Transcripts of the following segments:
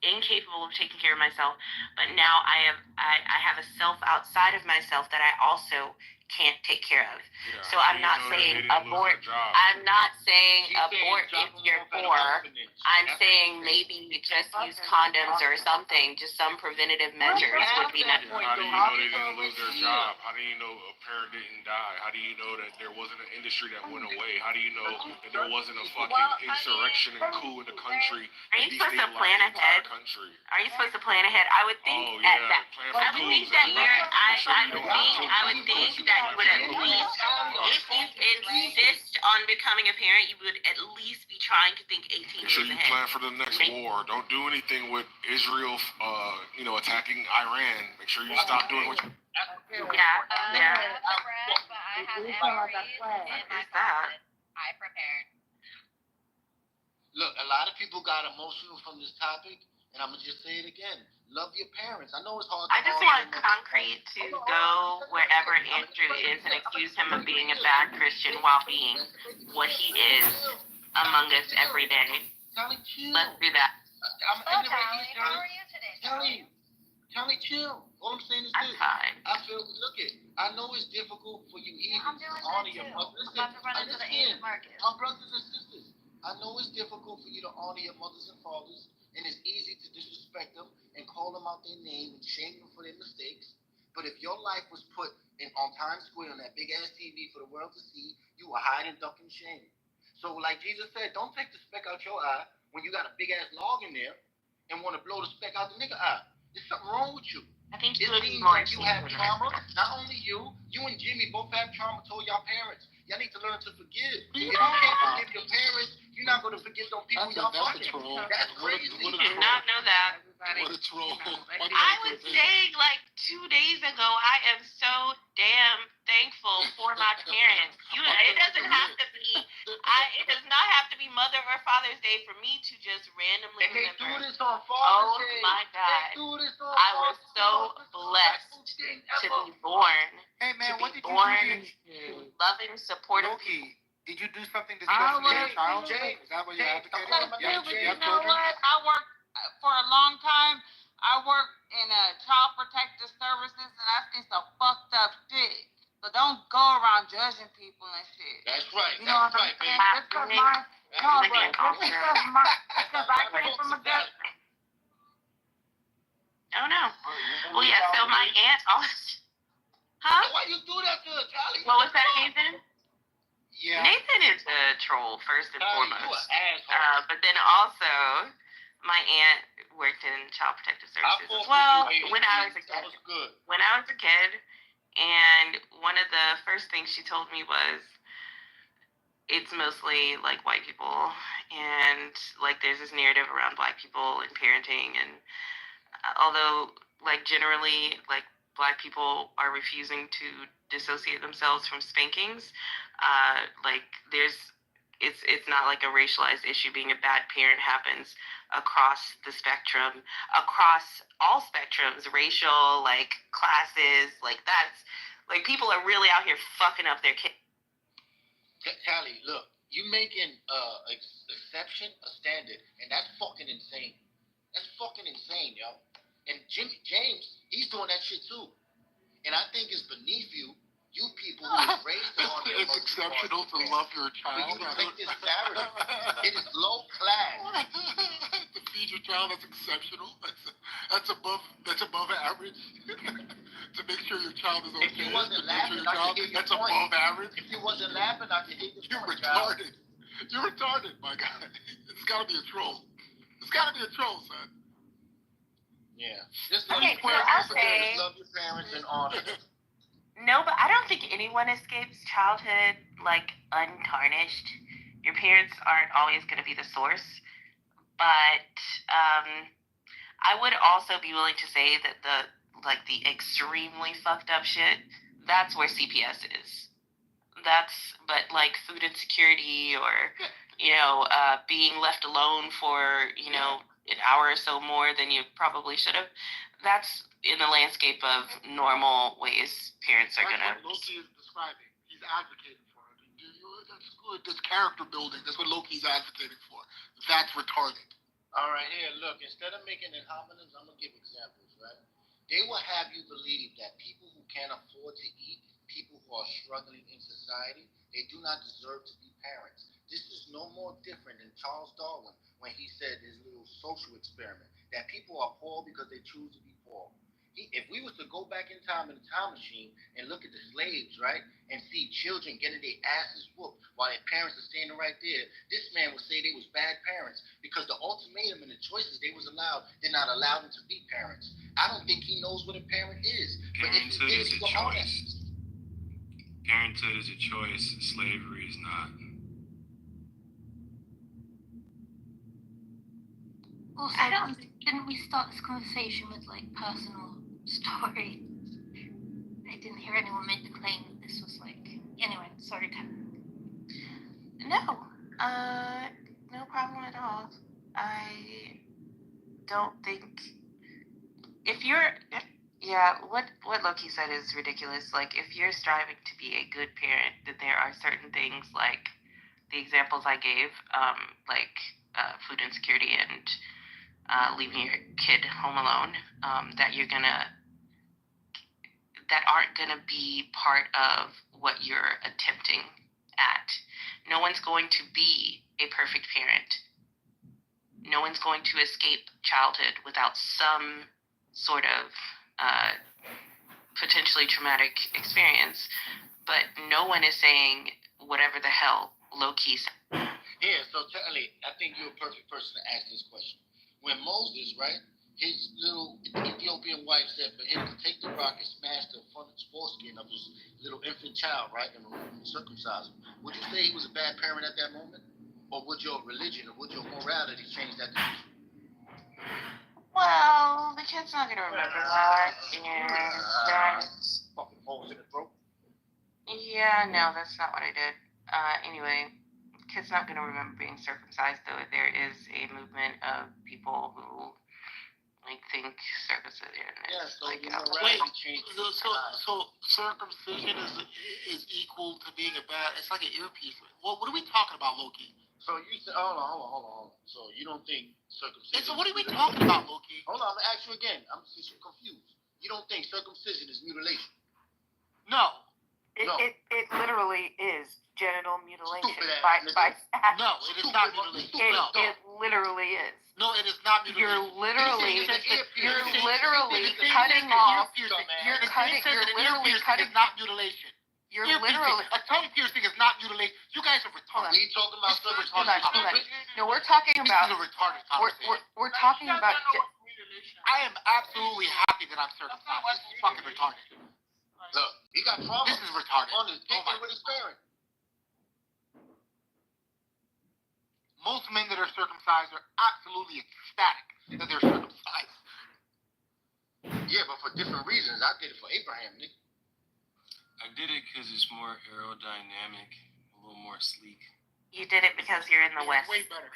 incapable of taking care of myself, but now I have a self outside of myself that I also can't take care of. Yeah, so I'm not saying abort. I'm not saying abort if you're poor. I'm saying maybe just use condoms or something. Just some preventative measures would be nice. How do you know they didn't lose their job? How do you know a parent didn't die? How do you know that there wasn't an industry that went away? How do you know that there wasn't a fucking insurrection and coup in the country? Are you supposed to plan ahead? Are you supposed to plan ahead? I would think that I would think that I would think that you would at least, if you insist on becoming a parent, you would at least be trying to think 18 years ahead. Make sure you plan for the next war. Don't do anything with Israel, attacking Iran. Make sure you stop doing what you... Yeah. But I have every I prepared. Look, a lot of people got emotional from this topic, and I'm going to just say it again. Love your parents. I know it's hard to... I just want Concrete to go wherever Andrew is and accuse him of being a bad Christian while being what he is among us every day. Let's do that. How are you today, Charlie? Charlie, chill. All I'm saying is this. I feel, I know it's difficult for you even to honor your mother. Listen, our brothers and sisters. I know it's difficult for you to honor your mothers and fathers, and it's easy to disrespect them and call them out their name and shame them for their mistakes. But if your life was put on Times Square on that big-ass TV for the world to see, you will hide and duck in shame. So like Jesus said, don't take the speck out your eye when you got a big-ass log in there and want to blow the speck out the nigga eye. There's something wrong with you. I think it seems like you have trauma. Not only you and Jimmy both have trauma told y'all parents. Y'all need to learn to forgive. If you can't forgive your parents, you're not going to forgive those people y'all fucking. That's crazy. I did not know that. What a troll. I was saying like 2 days ago, I am so damn thankful for my parents. It doesn't have to be. It does not have to be Mother or Father's Day for me to just randomly remember. And they do this on Father's Day. Oh my God! I was so blessed to be born. Hey man, what did you do? Loving, supportive. Loki, did you do something to stress your child? Is that what you're advocating? You know what? I worked for a long time. I worked in child protective services, and I seen some fucked up shit. So don't go around judging people and shit. That's right. You know what I'm saying? Just because I came from a good. Oh no. Well, yeah. So my aunt always. Huh? Why you do that to her, Charlie? What was that, Nathan? Yeah. Nathan is a troll first and foremost. You an asshole. But then also, my aunt worked in child protective services as well when I was a kid. That was good. When I was a kid, and one of the first things she told me was, it's mostly like white people, and like there's this narrative around black people and parenting, and although like generally like Black people are refusing to dissociate themselves from spankings. It's not like a racialized issue. Being a bad parent happens across the spectrum, across all spectrums, racial, like classes, like that's like people are really out here fucking up their kids. Callie, look, you making exception a standard, and that's fucking insane. That's fucking insane, yo. And James, he's doing that shit too. And I think it's beneath you people who were raised on It's exceptional to love your child. When you take this narrative, it is low class. To feed your child, that's exceptional. That's above average. To make sure your child is okay. If you wasn't laughing, I could that's above average. If you wasn't laughing, I could hit the You're retarded. You're retarded, my guy. It's gotta be a troll. It's gotta be a troll, son. Yeah. Just love your parents and honor them. No, but I don't think anyone escapes childhood like untarnished. Your parents aren't always going to be the source, but I would also be willing to say that the extremely fucked up shit, that's where CPS is. But like food insecurity or being left alone for an hour or so more than you probably should have. That's in the landscape of normal ways parents are gonna. That's what Loki is describing. He's advocating for it. That's good. That's character building. That's what Loki's advocating for. That's retarded. All right, here, look, instead of making it homonyms, I'm going to give examples, right? They will have you believe that people who can't afford to eat, people who are struggling in society, they do not deserve to be parents. This is no more different than Charles Darwin when he said his little social experiment that people are poor because they choose to be poor. If we was to go back in time in a time machine and look at the slaves, right, and see children getting their asses whooped while their parents are standing right there, this man would say they was bad parents because the ultimatum and the choices they was allowed did not allow them to be parents. I don't think he knows what a parent is. Parenthood is a choice. Parenthood is a choice. Slavery is not. Also, didn't we start this conversation with like personal story? I didn't hear anyone make the claim that this was like. Anyway, sorry, Ken. No, no problem at all. I don't think what Loki said is ridiculous. Like, if you're striving to be a good parent, that there are certain things like the examples I gave, like food insecurity and leaving your kid home alone, that aren't gonna be part of what you're attempting at. No one's going to be a perfect parent. No one's going to escape childhood without some sort of potentially traumatic experience, but no one is saying whatever the hell low-key said. Yeah, so technically, I think you're a perfect person to ask this question. When Moses, right, his little Ethiopian wife said for him to take the rock and smash the front foreskin of his little infant child, right, and circumcise him, would you say he was a bad parent at that moment? Or would your religion or would your morality change that decision? Well, the kid's not gonna remember that, and fucking holes in the throat. Yeah, no, that's not what I did. Anyway, the kid's not gonna remember being circumcised, though. There is a movement of people who think circumcision is so circumcision is equal to being a bad. It's like an earpiece. What are we talking about, Loki? So you said, hold on. So you don't think circumcision? So what are we talking about, Loki? Hold on, I'm gonna ask you again. I'm just confused. You don't think circumcision is mutilation? No. It literally is genital mutilation by statute. No, it is not mutilation. It literally is. No, it is not mutilation. You're literally cutting off. You're literally cutting. Not mutilation. You're literally a tongue piercing is not mutilation. You guys are retarded. We talking about Hold on. No, we're talking about. This is a retarded conversation. We're talking about. I am absolutely happy that I'm circumcised. This is fucking retarded. Look, he got problems. This is retarded. On his dick with his parent. Most men that are circumcised are absolutely ecstatic that they're circumcised. Yeah, but for different reasons. I did it for Abraham, nigga. I did it because it's more aerodynamic, a little more sleek. You did it because you're in the West. Way better.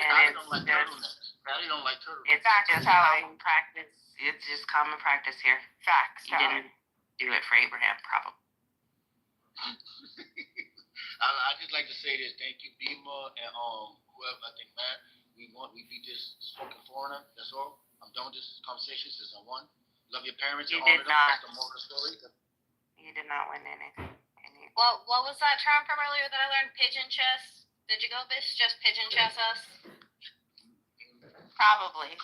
Patty don't like turtlenecks. Patty don't like turtlenecks. It's just common practice. It's just common practice here. Facts. You didn't do it for Abraham, probably. I just like to say this. Thank you, Bima, and whoever. I think Matt. We beat this spoken foreigner. That's all. I'm done with this conversation since I won. Love your parents. You and all did of them. not. That's the moral story. You did not win anything. What was that term from earlier that I learned? Pigeon chess? Did you go, Bish? Just pigeon chess us? Probably.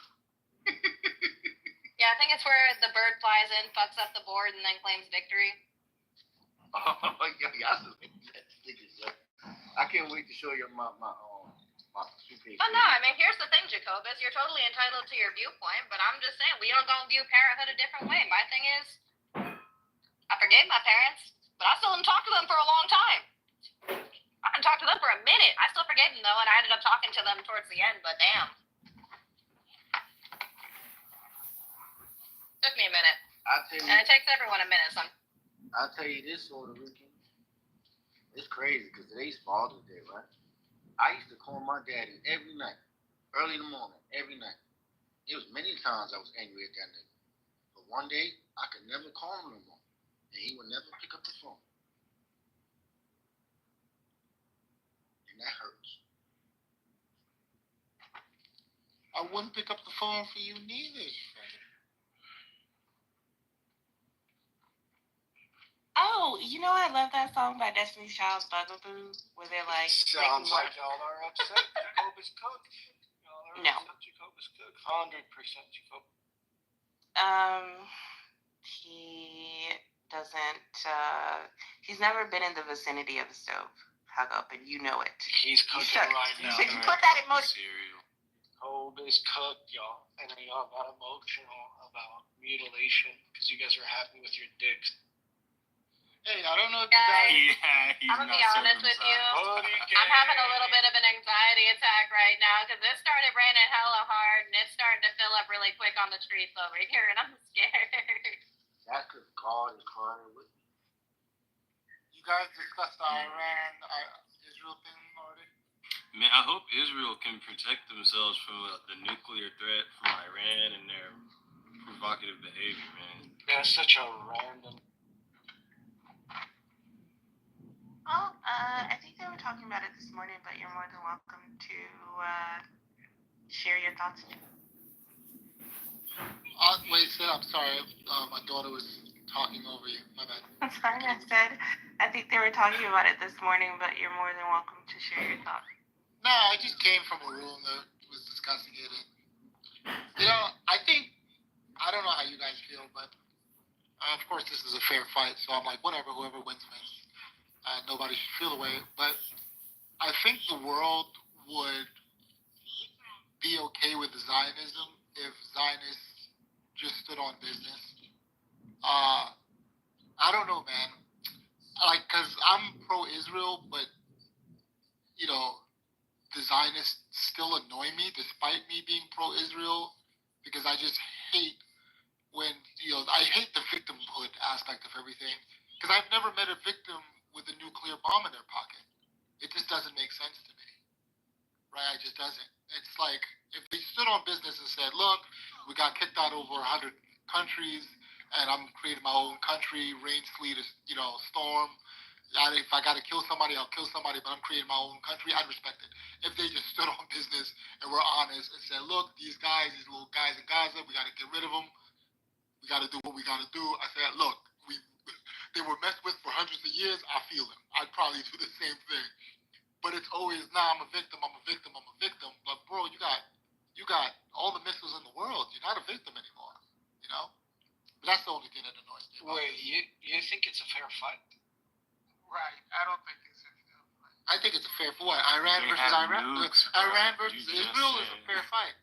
Yeah, I think it's where the bird flies in, fucks up the board, and then claims victory. Oh, yeah. I can't wait to show you my suitcase. But no, I mean, here's the thing, Jacobus. You're totally entitled to your viewpoint, but I'm just saying, we don't go and view parenthood a different way. My thing is, I forgave my parents, but I still didn't talk to them for a long time. I didn't talk to them for a minute. I still forgave them, though, and I ended up talking to them towards the end, but damn. Took me a minute. And it takes everyone a minute, son. I'll tell you this, Puerto Rican. It's crazy, because today's Father's Day, right? I used to call my daddy every night, early in the morning, every night. It was many times I was angry at that nigga. But one day, I could never call him no more. And he would never pick up the phone. And that hurts. I wouldn't pick up the phone for you neither. Oh, I love that song by Destiny's Child's Bugaboo, where they're like, sounds like y'all are upset. Jacobus Cook. Y'all are No. upset Jacobus Cook. 100% Jacobus. He doesn't, he's never been in the vicinity of the stove, hug up, and you know it. He's cooking right now. Should you put that emotion? Jacobus Cook, y'all. And then y'all got emotional about mutilation because you guys are happy with your dicks. Hey, I don't know if you guys... Yeah, he's I'm gonna not be honest with you. I'm having a little bit of an anxiety attack right now because it started raining hella hard and it's starting to fill up really quick on the streets over here, and I'm scared. That's because God is crying with me. You guys discussed the Iran-Israel thing already? Man, I hope Israel can protect themselves from the nuclear threat from Iran and their provocative behavior, man. That's such a random... Well, I think they were talking about it this morning, but you're more than welcome to share your thoughts. Wait, Sid, I'm sorry. My daughter was talking over you. My bad. That's fine. I said, I think they were talking about it this morning, but you're more than welcome to share your thoughts. No, I just came from a room that was discussing it. And, I don't know how you guys feel, but of course this is a fair fight, so I'm like, whatever, whoever wins, wins. Nobody should feel away, but I think the world would be okay with Zionism if Zionists just stood on business. I don't know, man. Like, cause I'm pro-Israel, but the Zionists still annoy me despite me being pro-Israel, because I just hate when I hate the victimhood aspect of everything. Because I've never met a victim with a nuclear bomb in their pocket. It just doesn't make sense to me. Right? It just doesn't. It's like, if they stood on business and said, look, we got kicked out over 100 countries, and I'm creating my own country, rain, sleet, storm. If I got to kill somebody, I'll kill somebody, but I'm creating my own country, I'd respect it. If they just stood on business and were honest and said, look, these little guys in Gaza, we got to get rid of them. We got to do what we got to do. I said, look, they were messed with for hundreds of years. I feel them. I'd probably do the same thing. But it's always, I'm a victim. But bro, you got all the missiles in the world. You're not a victim anymore. But that's the only thing that annoys me. Wait, you think it's a fair fight? Right. I don't think it's a fair fight. I think it's a fair fight. Iran versus Iran. Iran versus Israel is a fair fight.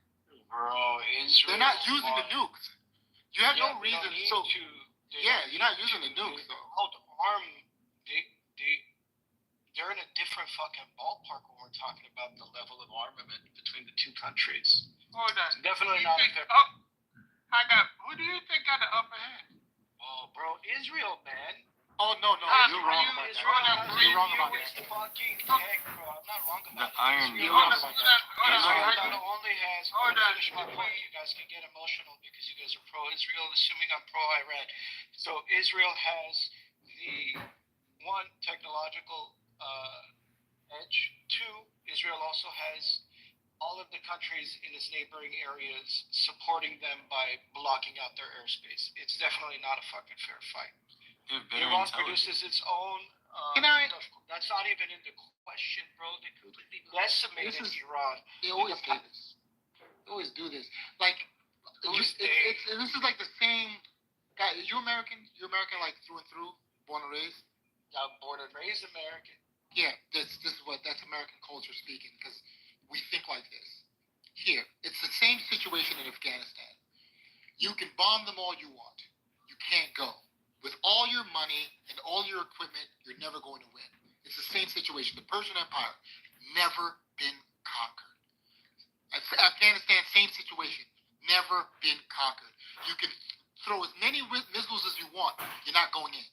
Bro, Israel. They're not using the nukes. You have no reason. You're not using the nukes though. They're in a different fucking ballpark when we're talking about the level of armament between the two countries. Hold on. It's definitely not a fair. Who do you think got the upper hand? Oh, bro, Israel, man. Oh no, you're wrong about that. You're wrong about that. Fucking heck, bro. I'm not wrong about that. You're wrong about that. Israel not only has. Finish my point. You guys can get emotional because you guys are pro-Israel, assuming I'm pro-Iran. So Israel has the one technological edge. Two, Israel also has all of the countries in its neighboring areas supporting them by blocking out their airspace. It's definitely not a fucking fair fight. Iran produces its own. That's not even in the question, bro. They completely decimated Iran. They always do this. They always do this. Like, this is like the same guy. You American? You American like through and through? Born and raised? I'm born and raised American. Yeah, that's American culture speaking, because we think like this. Here, it's the same situation in Afghanistan. You can bomb them all you want. You can't go. With all your money and all your equipment, you're never going to win. It's the same situation. The Persian Empire, never been conquered. Afghanistan, same situation. Never been conquered. You can throw as many missiles as you want. You're not going in.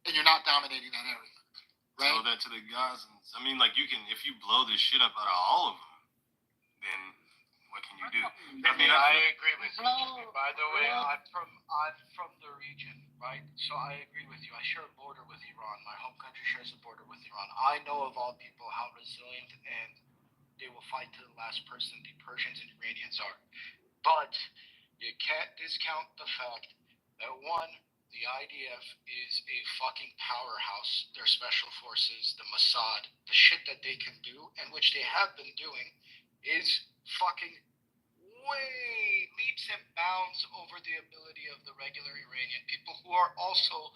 And you're not dominating that area. Right? Tell that to the Gazans. I mean, like, if you blow this shit up out of all of them, then what can you do? I agree with you. By the way, I'm from the region, right? So I agree with you. I share a border with Iran. My home country shares a border with Iran. I know of all people how resilient and they will fight to the last person. The Persians and Iranians are. But you can't discount the fact that one, the IDF is a fucking powerhouse. Their special forces, the Mossad, the shit that they can do, and which they have been doing, is fucking way leaps and bounds over the ability of the regular Iranian people who are also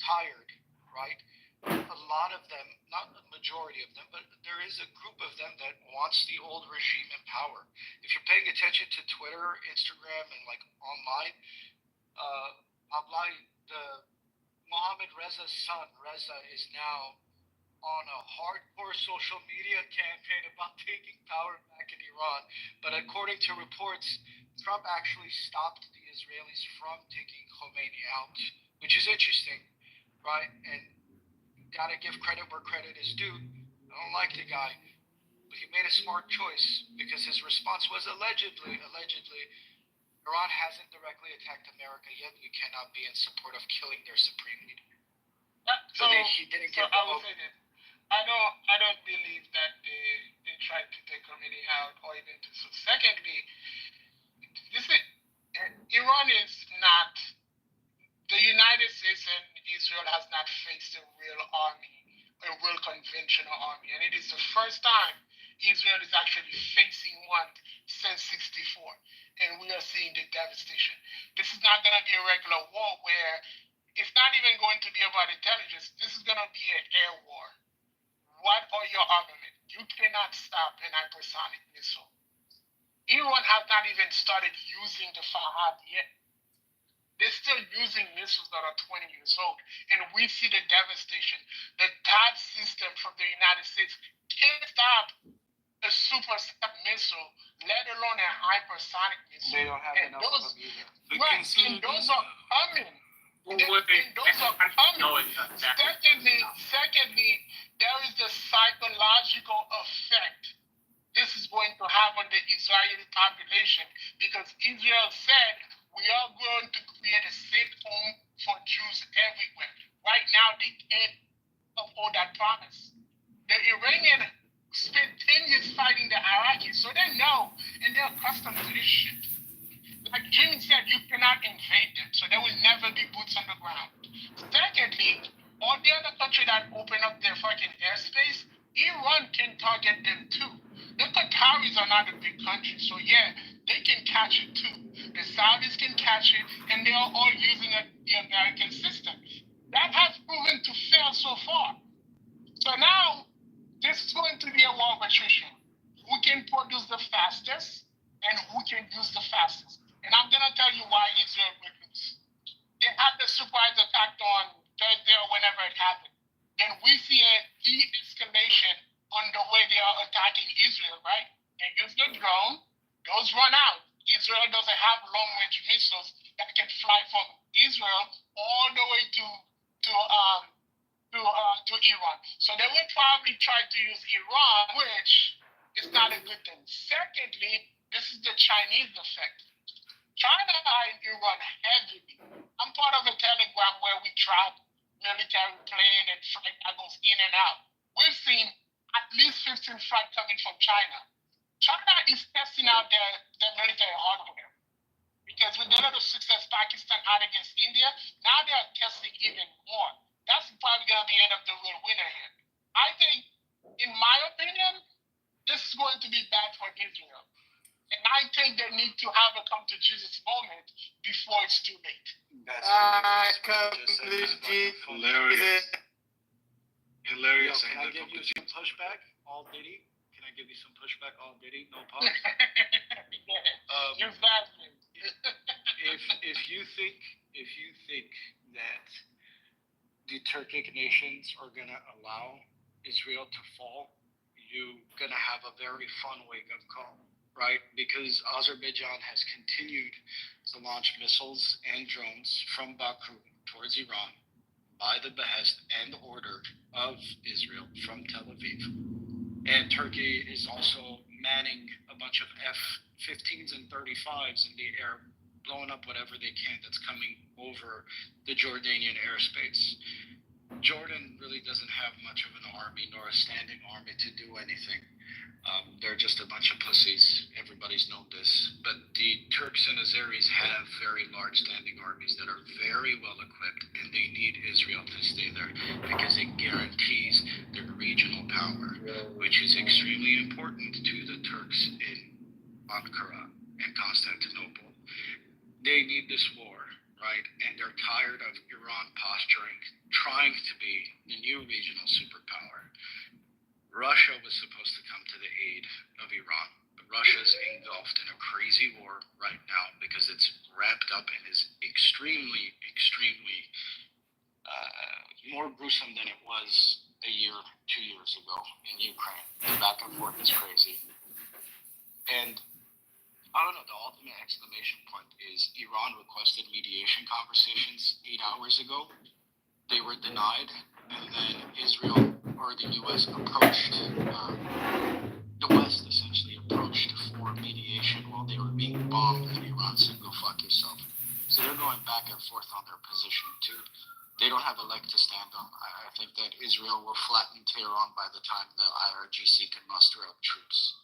tired, right? A lot of them, not the majority of them, but there is a group of them that wants the old regime in power. If you're paying attention to Twitter, Instagram, and like online, the Mohammad Reza's son, Reza, is now on a hardcore social media campaign about taking power back in Iran. But according to reports, Trump actually stopped the Israelis from taking Khomeini out, which is interesting, right? And gotta give credit where credit is due. I don't like the guy, but he made a smart choice because his response was allegedly, Iran hasn't directly attacked America yet. We cannot be in support of killing their supreme leader. He didn't get the vote. Say this. I don't believe that they tried to take Khomeini out or even to. So secondly, Iran is not. The United States and Israel has not faced a real army, a real conventional army, and it is the first time Israel is actually facing one since '64, and we are seeing the devastation. This is not going to be a regular war where it's not even going to be about intelligence. This is going to be an air war. What are your armament? You cannot stop an hypersonic missile. Iran has not even started using the Fahad yet. They're still using missiles that are 20 years old, and we see the devastation. The THAAD system from the United States can't stop a super missile, let alone a hypersonic missile. They don't have and enough those, of them either. Right, and those are coming. Secondly, there is the psychological effect this is going to have on the Israeli population, because Israel said we are going to create a safe home for Jews everywhere. Right now, they can't uphold that promise. The Iranians spent 10 years fighting the Iraqis, so they know, and they're accustomed to this shit. Like Jimmy said, you cannot invade them, so there will never be boots on the ground. Secondly, all the other countries that open up their fucking airspace, Iran can target them too. The Qataris are not a big country, so yeah, they can catch it too. The Saudis can catch it, and they are all using the American system. That has proven to fail so far. So now, this is going to be a war of attrition. Who can produce the fastest, and who can use the fastest? And I'm going to tell you why Israel will lose. They had the surprise attack on Thursday or whenever it happened. Then we see a de-escalation on the way they are attacking Israel, right? They use the drone, those run out. Israel doesn't have long-range missiles that can fly from Israel all the way to Iran. So they will probably try to use Iran, which is not a good thing. Secondly, this is the Chinese effect. China and Iran heavily. I'm part of a telegram where we track military plane and flight that goes in and out. We've seen at least 15 flights coming from China. China is testing out their military hardware. Because with the lot of success Pakistan had against India, now they are testing even more. That's probably going to be the end of the real winner here. I think, in my opinion, this is going to be bad for Israel. And I think they need to have a come to Jesus moment before it's too late. Hilarious. Hilarious. Yo, can I give you some pushback? All Diddy? Can I give you some pushback? All Diddy? No pause? If you think that the Turkic nations are gonna allow Israel to fall, you're gonna have a very fun wake-up call, right? Because Azerbaijan has continued to launch missiles and drones from Baku towards Iran by the behest and order of Israel from Tel Aviv. And Turkey is also manning a bunch of F-15s and 35s in the air, blowing up whatever they can that's coming over the Jordanian airspace. Jordan really doesn't have much of an army nor a standing army to do anything. They're just a bunch of pussies. Everybody's known this. But the Turks and Azeris have very large standing armies that are very well equipped, and they need Israel to stay there because it guarantees their regional power, which is extremely important to the Turks in Ankara and Constantinople. They need this war, right? And they're tired of Iran posturing, trying to be the new regional superpower. Russia was supposed to come to the aid of Iran, but Russia's engulfed in a crazy war right now because it's wrapped up and is extremely, extremely more gruesome than it was a year, 2 years ago in Ukraine. The back and forth is crazy. And I don't know, the ultimate exclamation point is Iran requested mediation conversations 8 hours ago. They were denied, and then Israel or the U.S. approached, the West essentially approached for mediation while they were being bombed, and Iran said, go fuck yourself. So they're going back and forth on their position too. They don't have a leg to stand on. I think that Israel will flatten Tehran by the time the IRGC can muster up troops.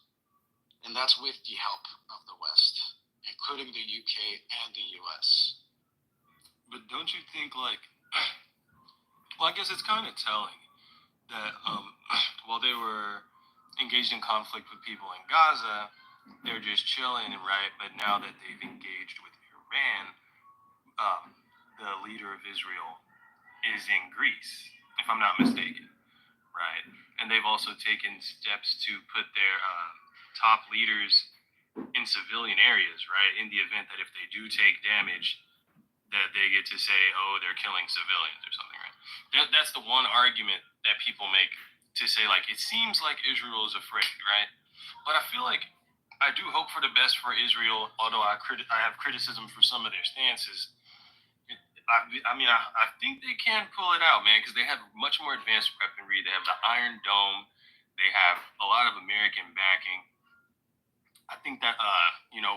And that's with the help of the West, including the UK and the US. But don't you think, like, well, I guess it's kind of telling that while they were engaged in conflict with people in Gaza, they were just chilling, right? But now that they've engaged with Iran, the leader of Israel is in Greece, if I'm not mistaken, right? And they've also taken steps to put their top leaders in civilian areas, right? In the event that if they do take damage, that they get to say, oh, they're killing civilians or something, right? That's the one argument that people make to say, like, it seems like Israel is afraid, right? But I feel like I do hope for the best for Israel, although I have criticism for some of their stances. I think they can pull it out, man, because they have much more advanced weaponry. They have the Iron Dome. They have a lot of American backing. I think that,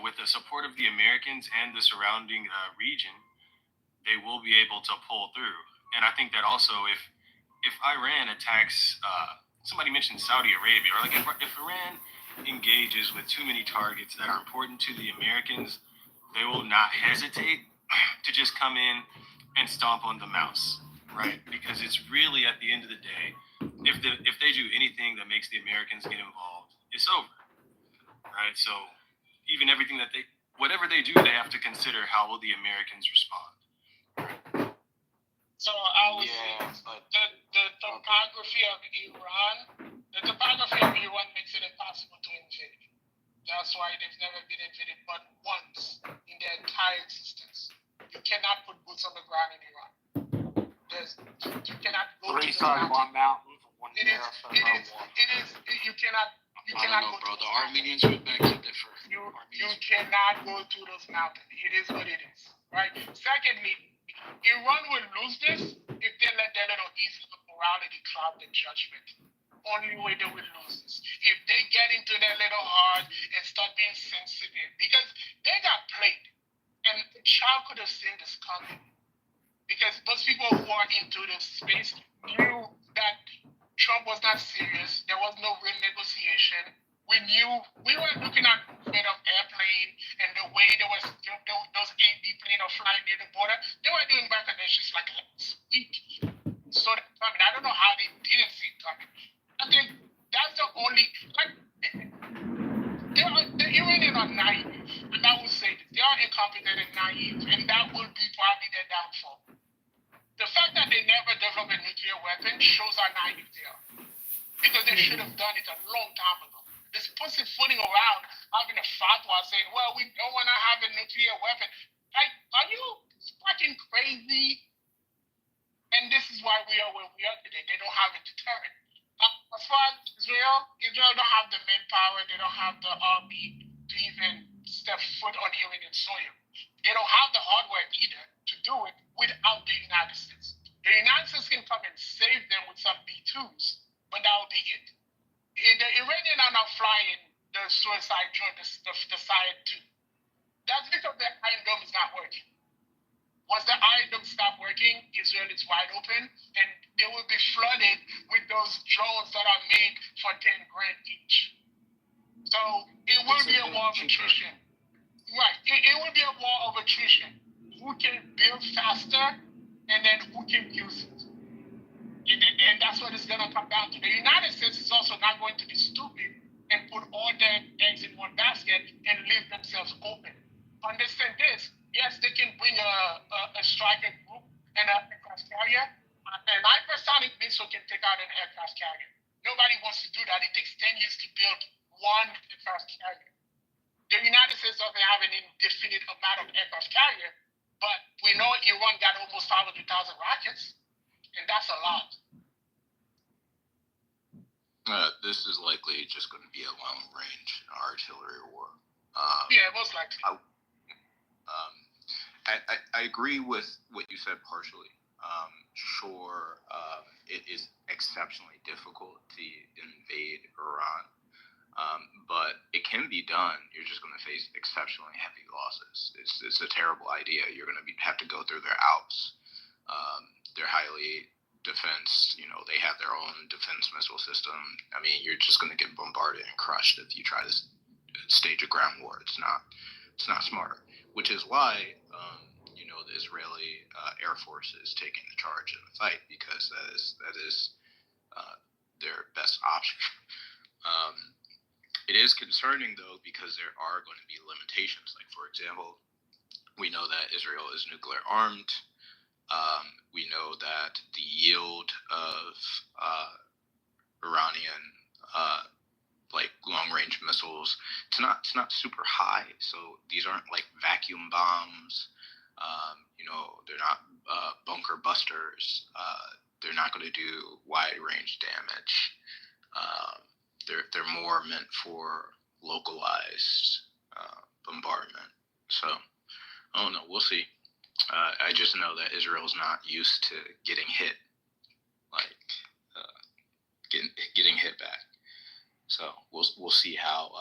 with the support of the Americans and the surrounding region, they will be able to pull through. And I think that also if Iran attacks, somebody mentioned Saudi Arabia, or like if Iran engages with too many targets that are important to the Americans, they will not hesitate to just come in and stomp on the mouse, right? Because it's really, at the end of the day, if they do anything that makes the Americans get involved, it's over, right? So even whatever they do, they have to consider how will the Americans respond. So I would say the topography of Iran makes it impossible to invade. That's why they've never been invaded but once in their entire existence. You cannot put boots on the ground in Iran. You cannot go to the mountain. You cannot go bro. The Armenians would beg to differ. You cannot go to those mountains. It is what it is, right? Secondly, Iran will lose this if they let their little easy morality cloud the judgment. Only way they will lose this. If they get into their little heart and start being sensitive, because they got played. And the child could have seen this coming. Because most people who are into this space knew that Trump was not serious. There was no real negotiation. We were looking at movement of airplane and the way those AB planes are flying near the border. They were doing recognitions like last week. So I don't know how they didn't see it coming. I think that's the only, the Iranians are naive, and I will say this. They are incompetent and naive, and that will be probably their downfall. The fact that they never developed a nuclear weapon shows how naive they are. Because they should have done it a long time ago. This pussyfooting around, having a fatwa saying, well, we don't want to have a nuclear weapon. Like, are you fucking crazy? And this is why we are where we are today. They don't have a deterrent. As far as Israel don't have the manpower, they don't have the army to even step foot on Iranian soil. They don't have the hardware either to do it without the United States. The United States can come and save them with some B-2s, but that will be it. The Iranians are now flying the suicide drone, the Syed 2. That's because the Iron Dome is not working. Once the Iron Dome stops working, Israel is wide open, and they will be flooded with those drones that are made for $10,000 each. So it will be a war of attrition. Right. It will be a war of attrition. Who can build faster and then who can use it? And that's what it's going to come down to. The United States is also not going to be stupid and put all their eggs in one basket and leave themselves open. Understand this. Yes, they can bring a striker group and an aircraft carrier. An hypersonic missile can take out an aircraft carrier. Nobody wants to do that. It takes 10 years to build one aircraft carrier. The United States doesn't have an indefinite amount of aircraft carrier, but we know Iran got almost 500,000 rockets, and that's a lot. This is likely just going to be a long-range artillery war. Yeah, most likely. I agree with what you said partially. Sure, it is exceptionally difficult to invade Iran, but it can be done. You're just going to face exceptionally heavy losses. It's a terrible idea. You're going to have to go through their Alps. They're highly defense. They have their own defense missile system. I mean, you're just going to get bombarded and crushed if you try to stage a ground war. It's not smart. Which is why the Israeli Air Force is taking the charge in the fight, because that is their best option. It is concerning though, because there are going to be limitations. Like, for example, we know that Israel is nuclear armed. We know that the yield of Iranian long-range missiles, it's not super high. So these aren't like vacuum bombs. They're not bunker busters. They're not going to do wide-range damage. They're more meant for localized bombardment. So I don't know. We'll see. I just know that Israel's not used to getting hit, getting hit back. So we'll see how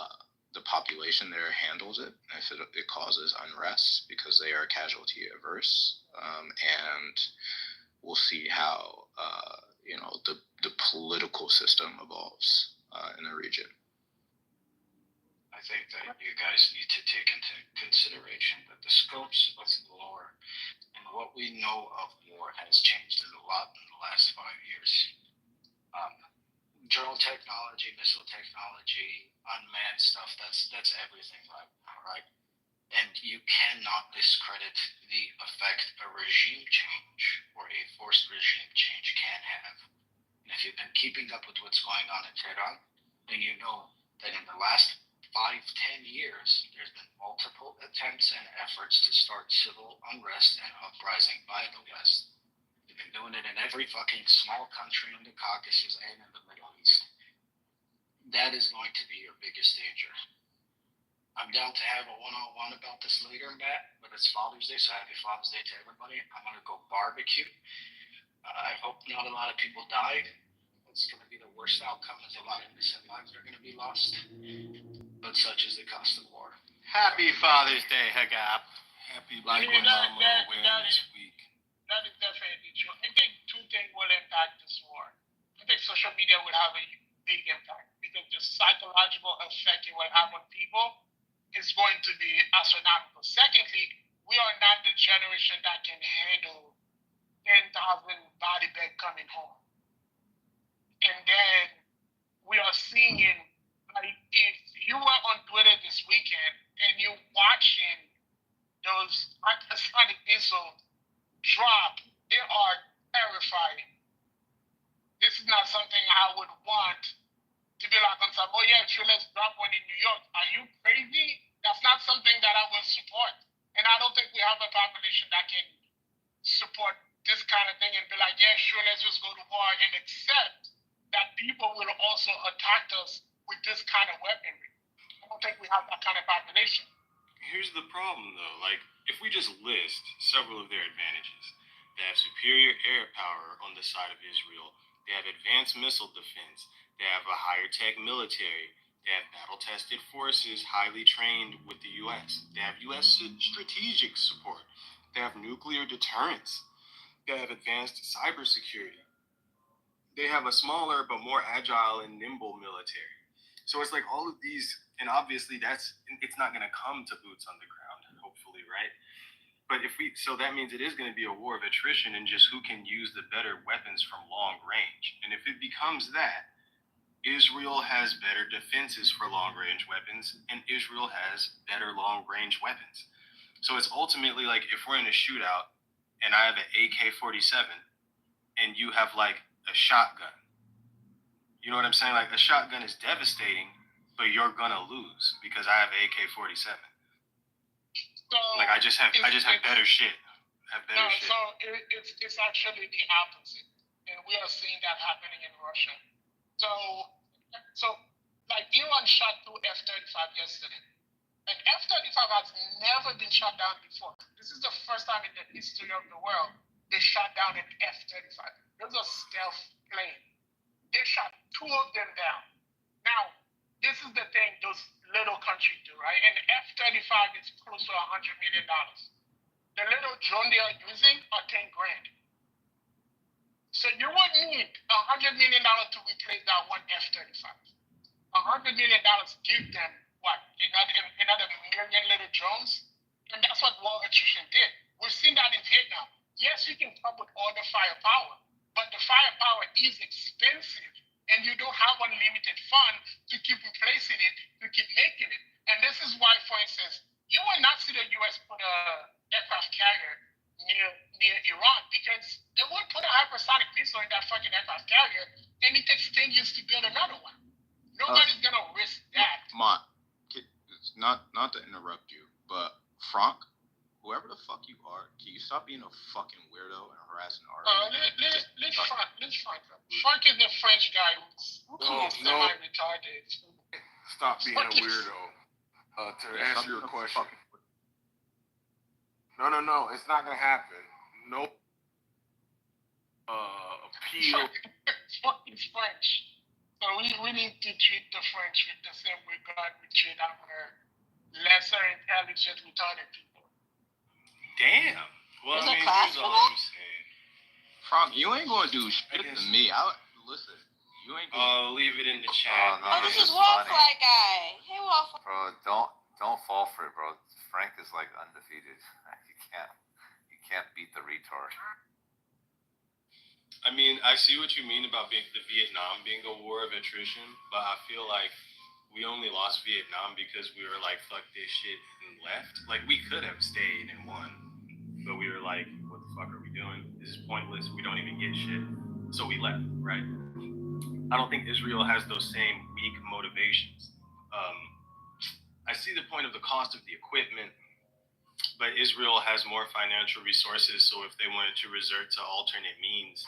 the population there handles it, if it causes unrest, because they are casualty averse, and we'll see how the political system evolves in the region. I think that you guys need to take into consideration that the scopes of the lore and what we know of war has changed a lot in the last 5 years. Drone technology, missile technology, unmanned stuff, that's everything right now, right? And you cannot discredit the effect a regime change or a forced regime change can have. And if you've been keeping up with what's going on in Tehran, then you know that in the last 5-10 years, there's been multiple attempts and efforts to start civil unrest and uprising by the West. They've been doing it in every fucking small country in the Caucasus and in the Middle East. That is going to be your biggest danger. I'm down to have a one-on-one about this later, Matt, but it's Father's Day, so happy Father's Day to everybody. I'm going to go barbecue. I hope not a lot of people died. It's going to be the worst outcome, as a lot of innocent lives are going to be lost. But such is the cost of war. Happy Father's Day, Hagap. Happy Black Mama Awareness Week. That is definitely true. I think two things will impact this war. I think social media will have a big impact, because the psychological effect it will have on people is going to be astronomical. Secondly, we are not the generation that can handle 10,000 body bag coming home. And then we are seeing, like, if you were on Twitter this weekend and you're watching those hypersonic missiles drop, they are terrifying. This is not something I would want to be like on some, oh yeah, sure, let's drop one in New York. Are you crazy? That's not something that I would support. And I don't think we have a population that can support this kind of thing and be like, yeah, sure, let's just go to war and accept that people will also attack us with this kind of weaponry. I don't think we have that kind of population. Here's the problem, though. Like, if we just list several of their advantages, they have superior air power on the side of Israel. They have advanced missile defense. They have a higher tech military. They have battle-tested forces highly trained with the U.S. They have U.S. strategic support. They have nuclear deterrence. They have advanced cybersecurity. They have a smaller but more agile and nimble military. So it's like all of these And obviously it's not going to come to boots on the ground, hopefully, right? But so that means it is going to be a war of attrition and just who can use the better weapons from long range. And if it becomes that, Israel has better defenses for long range weapons, and Israel has better long range weapons. So it's ultimately like if we're in a shootout and I have an AK-47 and you have like a shotgun, you know what I'm saying? Like a shotgun is devastating, but you're gonna lose because I have an AK-47. So like I just have better shit. So it's actually the opposite, and we are seeing that happening in Russia. So like Iran shot through F-35 yesterday. Like F-35 has never been shot down before. This is the first time in the history of the world they shot down an F-35. Those are stealth planes. They shot 2 of them down. Now, this is the thing those little countries do, right? An F-35 is close to $100 million. The little drone they are using are 10 grand. So you would need $100 million to replace that one F-35. $100 million give them, what, another million little drones? And that's what war attrition did. We've seen that in Vietnam. Yes, you can come with all the firepower, but the firepower is expensive, and you don't have unlimited funds to keep replacing it, to keep making it. And this is why, for instance, you will not see the U.S. put an aircraft carrier near Iran, because they would put a hypersonic missile in that fucking aircraft carrier, and it takes 10 years to build another one. Nobody's gonna risk that. Mont, not to interrupt you, but Frank, whoever the fuck you are, can you stop being a fucking weirdo and harassing Ari? Let's Frank. Frank is a French guy who's semi-retarded. Stop being a weirdo. To answer your question. No, it's not gonna happen. Nope. Appeal. Fucking French. So we need to treat the French with the same regard we treat our lesser intelligent retarded people. Damn. Well, There's I mean, a class here's for all that? I'm saying. Frank, you ain't gonna do shit to me. Listen, you ain't gonna. I'll leave it in the chat. Oh, this is Wall Flag guy. Hey, Wall Flag. Bro, don't fall for it, bro. Frank is like undefeated. You can't beat the retard. I mean, I see what you mean about the Vietnam being a war of attrition, but I feel like we only lost Vietnam because we were like, fuck this shit, and left. Like, we could have stayed and won, but we were like, what the fuck are we doing? This is pointless. We don't even get shit. So we left, right? I don't think Israel has those same weak motivations. I see the point of the cost of the equipment, but Israel has more financial resources, so if they wanted to resort to alternate means,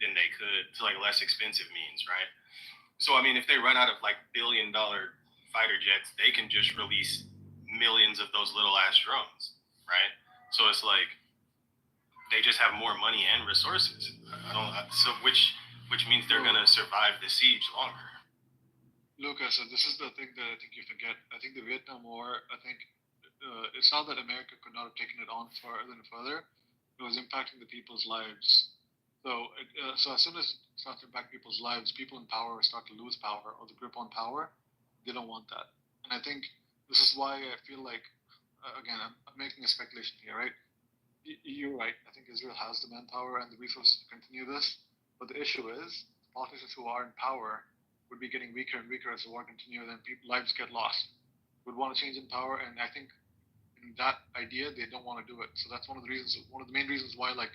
then they could, to like less expensive means, right? So I mean, if they run out of like $1 billion fighter jets, they can just release millions of those little ass drones, right? So it's like they just have more money and resources. Which means they're gonna survive the siege longer. Lucas, this is the thing that I think you forget. I think the Vietnam War, it's not that America could not have taken it on further and further. It was impacting the people's lives. So as soon as it starts to impact people's lives, people in power start to lose power or the grip on power. They don't want that. And I think this is why I feel like, again, I'm making a speculation here, right? You're right. I think Israel has the manpower and the resources to continue this. But the issue is, politicians who are in power would be getting weaker and weaker as the war continues, and lives get lost. Would want to change in power, and I think in that idea they don't want to do it. So that's one of the main reasons why like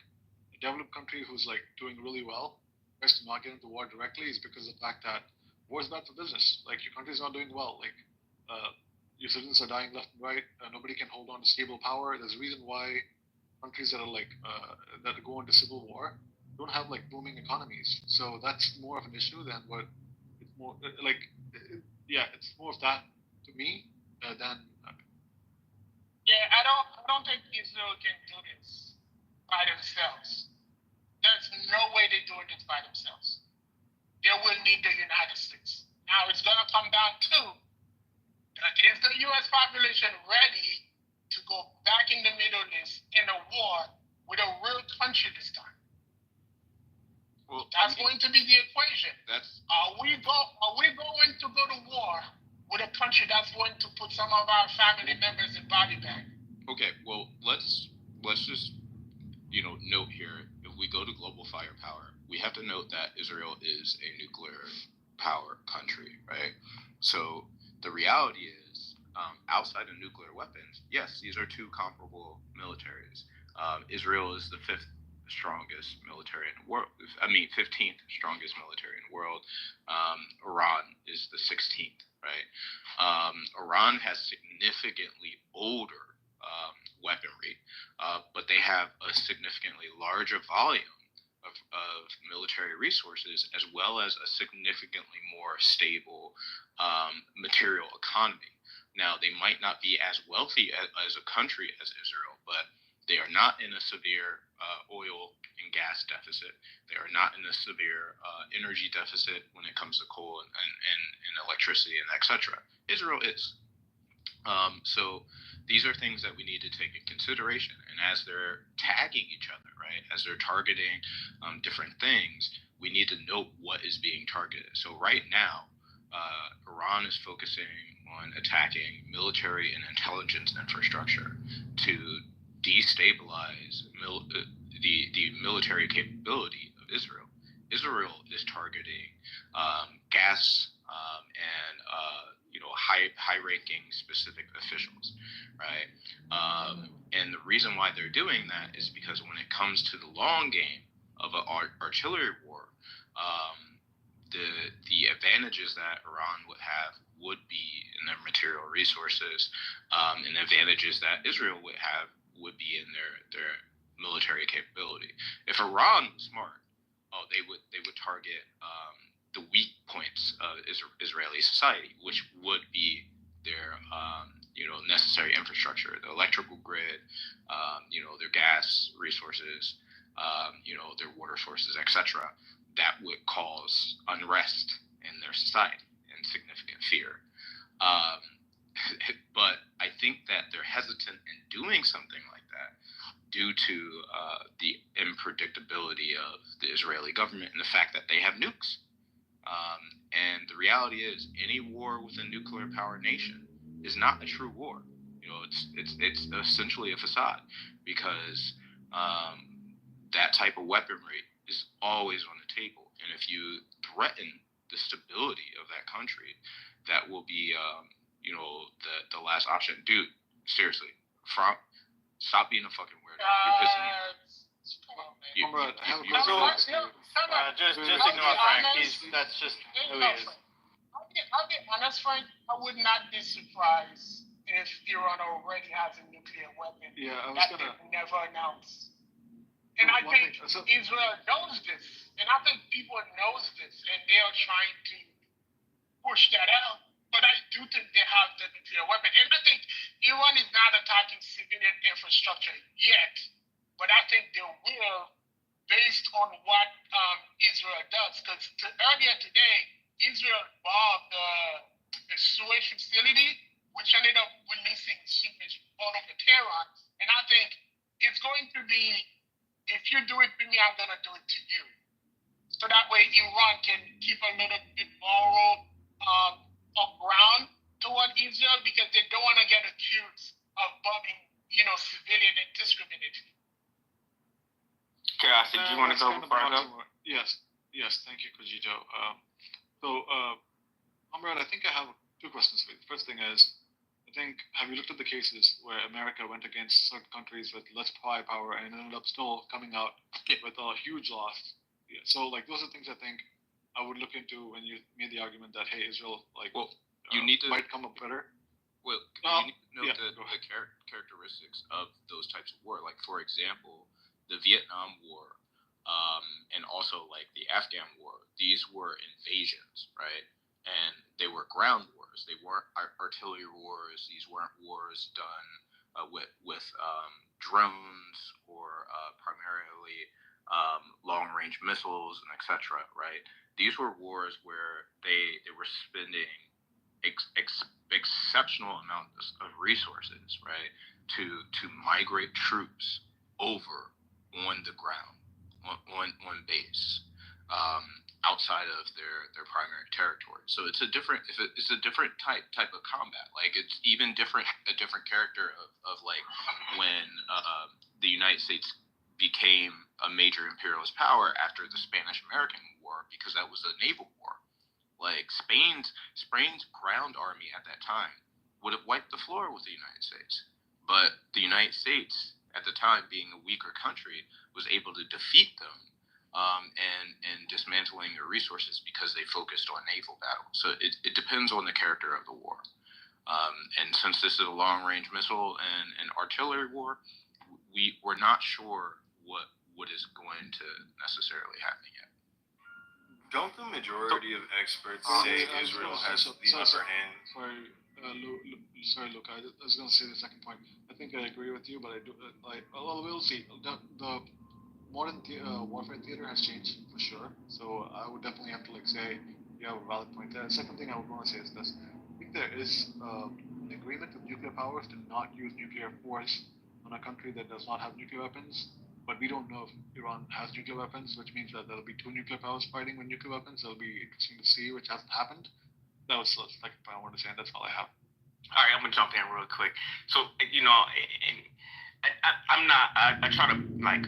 a developed country who's like doing really well tries to not get into war directly is because of the fact that war is bad for business. Like your country's not doing well. Like your citizens are dying left and right. Nobody can hold on to stable power. There's a reason why countries that are like that go into civil war don't have like booming economies. So that's more of an issue than what. More like, it's more of that to me than. Yeah, I don't think Israel can do this by themselves. There's no way they do this by themselves. They will need the United States. Now it's gonna come down to, is the U.S. population ready to go back in the Middle East in a war with a real country this time? Well, That's going to be the equation. Are we going to go to war with a country that's going to put some of our family members in body bag? Okay, well, let's just note here, if we go to global firepower, we have to note that Israel is a nuclear power country, right? So the reality is, outside of nuclear weapons, yes, these are two comparable militaries. Israel is the 15th strongest military in the world. 15th strongest military in the world. Iran is the 16th, right? Iran has significantly older weaponry, but they have a significantly larger volume of military resources, as well as a significantly more stable material economy. Now, they might not be as wealthy as a country as Israel, but they are not in a severe oil and gas deficit. They are not in a severe energy deficit when it comes to coal and electricity and etc. Israel is. So these are things that we need to take in consideration. And as they're tagging each other, right, as they're targeting different things, we need to note what is being targeted. So right now, Iran is focusing on attacking military and intelligence infrastructure to destabilize the military capability of Israel. Israel is targeting gas and high-ranking specific officials, right? And the reason why they're doing that is because when it comes to the long game of an artillery war, the advantages that Iran would have would be in their material resources, and the advantages that Israel would have would be in their military capability. If Iran was smart, they would target the weak points of Israeli society, which would be their necessary infrastructure, the electrical grid, their gas resources, their water sources, etc. That would cause unrest in their society and significant fear. But I think that they're hesitant in doing something like that due to the unpredictability of the Israeli government and the fact that they have nukes. And the reality is, any war with a nuclear powered nation is not a true war. It's essentially a facade, because that type of weaponry is always on the table. And if you threaten the stability of that country, that will be the last option. Dude, seriously, stop being a fucking weirdo. You're pissing me off. Just ignore Frank. That's just who he is. I'll be honest, Frank. I would not be surprised if Iran already has a nuclear weapon that they never announced. And I think Israel knows this, and I think people knows this, and they are trying to push that out. But I do think they have the nuclear weapon, and I think Iran is not attacking civilian infrastructure yet, but I think they will, based on what Israel does. Because earlier today, Israel bombed the Suez facility, which ended up releasing sewage all over Tehran. And I think it's going to be, if you do it to me, I'm going to do it to you. So that way Iran can keep a little bit moral of ground toward Israel, because they don't want to get accused of bombing, civilian indiscriminately. Okay, I think you want to go before I go? Yes, thank you, Kojito. Amrad, I think I have two questions for you. The first thing is, have you looked at the cases where America went against certain countries with less firepower and ended up still coming out with a huge loss? Yeah, so, those are things I think I would look into when you made the argument that, hey, Israel, might come up better. Well, you need to know the characteristics of those types of war. Like, for example, the Vietnam War, and also the Afghan War. These were invasions, right? And they were ground wars. They weren't artillery wars. These weren't wars done with drones or primarily long-range missiles and etc. Right? These were wars where they were spending exceptional amounts of resources, right, to migrate troops over on the ground, on base. outside of their primary territory. So it's a different type of combat. Like it's even a different character of like when the United States became a major imperialist power after the Spanish-American War, because that was a naval war. Like Spain's ground army at that time would have wiped the floor with the United States. But the United States, at the time being a weaker country, was able to defeat them and dismantling their resources because they focused on naval battle. So it depends on the character of the war. And since this is a long-range missile and artillery war, we're not sure what is going to necessarily happen yet. Don't the majority of experts say Israel has the upper hand? Sorry, Luke. I was going to say the second point. I think I agree with you, but I do we'll see. The modern warfare theater has changed for sure. So I would definitely have to say you have a valid point there. The second thing I would want to say is this: I think there is an agreement with nuclear powers to not use nuclear force on a country that does not have nuclear weapons. But we don't know if Iran has nuclear weapons, which means that there'll be two nuclear powers fighting with nuclear weapons. It'll be interesting to see, which hasn't happened. That was the second point I wanted to say, and that's all I have. All right, I'm gonna jump in real quick. So I try to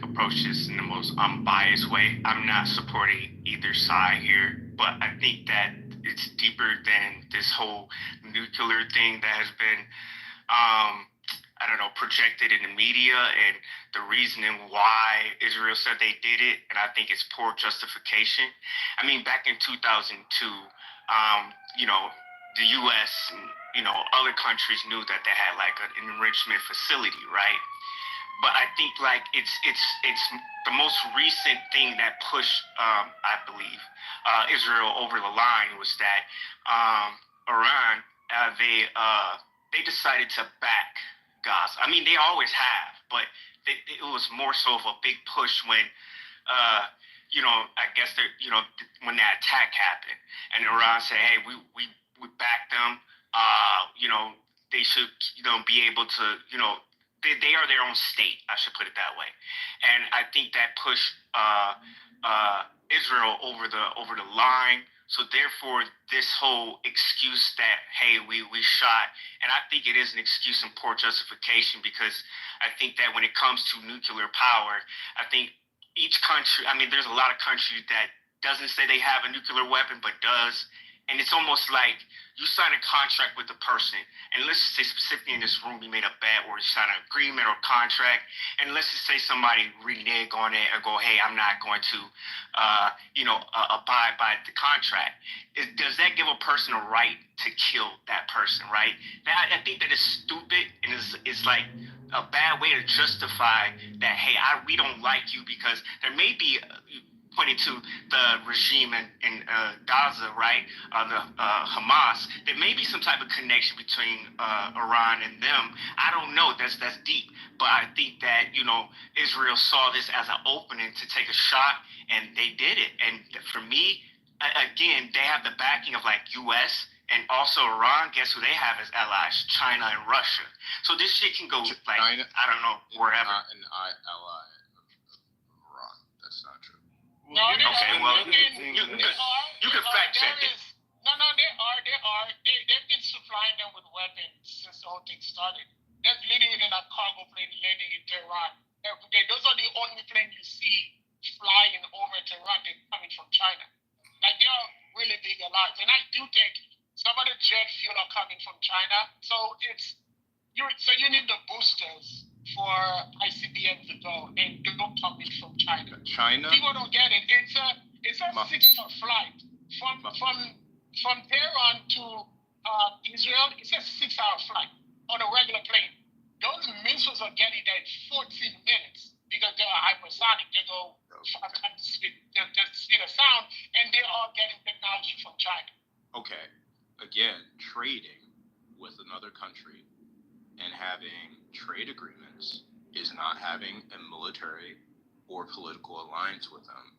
approach this in the most unbiased way. I'm not supporting either side here, but I think that it's deeper than this whole nuclear thing that has been projected in the media, and the reasoning why Israel said they did it, and I think it's poor justification. I mean, back in 2002, the U.S. and other countries knew that they had an enrichment facility, right? But I think it's the most recent thing that pushed, I believe, Israel over the line was that Iran they decided to back Gaza. I mean, they always have, but it was more so of a big push when, I guess when that attack happened, and Iran said, "Hey, we back them. They should, be able to, they are their own state. I should put it that way." And I think that pushed Israel over the line. So therefore, this whole excuse that, hey, we shot, and I think it is an excuse and poor justification, because I think that when it comes to nuclear power, I think each country, there's a lot of countries that doesn't say they have a nuclear weapon, but does. And it's almost like you sign a contract with a person, and let's just say specifically in this room, you made a bet or you signed an agreement or contract, and let's just say somebody renege on it or go, "Hey, I'm not going to, abide by the contract." Does that give a person a right to kill that person, right? I think that is stupid, and it's like a bad way to justify that, hey, we don't like you, because there may be pointing to the regime in Gaza, right? The Hamas. There may be some type of connection between Iran and them. I don't know. That's deep. But I think that Israel saw this as an opening to take a shot, and they did it. And for me, again, they have the backing of U.S. and also Iran. Guess who they have as allies? China and Russia. So this shit can go China, I don't know, wherever. Not an ally of Iran. That's not true. No, okay, well, you can fact check it. They are. They've been supplying them with weapons since the whole thing started. They're literally in a cargo plane landing in Tehran. Those are the only planes you see flying over Tehran. They're coming from China. They are really big allies. And I do think some of the jet fuel are coming from China. So you need the boosters for ICBM to go, and they don't come from China. People don't get it. It's a 6-hour flight from Tehran to Israel. It's a 6-hour flight on a regular plane. Those missiles are getting there in 14 minutes because they are hypersonic. They go 5 times the speed of sound, and they are getting technology from China. Okay, again, trading with another country and having trade agreements is not having a military or political alliance with them.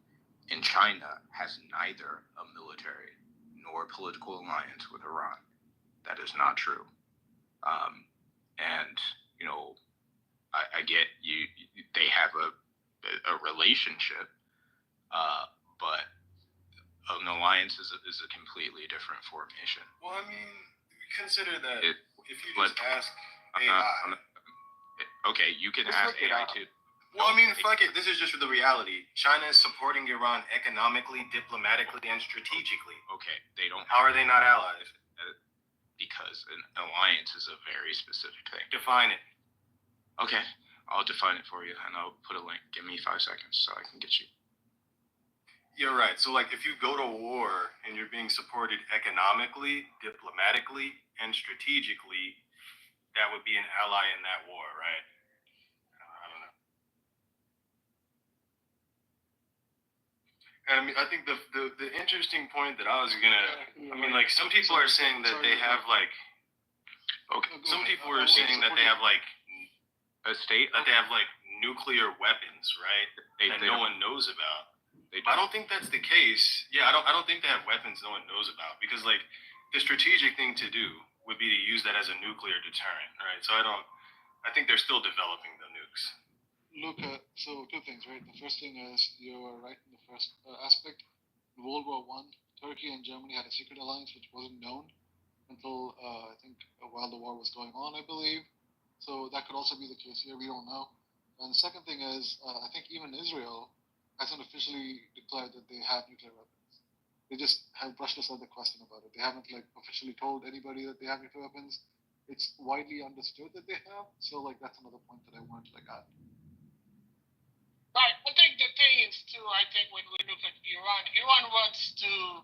And China has neither a military nor political alliance with Iran. That is not true. And I get you. They have a relationship, but an alliance is a completely different formation. Well, I mean, consider that if you But just ask I'm AI. not, okay, you can Let's ask look it AI up. too. Well, I mean, fuck it. This is just the reality. China is supporting Iran economically, diplomatically, and strategically. Okay, they don't. How are they not allies? Because an alliance is a very specific thing. Define it. Okay, I'll define it for you, and I'll put a link. Give me 5 seconds so I can get you. You're right. So, like, if you go to war and you're being supported economically, diplomatically, and strategically, that would be an ally in that war, right? I don't know. And I mean, I think the interesting point that I was gonna, I mean, like, some people are saying that they have like, okay, some people are saying that they have like a state that they have like nuclear weapons, right? That no one knows about. I don't think that's the case. Yeah, I don't think they have weapons no one knows about, because like the strategic thing to do would be to use that as a nuclear deterrent, right? So I think they're still developing the nukes. Look at, so 2 things, right? The first thing is you are right in the first aspect. In World War I, Turkey and Germany had a secret alliance which wasn't known until I think while the war was going on, I believe. So that could also be the case here. We don't know. And the second thing is, I think even Israel hasn't officially declared that they have nuclear weapons. They just have brushed aside the question about it. They haven't like officially told anybody that they have nuclear weapons. It's widely understood that they have. So like that's another point that I wanted to like add. Right. I think the thing is too, I think when we look at Iran wants to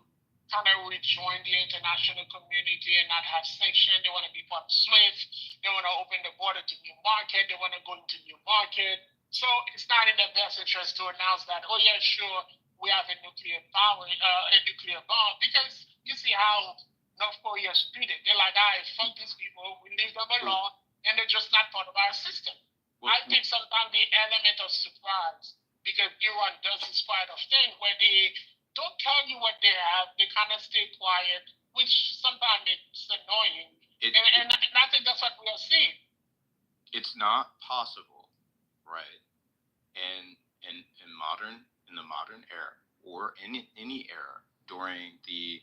kind of rejoin the international community and not have sanctions. They want to be part of SWIFT. They want to open the border to new market. They want to go into new market. So it's not in their best interest to announce that, oh yeah, sure, we have a nuclear bomb, because you see how North Korea is treated. They're like, all right, fuck these people, we leave them alone, and they're just not part of our system. I think sometimes the element of surprise, because Iran does this kind of thing where they don't tell you what they have, they kind of stay quiet, which sometimes it's annoying. And I think that's what we are seeing. It's not possible, right? And in the modern era, or any era during the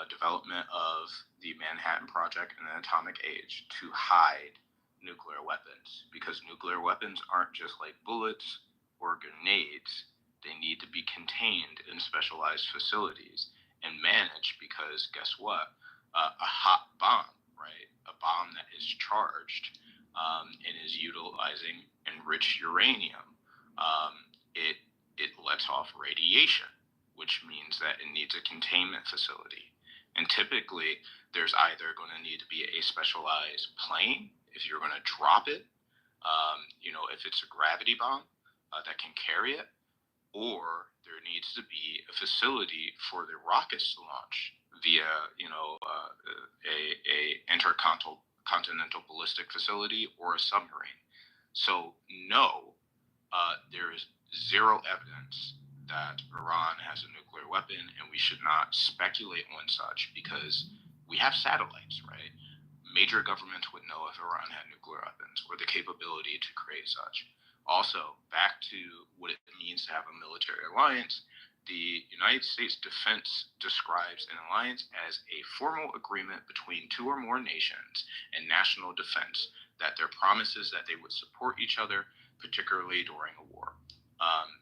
development of the Manhattan Project and the atomic age, to hide nuclear weapons, because nuclear weapons aren't just like bullets or grenades. They need to be contained in specialized facilities and managed, because guess what? A hot bomb, right? A bomb that is charged and is utilizing enriched uranium, it lets off radiation, which means that it needs a containment facility. And typically, there's either going to need to be a specialized plane if you're going to drop it, if it's a gravity bomb that can carry it, or there needs to be a facility for the rockets to launch via, a intercontinental ballistic facility or a submarine. So no, there is zero evidence that Iran has a nuclear weapon, and we should not speculate on such, because we have satellites, right? Major governments would know if Iran had nuclear weapons or the capability to create such. Also, back to what it means to have a military alliance, the United States Defense describes an alliance as a formal agreement between 2 or more nations and national defense that their promises that they would support each other, particularly during a war.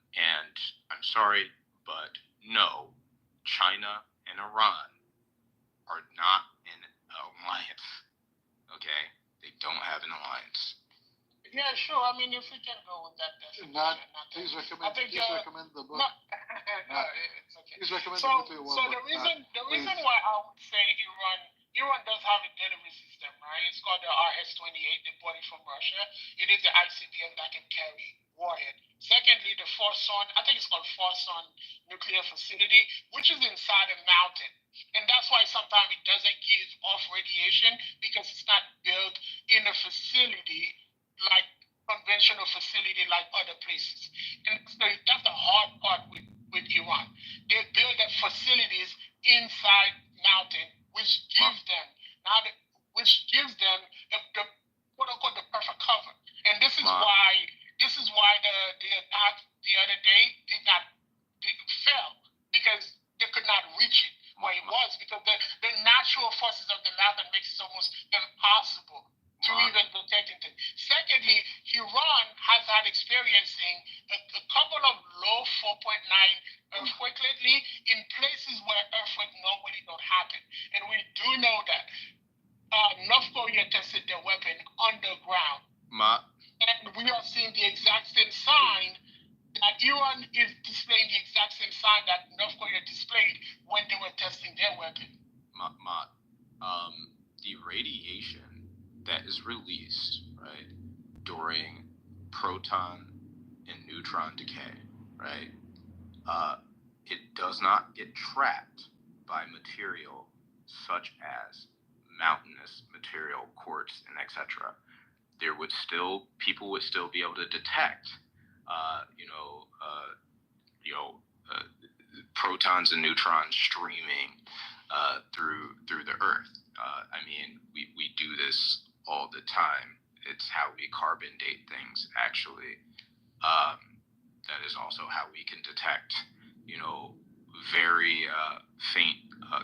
And I'm sorry, but no, China and Iran are not in an alliance. Okay? They don't have an alliance. Yeah, sure. I mean, if we can go with that definition. Please recommend the book. No, it's okay. Please recommend the nuclear war. So the reason why I would say Iran does have a delivery system, right? It's called the RS-28. They bought it from Russia. It is the ICBM that can carry warhead. Secondly, the Forson, I think it's called Forson Nuclear Facility, which is inside a mountain. And that's why sometimes it doesn't give off radiation, because it's not built in a facility like conventional facility like other places. And so that's the hard part with Iran. They build their facilities inside mountain, which gives them the quote unquote the perfect cover. And this is why the attack the other day did not fail, because the experiencing a couple of low 4.9 earthquake lately in places where earthquake normally don't happen. And we do know that North Korea tested their weapon underground. And we are seeing the exact same sign that Iran is displaying the exact same sign that North Korea displayed when they were testing their weapon. The radiation that is released, right, during proton and neutron decay, right, it does not get trapped by material such as mountainous material, quartz, and etc. People would still be able to detect, protons and neutrons streaming through the earth. I mean, we do this all the time. It's how we carbon date things, actually. That is also how we can detect, very faint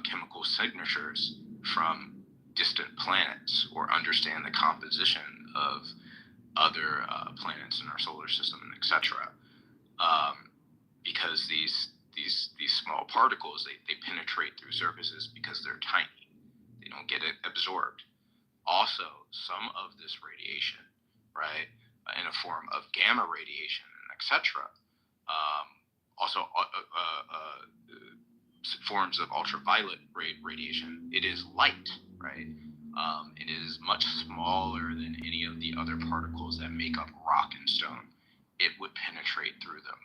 chemical signatures from distant planets, or understand the composition of other planets in our solar system, etc. Because these small particles, they penetrate through surfaces because they're tiny. They don't get absorbed. Also, some of this radiation, right, in a form of gamma radiation, etc. Also, forms of ultraviolet radiation. It is light, right? It is much smaller than any of the other particles that make up rock and stone. It would penetrate through them.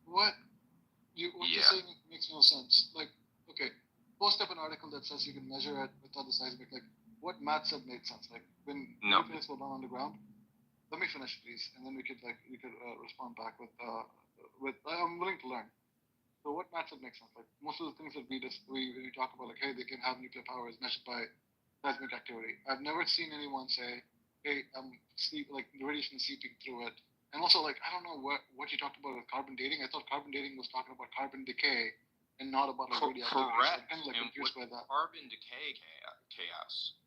What you're saying makes no sense. Like, okay, post up an article that says you can measure it without the seismic. Like, what math said made sense? Like, when nucleus were down on the ground. Let me finish, please, and then we could respond back with I'm willing to learn. So what math said makes sense? Like, most of the things that we talk about, like, hey, they can have nuclear power is measured by seismic activity. I've never seen anyone say, hey, the radiation is seeping through it. And also, like, I don't know what you talked about with carbon dating. I thought carbon dating was talking about carbon decay and not about, like, radioactivity. Correct. So I'm kind of, like, confused by that. Carbon decay chaos.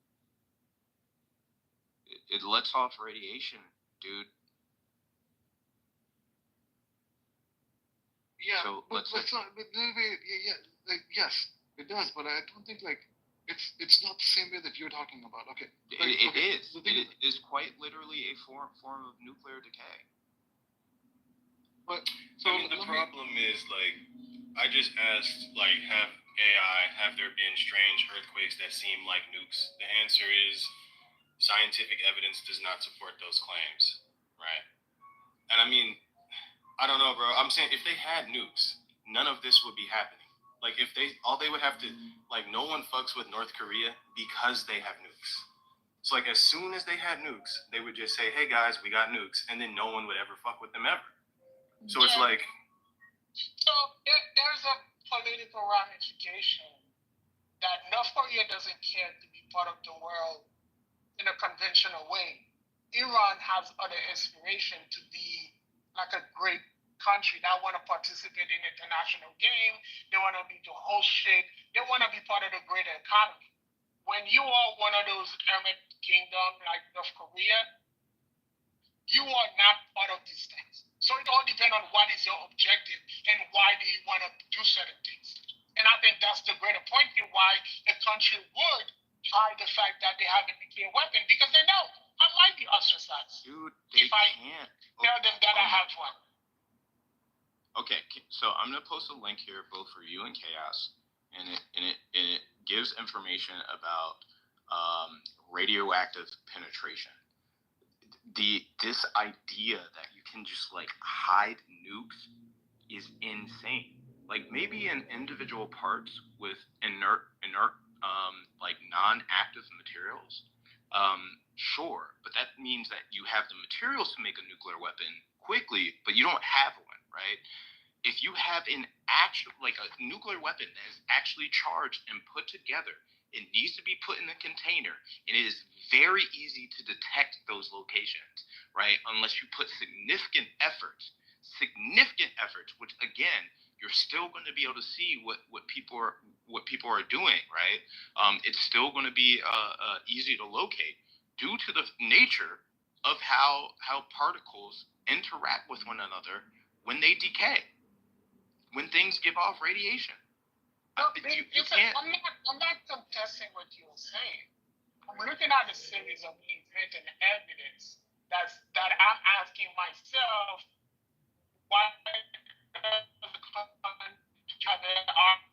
It lets off radiation, dude. Yeah, so yes, it does, but I don't think, like, it's not the same way that you're talking about. Okay. It is. It is quite literally a form of nuclear decay. But the problem is, like, I just asked, like, have there been strange earthquakes that seem like nukes? The answer is scientific evidence does not support those claims, right? And I mean, I don't know, bro. I'm saying if they had nukes, none of this would be happening. Like, all they would have to, like, no one fucks with North Korea because they have nukes. So, like, as soon as they had nukes, they would just say, hey, guys, we got nukes, and then no one would ever fuck with them ever. So it's like... So there's a political ramification that North Korea doesn't care to be part of the world in a conventional way. Iran has other aspiration to be like a great country that want to participate in international game. They want to be the whole shit. They want to be part of the greater economy. When you are one of those hermit kingdom like North Korea, you are not part of these things. So it all depends on what is your objective and why do you want to do certain things. And I think that's the greater point here why a country would hide the fact that they have a nuclear weapon, because they know I might be ostracized. Dude, if I can't tell them that I have one. Okay, so I'm gonna post a link here both for you and Chaos, and it gives information about radioactive penetration. This idea that you can just, like, hide nukes is insane. Like, maybe in individual parts with inert like non-active materials, sure, but that means that you have the materials to make a nuclear weapon quickly, but you don't have one, right? If you have a nuclear weapon that is actually charged and put together, it needs to be put in a container, and it is very easy to detect those locations, right? Unless you put significant efforts, which, again, you're still going to be able to see what people are doing, right? It's still going to be easy to locate due to the nature of how particles interact with one another when they decay, when things give off radiation. You can't. I'm not contesting what you're saying. I'm looking at a series of events and evidence that I'm asking myself, why does the country have an army?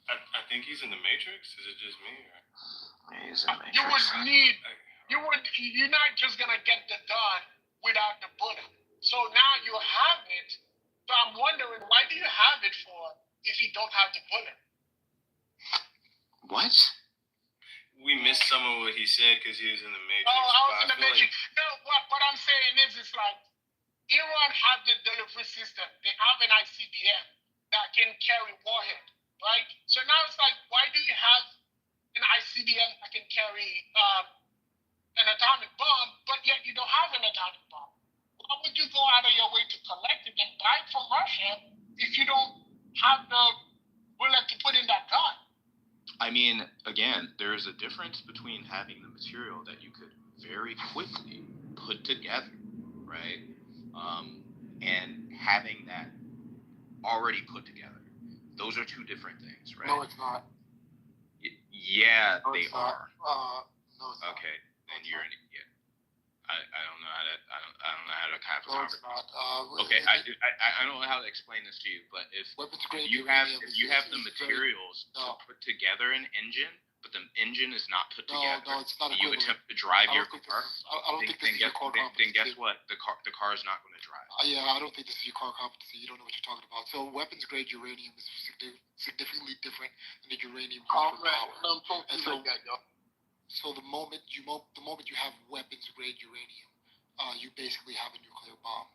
I think he's in the Matrix. Is it just me? Or? He's in the Matrix. You're not just gonna get the gun without the bullet. So now you have it. So I'm wondering, why do you have it for if you don't have the bullet? What? We missed some of what he said because he was in the Matrix. Oh, I was in the Matrix. No, what I'm saying is, it's like Iran have the delivery system. They have an ICBM that can carry warhead, right? So now it's like, why do you have an ICBM that can carry an atomic bomb, but yet you don't have an atomic bomb? Why would you go out of your way to collect it and buy it from Russia if you don't have the bullet to put in that gun? I mean, again, there is a difference between having the material that you could very quickly put together, right? And having that already put together. Those are two different things, right? No, it's not. Yeah, no, they are. No, it's okay, then you're an idiot. I don't know how to have a no, conversation. Not. Okay, I don't know how to explain this to you, but if you have the materials to put together an engine, but the engine is not put together, no, it's not you attempt to drive your car. I don't think this is your core competency. Then guess what? The car is not going to drive. Yeah, I don't think this is your core competency. You don't know what you're talking about. So weapons grade uranium is significantly different than the uranium used for power. And so the moment you have weapons grade uranium, you basically have a nuclear bomb.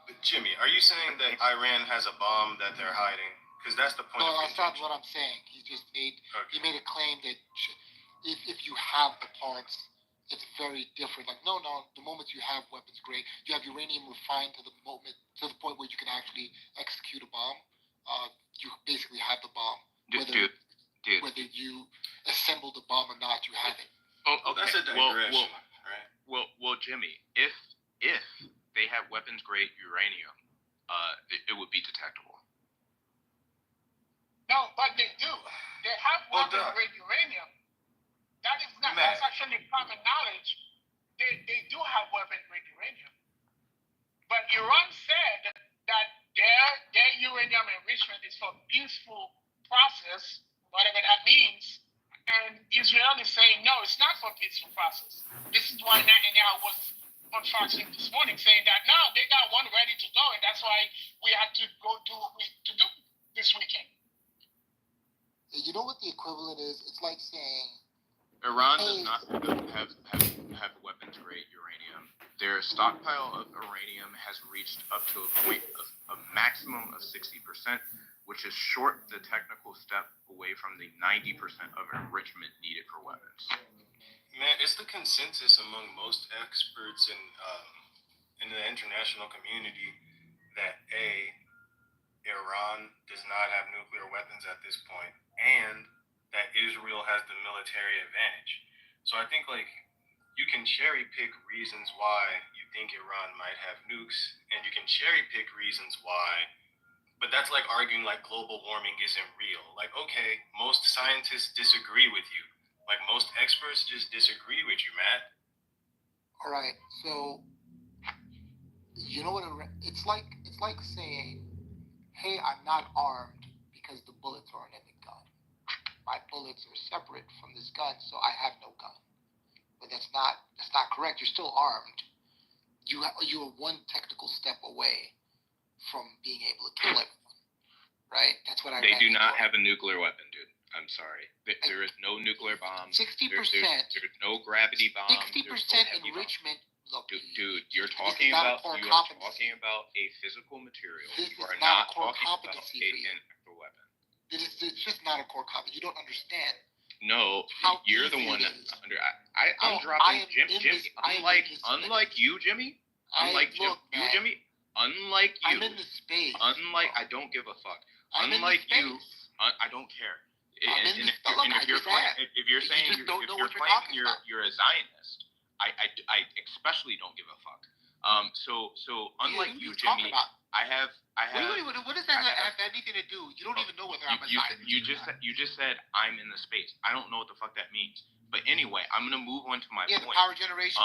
But Jimmy, are you saying that Iran has a bomb that they're hiding? Because that's the point. No, that's not what I'm saying. He just made he made a claim that if you have the parts, it's very different. Like no, the moment you have weapons grade, you have uranium refined to the point where you can actually execute a bomb. You basically have the bomb. Dude. Whether you assemble the bomb or not, you have it. Oh, okay. That's a digression, right? Well, Jimmy, if they have weapons grade uranium, it would be detectable. No, but they do. They have weapons grade uranium. That is not. That's actually common knowledge. They do have weapons grade uranium. But Iran said that their uranium enrichment is for peaceful process, whatever that means. And Israel is saying, no, it's not for peaceful process. This is why Netanyahu was on Fox News this morning saying that, no, they got one ready to go, and that's why we have to go do what we have to do this weekend. You know what the equivalent is? It's like saying... Iran does not have weapons grade uranium. Their stockpile of uranium has reached up to a point of a maximum of 60%, which is short the technical step away from the 90% of enrichment needed for weapons. Man, it's the consensus among most experts in the international community that Iran does not have nuclear weapons at this point, and that Israel has the military advantage. So I think you can cherry pick reasons why you think Iran might have nukes, and you can cherry pick reasons why. But that's like arguing global warming isn't real. Okay, most scientists disagree with you. Most experts just disagree with you, Matt. All right, so you know what? It's like saying, "Hey, I'm not armed because the bullets aren't in the gun. My bullets are separate from this gun, so I have no gun." But that's not correct. You're still armed. You are one technical step away from being able to kill everyone, right? That's what They do not have a nuclear weapon, dude. I'm sorry. There is no nuclear bomb. 60%. There's no gravity bomb. 60% enrichment. Look, dude, you're talking about a physical material. You are not talking about an actual weapon. It's just not a core competency. You don't understand. No, you're the one that's under. I'm dropping Jimmy. Unlike you, Jimmy. Unlike you, Jimmy. Unlike you. I'm in the space. I don't give a fuck. Unlike you, I don't care. If you're saying you're a Zionist, I especially don't give a fuck. So unlike you, Jimmy, I have. Wait, what does that have anything to do? You don't even know whether I'm a Zionist. You just said I'm in the space. I don't know what the fuck that means. But anyway, I'm gonna move on to my point. The power generation.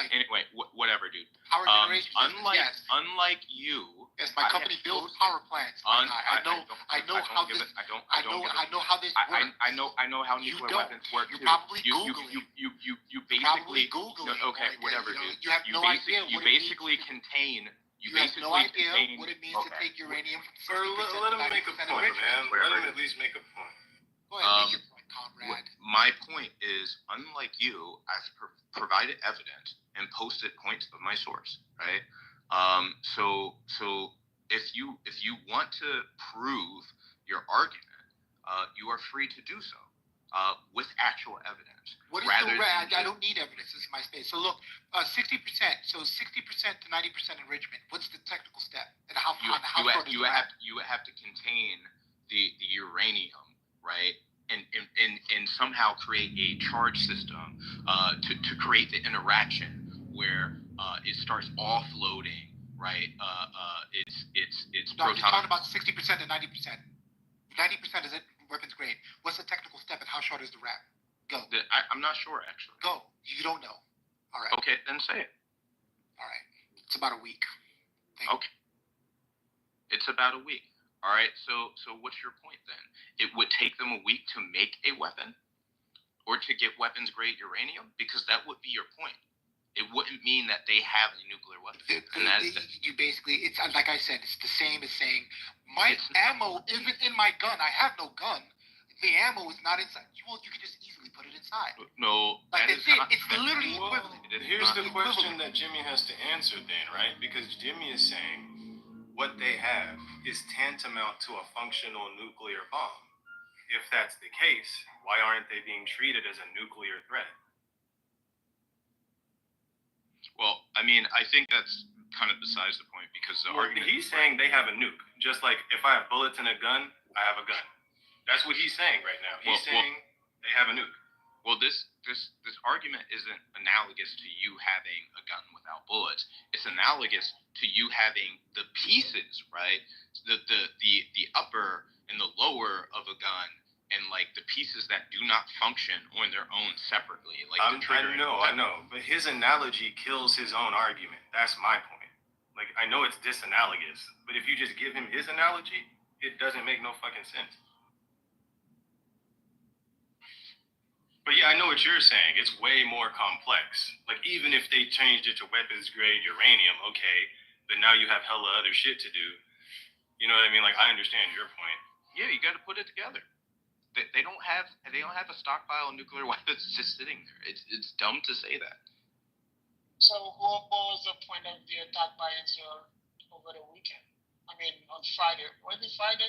Anyway, whatever, dude. Power generation. Unlike you. Yes, my company builds power plants. I know how this works. I know how nuclear weapons work. You probably Google it. You basically Google it. Okay, whatever, dude. You have no idea. You basically contain. You have no idea what it means to take uranium from 60% let him make a point, man. Let him at least make a point. Go ahead, make your point, comrade. My point is, unlike you, I've provided evidence and posted points of my source, right? So if you want to prove your argument, you are free to do so with actual evidence. What is the rad? I don't need evidence. This is my space. So look, 60%. So 60% to 90% enrichment. What's the technical step? And how you have to contain the uranium, right? And somehow create a charge system to create the interaction where it starts offloading, right? It's no, I'm just talking about 60% to 90%. 90% is it weapons grade. What's the technical step and how short is the wrap? Go. I'm not sure, actually. Go. You don't know. All right. Okay, then say it. All right. It's about a week. Okay. It's about a week. All right. So what's your point then? It would take them a week to make a weapon, or to get weapons grade uranium, because that would be your point. It wouldn't mean that they have a nuclear weapon. You basically, it's like I said, it's the same as saying my ammo isn't in my gun. I have no gun. The ammo is not inside. You can just easily put it inside. No, like it's literally equivalent. Here's the question that Jimmy has to answer then, right? Because Jimmy is saying what they have is tantamount to a functional nuclear bomb. If that's the case, why aren't they being treated as a nuclear threat? Well, I mean, I think that's kind of besides the point, because the argument... He's saying they have a nuke. Just like if I have bullets in a gun, I have a gun. That's what he's saying right now. He's saying they have a nuke. Well, this argument isn't analogous to you having a gun without bullets. It's analogous to you having the pieces, right? The upper and the lower of a gun, and like the pieces that do not function on their own separately. Like I know. But his analogy kills his own argument. That's my point. Like, I know it's disanalogous, but if you just give him his analogy, it doesn't make no fucking sense. But yeah, I know what you're saying. It's way more complex. Like, even if they changed it to weapons grade uranium, okay, but now you have hella other shit to do. You know what I mean? Like, I understand your point. Yeah, you got to put it together. They don't have a stockpile of nuclear weapons just sitting there. It's dumb to say that. So what was the point of the attack by Israel over the weekend? I mean, on Friday. Was it Friday?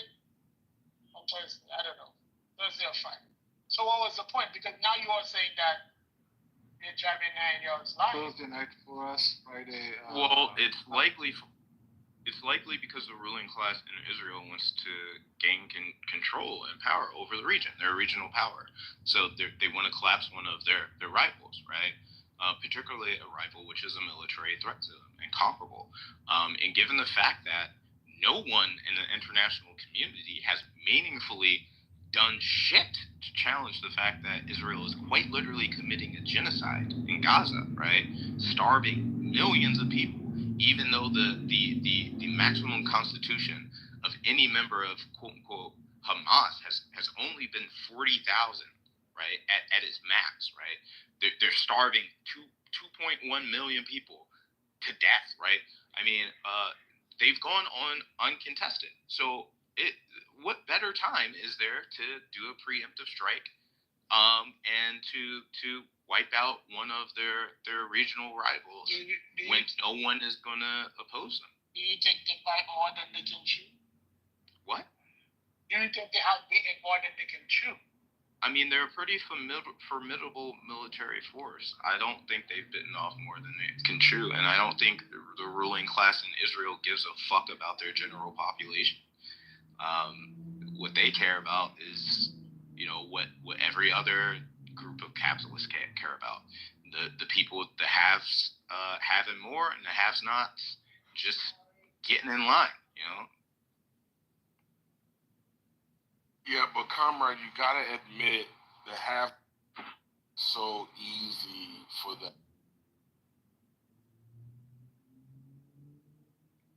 On Thursday? I don't know. Thursday or Friday. So what was the point? Because now you are saying that they're driving 9 yards line. Thursday night for us, Friday. Well, it's likely because the ruling class in Israel wants to gain control and power over the region, their regional power. So they want to collapse one of their rivals, right? Particularly a rival which is a military threat to them and comparable. And given the fact that no one in the international community has meaningfully done shit to challenge the fact that Israel is quite literally committing a genocide in Gaza, right? Starving millions of people, even though the maximum constitution of any member of quote unquote Hamas has only been 40,000, right? At its max, right? They're starving 2.1 million people to death, right? I mean, they've gone on uncontested. So what better time is there to do a preemptive strike, and to wipe out one of their regional rivals when no one is going to oppose them? Do you think they fight more than they can chew? What? Do you think they have beaten more than they can chew? I mean, they're a pretty formidable military force. I don't think they've bitten off more than they can chew, and I don't think the ruling class in Israel gives a fuck about their general population. what they care about is, what every other group of capitalists care about. The people, the haves having more, and the have-nots just getting in line. Yeah, but comrade, you gotta admit the have so easy for the.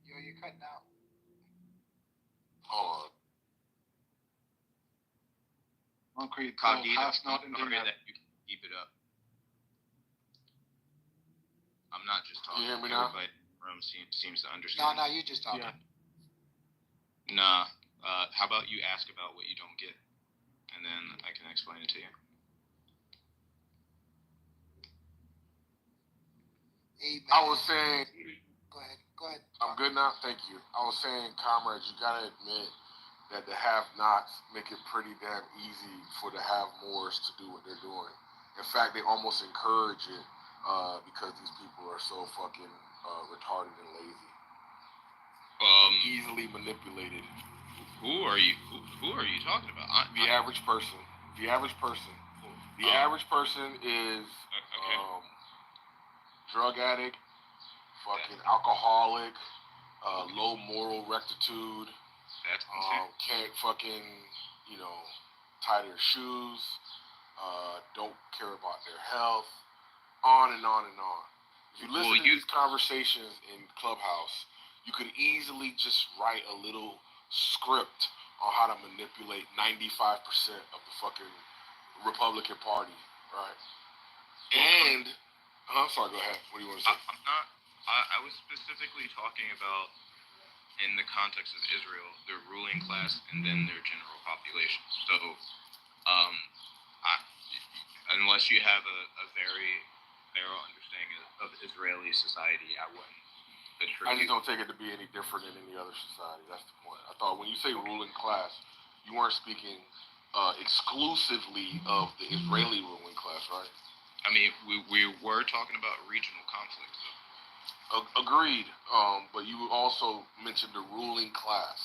Yo, you're cutting out. Hold on. Concrete. Cogito, Half's not in sorry there. that you can keep it up. I'm not just talking. You hear me now? Everybody in the room seems to understand. No, you just talking. Yeah. Nah. How about you ask about what you don't get, and then I can explain it to you. Hey, man. I was saying. Go ahead. I'm good now. Thank you. I was saying, comrades, you gotta admit that the have-nots make it pretty damn easy for the have-mores to do what they're doing. In fact, they almost encourage it because these people are so fucking retarded and lazy. Easily manipulated. Who are you talking about? The average person. The average person. The average person is drug addict, fucking alcoholic, low moral rectitude. Can't fucking, tie their shoes, don't care about their health, on and on and on. If you listen to these conversations in Clubhouse, you could easily just write a little script on how to manipulate 95% of the fucking Republican Party, right? And, sorry, go ahead. What do you want to say? I was specifically talking about, in the context of Israel, their ruling class and then their general population. So, unless you have a very thorough understanding of Israeli society, I wouldn't attribute. I just don't take it to be any different than any other society. That's the point. I thought when you say ruling class, you weren't speaking exclusively of the Israeli ruling class, right? I mean, we were talking about regional conflicts. Agreed, but you also mentioned the ruling class,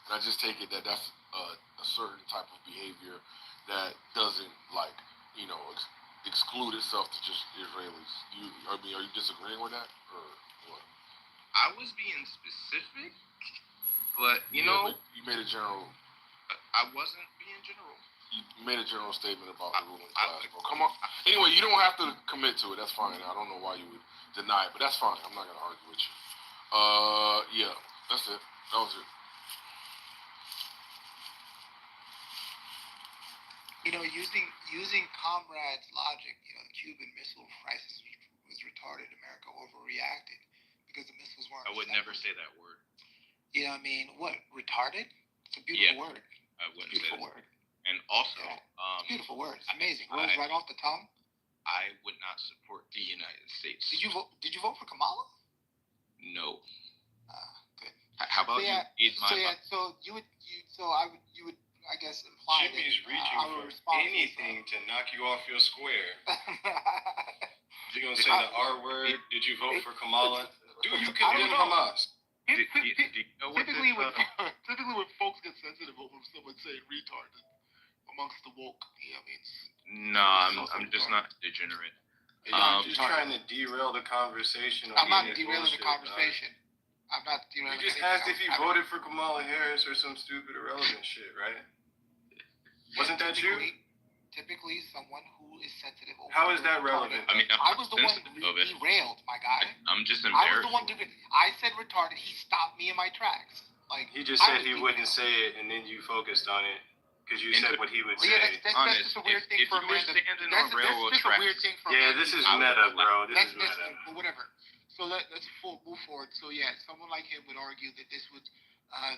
and I just take it that that's a certain type of behavior that doesn't exclude itself to just Israelis. Are you disagreeing with that, or what? I was being specific, but you made a general. I wasn't being general. You made a general statement about the ruling class. Come on. Anyway, you don't have to commit to it. That's fine. I don't know why you would deny it, but that's fine. I'm not gonna argue with you. Yeah, that's it. That was it. Using Comrade's logic, the Cuban Missile Crisis was retarded. America overreacted because the missiles weren't. I would never say that word. You know what I mean? What, retarded? It's a beautiful word. I wouldn't say that. Word. And also, it's a beautiful word. It's amazing. Rolls right off the tongue. I would not support the United States. Did you vote for Kamala? No. Good. How about you eat my? So you would I guess imply Jimmy's that reaching for anything to knock you off your square. You're gonna say the R word? Did you vote for Kamala? Do you condemn Hamas? Typically, when folks get sensitive over someone saying retarded amongst the woke, No, I'm just not degenerate. I'm just trying to derail the conversation. I'm not derailing the conversation. I'm not derailing. You just asked if you voted for Kamala Harris or some stupid irrelevant shit, right? Wasn't that you? Typically, someone who is sensitive over. How is that relevant? I mean, I was the one who derailed, my guy. I'm just I embarrassed. was the one who I said retarded. He stopped me in my tracks. Like he just said he wouldn't say it, and then you focused on it because you said what he would say. That's just a weird thing for a man. That's just a weird thing for a man. Yeah, this is meta, bro. This is meta. But whatever. So let's move forward. So yeah, someone like him would argue that this was I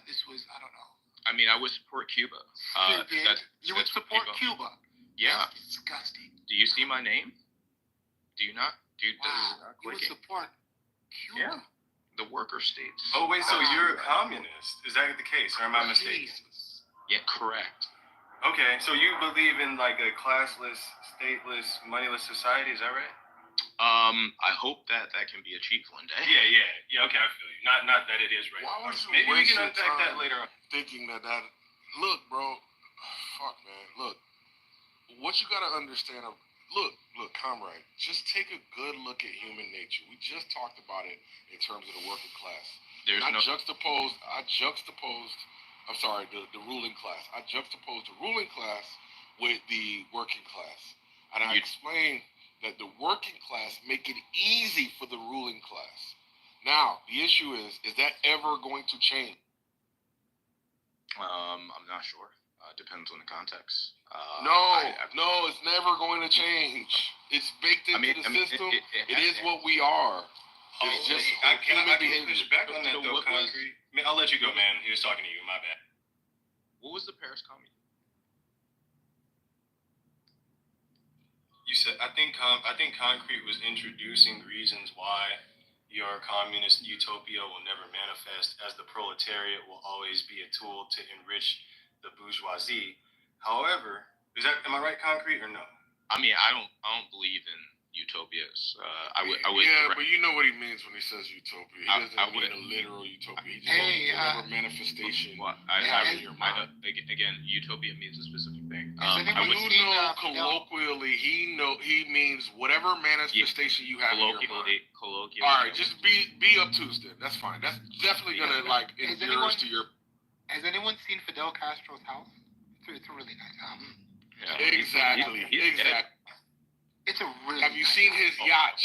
don't know. I mean, I would support Cuba. You would support Cuba. Yeah. That's disgusting. Do you see my name? Do you not? Wow. You would support Cuba. Yeah. The worker states. Oh wait, so you're a communist? Is that the case, or am I mistaken? Yeah, correct. Okay, so you believe in like a classless, stateless, moneyless society? Is that right? I hope that can be achieved one day. Yeah. Okay, I feel you. Not that it is right now. Maybe we can unpack that later on. Thinking that look, bro. Fuck, man. Look, what you gotta understand. Look, comrade. Just take a good look at human nature. We just talked about it in terms of the working class. I'm sorry, the ruling class. I juxtaposed the ruling class with the working class, and I explained that the working class make it easy for the ruling class. Now, the issue is that ever going to change? I'm not sure. Depends on the context. No, it's never going to change. It's baked into the system. It is what we are. It's just human behavior. Push back on that though, Concrete. I'll let you go, man. He was talking to you. My bad. What was the Paris Commune? You said I think Concrete was introducing reasons why your communist utopia will never manifest, as the proletariat will always be a tool to enrich the bourgeoisie. However, am I right, Concrete, or no? I mean, I don't believe in utopias. I would. But you know what he means when he says utopia. He doesn't mean a literal utopia. He just means whatever manifestation you have in your mind. Again, utopia means a specific thing. Colloquially, he means whatever manifestation you have in your mind. Colloquially. All right, just be obtuse then. That's fine. That's definitely gonna endure to your. Has anyone seen Fidel Castro's house? It's a really nice house. Yeah. Exactly. It's a really. Have you seen his yacht?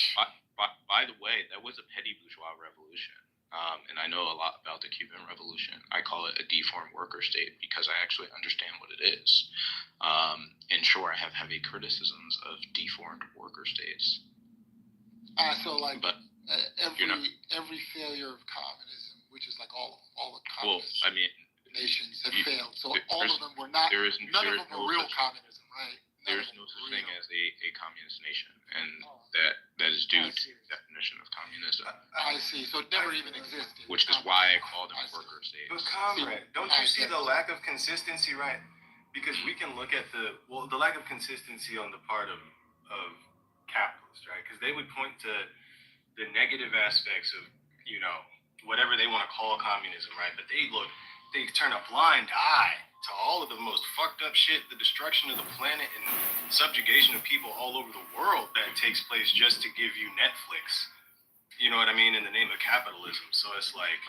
By the way, that was a petty bourgeois revolution, and I know a lot about the Cuban Revolution. I call it a deformed worker state because I actually understand what it is. And sure, I have heavy criticisms of deformed worker states. Every failure of communism, which is like all the communist nations have failed. So all of them were not. None of them were real communism, right? There's no such thing as a communist nation, and that is due to the definition of communism. I see. So it never even existed. Which is why I call them worker states. But comrade, don't you see the lack of consistency, right? Because we can look at the lack of consistency on the part of capitalists, right? Because they would point to the negative aspects of, whatever they want to call communism, right? But they turn a blind eye to all of the most fucked up shit, the destruction of the planet and subjugation of people all over the world that takes place just to give you Netflix. You know what I mean? In the name of capitalism. So it's like,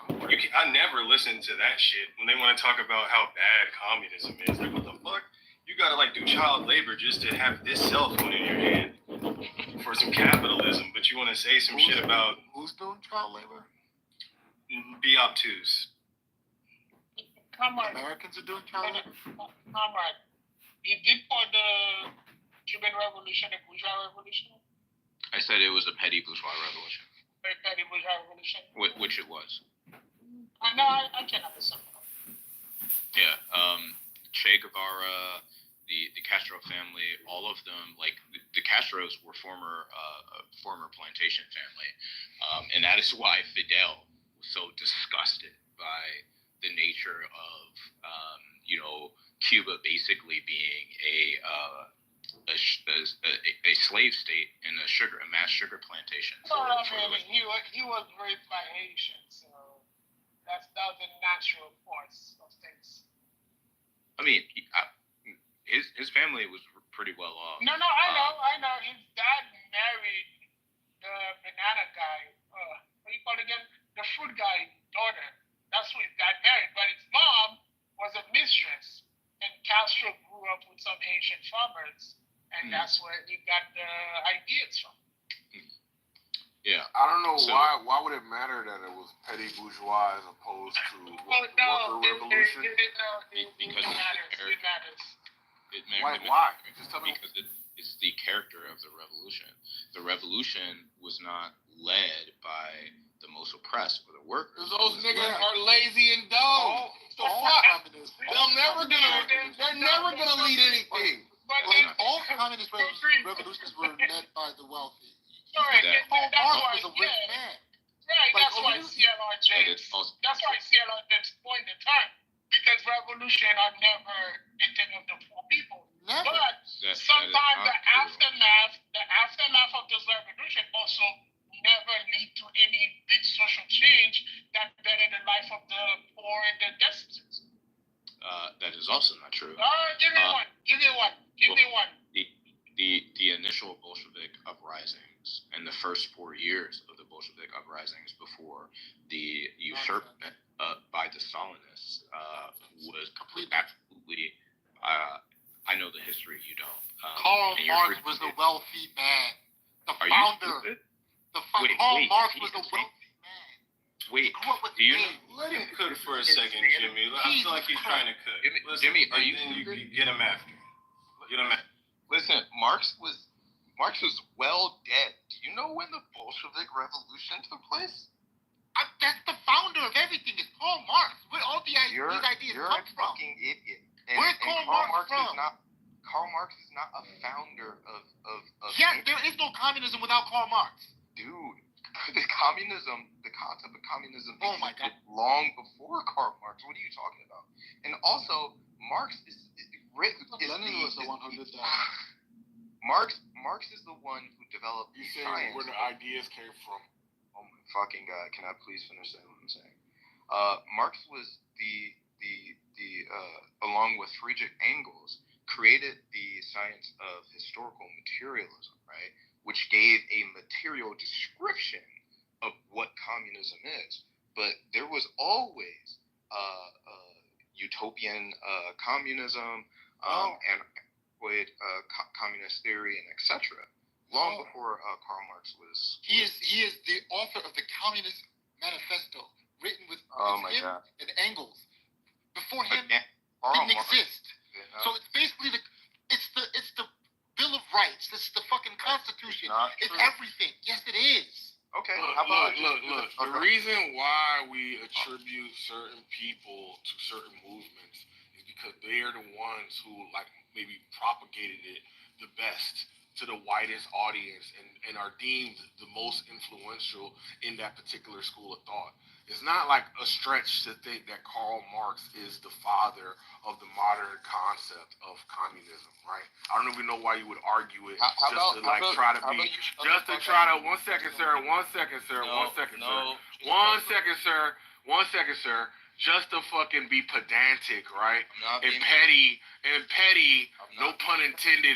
I never listen to that shit when they want to talk about how bad communism is. Like, what the fuck? You gotta do child labor just to have this cell phone in your hand for some capitalism, but you want to say some shit about who's doing child labor? Be obtuse. Americans are doing child labor. Comrade, you did call the Cuban Revolution a bourgeois revolution? I said it was a petty bourgeois revolution. A petty bourgeois revolution? Which it was. I know, I can understand. Yeah, Che Guevara, the Castro family, all of them, the Castros were former plantation family, and that is why Fidel was so disgusted by the nature of Cuba basically being a slave state and a mass sugar plantation. He was raised by Haitians, so that was a natural course of things. I mean, his family was pretty well off. No, I know. His dad married the banana guy. What do you call it again? The fruit guy daughter. That's who his dad married. But his mom was a mistress, and Castro grew up with some Haitian farmers, and that's where he got the ideas from. Yeah, I don't know why would it matter that it was petty bourgeois as opposed to worker revolution? It matters. Why? Just tell me. Because it's the character of the revolution. The revolution was not led by the most oppressed or the workers. Those niggas are lazy and dumb. They're never gonna lead anything. But all communist revolutions were led by the wealthy. That's Marx was a rich man. Right, that's why CLR James coined the term. Because revolution are never in thing of the poor people. Never. But sometimes the aftermath of this revolution also never lead to any big social change that better the life of the poor and the destitute. first 4 years of the Bolshevik uprisings before the usurpment by the Stalinists was absolutely. I know the history. You don't. Karl Marx was a wealthy man. The founder. Karl Marx was a wealthy man. Wait, do you let him cook for a second, Jimmy? I feel like he's trying to cook. Jimmy, are you get him after? Get him after. Listen, Marx was well dead. Do you know when the Bolshevik Revolution took place? That's the founder of everything. It's Karl Marx. Where all these ideas You're come a from? fucking idiot. Where's Karl Marx from? Karl Marx is not a founder of. Yeah, there is no communism without Karl Marx. Dude, the concept of communism existed God. long before Karl Marx. What are you talking about? And also, Marx is Lenin was the one who did that. Marx is the one who developed saying where the ideas came from. Oh my fucking god! Can I please finish saying what I'm saying? Marx was the along with Friedrich Engels, created the science of historical materialism, right? Which gave a material description of what communism is. But there was always utopian communism and communist theory and etc. Long before Karl Marx was. He is the author of the Communist Manifesto, written with him and Engels. Before him, didn't exist. So it's basically it's the Bill of Rights. This is the fucking Constitution. It's everything. Yes, it is. Okay. Look. The reason why we attribute certain people to certain movements is because they are the ones who maybe propagated it the best to the widest audience and are deemed the most influential in that particular school of thought. It's not like a stretch to think that Karl Marx is the father of the modern concept of communism, right? I don't even know why you would argue it One second, sir. Just to fucking be pedantic, right? And petty, no pun intended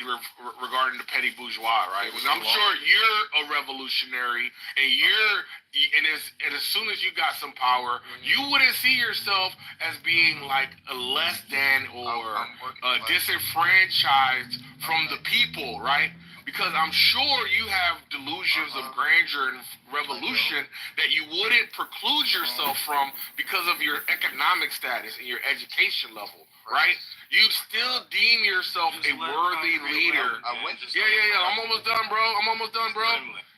regarding the petty bourgeois, right? I'm sure you're a revolutionary, and as soon as you got some power, you wouldn't see yourself as being like a less than or disenfranchised from the people, right? Because I'm sure you have delusions of grandeur and revolution that you wouldn't preclude yourself from because of your economic status and your education level, right? You still deem yourself a worthy leader. I'm almost done, bro.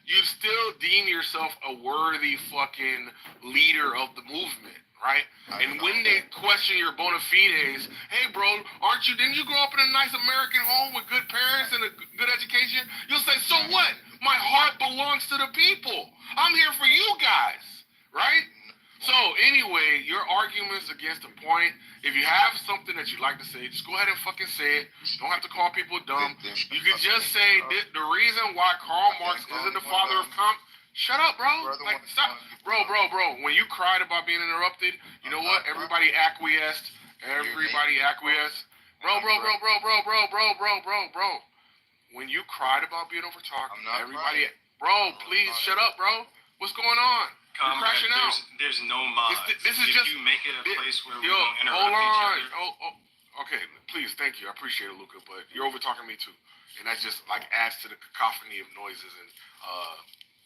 You still deem yourself a worthy fucking leader of the movement, right? And when they question your bona fides, hey, bro, didn't you grow up in a nice American home with good parents and a good education? You'll say, so what? My heart belongs to the people. I'm here for you guys, right? So anyway, your arguments against the point, if you have something that you'd like to say, just go ahead and fucking say it. Don't have to call people dumb. You can just say the reason why Karl Marx isn't the father of Shut up, bro. Stop. Bro. When you cried about being interrupted, you know what? Everybody acquiesced. Bro. When you cried about being overtalked, everybody. Bro, please shut up, bro. What's going on? You're crashing out. There's no mods. This is just. You make it a place where we don't interrupt each other. Okay, please, thank you. I appreciate it, Luca, but you're over talking me too, and that just adds to the cacophony of noises and.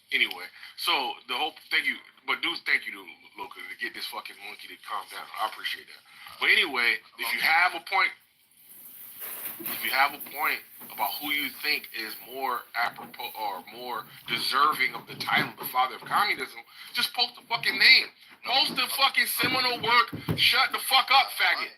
Anyway, so the whole thank you to Luca to get this fucking monkey to calm down. I appreciate that. But anyway, if you have a point about who you think is more apropos or more deserving of the title, the father of communism, just post the fucking name. Post the fucking seminal work. Shut the fuck up, faggot.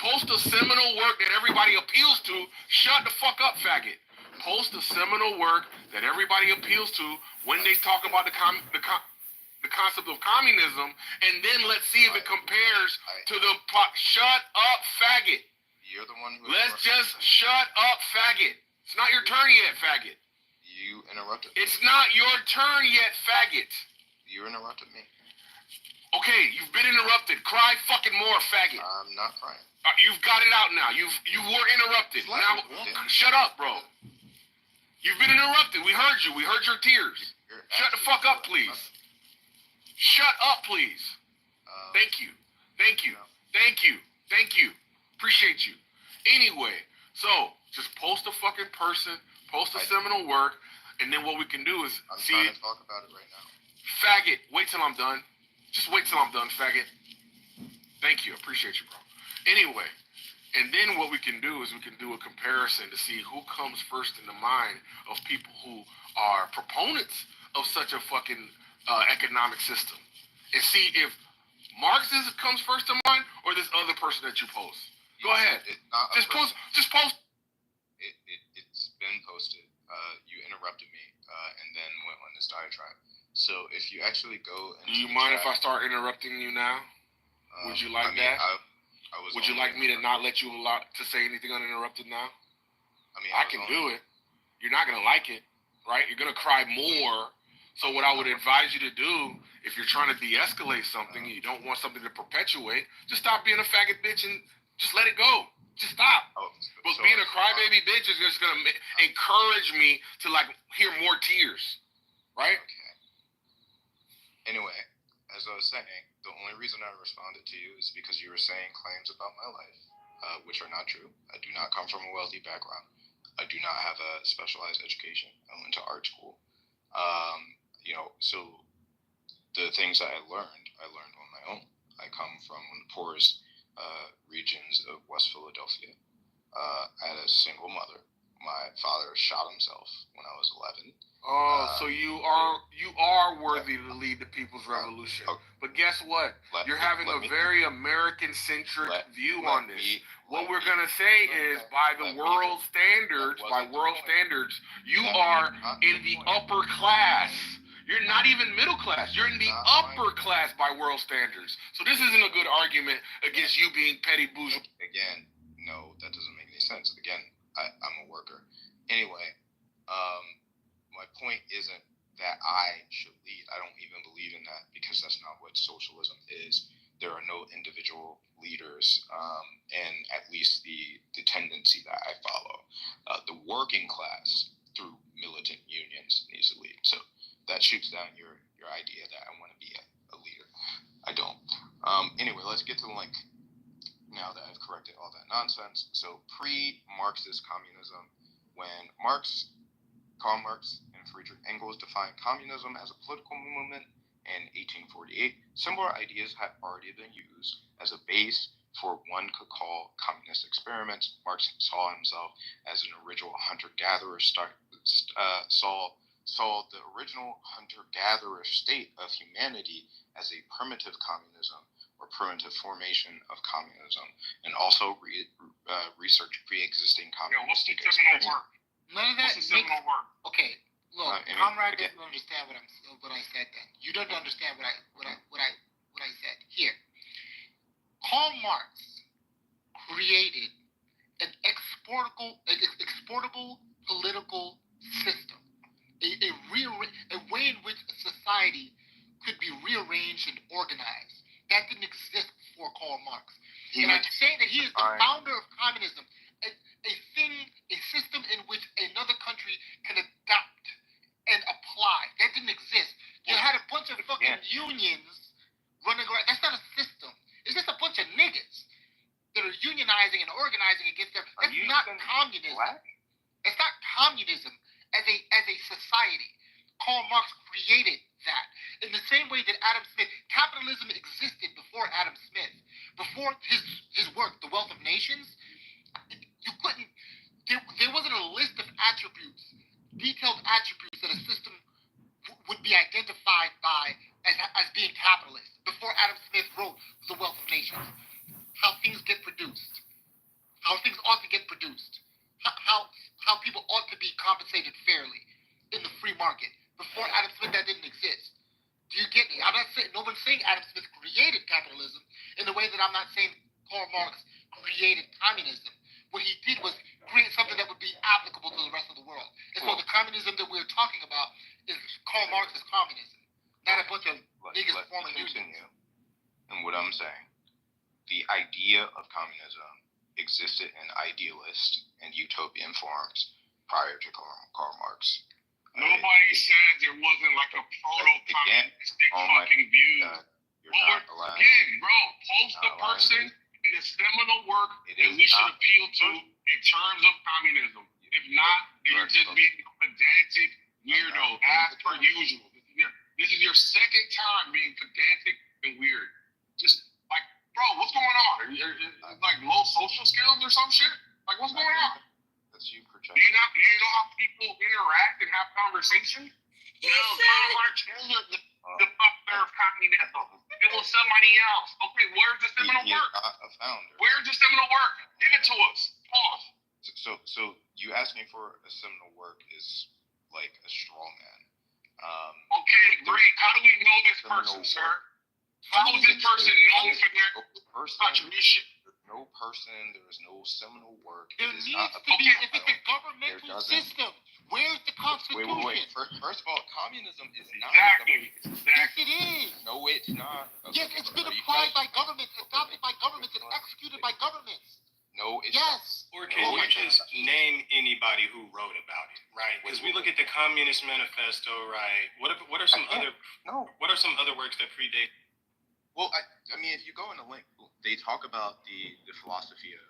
Post the seminal work that everybody appeals to. Shut the fuck up, faggot. Post the seminal work that everybody appeals to when they talk about the concept of communism, and then let's see if it compares to the. Shut up, faggot. You're the one who. Let's just shut up, faggot. It's not your turn yet, faggot. You interrupted. It's not your turn yet, faggot. You interrupted me. Okay, you've been interrupted. Cry fucking more, faggot. I'm not crying. You've got it out now. You were interrupted. Now, shut up, bro. You've been interrupted. We heard you. We heard your tears. Shut the fuck up, please. Shut up, please. Thank you. Thank you. Thank you. Thank you. Appreciate you. Anyway, so just post a fucking person, post a seminal work, and then what we can do is I'm trying to talk about it right now. Faggot, wait till I'm done. Just wait till I'm done, faggot. Thank you. Appreciate you, bro. Anyway, and then what we can do is we can do a comparison to see who comes first in the mind of people who are proponents of such a fucking economic system. And see if Marxism comes first in mind or this other person that you post. Go ahead. Just post. It's been posted. You interrupted me and then went on this diatribe. So if you actually go into do you mind if I start interrupting you now? Would you like that? Would you like me to not let you to say anything uninterrupted now? I can do it. You're not gonna like it, right? You're gonna cry more. So what I would advise you to do, if you're trying to de-escalate something and you don't want something to perpetuate, just stop being a faggot bitch and just let it go. Just stop. But being a crybaby bitch is just gonna encourage me to like hear more tears, right? Okay. Anyway, as I was saying, the only reason I responded to you is because you were saying claims about my life, which are not true. I do not come from a wealthy background. I do not have a specialized education. I went to art school. So the things that I learned on my own. I come from one of the poorest regions of West Philadelphia. I had a single mother. My father shot himself when I was 11. So you are worthy to lead the people's revolution. But guess what? You're having a very American-centric view on this. What we're going to say is, by world standards, you are in the upper class. You're not even middle class. You're in the upper class by world standards. So this isn't a good argument against you being petty bourgeois. Again, no, that doesn't make any sense. Again, I'm a worker. Anyway, my point isn't that I should lead. I don't even believe in that because that's not what socialism is. There are no individual leaders, and at least the tendency that I follow. The working class, through militant unions, needs to lead. So that shoots down your idea that I want to be a leader. I don't. Anyway, let's get to now that I've corrected all that nonsense. So pre-Marxist communism, when Karl Marx and Friedrich Engels defined communism as a political movement in 1848, similar ideas had already been used as a base for one could call communist experiments. Marx saw himself as an original hunter-gatherer saw the original hunter-gatherer state of humanity as a primitive communism or primitive formation of communism, and also research pre-existing communistic experiments. None of that makes work. Okay, look, Comrade doesn't understand what I said then. You don't understand what I said. Here, Karl Marx created an exportable political system. A way in which a society could be rearranged and organized. That didn't exist before Karl Marx. And I'm saying that he is the founder of communism, a system in which another country can adopt and apply. That didn't exist. You had a bunch of fucking unions running around. That's not a system. It's just a bunch of niggas that are unionizing and organizing against them. That's not communism. It's not communism. As a society, Karl Marx created that. In the same way that Adam Smith, capitalism existed before Adam Smith, before his work, The Wealth of Nations. You couldn't. There wasn't a list of attributes, detailed attributes that a system would be identified by as being capitalist before Adam Smith wrote The Wealth of Nations. How things get produced, how things ought to get produced. How people ought to be compensated fairly in the free market. Before Adam Smith, that didn't exist. Do you get me? I'm not saying, no one's saying Adam Smith created capitalism in the way that I'm not saying Karl Marx created communism. What he did was create something that would be applicable to the rest of the world. And so the communism that we're talking about is Karl Marx's communism, not a bunch of niggas forming unions. And what I'm saying, the idea of communism existed in idealist and utopian forms prior to Karl Marx. Nobody said there wasn't like a proto-communistic fucking view. You're not allowed. Again, bro, post the person in the seminal work that we should appeal to in terms of communism. If not, you're just being a pedantic weirdo, as per usual. This is your second time being pedantic and weird. Just like, bro, what's going on? Like low social skills or some shit? Like, what's going on? That's you projecting. Do you know how people interact and have conversations? Karl Marx is the fucker of communism. It was somebody else. Okay, where's the seminal work? Not a founder. Where's the seminal work? Give it to us. Pause. So you asking for a seminal work is like a straw man. Okay, great. How do we know this person, sir? How is this person known for their contribution? No person, there is no seminal work. There needs to be, if it's a governmental system, where's the Constitution? Wait. First of all, communism is not. Exactly. Yes, it is. No, it's not. Yes, it's been applied by governments, adopted by governments, and executed by governments. No, it's yes. not. Or can you just name anybody who wrote about it, right? Because we look at the Communist Manifesto, right? What are some other works that predate? Well, I mean, if you go in the link, they talk about the philosophy of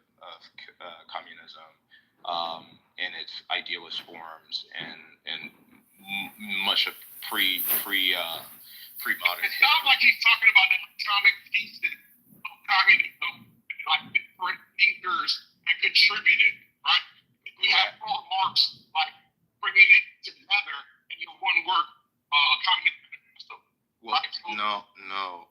communism and its idealist forms and much of pre-modern. It sounds like he's talking about the atomic thesis of communism, like different thinkers that contributed, right? We have Karl Marx like bringing it together in your one work, Communist Manifesto. Well, no.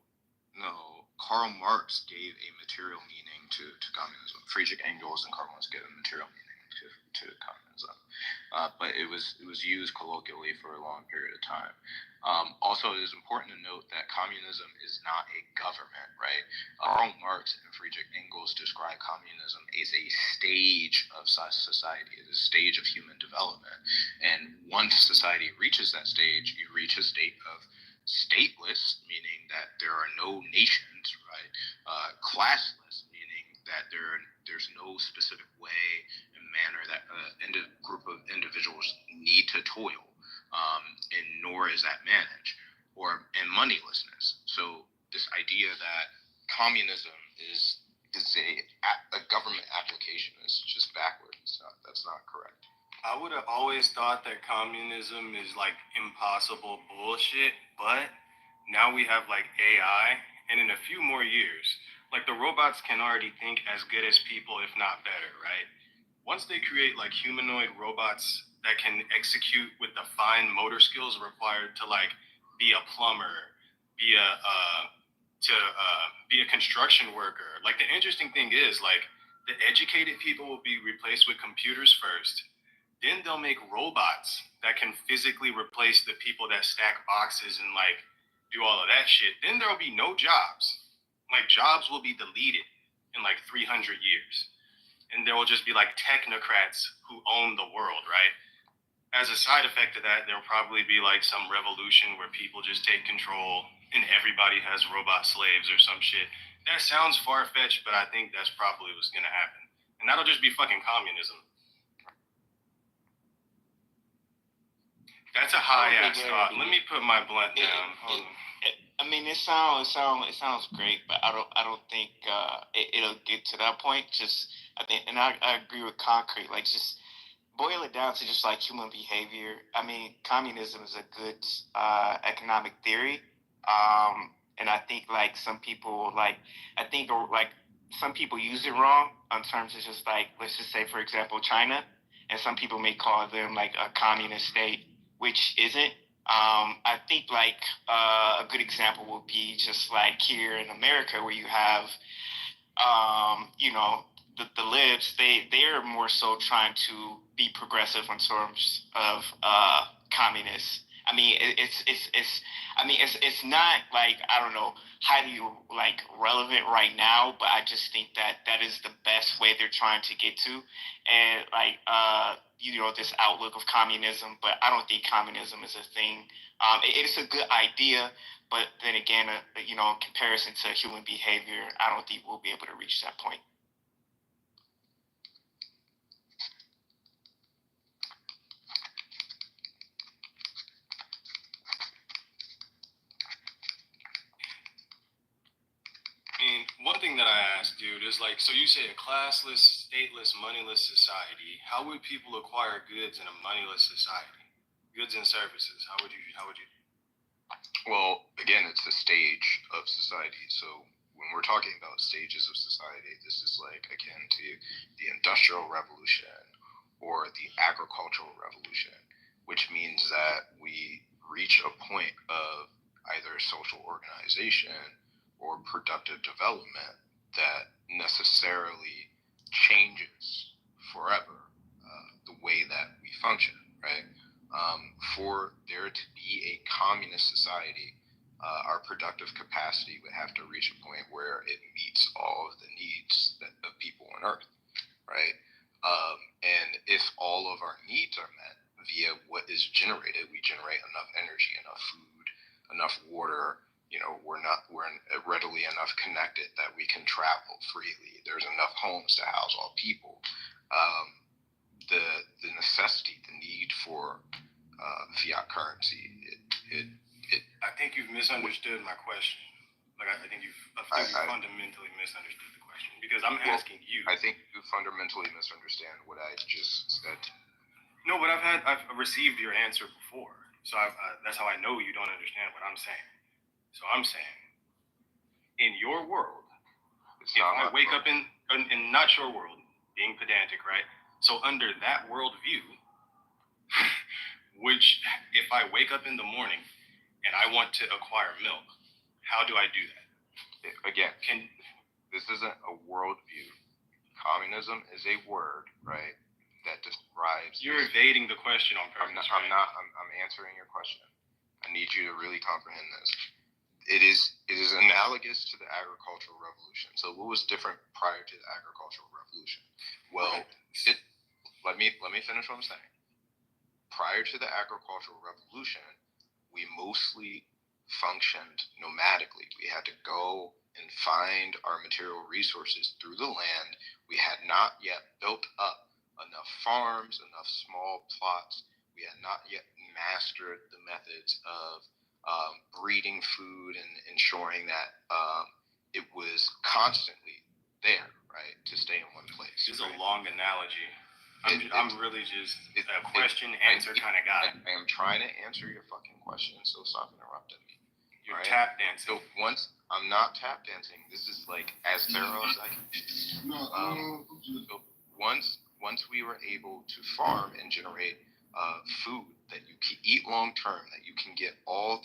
Karl Marx gave a material meaning to communism. Friedrich Engels and Karl Marx gave a material meaning to communism. But it was used colloquially for a long period of time. Also, it is important to note that communism is not a government, right? Karl Marx and Friedrich Engels describe communism as a stage of society, as a stage of human development. And once society reaches that stage, you reach a state of stateless, meaning that there are no nations, right? Classless, meaning that there's no specific way and manner that a group of individuals need to toil, and nor is that managed, and moneylessness. So this idea that communism is a government application is just backwards. That's not correct. I would have always thought that communism is like impossible bullshit, but now we have like AI, and in a few more years, like the robots can already think as good as people, if not better, right? Once they create like humanoid robots that can execute with the fine motor skills required to like be a plumber, be a construction worker. Like the interesting thing is like the educated people will be replaced with computers first. Then they'll make robots that can physically replace the people that stack boxes and like do all of that shit. Then there'll be no jobs. Like jobs will be deleted in like 300 years. And there will just be like technocrats who own the world, right? As a side effect of that, there'll probably be like some revolution where people just take control and everybody has robot slaves or some shit. That sounds far-fetched, but I think that's probably what's gonna happen. And that'll just be fucking communism. That's a high-ass thought. Let me put my blunt down. Hold on. I mean, it sounds great, but I don't think it'll get to that point. I agree with Concrete. Like, just boil it down to just like human behavior. I mean, communism is a good economic theory, and I think like some people some people use it wrong in terms of just like, let's just say for example China, and some people may call them like a communist state, which isn't. I think like a good example would be just like here in America where you have, the libs, they're more so trying to be progressive in terms of communists. I mean, it's not like, I don't know, highly like relevant right now, but I just think that is the best way they're trying to get to, and like this outlook of communism. But I don't think communism is a thing. It's a good idea, but then again, in comparison to human behavior, I don't think we'll be able to reach that point. dude, is like, so you say a classless, stateless, moneyless society. How would people acquire goods in a moneyless society? Goods and services. How would you? Well, again, it's a stage of society. So when we're talking about stages of society, this is like akin to the Industrial Revolution or the Agricultural Revolution, which means that we reach a point of either social organization or productive development that necessarily changes forever the way that we function, right? For there to be a communist society, our productive capacity would have to reach a point where it meets all of the needs of people on Earth, right? And if all of our needs are met via what is generated, we generate enough energy, enough food, enough water. We're readily enough connected that we can travel freely. There's enough homes to house all people. The necessity, the need for fiat currency. I think you've misunderstood my question. Like I think you've fundamentally misunderstood the question because I'm asking you. I think you fundamentally misunderstand what I just said. No, but I've received your answer before, so that's how I know you don't understand what I'm saying. So I'm saying, in your world, if I wake up in not your world, being pedantic, right? So under that worldview, which if I wake up in the morning and I want to acquire milk, how do I do that? Again, this isn't a worldview. Communism is a word, right, that describes... You're evading the question on purpose. I'm answering your question. I need you to really comprehend this. It is analogous to the agricultural revolution. So what was different prior to the agricultural revolution? Well, let me finish what I'm saying. Prior to the agricultural revolution, we mostly functioned nomadically. We had to go and find our material resources through the land. We had not yet built up enough farms, enough small plots. We had not yet mastered the methods of breeding food and ensuring that it was constantly there, right, to stay in one place. It's a long analogy. I'm really just a question-answer kind of guy. I am trying to answer your fucking question, so stop interrupting me. You're tap dancing. So I'm not tap dancing. This is like as thorough as I can be. So once we were able to farm and generate food that you can eat long term, that you can get all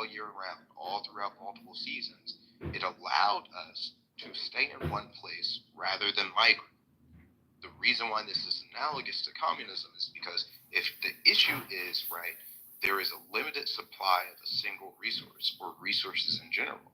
year round, all throughout multiple seasons, it allowed us to stay in one place rather than migrate. The reason why this is analogous to communism is because if the issue is, right, there is a limited supply of a single resource or resources in general,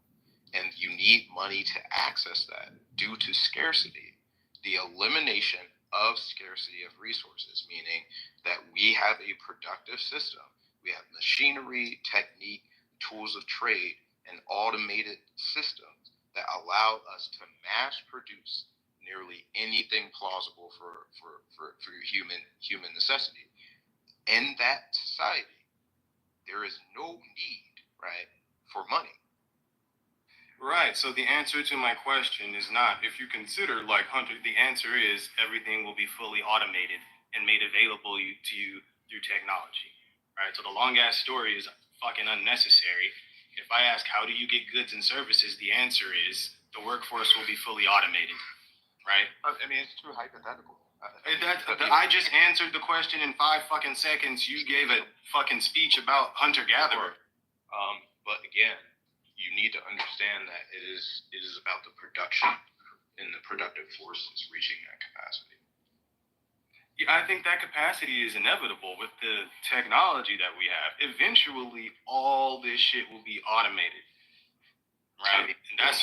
and you need money to access that due to scarcity, the elimination of scarcity of resources, meaning that we have a productive system, we have machinery, technique, tools of trade, and automated systems that allow us to mass produce nearly anything plausible for human necessity. In that society, there is no need, right, for money. Right. So the answer to my question is not, if you consider like Hunter, the answer is everything will be fully automated and made available to you through technology. Right. So the long ass story is fucking unnecessary. If I ask how do you get goods and services, the answer is the workforce will be fully automated. Right? I mean, it's too hypothetical. I just answered the question in 5 fucking seconds. You gave a fucking speech about hunter-gatherer. But again, you need to understand that it is about the production and the productive forces reaching that capacity. Yeah, I think that capacity is inevitable with the technology that we have. Eventually, all this shit will be automated. Right? And that's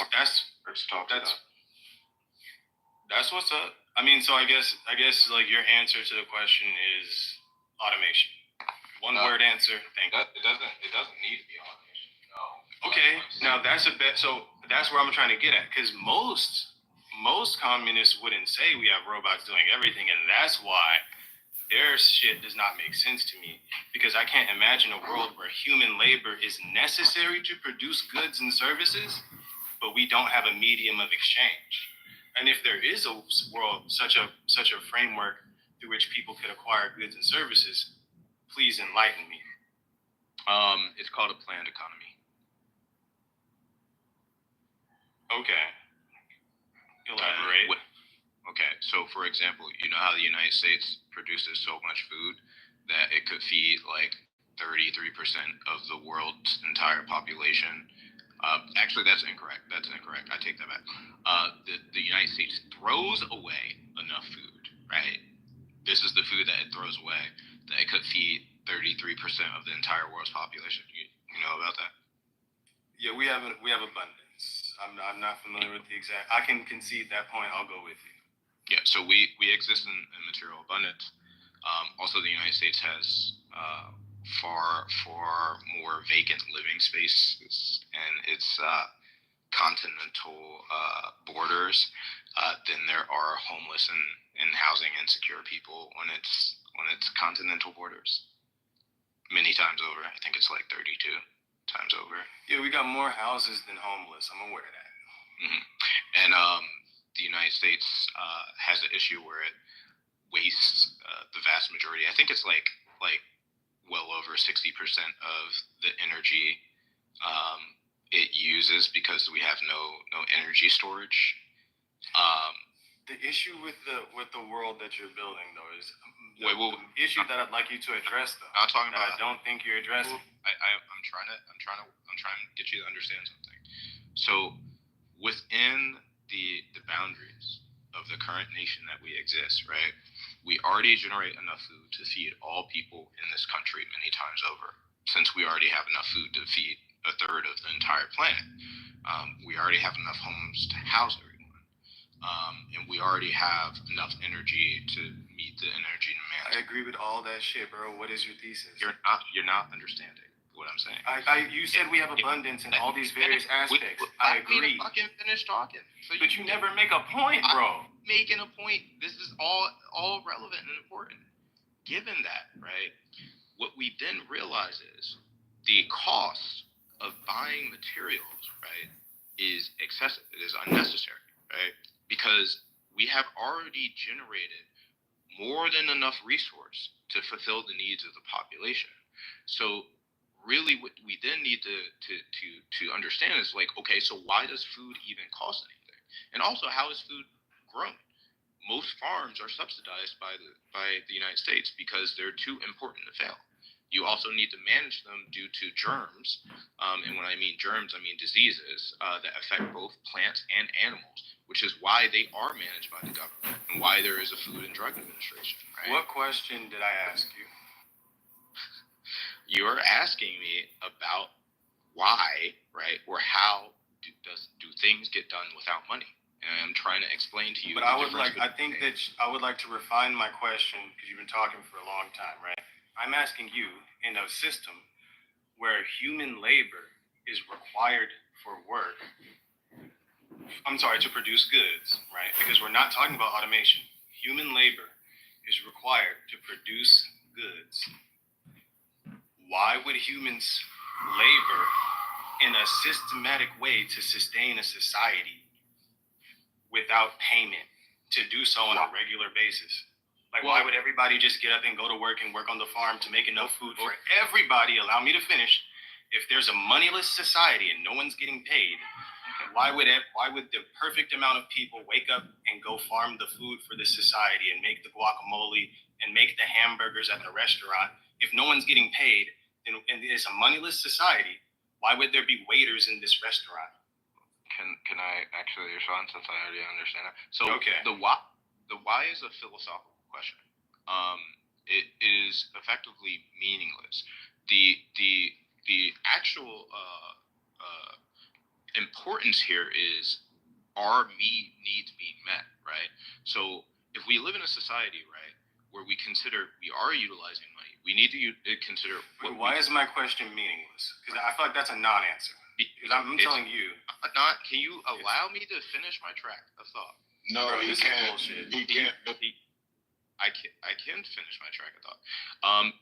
what's up. I mean, so I guess like your answer to the question is automation. One word answer. Thank you. It doesn't need to be automation. No. Okay. Now that's a bit. So that's where I'm trying to get at, because most communists wouldn't say we have robots doing everything, and that's why their shit does not make sense to me, because I can't imagine a world where human labor is necessary to produce goods and services, but we don't have a medium of exchange. And if there is a world, such a framework through which people could acquire goods and services, please enlighten me. It's called a planned economy. Okay. Elaborate. Okay, so for example, you know how the United States produces so much food that it could feed like 33% of the world's entire population. Actually, that's incorrect. I take that back. The United States throws away enough food, right? This is the food that it throws away that it could feed 33% of the entire world's population. You know about that? Yeah, we have abundance. I'm not familiar with the exact. I can concede that point. I'll go with you. Yeah, so we exist in material abundance. Also, the United States has far more vacant living spaces and its continental borders than there are homeless and housing insecure people on its continental borders. Many times over. I think it's like 32 times over. Yeah, we got more houses than homeless. I'm aware of that. Mm-hmm. And the United States has an issue where it wastes the vast majority. I think it's like well over 60% of the energy it uses because we have no energy storage. The issue with the world that you're building, though, is the issue that I'd like you to address, though. I'm talking that about. I don't think you're addressing. I'm trying to get you to understand something. So, within the boundaries of the current nation that we exist, right? We already generate enough food to feed all people in this country many times over, since we already have enough food to feed a third of the entire planet. We already have enough homes to house everyone. And we already have enough energy to meet the energy demand. I agree with all that shit, bro. What is your thesis? You're not understanding what I'm saying. You said we have abundance in all these various aspects. I agree. Fucking finish talking. But you never make a point, bro. I'm making a point. This is all relevant and important. Given that, right, what we then realize is the cost of buying materials, right, is excessive. It is unnecessary, right? Because we have already generated more than enough resource to fulfill the needs of the population. So really what we then need to understand is like, okay, so why does food even cost anything? And also, how is food grown? Most farms are subsidized by the United States because they're too important to fail. You also need to manage them due to germs. And when I mean germs, I mean diseases that affect both plants and animals, which is why they are managed by the government and why there is a Food and Drug Administration. Right? What question did I ask you? You're asking me about why, right, or how do things get done without money? And I'm trying to explain to you. But I would like to refine my question because you've been talking for a long time, right? I'm asking you, in a system where human labor is required for work, to produce goods, right? Because we're not talking about automation. Human labor is required to produce goods. Why would humans labor in a systematic way to sustain a society without payment to do so on a regular basis? Like, why would everybody just get up and go to work and work on the farm to make enough food for everybody? Allow me to finish. If there's a moneyless society and no one's getting paid, why would the perfect amount of people wake up and go farm the food for the society and make the guacamole and make the hamburgers at the restaurant? If no one's getting paid, and it's a moneyless society, why would there be waiters in this restaurant? Can I actually respond since I already understand that? So okay. The why is a philosophical question. It is effectively meaningless. The actual importance here is, are needs being met, right? So if we live in a society, right, where we consider we are utilizing money, we need to consider. Why is my question meaningless? Because I feel like that's a non-answer. Because I'm telling you. Can you allow me to finish my track of thought? No, you can't. He can't. I can finish my track of thought.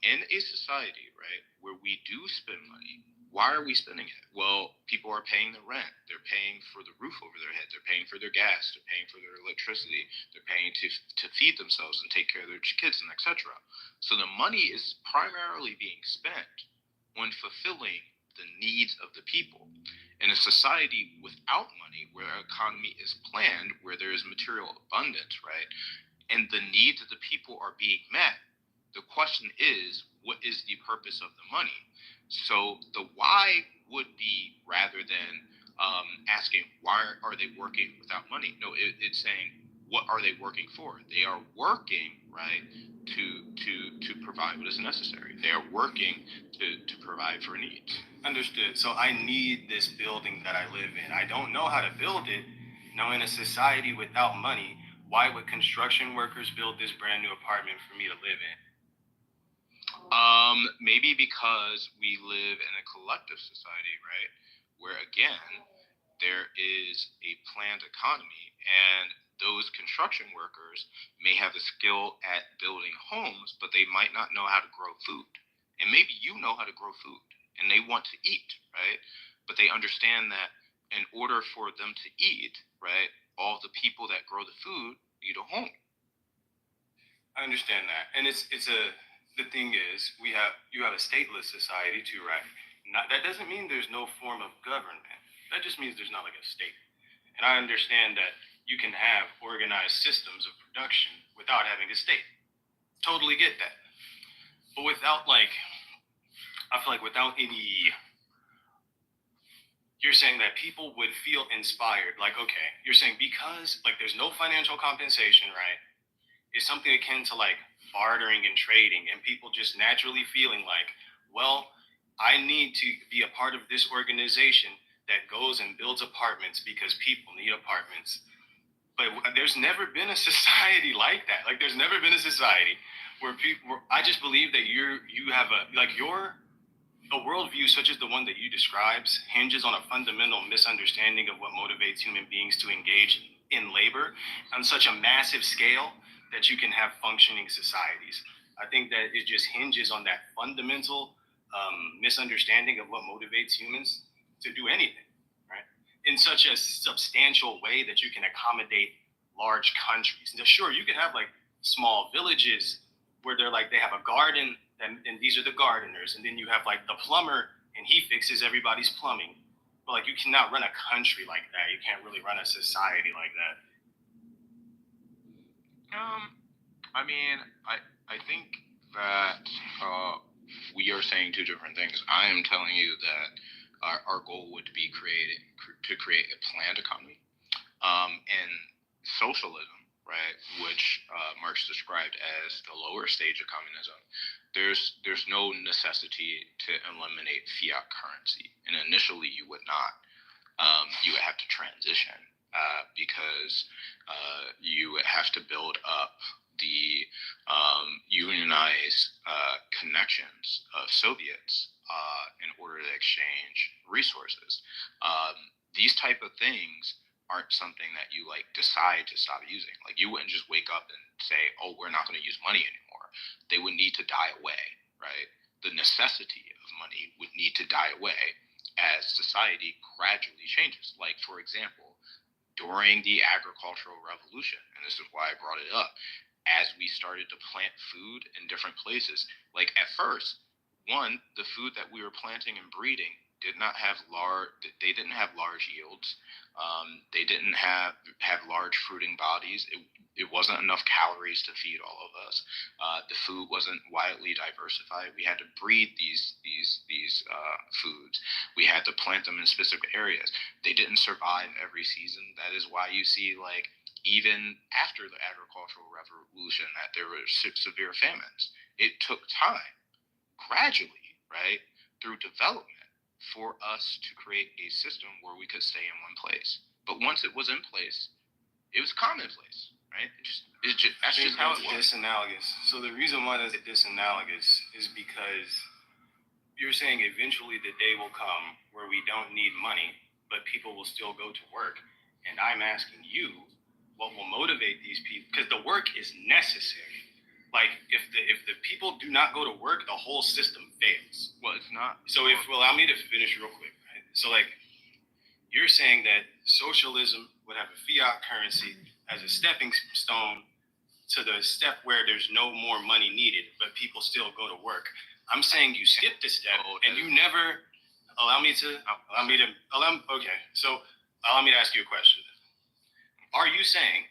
In a society, right, where we do spend money, Why are we spending it? Well, people are paying the rent. They're paying for the roof over their head. They're paying for their gas. They're paying for their electricity. They're paying to feed themselves and take care of their kids and etc. So the money is primarily being spent on fulfilling the needs of the people. In a society without money, where our economy is planned, where there is material abundance, right, and the needs of the people are being met, the question is, what is the purpose of the money? So the why would be, rather than asking why are they working without money? No, it's saying what are they working for? They are working, right, to provide what is necessary. They are working to provide for needs. Understood. So I need this building that I live in. I don't know how to build it. Now, in a society without money, why would construction workers build this brand new apartment for me to live in? Maybe because we live in a collective society, right? Where again, there is a planned economy, and those construction workers may have a skill at building homes, but they might not know how to grow food. And maybe you know how to grow food, and they want to eat, right? But they understand that in order for them to eat, right, all the people that grow the food need a home. I understand that, and the thing is, you have a stateless society too, right? That doesn't mean there's no form of government. That just means there's not like a state. And I understand that you can have organized systems of production without having a state. Totally get that. But without I feel like without any, you're saying that people would feel inspired. Like, okay, you're saying because there's no financial compensation, right? It's something akin to bartering and trading, and people just naturally feeling like, well, I need to be a part of this organization that goes and builds apartments because people need apartments. But there's never been a society like that. There's never been a society where I just believe that you have a worldview such as the one that you describes hinges on a fundamental misunderstanding of what motivates human beings to engage in labor on such a massive scale that you can have functioning societies. I think that it just hinges on that fundamental misunderstanding of what motivates humans to do anything, right? In such a substantial way that you can accommodate large countries. Now, sure, you can have small villages where they have a garden and these are the gardeners, and then you have the plumber and he fixes everybody's plumbing. But you cannot run a country like that. You can't really run a society like that. I think that we are saying two different things. I am telling you that our goal would be to create a planned economy, and socialism, right, which Marx described as the lower stage of communism. There's no necessity to eliminate fiat currency, and initially you would not. You would have to transition because you would have to build up the unionized connections of Soviets in order to exchange resources. These type of things aren't something that you decide to stop using. You wouldn't just wake up and say, oh, we're not going to use money anymore. They would need to die away, right? The necessity of money would need to die away as society gradually changes. For example, during the agricultural revolution, and this is why I brought it up, as we started to plant food in different places, at first, the food that we were planting and breeding didn't have large yields. They didn't have large fruiting bodies. It wasn't enough calories to feed all of us. The food wasn't widely diversified. We had to breed these foods. We had to plant them in specific areas. They didn't survive every season. That is why you see even after the agricultural revolution that there were severe famines. It took time, gradually, right, through development, for us to create a system where we could stay in one place. But once it was in place, it was commonplace, right? That's just how it was. Disanalogous. So the reason why that's disanalogous is because you're saying eventually the day will come where we don't need money, but people will still go to work. And I'm asking you, what will motivate these people? Because the work is necessary. Like, if the people do not go to work, the whole system fails. Well, it's not. So allow me to finish real quick, right? So, like, you're saying that socialism would have a fiat currency as a stepping stone to the step where there's no more money needed, but people still go to work. I'm saying you skipped a step, and you never allow me to ask you a question. Are you saying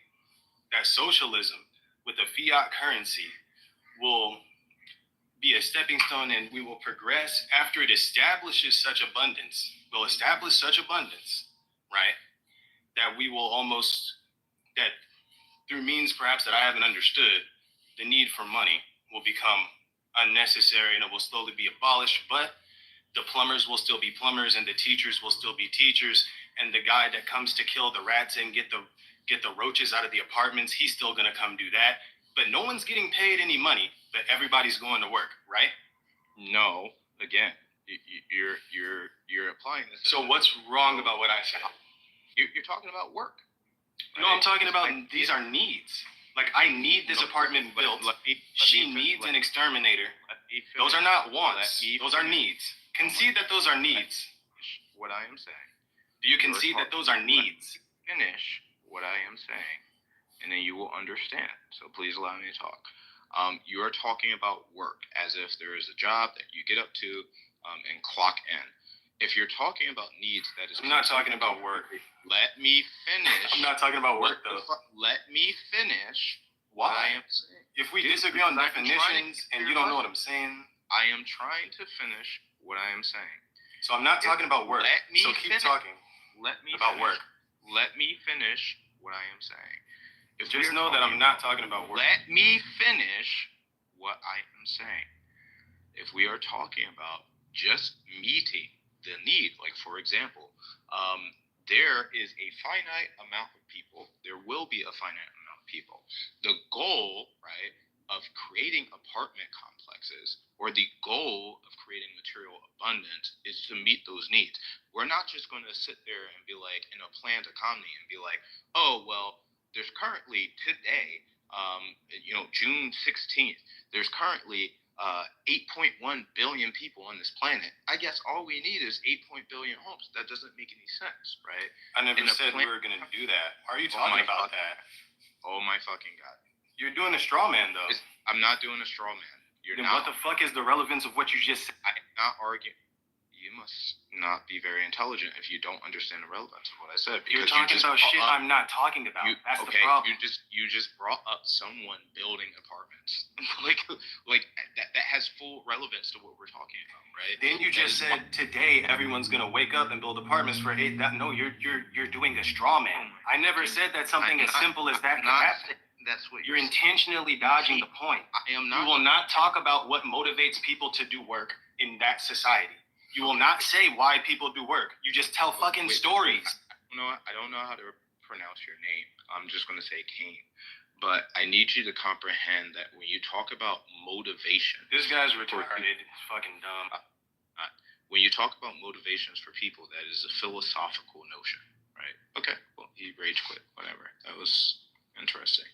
that socialism with a fiat currency will be a stepping stone and we will progress after it establishes such abundance, right? That we will that through means perhaps that I haven't understood, the need for money will become unnecessary and it will slowly be abolished, but the plumbers will still be plumbers and the teachers will still be teachers, and the guy that comes to kill the rats and get the roaches out of the apartments, he's still gonna come do that. But no one's getting paid any money, but everybody's going to work, right? No, again, you're applying this. So what's wrong about what I said? You're talking about work. Right? No, I'm talking about these are needs. Like, I need this apartment built. She needs an exterminator. Those are not wants. Those are needs. Concede that those are needs. What I am saying. Do you concede that those are needs? Finish what I am saying, and then you will understand. So please allow me to talk. You are talking about work as if there is a job that you get up to and clock in. If you're talking about needs, that is. I'm not talking about work. Let me finish. I'm not talking about work, though. Let me finish. Why? What I am saying. If we disagree on definitions and you don't know what I'm saying, I am trying to finish what I am saying. So I'm not talking about work. So keep talking. Let me about finish. work. Let me finish what I am saying. Just know that I'm not talking about work. Let me finish what I am saying. If we are talking about just meeting the need, like for example, there is a finite amount of people. There will be a finite amount of people. The goal, right, of creating apartment complexes or the goal of creating material abundance is to meet those needs. We're not just going to sit there and be like, in a planned economy and be like, oh, well, there's currently today, June 16th, there's currently 8.1 billion people on this planet. I guess all we need is 8 billion homes. That doesn't make any sense, right? I never said we were going to do that. Are you talking about that? Oh my fucking God. You're doing a straw man, though. I'm not doing a straw man. Then what the fuck is the relevance of what you just said? I'm not arguing. You must not be very intelligent if you don't understand the relevance of what I said. You're talking about shit I'm not talking about. That's the problem. You just brought up someone building apartments. like that has full relevance to what we're talking about, right? Then you just said today everyone's gonna wake up and build apartments for $8. No, you're doing a straw man. I never said that something as simple as that could happen. That's what you're intentionally dodging the point. I am not. You will not talk about what motivates people to do work in that society. You will not say why people do work. You just tell fucking stories. I don't know how to pronounce your name. I'm just going to say Kane. But I need you to comprehend that when you talk about motivation... This guy's retarded. He's fucking dumb. When you talk about motivations for people, that is a philosophical notion, right? Okay, well, he rage quit. Whatever. That was interesting.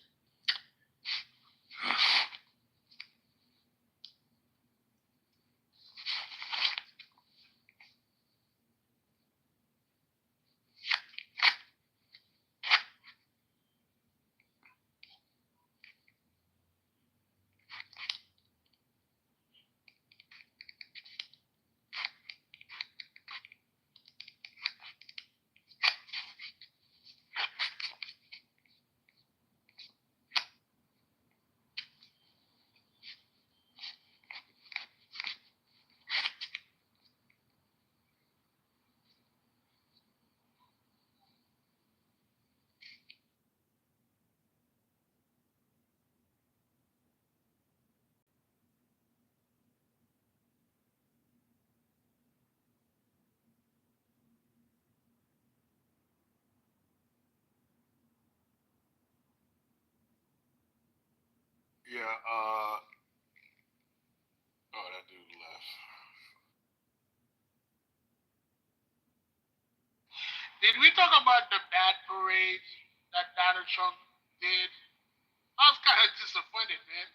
Yeah, that dude left. Did we talk about the bad parade that Donald Trump did? I was kind of disappointed, man.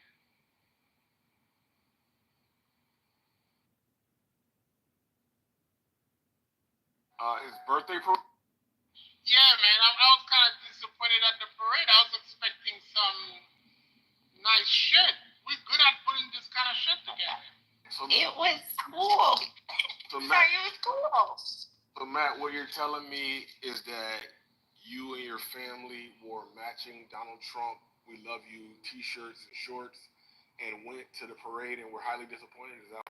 His birthday parade. Yeah, man. I was kind of disappointed at the parade. I was expecting some nice shit. We're good at putting this kind of shit together. So, it was cool. So Sorry, it was cool. So Matt, what you're telling me is that you and your family wore matching Donald Trump "We Love You" T-shirts and shorts, and went to the parade and were highly disappointed. Is that?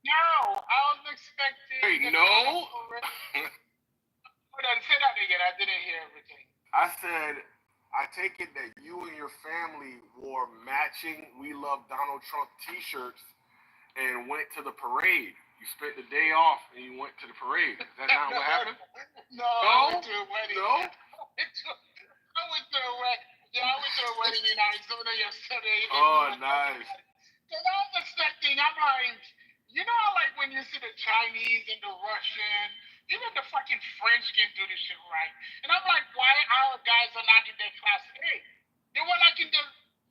No, I was expecting. Wait, no. Hold on, say that again. I didn't hear everything. I said, I take it that you and your family wore matching "We Love Donald Trump" T-shirts and went to the parade. You spent the day off and you went to the parade. Is that not what happened? No, I went to a wedding. No? I went to a wedding. Yeah, I went to a wedding in Arizona yesterday. Oh, nice. Because I was expecting, I'm like, you know how like when you see the Chinese and the Russian, even the fucking French can do this shit right. And I'm like, why our guys are not in their class A? They were like in the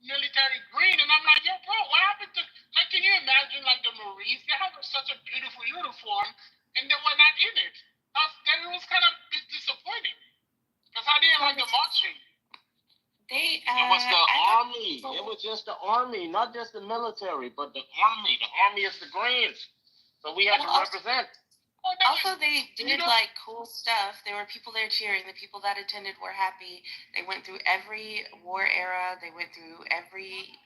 military green, and I'm like, yo, bro, what happened to, like, can you imagine, like, the Marines? They have such a beautiful uniform, and they were not in it. Then it was kind of a bit disappointing, because I didn't like the marching. It was the army. It was just the army, not just the military, but the army. The army is the Greens, so we had to represent. Also, they did like cool stuff. There were people there cheering. The people that attended were happy. They went through every war era. They went through every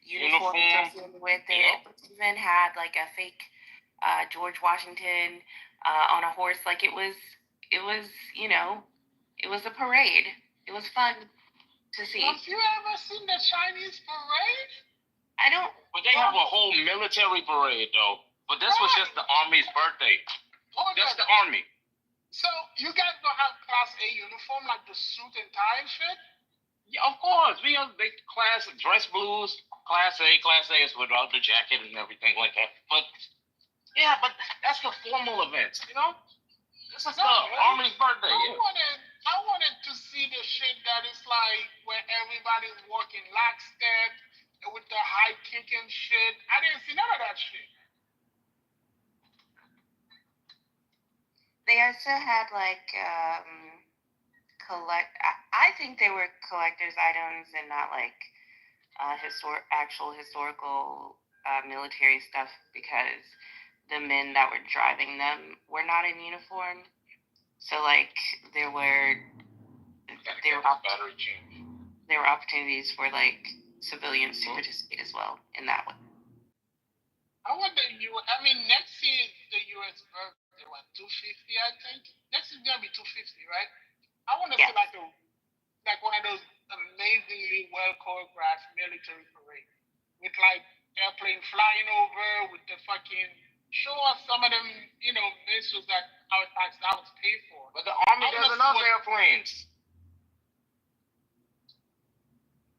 uniform associated with it. They even had like a fake George Washington on a horse. Like it was, you know, it was a parade. It was fun to see. Have you ever seen the Chinese parade? I don't. But they have a whole military parade though. But this was just the Army's birthday. Just the Army. So you guys don't have Class A uniform, like the suit and tie and shit? Yeah, of course. We have big class dress blues, Class A. Class A is without the jacket and everything like that. But yeah, but that's the formal events, you know? This is the Army's birthday. I wanted to see the shit that is like where everybody's walking lockstep with the high kick and shit. I didn't see none of that shit. They also had like I think they were collector's items and not like actual historical military stuff, because the men that were driving them were not in uniform. So like there were opportunities for like civilians to participate as well in that one. I wonder next year the U.S. birthday, what, 250, I think? Next is going to be 250, right? I want to see like one of those amazingly well-choreographed military parades with like airplane flying over with the fucking, show us some of them, missiles that our tax dollars pay for. But the Army doesn't have airplanes.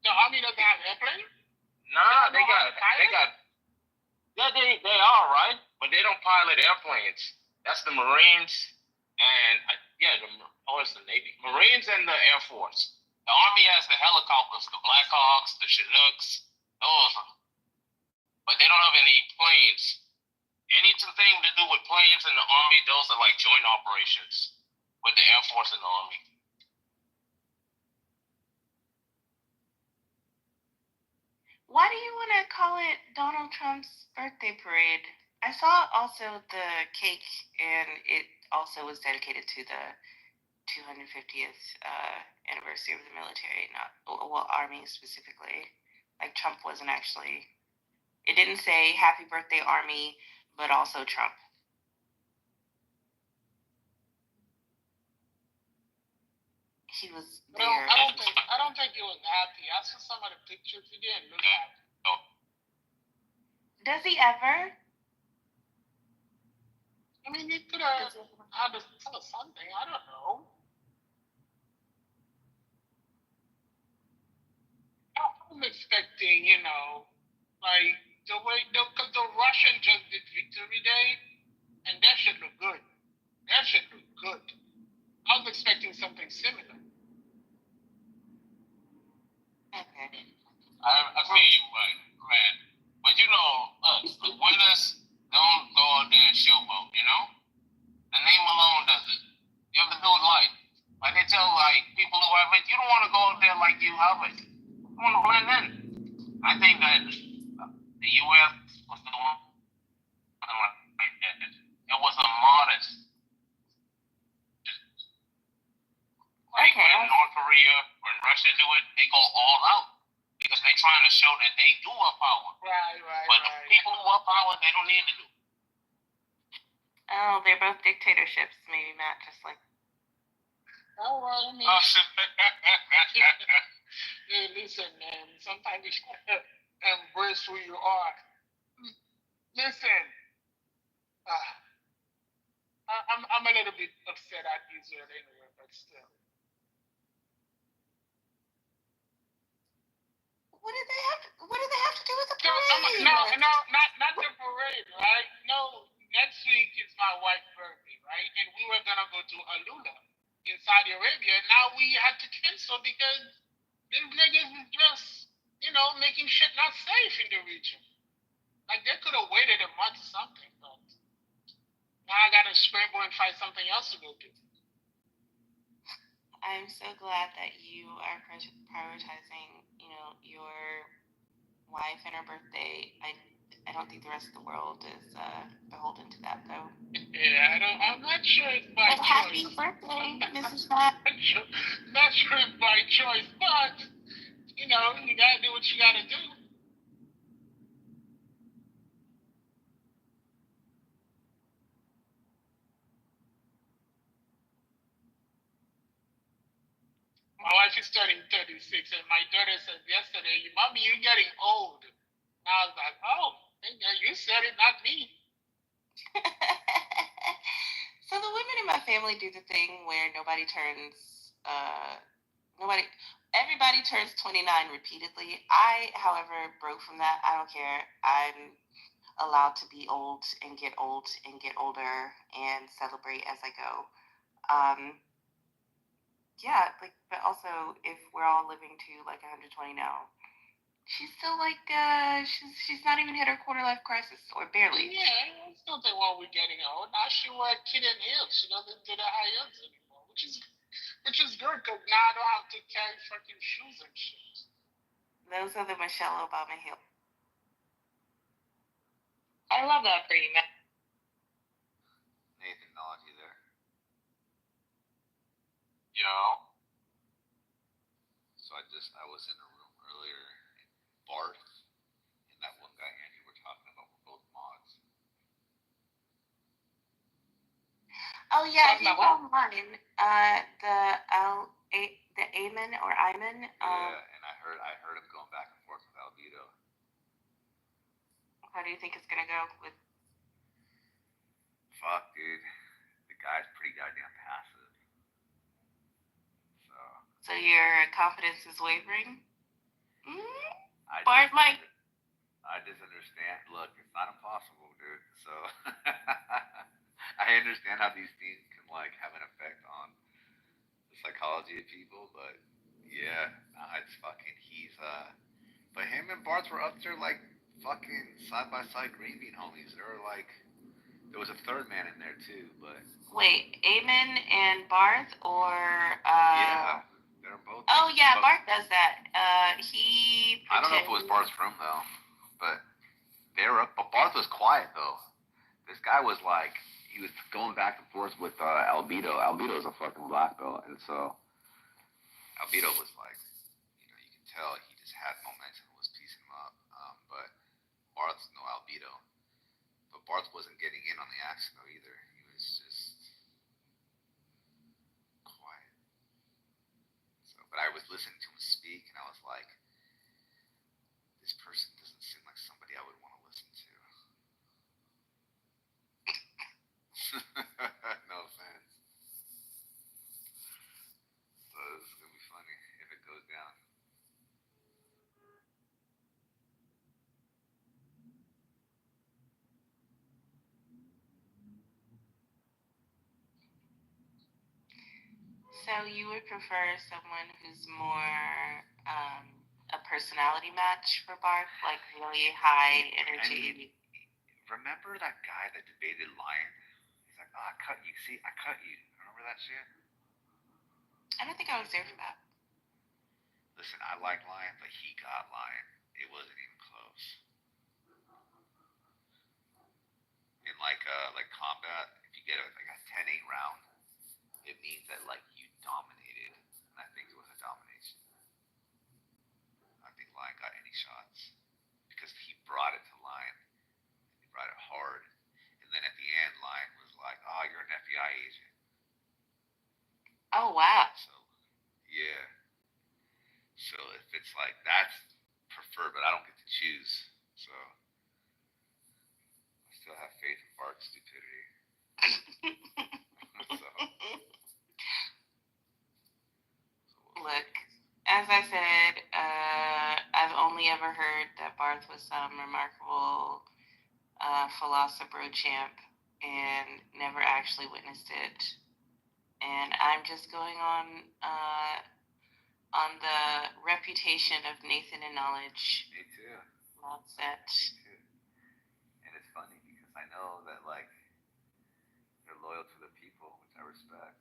The Army doesn't have airplanes? Nah, they got. Yeah, they are, right? But they don't pilot airplanes. That's the Marines and, it's the Navy. Marines and the Air Force. The Army has the helicopters, the Blackhawks, the Chinooks, those. But they don't have any planes. Anything to do with planes in the Army, those are like joint operations with the Air Force and the Army. Why do you want to call it Donald Trump's birthday parade? I saw also the cake, and it also was dedicated to the 250th anniversary of the military, Army specifically. Like Trump wasn't actually. It didn't say Happy Birthday Army, but also Trump. He was there. I don't think he was happy. I saw some of the pictures. He didn't look happy. Does he ever? I mean, he could have had something. I don't know. I'm expecting, like the way, because the Russian just did Victory Day, and that should look good. I was expecting something similar. Okay. I feel you, man. But out there like you have it. I want to blend in. I think that the U.S. was doing something like that. It was a modest. Like when North Korea, when Russia do it, they go all out because they're trying to show that they do have power. Right. But the people who have power, they don't need to do. Oh, they're both dictatorships, maybe, Matt, just like. Oh, well, I mean. Hey, listen, man. Sometimes you gotta embrace who you are. Listen. I'm a little bit upset at Israel anyway, but still. What do they have to do with the parade? No, not the parade, right? No, next week is my wife's birthday, right? And we were gonna go to Alula in Saudi Arabia. Now we had to cancel because them niggas is just, making shit not safe in the region. Like they could have waited a month or something, but now I gotta scramble and find something else to go do. I'm so glad that you are prioritizing, your wife and her birthday. I don't think the rest of the world is beholden to that, though. Yeah, I'm not sure it's by choice. Happy birthday, Mrs. Matt. Not sure it's by choice, but you gotta do what you gotta do. My wife is turning 36, and my daughter said yesterday, "Mommy, you're getting old." And I was like, "Oh, you said it, not me." So the women in my family do the thing where everybody turns 29 repeatedly. I, however, broke from that. I don't care. I'm allowed to be old and get older and celebrate as I go. Yeah, but also if we're all living to 120 now, she's still she's not even hit her quarter life crisis, or barely. Yeah, it's nothing wrong with getting old. Now she wears kitten heels. She doesn't do the high heels anymore, which is good because now I don't have to carry fucking shoes and shit. Those are the Michelle Obama heels. I love that for you, man. Nathan nod you there. Yo. So I was in a room earlier, and Barth and that one guy Andy were talking about were both mods. Oh yeah, he's online. The Ayman or Ayman. And I heard him going back and forth with Albedo. How do you think it's gonna go with? Fuck, dude. The guy's pretty goddamn passive. So your confidence is wavering? I just understand. Look, it's not impossible, dude. So I understand how these things can have an effect on the psychology of people, but yeah, it's fucking but him and Barth were up there fucking side by side green bean homies. They were there was a third man in there too, but wait, Ayman and Barth or yeah. They're both. Oh yeah, Barth does that. I don't know if it was Barth's room though, but they were up. But Barth was quiet though. This guy was he was going back and forth with Albedo. Albedo's a fucking black belt, and so Albedo was you can tell he just had momentum, was piecing him up. But Barth's no Albedo. But Barth wasn't getting in on the action though either. He was just quiet. But I was listening to him speak, and I was like, this person doesn't seem like somebody I would want to listen to. No offense. So this is going to be funny if it goes down. So you would prefer someone who's more a personality match for Barth, really high energy? Remember that guy that debated Lion? He's like, I cut you. See, I cut you. Remember that shit? I don't think I was there for that. listen, I like Lion, but he got Lion. It wasn't even close. In like combat, if you get like a 10-8 round, it means that like you dominated, and I think it was a domination. I think Lion got any shots because he brought it to Lion. He brought it hard, and then at the end, Lion was like, "Oh, you're an FBI agent." Oh wow. So yeah. So if it's like that's preferred, but I don't get to choose. So I still have faith in Bart's stupidity. So. Look, as I said, I've only ever heard that Barth was some remarkable philosopher champ and never actually witnessed it. And I'm just going on the reputation of Nathan and knowledge. Me too. That's it. Me too. And it's funny because I know that like you're loyal to the people, which I respect.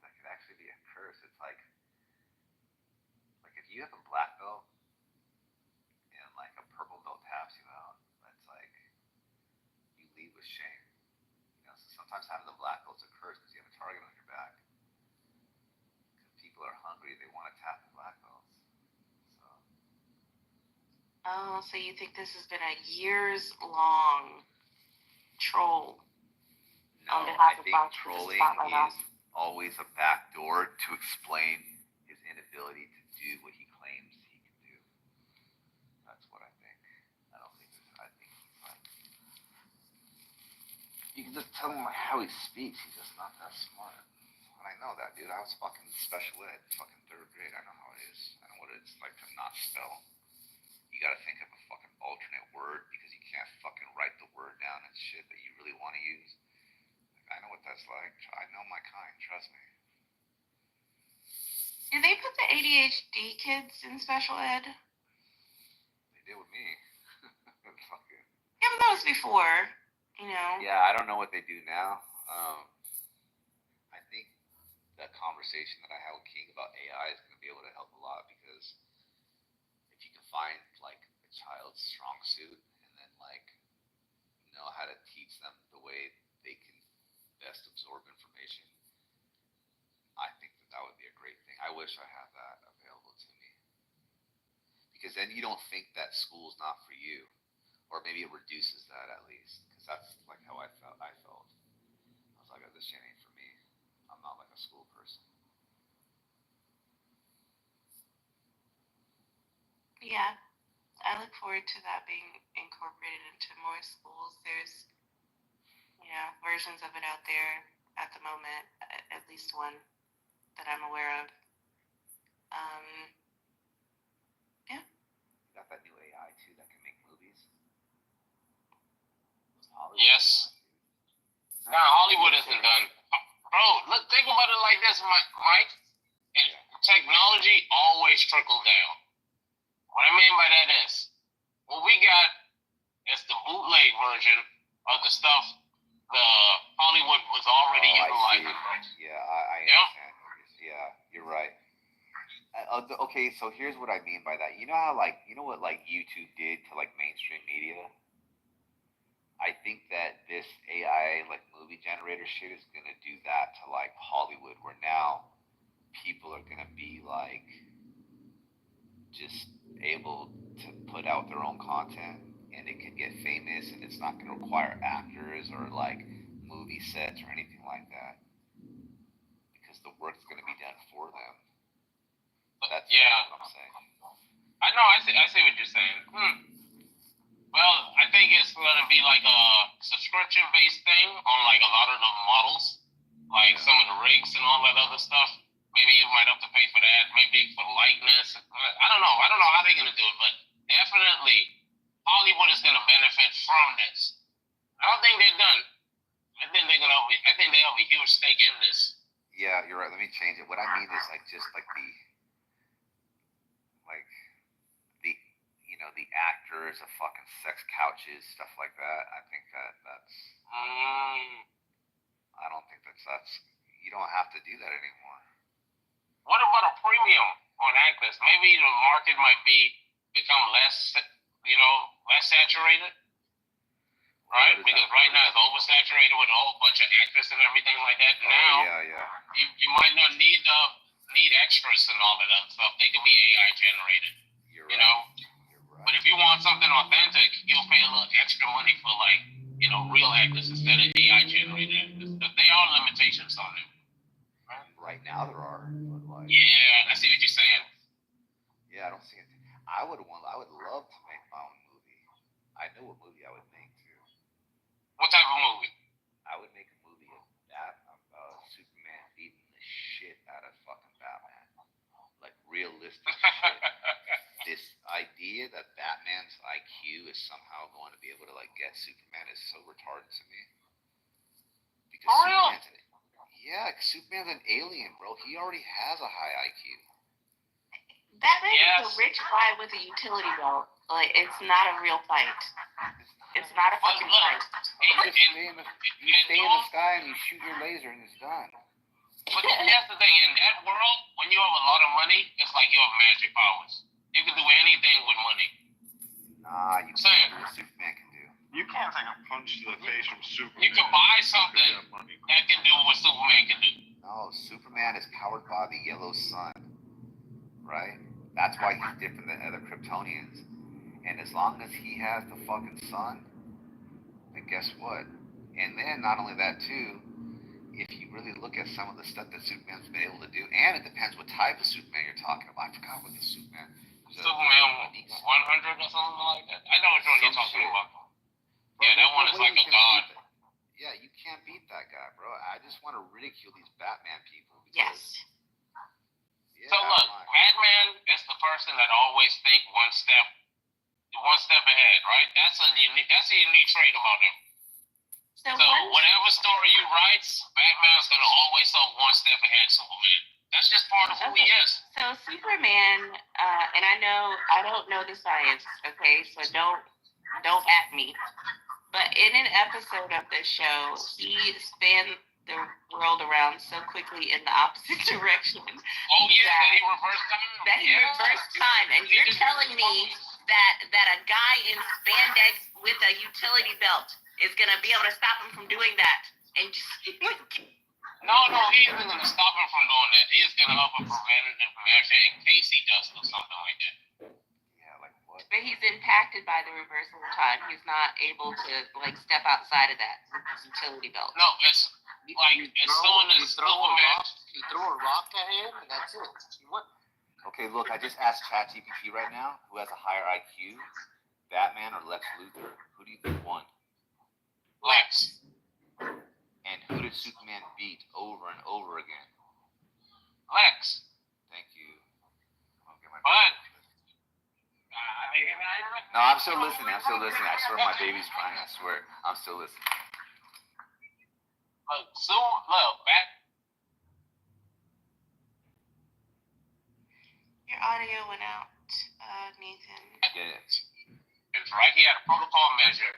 But that could actually be a curse. It's like if you have a black belt and like a purple belt taps you out, that's like you leave with shame. You know, so sometimes having the black belt's a curse because you have a target on your back. Because people are hungry, they want to tap the black belts. So. Oh, so you think this has been a years-long troll? No, I think trolling is always a backdoor to explain his inability to do what he claims he can do. That's what I think. I don't think I think he's like you can just tell him how he speaks. He's just not that smart. And I know that, dude. I was fucking special ed, fucking 3rd grade. I know how it is. I know what it's like to not spell. You gotta think of a fucking alternate word because you can't fucking write the word down and shit that you really want to use. I know what that's like. I know my kind. Trust me. Do they put the ADHD kids in special ed? They did with me. Fucking. Yeah, but that was before, you know. Yeah, I don't know what they do now. I think that conversation that I had with King about AI is going to be able to help a lot because if you can find like a child's strong suit and then like know how to teach them the way they can best absorb information, I think that would be a great thing. I wish I had that available to me. Because then you don't think that school's not for you. Or maybe it reduces that at least. Because that's like how I felt. I was like, oh, this shit ain't for me. I'm not like a school person. Yeah. I look forward to that being incorporated into more schools. There's versions of it out there at the moment, at least one that I'm aware of. Yeah. You got that new AI too that can make movies. Yes. Now Hollywood isn't done. Bro, look, think about it like this, Mike. And technology always trickles down. What I mean by that is, what we got is the bootleg version of the stuff the Hollywood was already utilizing. Yeah, I understand. Yeah, you're right. Okay, so here's what I mean by that. You know how what YouTube did to like mainstream media? I think that this AI like movie generator shit is gonna do that to like Hollywood, where now people are gonna be like just able to put out their own content and it can get famous and it's not gonna require actors or like movie sets or anything like that. Because the work's gonna be done for them. That's what I'm saying. I know, I see what you're saying. Well, I think it's gonna be like a subscription-based thing on like a lot of the models, like some of the rigs and all that other stuff. Maybe you might have to pay for that, maybe for the likeness. I don't know how they're gonna do it, but definitely Hollywood is gonna benefit from this. I don't think they're done. I think they have a huge stake in this. Yeah, you're right. Let me change it. What I mean is like just like the the actors of fucking sex couches, stuff like that. I think that's. I don't think that's. You don't have to do that anymore. What about a premium on actors? maybe the market might become less, less saturated, right? Because right now it's oversaturated with a whole bunch of actors and everything like that. Now, you might not need extras and all of that stuff. They can be AI generated, you know. But if you want something authentic, you'll pay a little extra money for real actors instead of AI generated actors. But there are limitations on it. Right now there are. Yeah, I see what you're saying. Yeah, I don't see it. I would love to make my own movie. I know what movie I would make too. What type of movie? I would make a movie of Superman beating the shit out of fucking Batman. Like realistic shit. This idea that Batman's IQ is somehow going to be able to get Superman is so retarded to me. Because Superman's an alien, bro. He already has a high IQ. Batman is a rich guy with a utility belt. It's not a real fight. It's not a fucking fight. You stay in the sky and you shoot your laser and it's done. But that's the thing. In that world, when you have a lot of money, it's like you have magic powers. You can do anything with money. Nah, you can't do what Superman can do. You can't take a punch to the face from Superman. You can buy something that can do what Superman can do. No, Superman is powered by the yellow sun, right? That's why he's different than other Kryptonians. And as long as he has the fucking sun, then guess what? And then not only that too, if you really look at some of the stuff that Superman's been able to do, and it depends what type of Superman you're talking about. I forgot what the Superman. Superman 100 or something like that. I know which one you're talking about. Yeah, that one is like a god. Yeah, you can't beat that guy, bro. I just want to ridicule these Batman people. Yes. Yeah, so look, Batman is the person that always think one step ahead, right? That's a unique trait about him. So whatever story you write, Batman's gonna always go one step ahead of Superman. That's just part of who he is. So Superman, and I don't know the science, okay? So don't at me. But in an episode of this show, he spanned the world around so quickly in the opposite direction. Oh yeah, that he reversed time. That he reversed time, and you're telling me that a guy in spandex with a utility belt is gonna be able to stop him from doing that? And just No, he isn't gonna stop him from doing that. He is gonna help him prevent it from actually in case he does do something like that. But he's impacted by the reversal of time. He's not able to step outside of that utility belt. No, it's as soon as Superman. You throw a rock at him, and that's it. What? Okay, look, I just asked ChatGPT right now who has a higher IQ, Batman or Lex Luthor. Who do you think won? Lex. And who did Superman beat over and over again? Lex. Thank you. But. No, I'm still listening. I swear my baby's crying. I swear. I'm still listening. Your audio went out, Nathan. Yeah. It's right. He had a protocol measure.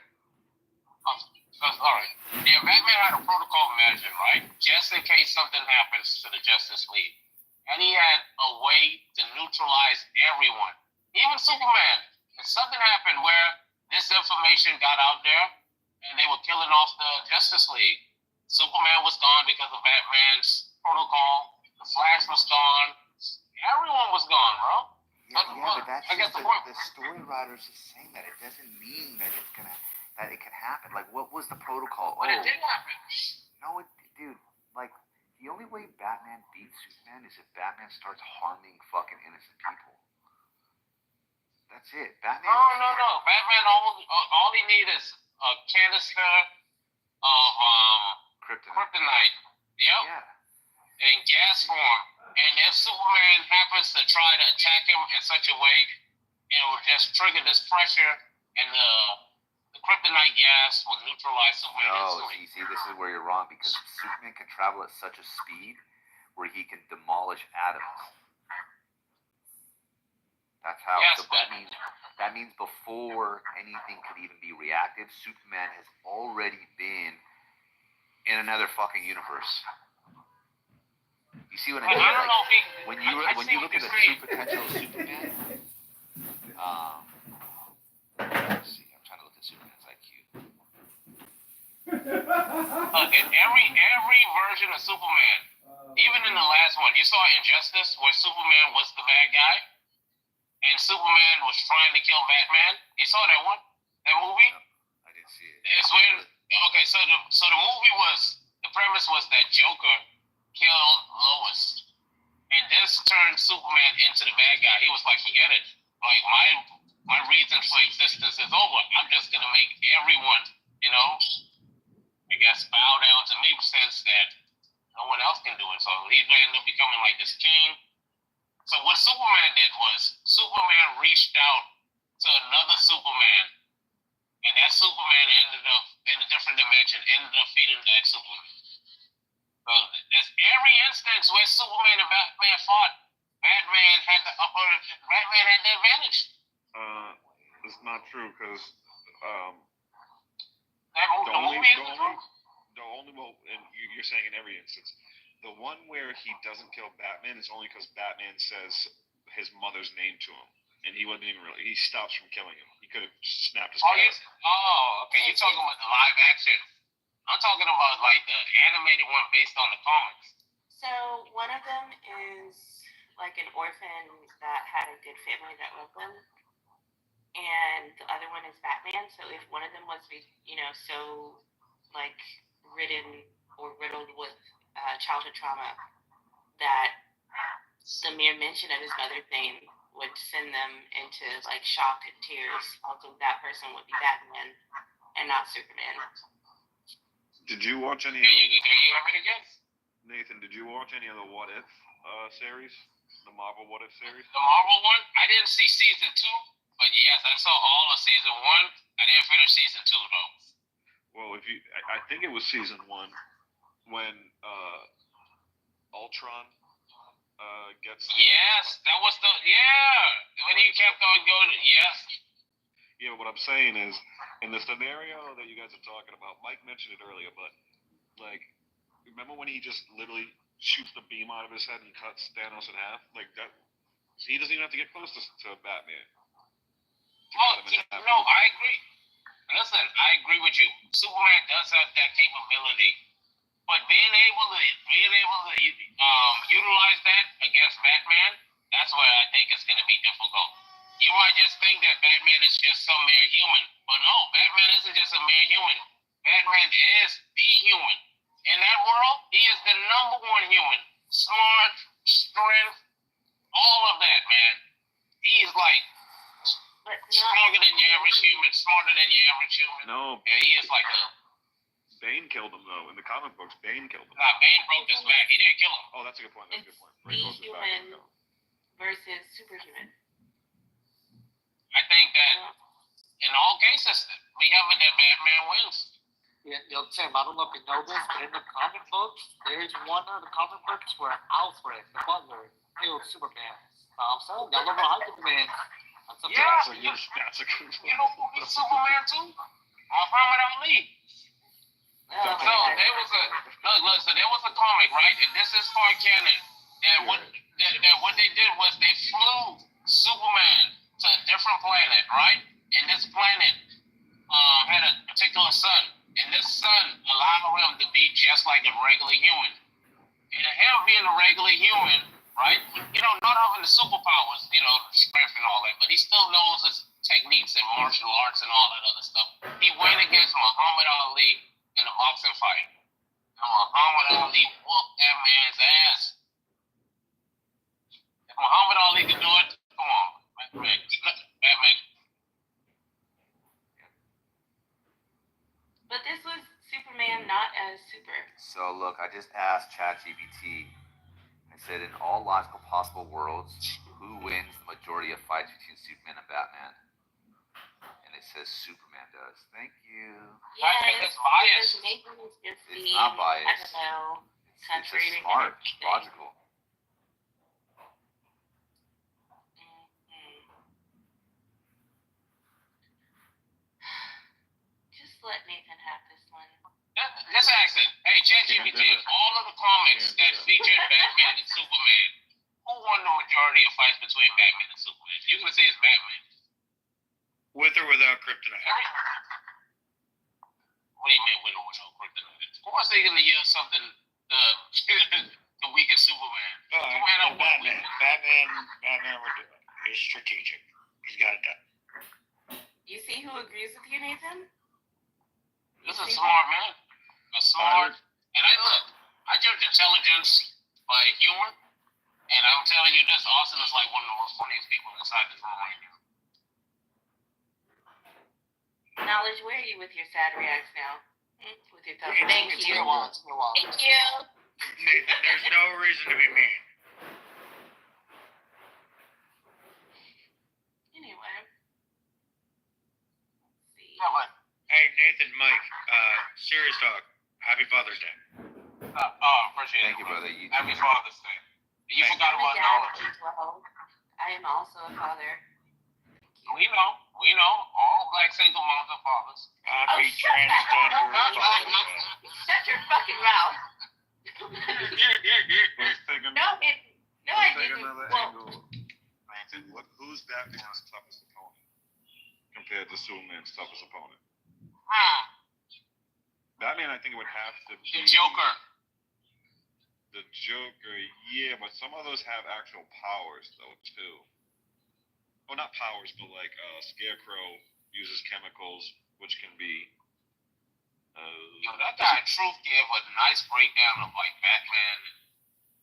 Sorry. Yeah, Batman had a protocol measure, right? Just in case something happens to the Justice League. And he had a way to neutralize everyone. Even Superman. If something happened where this information got out there and they were killing off the Justice League, Superman was gone because of Batman's protocol. The Flash was gone. Everyone was gone, bro. But that's just the story writers is saying that. It doesn't mean that it can happen. What was the protocol? But it did happen. No, dude. The only way Batman beats Superman is if Batman starts harming fucking innocent people. That's it. Batman. No. Batman all he needs is a canister of kryptonite. Yep. Yeah. In gas form. And if Superman happens to try to attack him in such a way, it will just trigger this pressure, and the kryptonite gas will neutralize Superman. No, see, this is where you're wrong, because Superman can travel at such a speed where he can demolish atoms. That's how. Yes, so that means before anything could even be reactive, Superman has already been in another fucking universe. You see what I mean? I don't know if when you look at the true potential of Superman, every version of Superman, even in the last one, you saw Injustice where Superman was the bad guy and Superman was trying to kill Batman. You saw that one? That movie? No, I didn't see it. It's when so the movie was the premise was that Joker killed Lois. And this turned Superman into the bad guy. He was like, forget it. Like my reason for existence is over. I'm just gonna make everyone, I guess bow down to me since that no one else can do it. So he ended up becoming like this king. So what Superman did was Superman reached out to another Superman, and that Superman ended up in a different dimension, ended up feeding that Superman. So there's every instance where Superman and Batman fought, Batman had the advantage. It's not true because the movie isn't true. And you're saying in every instance, the one where he doesn't kill Batman is only because Batman says his mother's name to him, and he wasn't even really. He stops from killing him. He could have snapped his. Okay. You're talking about the live action. I'm talking about like the animated one based on the comics. So one of them is like an orphan that had a good family that loved them, and the other one is Batman. So if one of them was, so like ridden or riddled with childhood trauma, that the mere mention of his mother's name would send them into like shock and tears. Also, that person would be Batman and not Superman. Did you watch any? Nathan, did you watch any of the What If series? The Marvel What If series? The Marvel one? I didn't see season 2, but yes, I saw all of season 1. I didn't finish season 2 though. Well, I think it was season 1 when Ultron gets. Yes, that was when he kept on going. Yes. Yeah, what I'm saying is, in the scenario that you guys are talking about, Mike mentioned it earlier, but like, remember when he just literally shoots the beam out of his head and cuts Thanos in half? Like that, he doesn't even have to get close to Batman. No, I agree. Listen, I agree with you. Superman does have that capability, but being able to utilize that against Batman, that's where I think it's going to be difficult. You might just think that Batman is just some mere human, but no, Batman isn't just a mere human. Batman is the human. In that world, he is the number one human. Smart, strength, all of that, man. He's like stronger than your average human, smarter than your average human. No. Yeah, he is like a... Bane killed him, though. In the comic books, Bane killed him. Nah, Bane broke his back. He didn't kill him. Oh, that's a good point. It's the human versus superhuman. I think that in all cases, we have it that Batman wins. Yeah, Tim, I don't know if you know this, but in the comic books, there's one of the comic books where Alfred, the butler, killed Superman. I'm saying, y'all don't know how Superman. That's a good one. You know who beat Superman too? Muhammad Ali. So there was a comic, right? And this is part canon. That what they did was they flew Superman to a different planet, right? And this planet had a particular sun. And this sun allowed him to be just like a regular human. And him being a regular human, right? Not having the superpowers, strength and all that, but he still knows his techniques and martial arts and all that other stuff. He went against Muhammad Ali in a boxing fight. And Muhammad Ali whooped that man's ass. If Muhammad Ali can do it, come on, Batman. But this was Superman not as super. So look, I just asked ChatGPT. I said, in all logical possible worlds, who wins the majority of fights between Superman and Batman? And it says Superman does. Thank you. Yes, it's biased. It's not biased. I don't know. It's just smart, logical. Just let Nathan have this one. Let's ask it. Hey, ChatGPT, all of the comics that featured Batman and Superman, who won the majority of fights between Batman and Superman? You're going to say it's Batman. With or without kryptonite? What do you mean with or without kryptonite? course they're gonna use something to weaken Superman. Batman would do it. He's strategic. He's got it done. You see who agrees with you, Nathan? This is a smart man. A smart. And I judge intelligence by humor. And I'm telling you this, Austin is like one of the most funniest people inside this room right now. Knowledge, where are you with your sad reacts now? With your thumbs. Thank you. Thank you. Nathan, there's no reason to be mean. Anyway. Let's see. Hey, Nathan, Mike, serious talk. Happy Father's Day. Appreciate it. Thank you, brother. Happy Father's Day. You forgot about knowledge. I am also a father. We know. All black single moms are fathers. Happy transgender Father's Day. Shut your fucking mouth. I didn't. Angle. Nathan, who's Batman's toughest opponent compared to Superman's toughest opponent? Batman, I think it would have to be The Joker. The Joker, yeah, but some of those have actual powers though too. Well, not powers, but like Scarecrow uses chemicals, which can be. That guy Truth gave a nice breakdown of like Batman.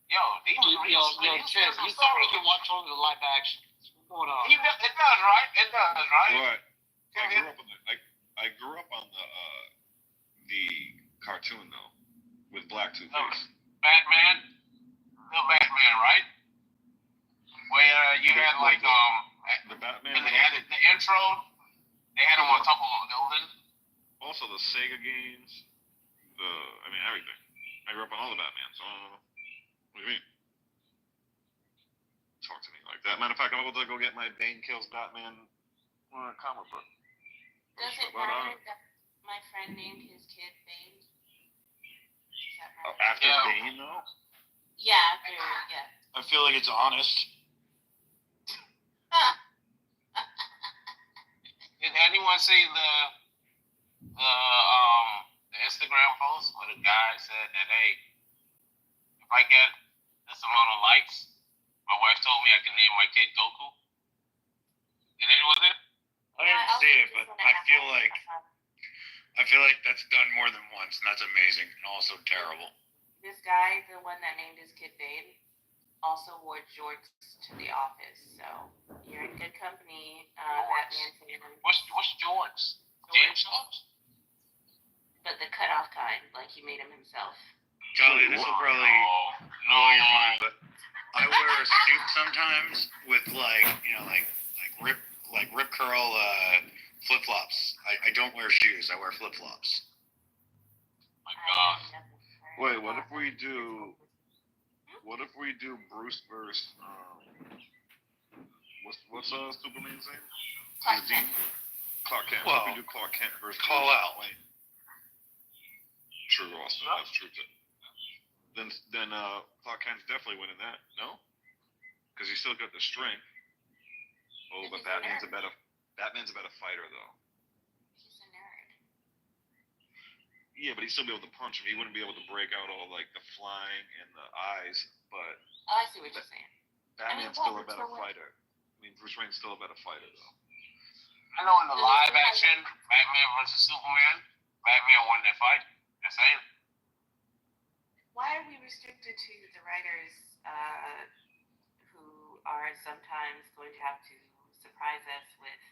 Chaz, you thought we could watch on the live action. What's going on? It does, right? It does, right? But I grew up on the cartoon though, with Black Two-Face. Batman, the Batman, right? Where you had like the Batman. And they had the intro. They had him on top of a building. Also the Sega games. Everything. I grew up on all the Batmans. What do you mean? Talk to me like that. Matter of fact, I'm about to go get my Bane Kills Batman comic book. Does it matter that my friend named his kid Bane? After Bane, though? Yeah, after, yeah. I feel like it's honest. Did anyone see the Instagram post where the guy said that, hey, if I get this amount of likes, my wife told me I can name my kid Goku? Did anyone see it? I didn't see it, but I feel like that's done more than once, and that's amazing and also terrible. This guy, the one that named his kid Bane, also wore jorts to the office, so you're in good company, Batman fan. What's jorts? James Jones? But the cutoff kind, like he made him himself. Charlie, this will probably blow your mind, but I wear a suit sometimes with like rip curl flip flops. I don't wear shoes. I wear flip flops. My God. Wait, what if we do Bruce versus what's Superman's name? Clark Kent. Clark Kent. Well, what if we do Clark Kent versus call Bruce out. Wayne? True, Austin. That's true too. Then Clark Kent's definitely winning that, no? Because he's still got the strength. Oh, but Batman's a better fighter though. He's a nerd. Yeah, but he'd still be able to punch him. He wouldn't be able to break out all like the flying and the eyes, but Oh, I see what you're saying. Batman's still a better fighter. Bruce Wayne's still a better fighter though. I know in the live action, Batman versus Superman, Batman won that fight. Just saying. Why are we restricted to the writers who are sometimes going to have to surprise us with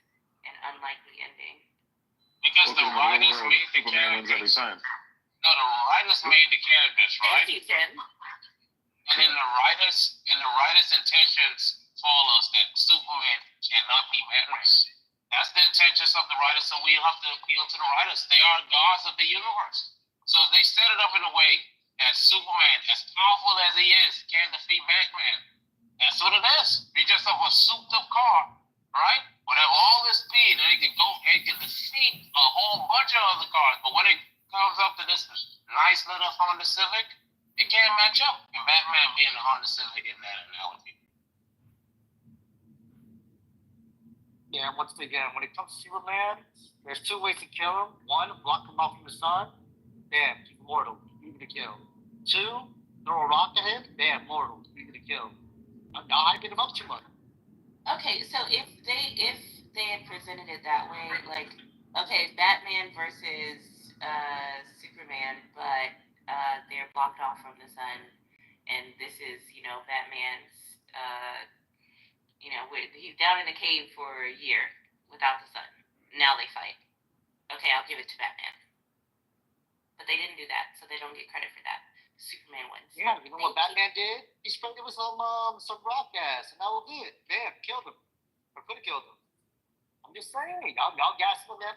an unlikely ending? Because the writers made the characters. Every time. No, the writers made the characters, right? Thank you, Jen. And then the writers' intentions told us that Superman cannot be Batman. That's the intentions of the writers, so we have to appeal to the writers. They are gods of the universe. So if they set it up in a way that Superman, as powerful as he is, can't defeat Batman, that's what it is. He's just a souped-up car, right? Whatever all this speed, and it can defeat a whole bunch of other cars. But when it comes up to this nice little Honda Civic, it can't match up. And Batman being a Honda Civic in that analogy. Yeah, once again, when it comes to Superman, there's two ways to kill him. One, block him off from the sun. Then keep him mortal, easy to kill. 2, throw a rock at him, bam, mortal, easy to kill. I'm not hyping him up too much. Okay, so if they had presented it that way, like, okay, Batman versus Superman, but they're blocked off from the sun, and this is, Batman's, he's down in a cave for a year without the sun. Now they fight. Okay, I'll give it to Batman. But they didn't do that, so they don't get credit for that. Superman wins. Yeah, you know what Batman did? He sprayed him with some rock gas, and that was it. Bam, killed him. Or could have killed him. I'm just saying, y'all gassing him, man.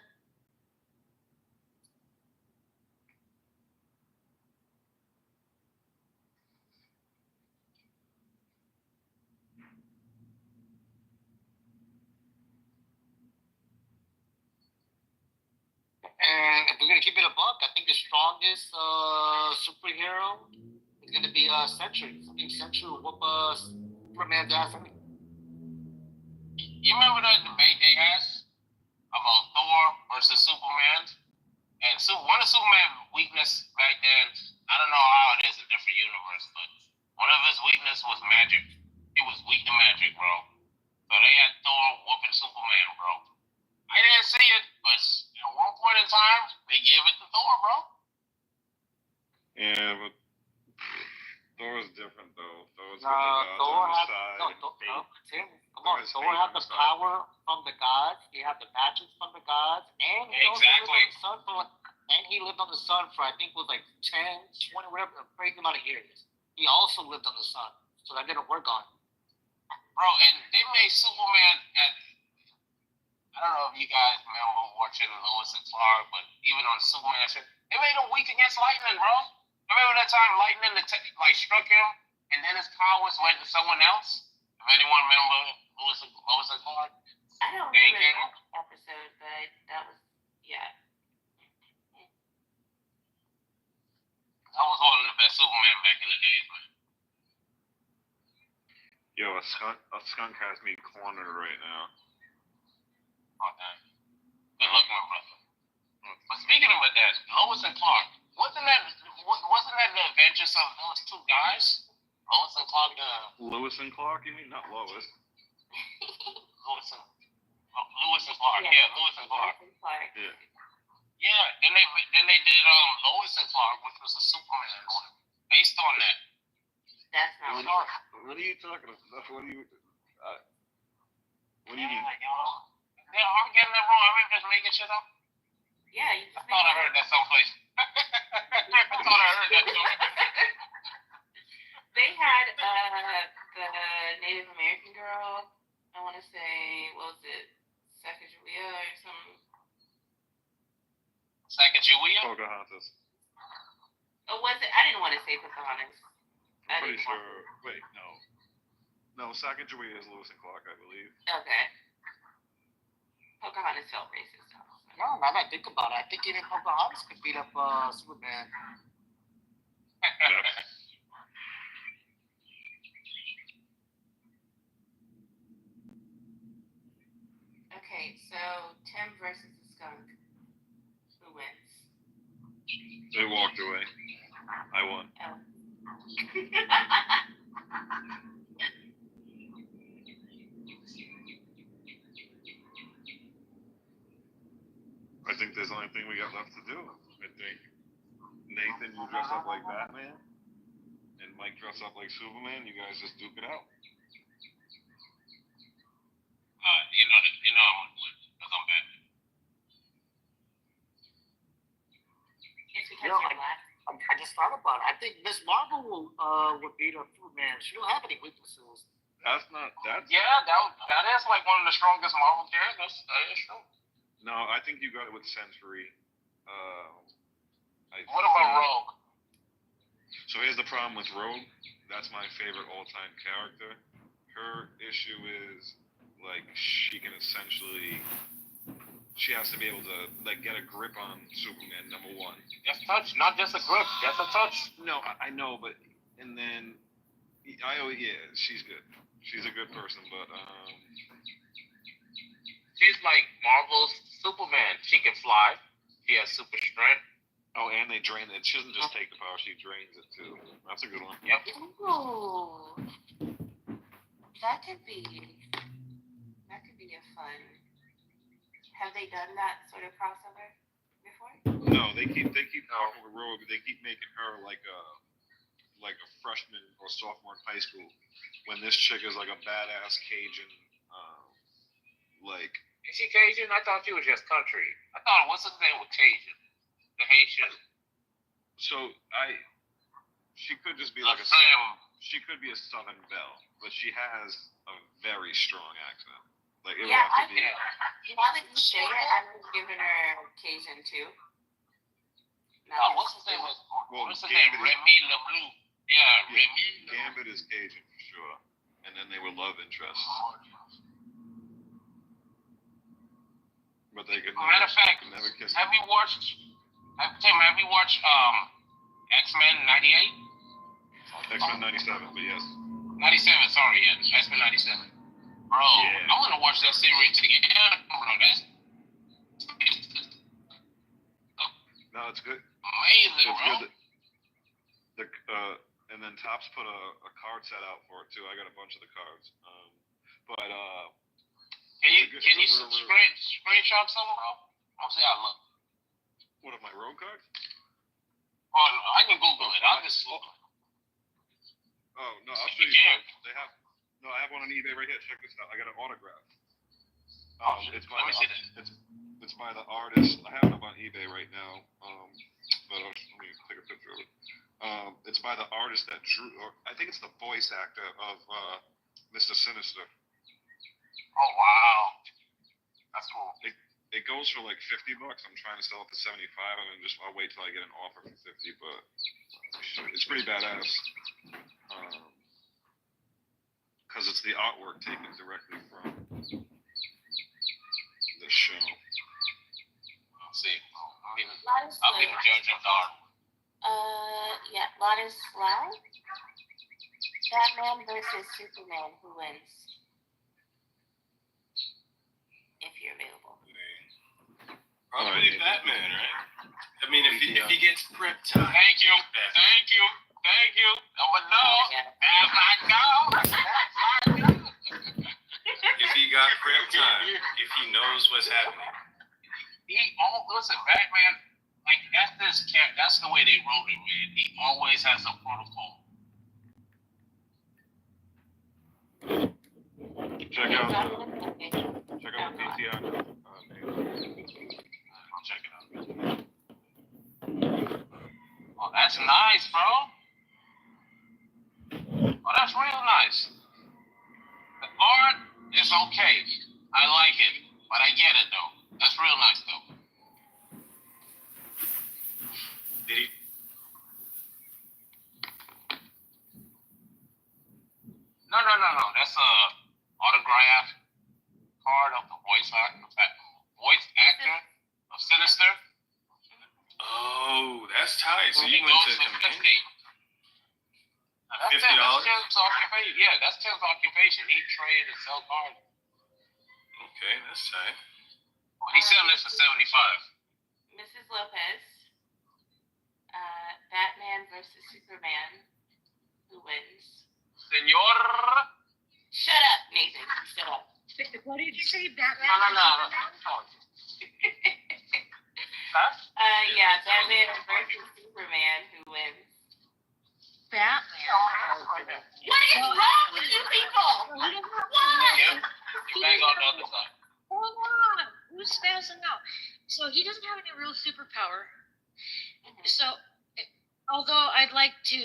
And if we're gonna keep it a buck, I think the strongest superhero is gonna be Sentry. I think Sentry will whoop Superman's ass. You remember that debate they had about Thor versus Superman? And one of Superman's weakness back then, I don't know how it is in different universe, but one of his weakness was magic. He was weak to magic, bro. So they had Thor whooping Superman, bro. I didn't see it, but at one point in time, they gave it to Thor, bro. Yeah, but Thor's different, though. Thor's got the gods on his side. Tim, come on. Thor had the power from the gods. He had the magic from the gods. And he also lived on the sun he lived on the sun for, I think, was like 10, 20, whatever, a crazy amount of years. He also lived on the sun. So that didn't work on him. Bro, and they made Superman I don't know if you guys remember watching Lois and Clark, but even on Superman, they made him weak against lightning, bro. Remember that time lightning struck him, and then his powers went to someone else? If anyone remember Lois and Clark? I don't remember that episode, but that was, yeah. That was one of the best Superman back in the days, man. Yo, a skunk has me cornered right now. Okay. Good luck, my brother. But speaking of that, Lois and Clark, wasn't that the adventures of those two guys? Lois and Clark. Lois and Clark? You mean not Lois? Lois and Clark. Yeah, Lois and Clark. Yeah. Yeah. Then they did Lois and Clark, which was a Superman one, based on that. That's not what are you talking about? What do you mean? Yeah, I'm getting that wrong. I'm just making shit up. Yeah, you just I thought I heard that someplace. I thought I heard that somewhere. They had the Native American girl. I want to say, what was it, Sacagawea or something? Sacagawea? Pocahontas. Oh, was it? I didn't want to say Pocahontas. I'm pretty sure. Wait, no. No, Sacagawea is Lewis and Clark, I believe. Okay. Pocahontas felt racist. No, now that I think about it, I think even Pocahontas could beat up Superman. Okay, so Tim versus the skunk. Who wins? They walked away. I won. Oh. I think there's the only thing we got left to do. I think Nathan, you dress up like Batman, and Mike dress up like Superman. You guys just duke it out. You know I'm gonna do it because I'm Batman. It's because you're black. I just thought about it. I think Miss Marvel would beat up Superman. She don't have any weaknesses. That's not. That's. Yeah, that is like one of the strongest Marvel characters. That is true. No, I think you got it with Sentry. What about Rogue? So here's the problem with Rogue. That's my favorite all-time character. Her issue is, like, she can essentially... She has to be able to, like, get a grip on Superman, number one. That's touch, not just a grip. That's a touch. No, I know, but... And then... Yeah, she's good. She's a good person, but, She's like Marvel's Superman. She can fly. She has super strength. Oh, and they drain it. She doesn't just take the power; she drains it too. That's a good one. Yep. Ooh, that could be a fun. Have they done that sort of crossover before? No, they keep talking with Rogue. They keep making her like a freshman or sophomore in high school, when this chick is like a badass Cajun, like. Is she Cajun? I thought she was just country. I thought what's his name was Cajun, the Haitian. So she could just be like she could be a Southern belle, but she has a very strong accent. Like it would have to be. Now that you say it, I would have given her Cajun too. What's his name? What's his name? Remy LeBlue. Yeah, Remy. Gambit is Cajun for sure, and then they were love interests. But they could matter of fact, never kiss. Have you watched X-Men '98? X-Men '97, but yes. '97, sorry, yeah, X-Men '97. Bro, yeah. I want to watch that series again, bro. No, it's good. Amazing, it's bro. Good. And then Topps put a card set out for it too. I got a bunch of the cards. Can you screenshot some, bro? I'll see how it look. What of my road cards? Oh, no, I can Google it. I'll just. Oh no, I'll show you. They have. No, I have one on eBay right here. Check this out. I got an autograph. It's by it's by the artist. I have it up on eBay right now. But let me take a picture of it. It's by the artist that drew, or I think it's the voice actor of Mr. Sinister. Oh wow, that's cool. It goes for like $50. I'm trying to sell it for $75. I'll wait till I get an offer for $50. But it's pretty badass. Because it's the artwork taken directly from the show. Let's see. I'll be the judge of the art. Yeah, Ladislav. Batman versus Superman. Who wins? If you're available. Probably Batman, right? I mean, if he gets prep time. Thank you. Oh no. That's my dog. If he got prep time, if he knows what's happening. Listen, Batman, like that's the way they wrote it, man. He always has a protocol. Check out the PTR. I'll check it out. Oh, that's nice, bro. Oh, that's real nice. The art is okay. I like it, but I get it though. That's real nice though. Did he? No. That's a autograph card of the voice actor of Sinister. Oh, that's tight. So you went to $50. That's Tim's occupation. Yeah, that's Tim's occupation. He trade and sell cards. Okay, that's tight. He's selling this for $75. Mrs. Lopez. Batman versus Superman. Who wins? Senor. Shut up, Nathan. Shut up. What did you say, Batman? No. Yeah, Batman versus Superman. Who wins? Batman. What is wrong with you people? What? You bang on the other side. Hold on. Who's spazzing out? So he doesn't have any real superpower. So, although I'd like to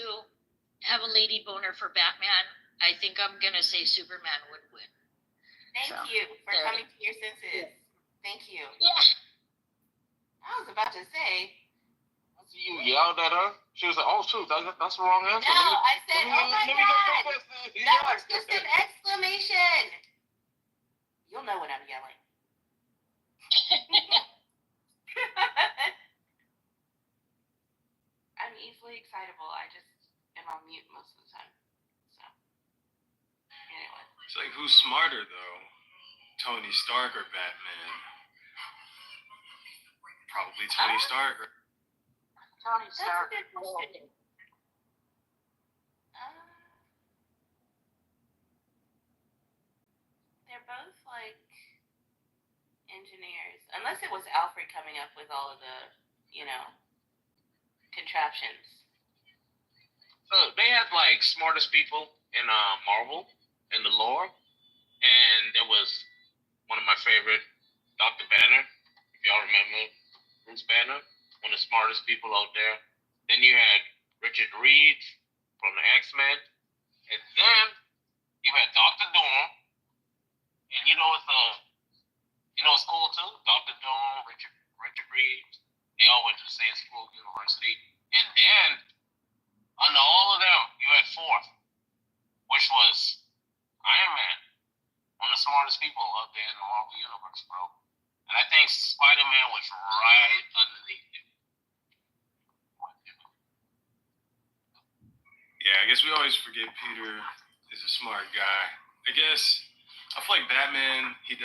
have a lady boner for Batman, I think I'm going to say Superman would win. Thank you for coming to your senses. Thank you. Yeah. I was about to say. You yelled at her. She was like, "Oh shoot, that's the wrong answer." No, I said, "Oh my God, that was just an exclamation." You'll know when I'm yelling. I'm easily excitable. I just am on mute most of the time. So, anyway. It's like, who's smarter though? Tony Stark or Batman? Probably Tony Stark. Tony That's a Stark. good question. They're both like engineers, unless it was Alfred coming up with all of the, contraptions. So they had like smartest people in Marvel in the lore, and there was one of my favorite, Dr. Banner. If y'all remember Bruce Banner, one of the smartest people out there. Then you had Richard Reed from the X-Men, and then you had Dr. Doom, and it's cool too. Dr. Doom, Richard Reed, they all went to the same school, university, and then under all of them, you had fourth, which was Iron Man, one of the smartest people out there in the Marvel Universe, bro. And I think Spider-Man was right underneath him. Yeah, I guess we always forget Peter is a smart guy. I guess I feel like Batman, he's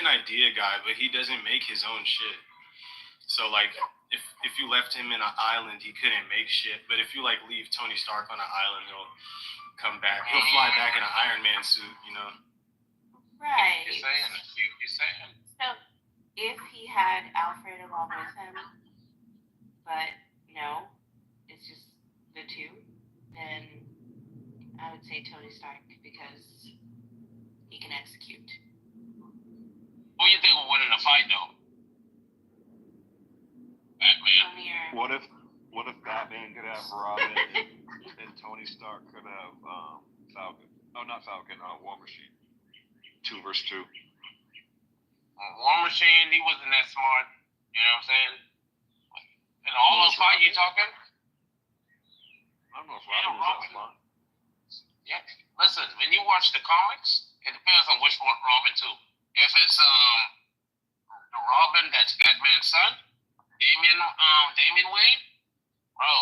an idea guy, but he doesn't make his own shit. So like, if you left him in an island, he couldn't make shit. But if you like leave Tony Stark on an island, he'll come back. He'll fly back in an Iron Man suit, Right. You're saying. So if he had Alfred along with him, but no, it's just the two, then I would say Tony Stark because he can execute. Who do you think would win in a fight, though? Batman. What if Batman could have Robin and Tony Stark could have Falcon? Oh, not Falcon. War Machine. 2 versus 2. War Machine, he wasn't that smart. You know what I'm saying? And all those fights you talking? I don't know if Robin was that smart. Yeah. Listen, when you watch the comics, it depends on which one Robin too. If it's the Robin that's Batman's son, Damian Wayne, bro.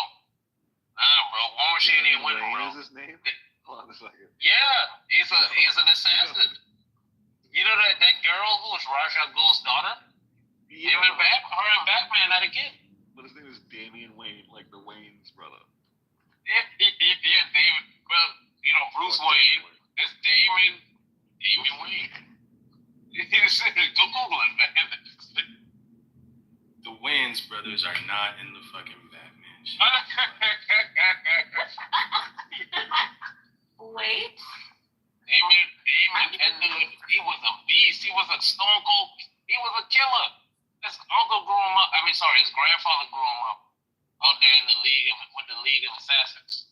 War Machine ain't winning, bro. Is his name? Hold on a second. Yeah, he's an assassin. You know that girl who was Ra's al Ghul's daughter? Yeah, her and Batman had a kid. But his name is Damian Wayne, like the Wayne's brother. Yeah, David. Well, Bruce Wayne. It's Damian Wayne. Go Google it, man. The Wayans brothers are not in the fucking Batman shit. Wait. Damian, he was a beast. He was a stone cold. He was a killer. His uncle grew him up. His grandfather grew him up out there in the League of Assassins.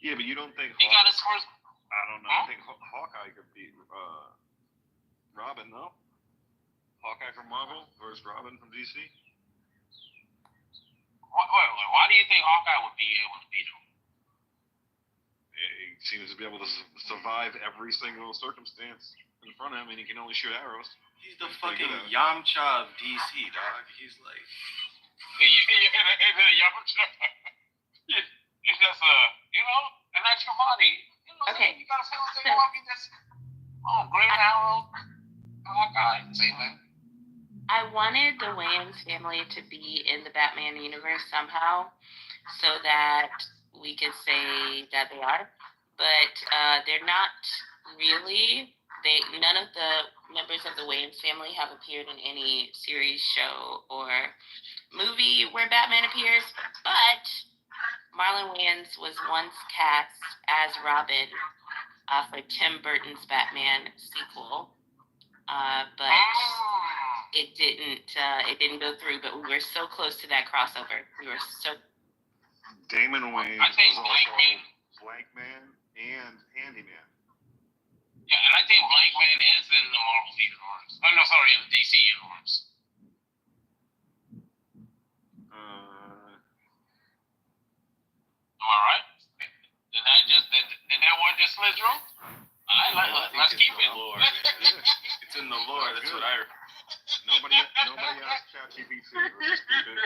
Yeah, but you don't think he got his first? I don't know. I think Hawkeye could beat Robin, no? Hawkeye from Marvel versus Robin from DC. Why do you think Hawkeye would be able to beat him? He seems to be able to survive every single circumstance in front of him, and he can only shoot arrows. He's the fucking Yamcha of DC, dog. He's like... Yamcha. He's just an extra body. Okay. You gotta feel the same way. Green Arrow, Hawkeye, same thing. I wanted the Wayans family to be in the Batman universe somehow so that we could say that they are, but they're not really. None of the members of the Wayans family have appeared in any series, show, or movie where Batman appears, but Marlon Wayans was once cast as Robin for Tim Burton's Batman sequel, but it didn't go through. But we were so close to that crossover. We were so. Damon Wayans I think was also Blankman and Handyman. Yeah, and I think Blankman is in the Marvel universe. Oh no, sorry, in the DC universe. Am I right? Did that one just slip through? Let's keep it. Lore, it's in the lore. That's what I heard. Nobody asked ChatGPT. Let's just keep it.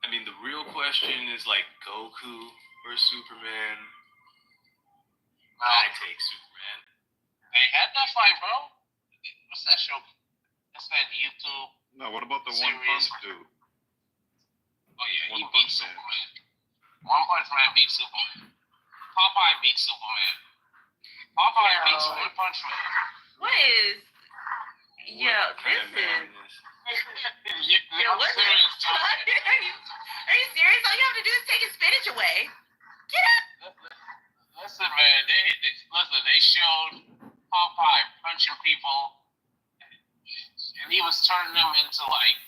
I mean, the real question is like Goku or Superman. I take Superman. They had that fight, bro. What's that show? What's that YouTube? No, what about the series? One Punch dude? Oh yeah, he beat Superman. One Punch Man beat Superman. Popeye beat Superman. Popeye beats One Punch Man. What is? Yo, this is. Yo, what's this? Are you serious? All you have to do is take his spinach away. Get up. Listen, man. They showed Popeye punching people, and he was turning them into like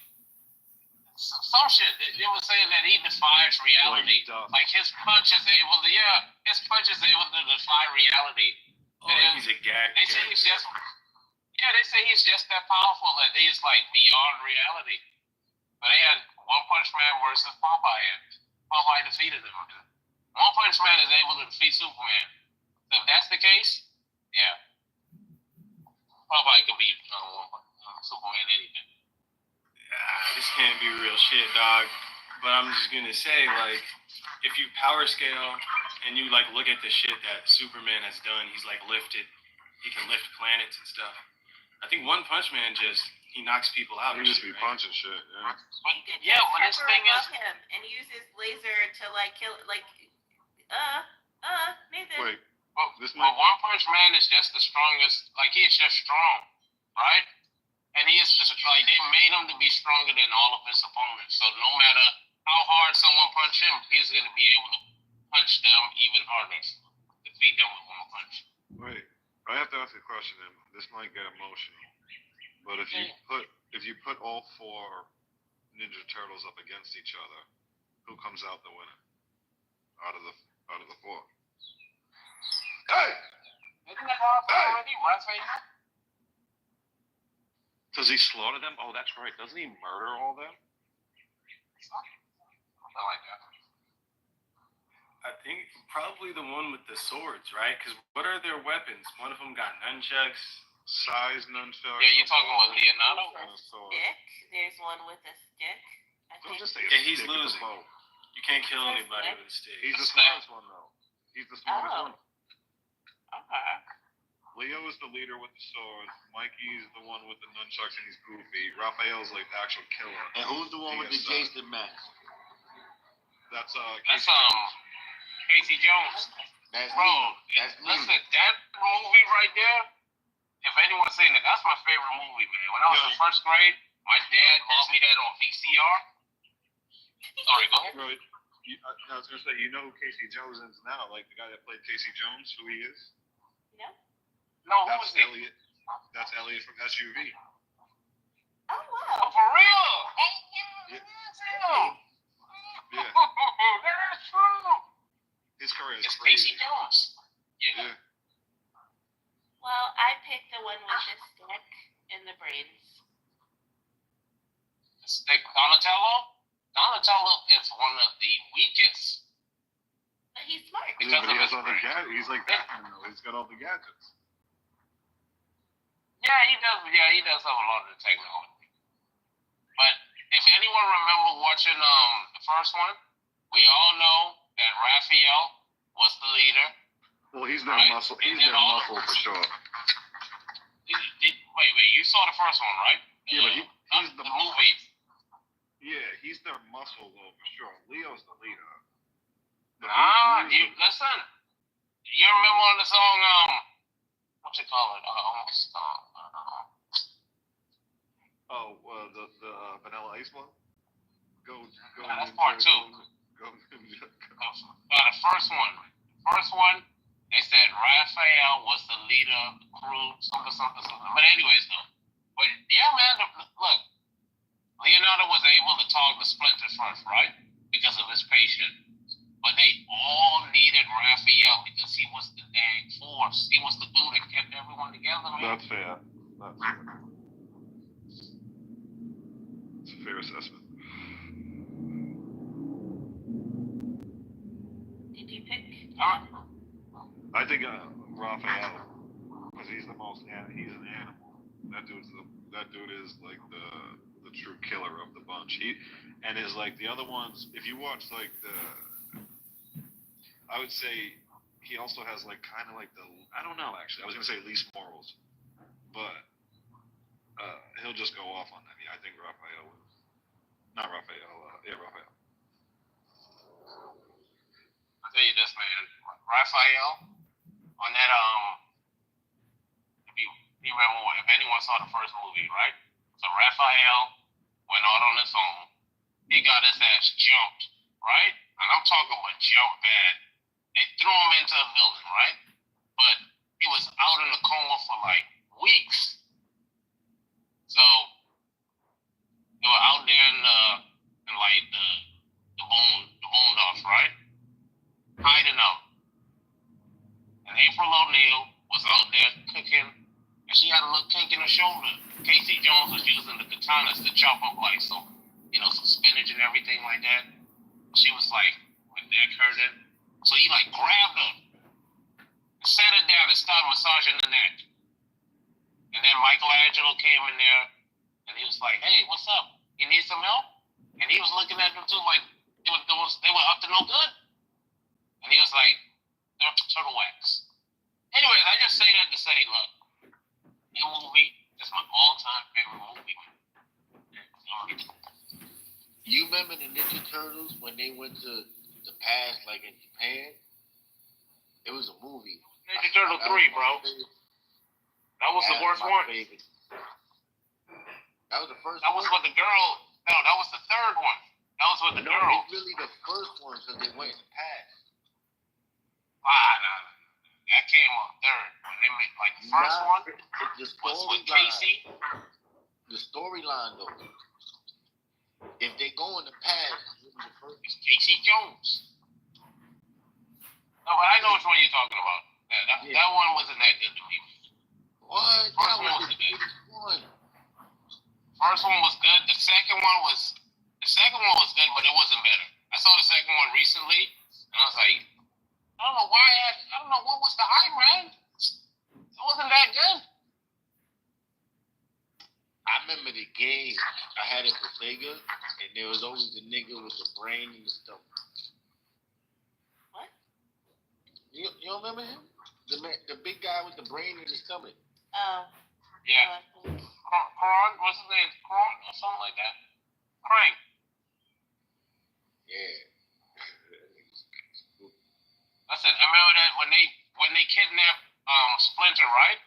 some shit. They were saying that he defies reality. Like his punch is able to, defy reality. Oh, he's a gag. They say he's just, they say he's just that powerful that he's like beyond reality. But they had One Punch Man versus Popeye, and Popeye defeated him. One Punch Man is able to defeat Superman. So if that's the case, yeah, Popeye could beat Superman anything. This can't be real shit, dog. But I'm just gonna say, like, if you power scale and you like look at the shit that Superman has done, he's like lifted. He can lift planets and stuff. I think One Punch Man he knocks people out. He just be punching shit. Yeah. But his thing is, him and use his laser to like kill Nathan. Wait. One Punch Man is just the strongest. Like he's just strong, right? And he is just like they made him to be stronger than all of his opponents. So no matter how hard someone punch him, he's going to be able to punch them even harder, defeat them with one punch. Wait, I have to ask a question, and this might get emotional. But if you put all 4 Ninja Turtles up against each other, who comes out the winner? Out of the 4. Hey! Isn't that already? Raphael? Does he slaughter them? Oh, that's right. Doesn't he murder all them? I like that. I think probably the one with the swords, right? Because what are their weapons? One of them got nunchucks. Size nunchucks. Yeah, you're talking about Leonardo? Stick. There's one with a stick. Don't just say yeah, he's stick, losing. You can't kill anybody with a stick. He's the smartest one, though. He's the smartest one. Okay. Leo is the leader with the sword. Mikey's the one with the nunchucks and he's goofy. Raphael's like the actual killer. And who's the one with the Jason mask? That's Casey Jones. That's Bro, me. That's me. Listen, that movie right there, if anyone's seen it, that's my favorite movie, man. When I was in first grade, my dad bought me that on VCR. Sorry, go ahead. Bro, I was going to say, you know who Casey Jones is now? Like the guy that played Casey Jones, who he is? No, who That's is he? Elliot. That's Elliot from SUV. Oh, wow. Oh, for real? Yeah. That's true. His career is It's crazy. Casey Jones. Yeah. Well, I picked the one with the stick and the brains. Donatello? Donatello is one of the weakest. But he's smart. Yeah, but he has all the gadgets. He's like Batman, though. He's got all the gadgets. Yeah, he does. Yeah, he does have a lot of the technology. But if anyone remember watching the first one, we all know that Raphael was the leader. Well, he's their muscle. He's their muscle for sure. Wait. You saw the first one, right? Yeah, but he's the movie. Yeah, he's their muscle though for sure. Leo's the leader. Listen. You remember on the song what you call it? The Vanilla Ice one? Go. That's part 2. The first one, they said Raphael was the leader of the crew, something. But anyways, though. But yeah, man, look, Leonardo was able to talk to Splinter first, right? Because of his patience. But they all needed Raphael because he was the dang force. He was the glue that kept everyone together, man. That's fair. It's a fair assessment. Did you pick? I think Raphael, because he's the most. He's an animal. That dude is like the true killer of the bunch. And is like the other ones. If you watch like I would say he also has like kind of like I don't know actually. I was gonna say least morals, but he'll just go off on them. Yeah, I think Raphael was not Raphael. Yeah, Raphael. I'll tell you this, man. Raphael on that if anyone saw the first movie, right? So Raphael went out on his own. He got his ass jumped, right? And I'm talking about jump bad. They threw him into a building, right? But he was out in a coma for like weeks. So they were out there in like the boondocks, right? Hiding out. And April O'Neil was out there cooking, and she had a little kink in her shoulder. Casey Jones was using the katanas to chop up like some spinach and everything like that. She was like, with neck hurting. So he like grabbed her, sat her down and started massaging the neck. And then Michelangelo came in there, and he was like, "Hey, what's up? You need some help?" And he was looking at them too like they were up to no good. And he was like, "They're turtle wax." Anyways, I just say that to say, look, that movie is my all-time favorite movie. You remember the Ninja Turtles when they went to the past, like in Japan? It was a movie. Ninja Turtle 3, bro. That was the worst one. That was the first one? That was with the girl. No, that was the third one. That was with the girl. It's really the first one because they went in the past. Nah. That came on third. When they made, like, the first one was with Casey. The storyline, though. If they go in the past, it's Casey Jones. No, but I know which one you're talking about. That one wasn't that good to me. What? First one was good. First one was good. The second one was good, but it wasn't better. I saw the second one recently, and I was like, I don't know why. I don't know what was the hype, man. It wasn't that good. I remember the game. I had it for Sega, and there was always the nigga with the brain in the stomach. What? You don't remember him? The big guy with the brain in his stomach. Oh. Yeah. Kron, what's his name? Kron or something like that. Crank. Yeah. Listen, I remember that when they kidnapped Splinter, right?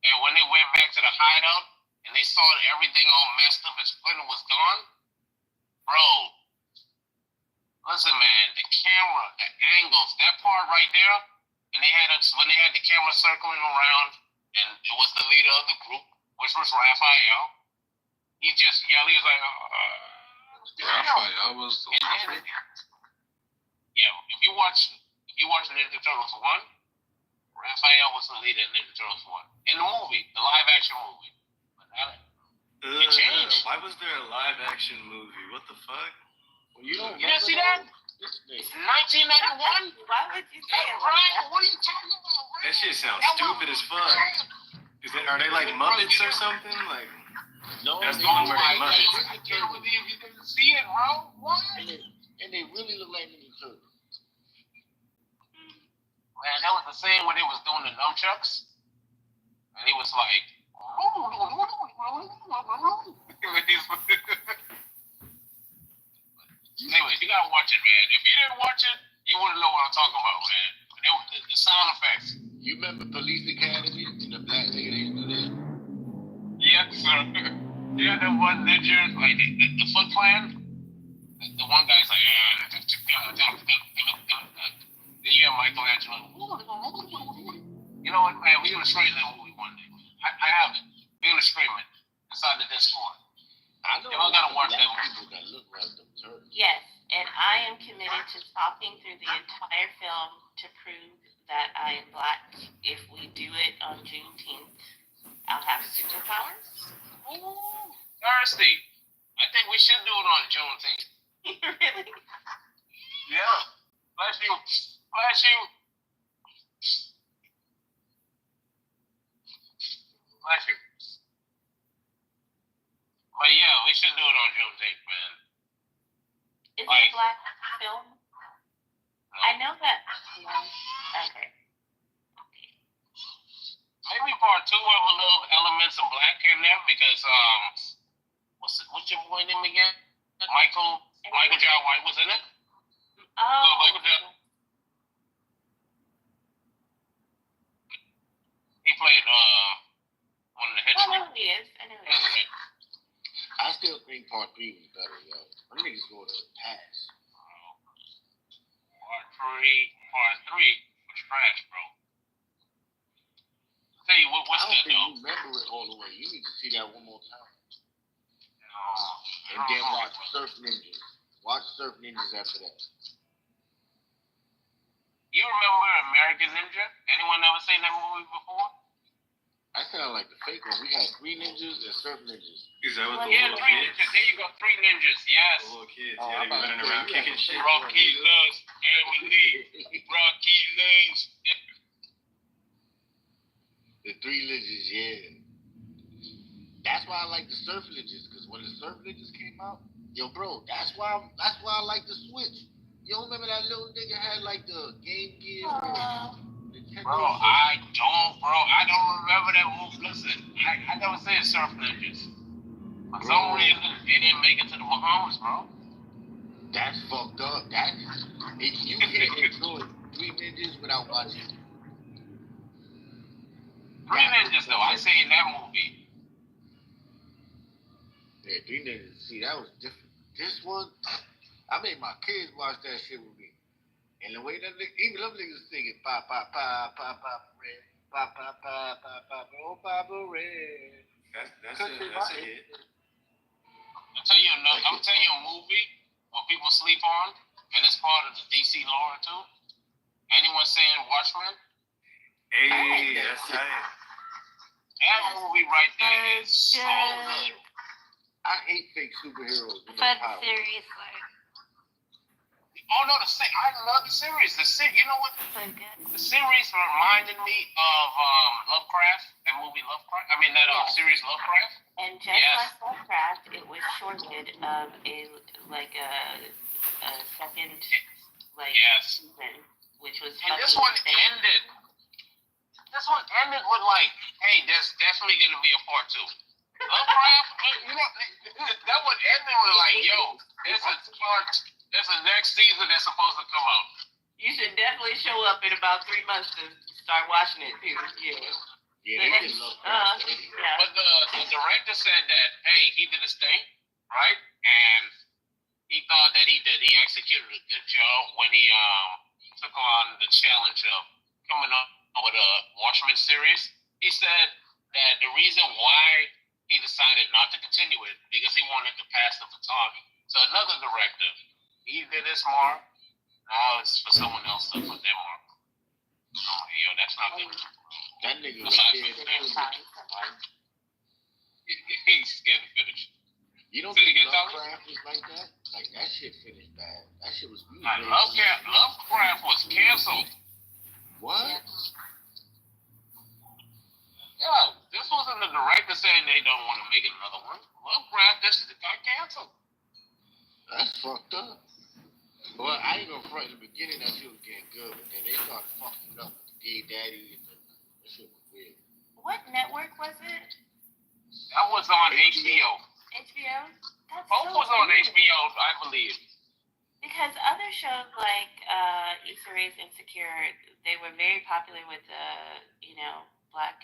And when they went back to the hideout and they saw everything all messed up and Splinter was gone, bro. Listen, man, the camera, the angles, that part right there, and when they had the camera circling around, and it was the leader of the group, which was Raphael. He just yelled. He was like, Raphael was the one. Yeah, if you watch Ninja Turtles 1, Raphael was the leader in Ninja Turtles 1. In the movie, the live action movie. It changed. Why was there a live action movie? What the fuck? You didn't see that? 1991? Why would you say it? Brian, what are you talking about, bro? That shit sounds stupid as fuck. Are they like Muppets or something? Like, no, that's the one where they Muppets. I can't believe you didn't see it, bro. What? And they really look like Ninja Turtles. Man, that was the same when they was doing the nunchucks. And he was like, anyways, you gotta watch it, man. If you didn't watch it, you wouldn't know what I'm talking about, man. The sound effects. You remember Police Academy and the black nigga they used to do that? Yeah, sir. Yeah, that one ninja, like the Foot Clan. The one guy's like, then you have Michelangelo. You know what, man? We're gonna stream that movie one day. I have it. We're gonna stream it inside the Discord. Y'all gotta watch that movie. That look like them turtles. Yes, and I am committed to talking through the entire film to prove that I am black. If we do it on Juneteenth, I'll have superpowers. Ooh, thirsty. I think we should do it on Juneteenth. Really? Yeah. Bless you. Bless you. Bless you. But yeah, we should do it on Juneteenth, man. Is it a black film? No. I know that. Okay. Maybe part 2 have a little element elements of black in there because what's your boy name again? Michael J. White was in it. Oh. Michael J. He played one of the headshots. I know who he is. I still think part 3 was better, yo. Them niggas go to pass. Part 3 was trash, bro. I'll tell you what's good though. I don't think you remember it all the way. You need to see that one more time. And then watch Surf Ninjas. Watch Surf Ninjas after that. You remember American Ninja? Anyone ever seen that movie before? I sound like the fake one. We had 3 ninjas and Surf Ninjas. Is that what the Yeah, little 3 kids? ninjas. There you go, 3 ninjas. Yes. The little kids. Oh, Yeah, they be running around kicking shit. Rocky loves Emily. Rocky loves. The 3 ninjas, yeah. That's why I like the Surf Ninjas, because when the Surf Ninjas came out, yo, bro, that's why I like the Switch. You don't remember that little nigga had like the Game Gear? Bro, I don't remember that movie. Listen, I never seen Surf Ninjas. For some reason, it didn't make it to the Bahamas, bro. That's fucked up. You can't enjoy 3 ninjas without watching. 3 ninjas, though. I seen that movie. Yeah, 3 ninjas. See, that was different. This one, I made my kids watch that shit with me. And the way that even them niggas singing, pa pa pa pa pa red, pa pa pa pa pa oh papa red. That's a hit. I'm telling you a movie where people sleep on, and it's part of the DC lore too. Anyone saying Watchmen? Hey, that's tight. That movie right there is so good. I hate fake superheroes. But seriously. Oh no, I love the series. You know what? The series reminded me of Lovecraft, that movie Lovecraft. I mean that series Lovecraft. And just like Lovecraft, it was shorted of a second season, which was. And this one ended. This one ended with hey, there's definitely gonna be a part 2. Lovecraft, that one ended with yo, there's a next season that's supposed to come out. You should definitely show up in about 3 months to start watching it too. Yeah, they did Lovecraft. But the director said that he did his thing, right? And he thought that he executed a good job when he took on the challenge of coming up with a Watchmen series. He said that the reason why he decided not to continue it because he wanted to pass the baton to another director. He did his mark. Now it's for someone else to put their mark. Oh, that's not good. That nigga was scared scared to He's scared to finish. You don't think Lovecraft was like that? Like, that shit finished bad. That shit was good. Lovecraft was canceled. What? Yeah, this wasn't the director saying they don't want to make another one. Lovecraft, this got canceled. That's fucked up. Well, I ain't gonna front in the beginning that shit was getting good, but then they started fucking up with the Gay Daddy and that shit was weird. What network was it? That was on HBO. HBO? That's Both was on HBO, I believe. Because other shows like Issa Rae's Insecure, they were very popular with black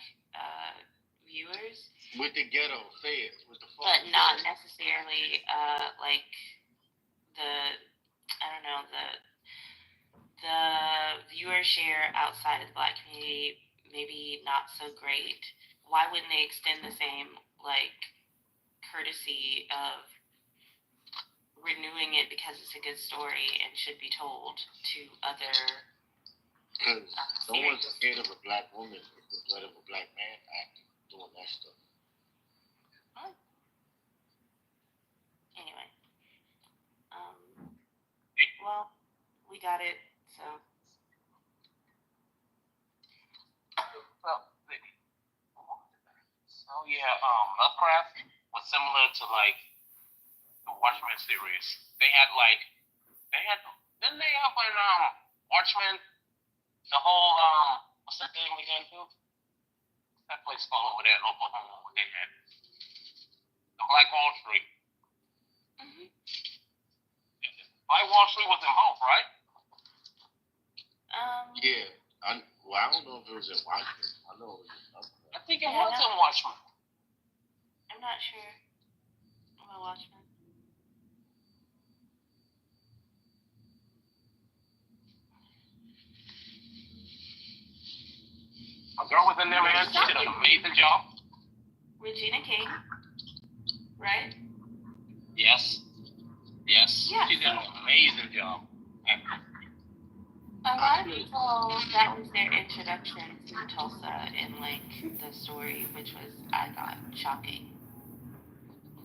viewers. With the ghetto fans, with the but not necessarily the viewer share outside of the black community maybe not so great. Why wouldn't they extend the same courtesy of renewing it because it's a good story and should be told to other? Because no one's scared of a black woman with the blood of a black man acting, doing that stuff. Anyway, well, we got it. So, Lovecraft was similar to the Watchmen series. They had didn't they have Watchmen? The whole what's that thing again too? that place called over there in Oklahoma when they had the Black Wall Street. Mm-hmm. Black Wall Street was in both, right? Yeah. I don't know if it was in Washington. I know it was in Washington. I think it was in Washington. I'm not sure about Watchmen. A girl was in there, man. She did an amazing job. Regina King, right? Yes. Yes. Yeah, She did an amazing job. A lot of people, that was their introduction to Tulsa and like the story, which was, I thought, shocking.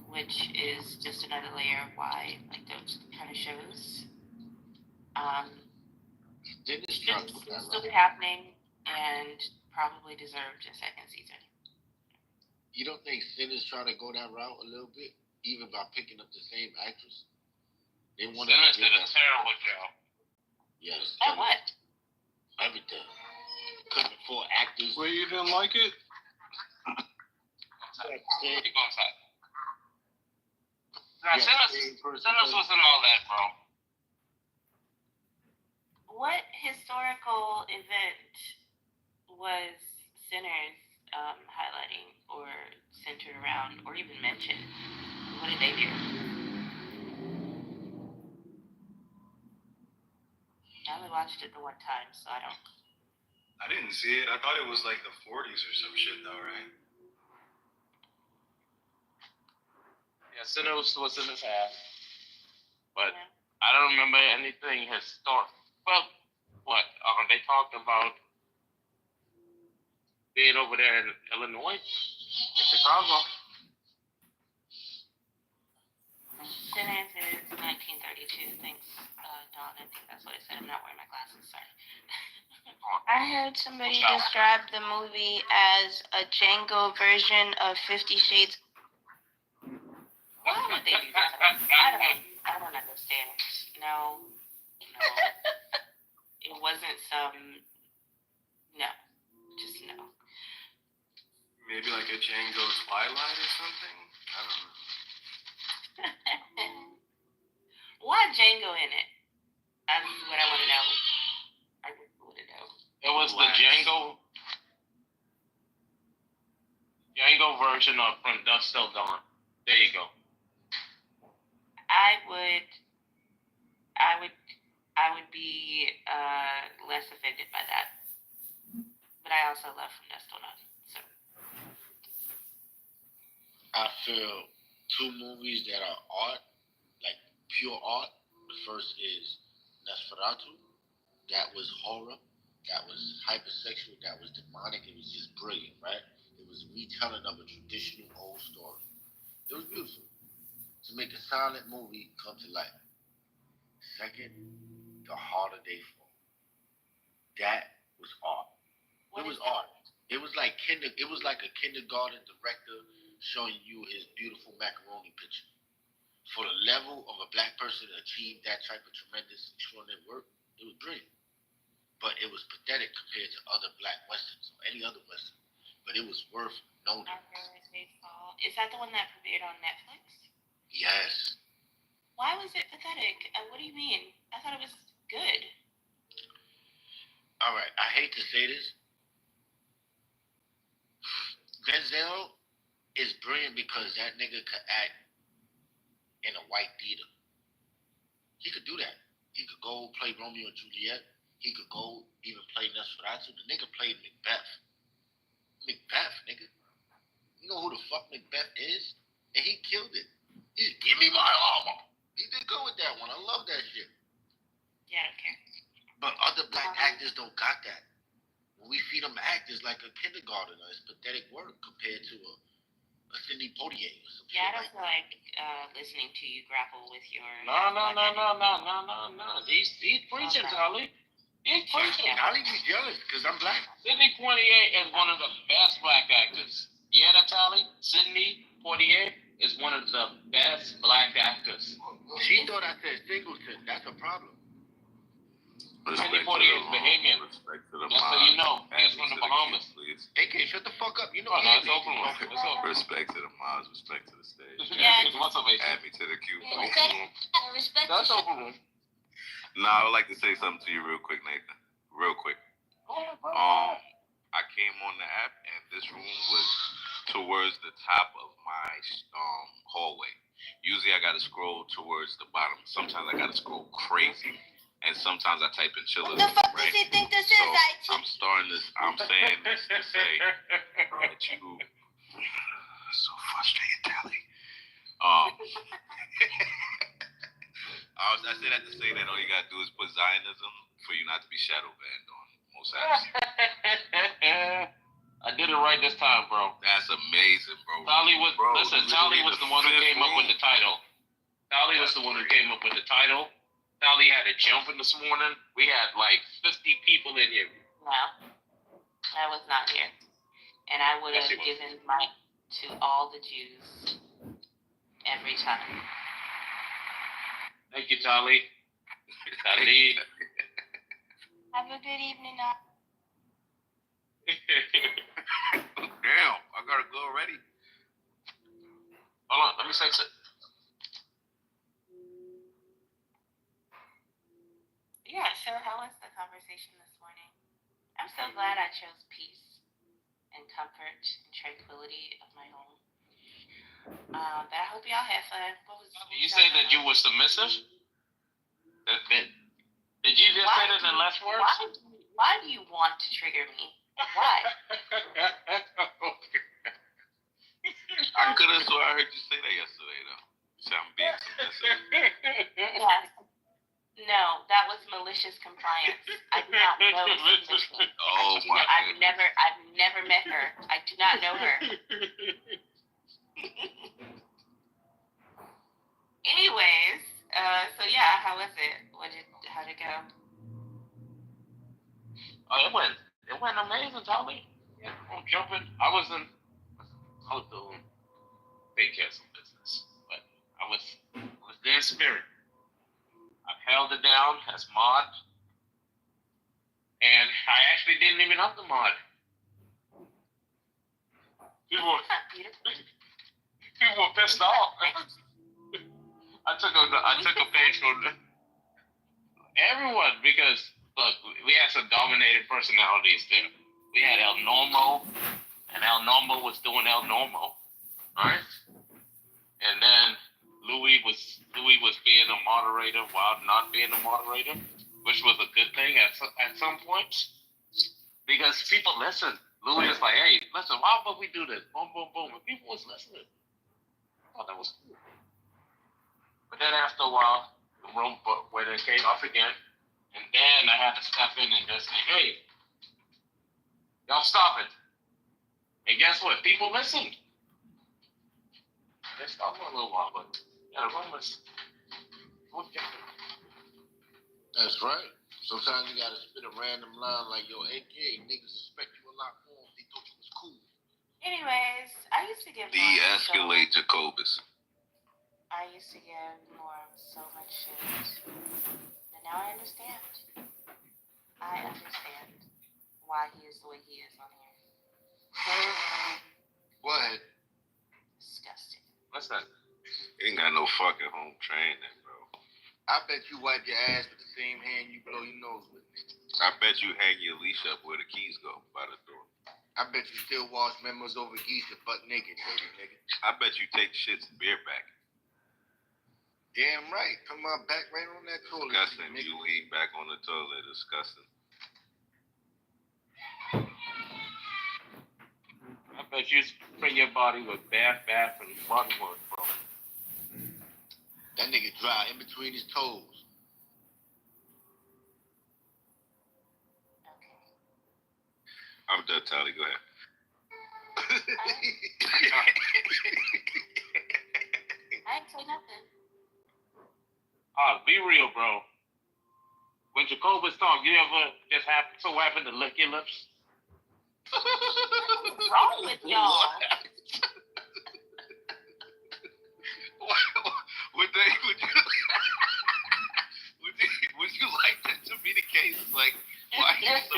Which is just another layer of why like those kind of shows should still be happening and probably deserved a second season. You don't think Sinners trying to go that route a little bit, even by picking up the same actress? They wanted Sinners to did a terrible job. Yes. Oh, what? Everything. Couldn't afford actors. Well, you didn't like it? You go inside. Nah, Sinners wasn't all that, bro. What historical event was Sinners highlighting or centered around or even mentioned? What did they do? I only watched it the one time, so I don't. I didn't see it. I thought it was like the 40s or some shit, though, right? Yeah, Sinners was in his half. But I don't remember anything historic. Well, what? They talked about being over there in Illinois, in Chicago. Sinners is 1932. Thanks, Dawn. I think that's what it said. I'm not wearing my glasses. Sorry. I heard somebody describe the movie as a Django version of 50 Shades. Why would they do that? I don't understand. No. It wasn't no. Just no. Maybe like a Django Twilight or something? I don't know. Why Django in it? That's what I want to know. I just want to know. It was the Django version of From Dusk Till Dawn. There you go. I would be less offended by that. But I also love From Dusk Till Dawn. So I feel two movies that are art, like pure art. The first is Nosferatu. That was horror. That was hypersexual. That was demonic. It was just brilliant, right? It was a retelling of a traditional old story. It was beautiful. To make a silent movie come to life. Second, The Harder They Fall. That was art. It was art. It was like a kindergarten director showing you his beautiful macaroni picture. For the level of a black person to achieve that type of tremendous, extraordinary work, it was brilliant. But it was pathetic compared to other black westerns or any other western. But it was worth noting. Is that the one that premiered on Netflix? Yes. Why was it pathetic? What do you mean? I thought it was good. All right, I hate to say this. Denzel is brilliant because that nigga could act in a white theater. He could do that. He could go play Romeo and Juliet. He could go even play Nosferatu. The nigga played Macbeth. Macbeth, nigga. You know who the fuck Macbeth is? And he killed it. He said, give me my armor. He did good with that one. I love that shit. Yeah, I don't care. But other black actors don't got that. When we see them act, it's like a kindergartner. It's pathetic work compared to a Sidney Poitier or something. Yeah, I don't feel like listening to you grapple with your... No. He's preaching, Tali. He's preaching. Tali be jealous because I'm black. Sidney Poitier is one of the best black actors. Yeah, Tali. Sidney Poitier is one of the best black actors. She thought I said Singleton. That's a problem. Sidney Poitier is Bahamian. Just so you know, he's from the Bahamas. AK, shut the fuck fuck up. You know. Oh, no, it's open one. It's open. Respect to the mods, respect to the stage. Yeah. What's up, Add me to the queue. Respect. That's open one. Nah, I would like to say something to you real quick, Nathan. Real quick. I came on the app and this room was towards the top of my hallway. Usually I gotta scroll towards the bottom. Sometimes I gotta scroll crazy. And sometimes I type in chillers. What the fuck right? does he think this So is, IT? I'm saying this to say that you so frustrated, Tally. I say that to say that all you gotta do is put Zionism for you not to be shadow banned on most apps. I did it right this time, bro. That's amazing, bro. Tally was Tally was the one who came up with the title. Tally was the one who came up with the title. Tally had a jumping this morning. We had like 50 people in here. No, I was not here. And I would have given mic to all the Jews every time. Thank you, Tally. Tally. Have a good evening. Damn, I gotta go already. Hold on, let me fix it. Yeah, so how was the conversation this morning? I'm so glad I chose peace and comfort and tranquility of my home. But I hope y'all had fun. You say that you were submissive? Did you just say that in less words? Why do you want to trigger me? Why? I could have sworn I heard you say that yesterday, though. You said I'm being submissive. Yes. No, that was malicious compliance. I do not know submission. Oh my I've never met her. I do not know her. Anyways, so yeah, how was it? How'd it go? Oh, it went amazing, Tommy. Yeah, I'm jumping. I was doing big some business, but I was there in spirit. I held it down as mod, and I actually didn't even have to mod. People were pissed off. I took a page from everyone because look, we had some dominated personalities there. We had El Normo, and El Normo was doing El Normo, right? And then Louis was being a moderator while not being a moderator, which was a good thing at some points because people listened. Louis was like, "Hey, listen, why would we do this? Boom, boom, boom," and people was listening. I thought that was cool. But then after a while, the room when it came off again, and then I had to step in and just say, "Hey, y'all stop it." And guess what? People listened. They stopped for a little while, but yeah, the room was That's right. Sometimes you gotta spit a random line like, "Yo, AKA, niggas suspect you a lot more. They thought you was cool." Anyways, I used to give De-escalate Jacobus. I used to give Norm so much shit. And now I understand. I understand why he is the way he is on here. What? Disgusting. What's that? You ain't got no fucking home training, bro. I bet you wipe your ass with the same hand you blow your nose with. I bet you hang your leash up where the keys go by the door. I bet you still wash members over geese butt naked, baby nigga. I bet you take shit's beer back. Damn right. Come on back right on that toilet. Disgusting. You lean back on the toilet. Disgusting. I bet you spray your body with bath, and body wash, bro. That nigga dry in between his toes. I'm done, Tally. Go ahead. I ain't say nothing. Be real, bro. When Jacobus talk, you ever just so happen to lick your lips? What's wrong with y'all? Would you like that to be the case? Like, why are you so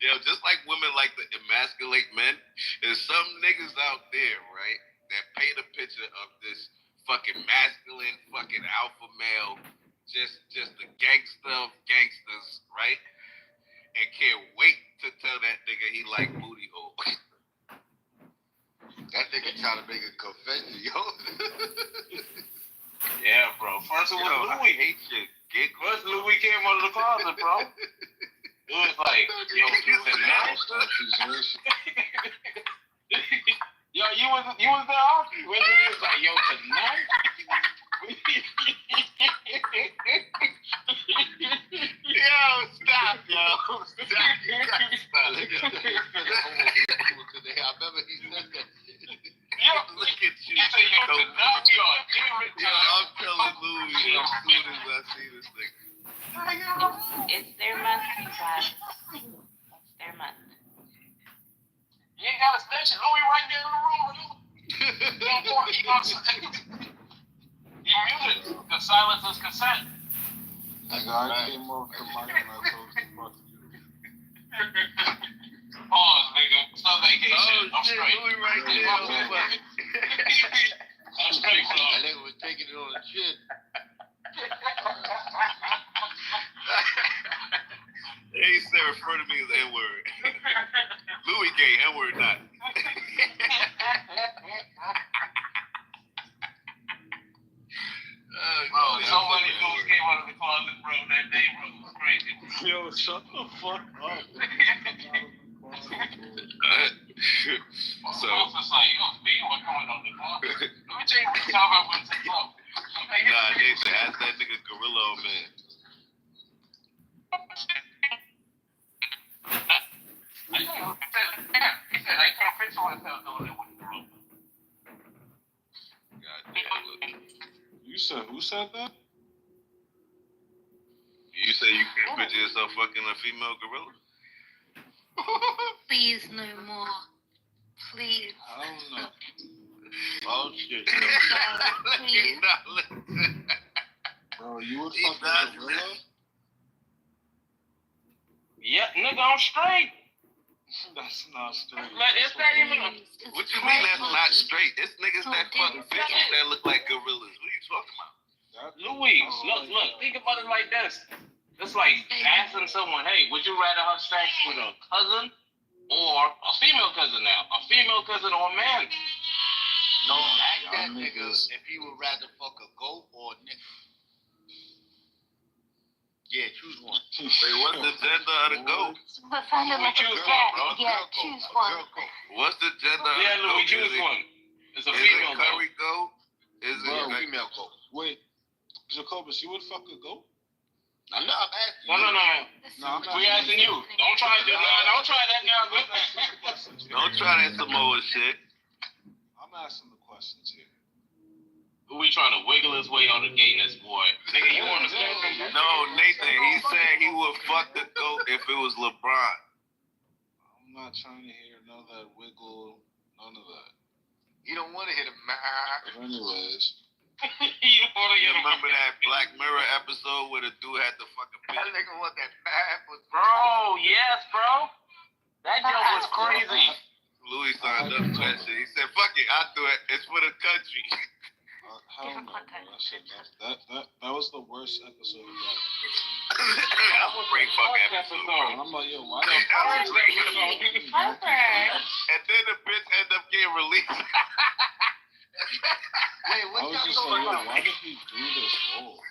Yo, just like women like to emasculate men, there's some niggas out there, right, that paint a picture of this fucking masculine, fucking alpha male, just the gangster of gangsters, right? And can't wait to tell that nigga he like booty hole. That nigga trying to make a confession, yo. Yeah, bro. First it was Louis. I hate shit. First Louis came out of the closet, bro. It was like, yo, tonight. Yo, you was there often. When he was like, yo, tonight. Yo, stop, yo. Stop. You gotta stop, yo. I remember he said that. Yo, look at you. Yo, tonight we are different. Yo, I'm telling Louis as soon as I see this nigga. It's their month, you guys. It's their month. You ain't got a station. Louis right there in the room. You muted. The silence is consent. Nigga, I came off the mic and I told you fuck you. Pause, nigga. Some vacation. Oh, I'm shit, straight. Louis right there. I'm straight, bro. That nigga was taking it on the chin. He said refer to me as N-word. Louis gay, N-word not. Bro, so many dudes came out of the closet, bro, that day, bro. It was crazy. Yo, shut the fuck up. So, it's like, yo, me, what's going on in the closet? Let me tell you what time I went to the club. nah, Nathan, ask that nigga Gorilla, man. He said, I can't picture myself doing it with the room. You said, who said that? You say you can't picture yourself fucking a female gorilla? Please, no more. Please. I don't know. Oh, shit. Please. Bro, you would fuck a gorilla? Yeah, nigga, I'm straight. That's not straight. Like, it's not even. What you mean that's not straight? It's niggas that fuck bitches that look like gorillas. What are you talking about? Louis, look, think about it like this. It's like asking someone, hey, would you rather have sex with a cousin or a female cousin now? A female cousin or a man? No, ask that nigga if he would rather fuck a goat or a nigga. Yeah, choose one. Wait, what's the gender of the goat? But find a like a cat. Yeah, choose one. What's the gender of the goat? Yeah, Louis, choose one. It's a female goat. Is it curry goat? Is it a female goat? Wait, Jacobus, you would fuck a goat? I'm asking you. No. We asking you. Don't try that now. Don't try that Samoa shit. I'm asking the questions here. We trying to wiggle his way out of gayness, boy. Nigga, you want to stand from that? No, Nathan, he said he would fuck the goat if it was LeBron. I'm not trying to hear none of that wiggle, none of that. You don't want to hit him, man. But anyways. You remember that Black Mirror episode where the dude had the fucking bitch? That nigga want that bad. Bro, yes, bro. That joke was crazy. Louis signed up for that shit. He said, fuck it, I'll do it. It's for the country. Hell no, bro. That was the worst episode of that. That was a great fucking episode. I'm like, yo, why the fuck? And then the bitch ended up getting released. Wait, what I was just like, yo, why did he do this role?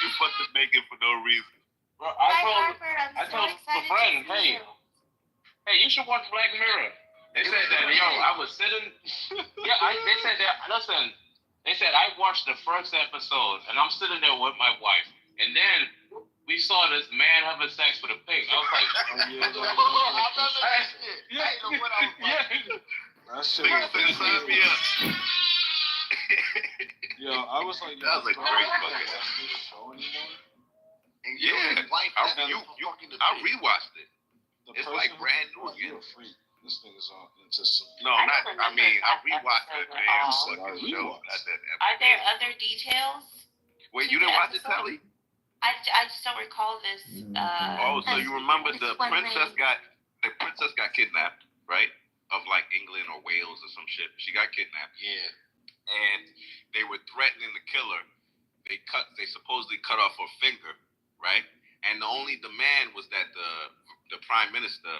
You fucking make it for no reason. Bro, I told a friend, hey, you should watch Black Mirror. They said that, yo, I was sitting. They said that. Listen, they said I watched the first episode, and I'm sitting there with my wife, and then we saw this man having sex with a pig. I was like, That shit sign me up. Yo, I was like, that was a great fucking show anymore. Yeah, I rewatched it. It's like brand new again. This nigga's on into some. No, not. I mean, I rewatched the damn fucking show. Are there other details? Wait, you didn't watch it, Sally? I just don't recall this. So you remember the princess got princess got kidnapped, right? Of like England or Wales or some shit. She got kidnapped. Yeah. And they were threatening to kill her. They supposedly cut off her finger, right? And the only demand was that the prime minister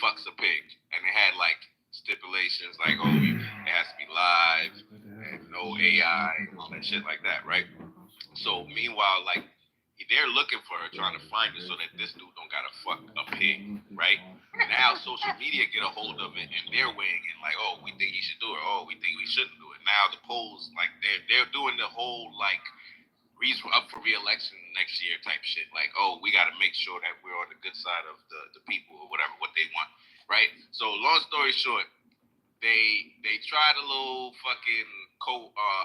fucks a pig. And they had like stipulations like, oh, it has to be live and no AI and all that shit like that, right? So meanwhile, like, they're looking for her, trying to find her so that this dude don't gotta fuck a pig, right? Now social media get a hold of it and they're weighing in like, oh, we think he should do it. Oh, we think we shouldn't do it. Now the polls, like, they're doing the whole like up for re-election next year type shit. Like, oh, we got to make sure that we're on the good side of the people or whatever, what they want, right? So long story short, they tried a little fucking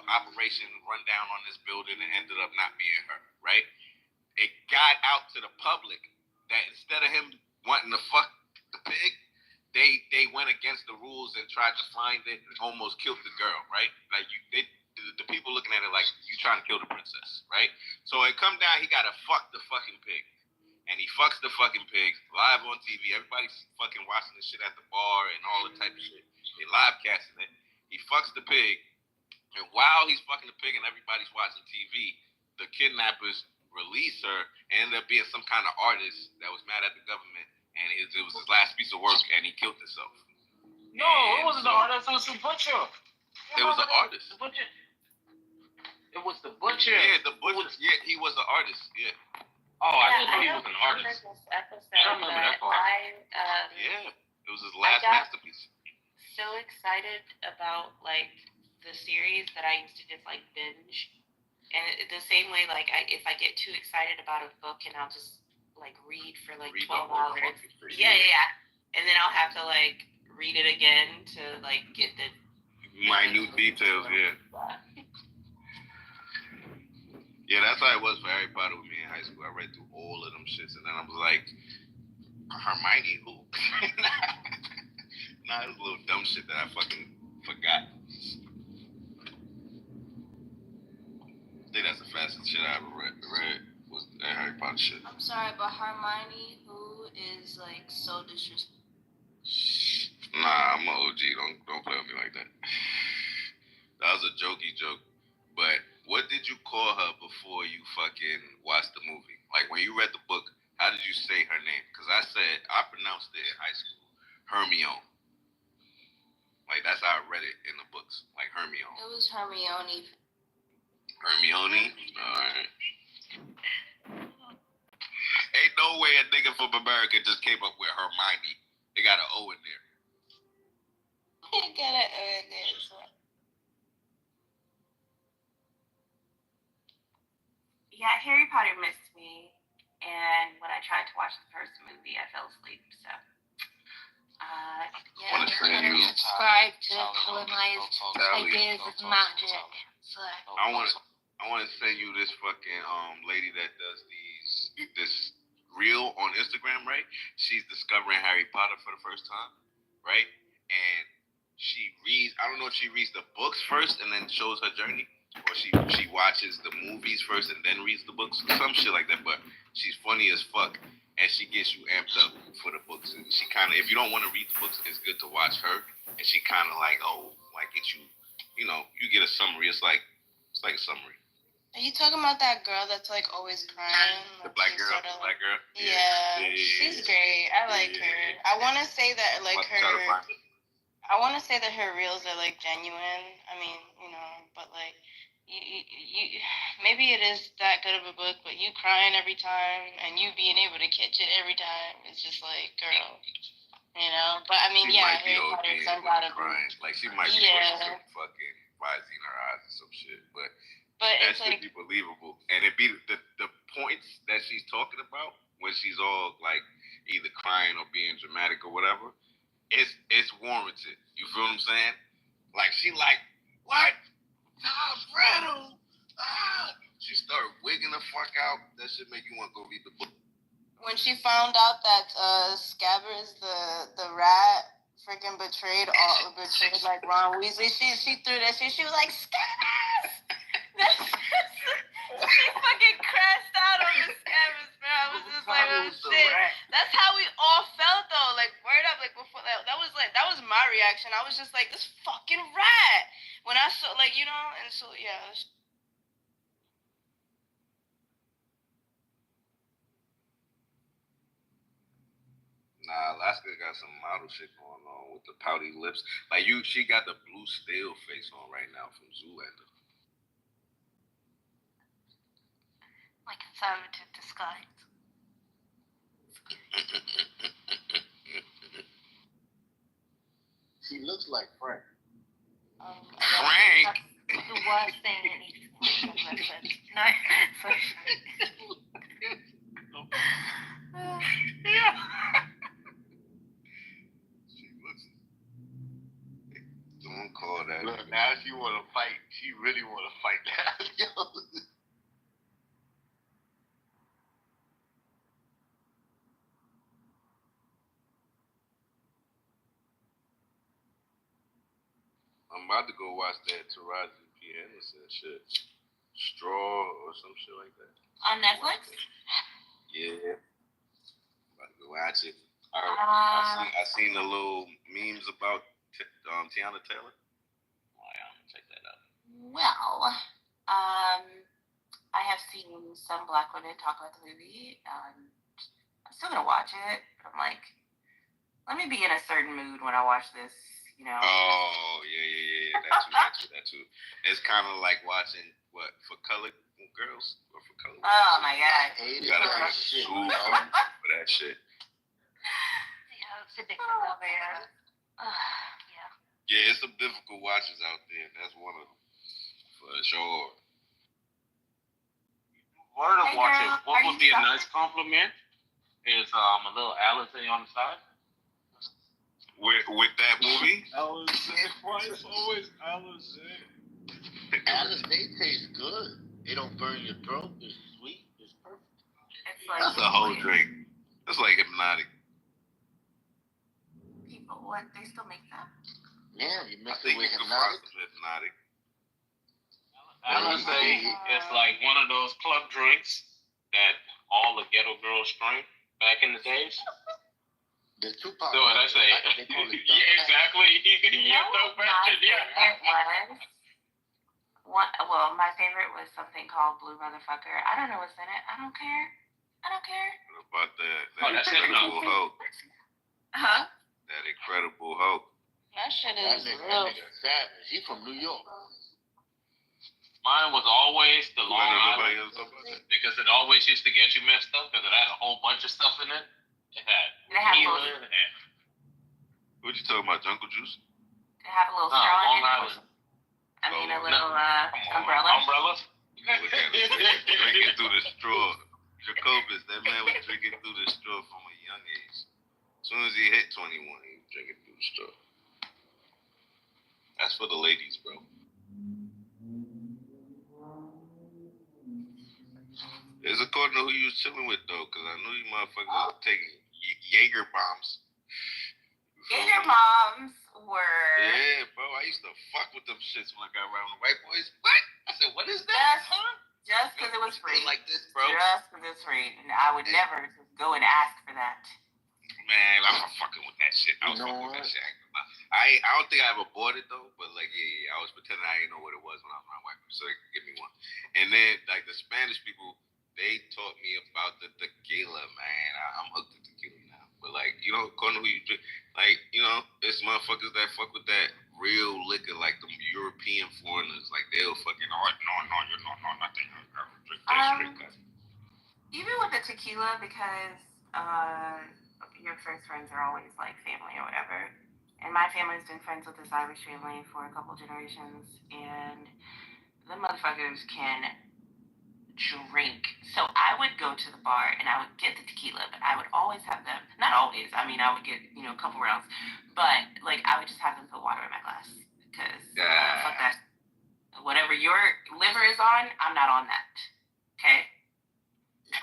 operation run down on this building and ended up not being her, right? It got out to the public that instead of him wanting to fuck the pig, they went against the rules and tried to find it and almost killed the girl, right? Like the people looking at it like you trying to kill the princess, right? So it come down, he gotta fuck the fucking pig. And he fucks the fucking pig live on TV. Everybody's fucking watching this shit at the bar and all the type of shit. They live casting it. He fucks the pig. And while he's fucking the pig and everybody's watching TV, the kidnappers release her and ended up being some kind of artist that was mad at the government. And it was his last piece of work and he killed himself. No, it wasn't the artist. It was the butcher. It was the artist. The butcher. It was the butcher. Yeah, the butcher. Yeah, he was the artist. Yeah. Oh, I didn't know he was an artist. I don't remember that part. Yeah, it was his last masterpiece. So excited about like the series that I used to just like binge, and the same way like if I get too excited about a book and I'll just like read for like 12 hours. Yeah, and then I'll have to like read it again to like get the minute details. Yeah. Yeah, that's how it was for Harry Potter with me in high school. I read through all of them shits, and then I was like, Hermione, who? Nah, it was a little dumb shit that I fucking forgot. I think that's the fastest shit I ever read was that Harry Potter shit. I'm sorry, but Hermione, who is like so disrespectful. Nah, I'm an OG. Don't play with me like that. That was a jokey joke. But what did you call her before you fucking watched the movie? Like when you read the book, how did you say her name? Because I pronounced it in high school, Hermione. Like that's how I read it in the books, like Hermione. It was Hermione. Hermione? Alright. Ain't no way a nigga from America just came up with Hermione. They got an O in there. They got an O in there. So. Yeah, Harry Potter missed me, and when I tried to watch the first movie, I fell asleep. So, want to send you subscribe to colonized ideas of magic. I want to send you this fucking lady that does this reel on Instagram, right? She's discovering Harry Potter for the first time, right? And she reads. I don't know if she reads the books first and then shows her journey. Or she watches the movies first and then reads the books, some shit like that. But she's funny as fuck, and she gets you amped up for the books. And she kind of, if you don't want to read the books, it's good to watch her. And she kind of like, get you, you get a summary. It's like a summary. Are you talking about that girl that's like always crying? The black girl. Yeah, she's great. I like her. I want to say that like I want to say that her reels are like genuine. I mean, but like. You maybe it is that good of a book, but you crying every time and you being able to catch it every time, it's just like, girl, But I mean, she Harry Potter turns out to be like she might be putting some fucking flies in her eyes or some shit, but that should be believable. And it be the points that she's talking about when she's all like either crying or being dramatic or whatever, it's warranted. You feel what I'm saying? Like she like what? Tom Riddle. She started wigging the fuck out. That should make you want to go read the book. When she found out that Scabbers, the rat, freaking betrayed like Ron Weasley, she threw that shit. She was like, Scabbers! She fucking crashed out on the Scabbers, bro. I was just like, oh shit. That's how we all felt though. Like, word up, like reaction. I was just like, this fucking rat. When I saw, like, you know, and so, yeah. Nah, Alaska got some model shit going on with the pouty lips. Like she got the blue steel face on right now from Zoolander. Like conservative disguise. She looks like Frank. Frank. The worst thing that needs to be said. No, for sure. Yeah. She looks. Don't call that. Look, now she want to fight. She really want to fight now. I'm about to go watch that Taraji P. Henderson shit. Straw or some shit like that. On Netflix? Yeah. I'm about to go watch it. I seen the little memes about Tiana Taylor. Oh, yeah, I'm gonna check that out. Well, I have seen some Black women talk about the movie. I'm still gonna watch it, but I'm like, let me be in a certain mood when I watch this, you know. Oh, yeah. That too. It's kind of like watching, what, For Colored Girls? Or For Colored Girls? Oh, my God. You gotta be super for that shit. Yeah, it's addictive out there. Yeah. Yeah, it's some difficult watches out there, and that's one of them, for sure. One of the watches, what would be a nice compliment is a little Alizé on the side. With that movie? Alizé. Why is always Alizé? Alizé tastes good. It don't burn your throat. It's sweet. It's perfect. It's like That's a whole drink. That's like Hypnotic. People, what? They still make that? Yeah, you mix I think it with you can find Hypnotic. some Hypnotic. Alizé is like one of those club drinks that all the ghetto girls drank back in the days. The Tupac. So what I say? Yeah, exactly. You know what my favorite was? Well, my favorite was something called Blue Motherfucker. I don't know what's in it. I don't care. What about that that's Incredible Hulk? Huh? That Incredible Hulk. That shit That is nigga savage. He from New York. Mine was always the Long Nobody Island else about that? because it always used to get you messed up because it had a whole bunch of stuff in it. It had tequila. What you talking about, Jungle Juice? They have a little straw Long in it. Island. I mean, a little umbrella. Umbrellas? Look at him drinking through the straw. Jacobus, that man was drinking through the straw from a young age. As soon as he hit 21, he was drinking through the straw. That's for the ladies, bro. It's according to who you was chilling with, though, because I knew you motherfuckers was taking Jaeger bombs. Jaeger bombs were... Yeah, bro, I used to fuck with them shits when I got around the white boys. What? I said, what is that? Just because it was free. Like this, bro. Just because it's free. And I would never just go and ask for that. Man, I was fucking with that shit. I was fucking with that shit. I don't think I ever bought it, though, but, like, yeah, I was pretending I didn't know what it was when I was around white people, so they could give me one. And then, like, the Spanish people, they taught me about the tequila, man. I'm hooked to tequila now. But, like, you know, according to who you drink, like, you know, it's motherfuckers that fuck with that real liquor, like the European foreigners. Like, they'll fucking, no, you're not nothing. Drink that straight. Even with the tequila, because your first friends are always, like, family or whatever. And my family's been friends with this Irish family for a couple generations. And the motherfuckers can drink. So I would go to the bar and I would get the tequila, but I would always have them, not always, I mean, I would get, you know, a couple rounds, but, like, I would just have them put water in my glass, because fuck that. Whatever your liver is on, I'm not on that, okay?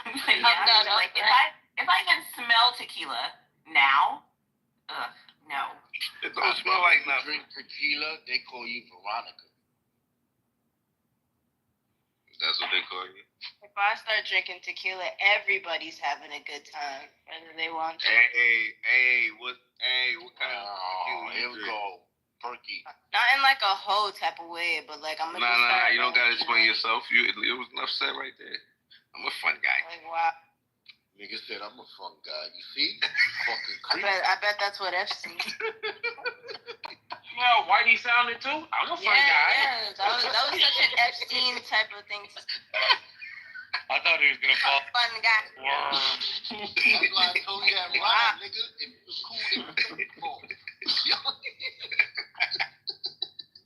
But yeah, like, if I even smell tequila now, no. It don't smell like nothing. Drink tequila, they call you Veronica. That's what they call you? If I start drinking tequila, everybody's having a good time, whether they want to. What kind of tequila here we go. Perky. Not in like a hoe type of way, but like I'm gonna Nah, you don't gotta explain yourself. It was enough said right there. I'm a fun guy. Like, wow. Nigga said I'm a fun guy. You see? Fucking creep. I bet that's what F sees. Well, Whitey sounded too. I'm a fun guy. Yeah, that was such an Epstein type of thing to I thought he was gonna fall. Fun guy. That's why I told you that rhyme, nigga. If it was cool, it was cool.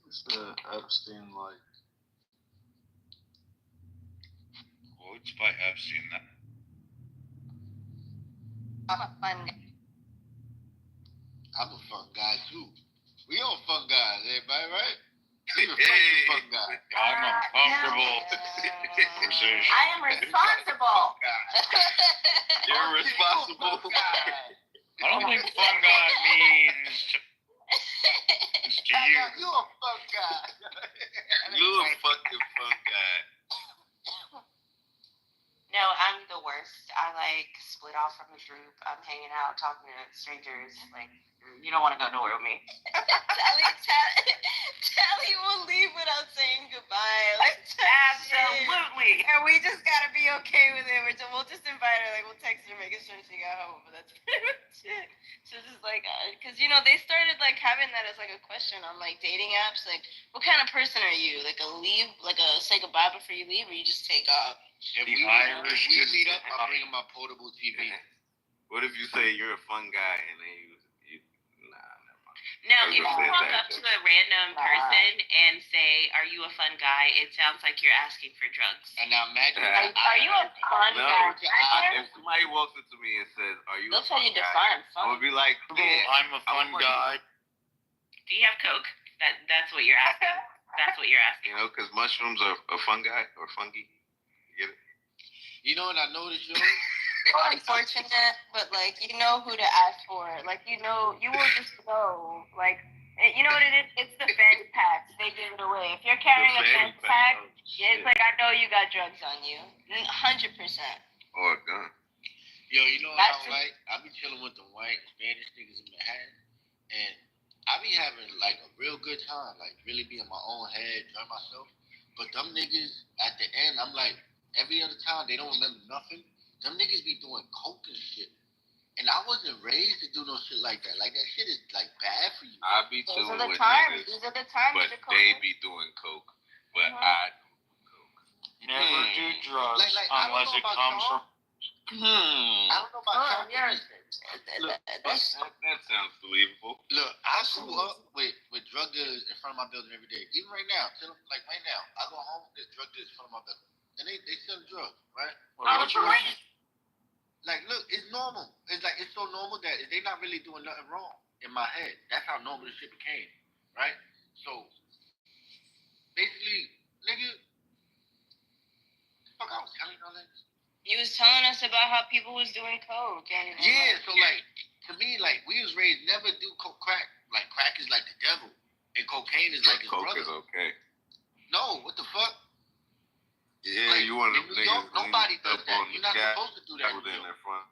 It's Epstein like. Quotes by Epstein. I'm a fun guy. I'm a fun guy too. We all fun guys, everybody, right? Hey, fun guy. I'm uncomfortable. I am responsible. You're responsible. I don't think fun guy means to you. You a fun guy. You a fucking fun guy. No, I'm the worst. I like split off from the group. I'm hanging out, talking to strangers. Like, you don't want to go nowhere with me. Tally will leave without saying goodbye. Like, absolutely. And we just gotta be okay with it. We'll just invite her. Like, we'll text her, making sure she got home. But that's pretty much it. So just like, because they started like having that as like a question on like dating apps. Like, what kind of person are you? Like a leave, like a say goodbye before you leave, or you just take off? If we meet up, I'll bring my portable TV. What if you say you're a fun guy and then you never mind. Now, if you walk up to a random person and say, "Are you a fun guy?" It sounds like you're asking for drugs. And now imagine, are you a fun guy? If somebody walks up to me and says, "Are you They'll a fun tell you guy?" define fun. I'm gonna be like, "Yeah, I'm a fun guy." Do you have Coke? That's what you're asking. That's what you're asking. You know, because mushrooms are a fungi or fungi. You get it? You know what I noticed, yo? Unfortunate, but like you know who to ask for. Like you will just know. Like you know what it is? It's the fence packs. They give it away. If you're carrying a fence pack, it's like I know you got drugs on you. 100%. Or a gun. Yo, you know what I don't like? I be chilling with the white Spanish niggas in Manhattan, and I be having like a real good time, like really be in my own head, enjoy myself. But them niggas at the end, I'm like, every other time they don't remember nothing. Them niggas be doing coke and shit. And I wasn't raised to do no shit like that. Like that shit is like bad for you. I be chilling with times. niggas, These are the times. but they be doing coke. But I do coke. Never do drugs unless it comes from. I don't know about That sounds believable. Look, I grew up with drug dealers in front of my building every day. Even right now, like right now, I go home, there's drug dealers in front of my building. And they sell drugs, right? Like, look, it's normal. It's like, it's so normal that they not really doing nothing wrong in my head. That's how normal this shit became, right? So, basically, nigga, fuck, I was telling you all that. You was telling us about how people was doing coke. And so like, to me, like, we was raised never do crack. Like, crack is like the devil. And cocaine is like his brother. Coke is okay. No, what the fuck? Yeah, like, you want to niggas nobody does that. You're not supposed to do that. In their front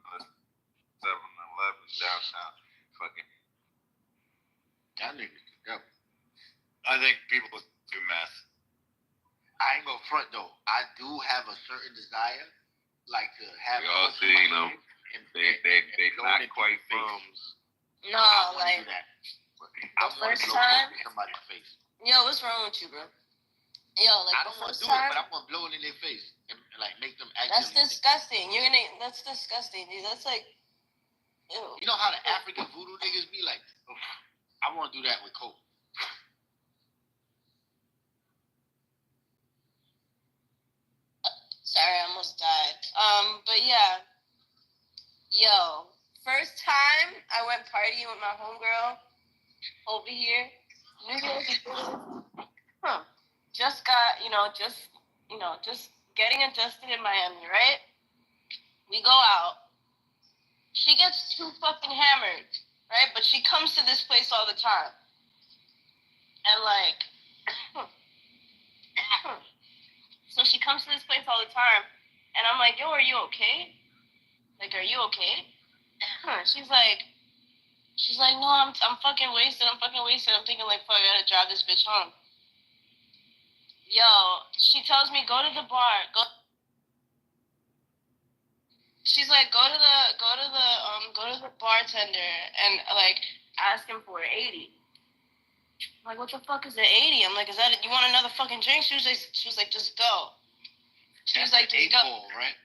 7-Eleven downtown. Fucking. That nigga's the devil. I think people do meth. I ain't gonna front though. I do have a certain desire, like to have. We all see, they not quite thumbs. No, like the first time. Somebody's face. Yo, what's wrong with you, bro? Yo, like I don't want to do it, but I want to blow it in their face and like make them act. That's disgusting. That's disgusting, dude. That's like, ew. You know how the African voodoo niggas be like? I want to do that with coke. Sorry, I almost died. But yeah, yo, first time I went partying with my homegirl over here, New Year's Eve. Just got, just getting adjusted in Miami, right? We go out. She gets too fucking hammered, right? But she comes to this place all the time. And like, so she comes to this place all the time. And I'm like, yo, are you okay? Like, are you okay? She's like, no, I'm fucking wasted. I'm thinking like, fuck, I gotta drive this bitch home. Yo, she tells me go to the bar. She's like, go to the bartender and like ask him for 80. I'm like, what the fuck is an 80? I'm like, is that it? You want another fucking drink? She was like, just go. She was like, just go. Right?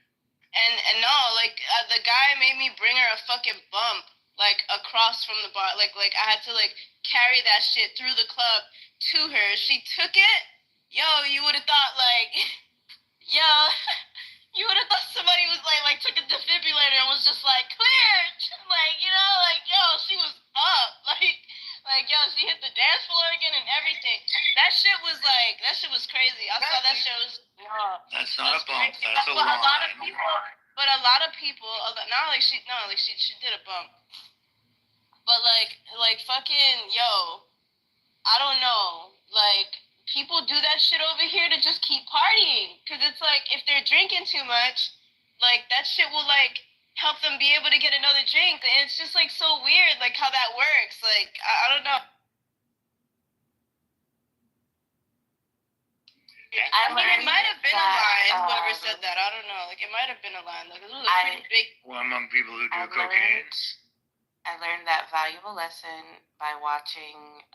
And no, like the guy made me bring her a fucking bump like across from the bar. Like I had to like carry that shit through the club to her. She took it. Yo, you would have thought like, yo, you would have thought somebody was like took a defibrillator and was just like cleared. Like, you know, like yo, she was up. Like yo, she hit the dance floor again and everything. That shit was crazy. I saw that shit was That's not a bump. crazy. That's a But line. a lot of people, she did a bump. But like fucking yo, I don't know. Like people do that shit over here to just keep partying, cause it's like if they're drinking too much, like that shit will like help them be able to get another drink. And it's just like so weird, like how that works. Like I don't know. I mean, it might have been a line. Whoever said that, I don't know. Like, it might have been a line. Like, it was a pretty big. Well, among people who do cocaine. I learned that valuable lesson by watching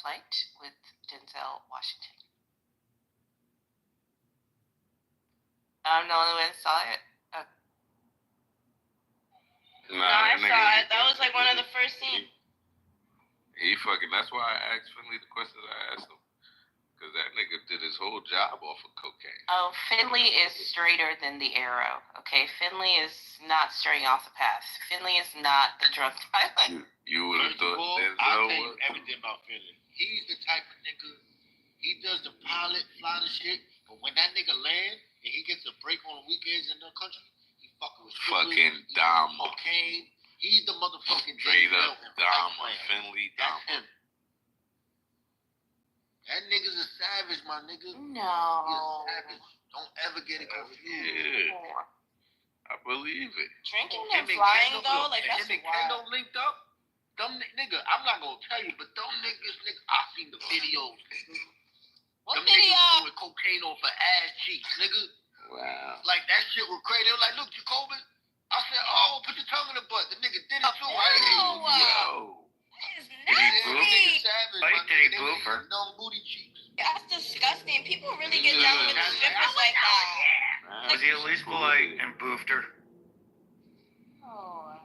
Flight with Denzel Washington. I'm the only one that saw it. No, I saw it. That was like one of the first scenes. He fucking. That's why I asked Finley the questions I asked him. Because that nigga did his whole job off of cocaine. Oh, Finley is straighter than the arrow, okay? Finley is not straying off the path. Finley is not the drug pilot. You would have thought Denzel I'll tell you everything about Finley. He's the type of nigga, he does the pilot, fly the shit, but when that nigga land and he gets a break on the weekends in the country, he fucking with fucking Dom. Cocaine. He's the motherfucking straight up Dom. Finley Dom. That's him. That nigga's a savage, my nigga. No. He's a savage. Don't ever get it confused. Yeah. I believe it. Drinking and flying, though, like, that's wild. Kendo linked up. Nigga, I'm not gonna tell you, but them niggas, I seen the videos, nigga. What them video? Niggas doing cocaine off her ass cheeks, nigga. Wow. Like, that shit was crazy. They were like, look, Jacoby. I said, oh, put your tongue in the butt. The nigga did it too, right? Yo. That is nasty. Did he boof her? No booty cheeks. That's disgusting. People really get down with the strippers like that. Was he at least polite and boofed her? Oh.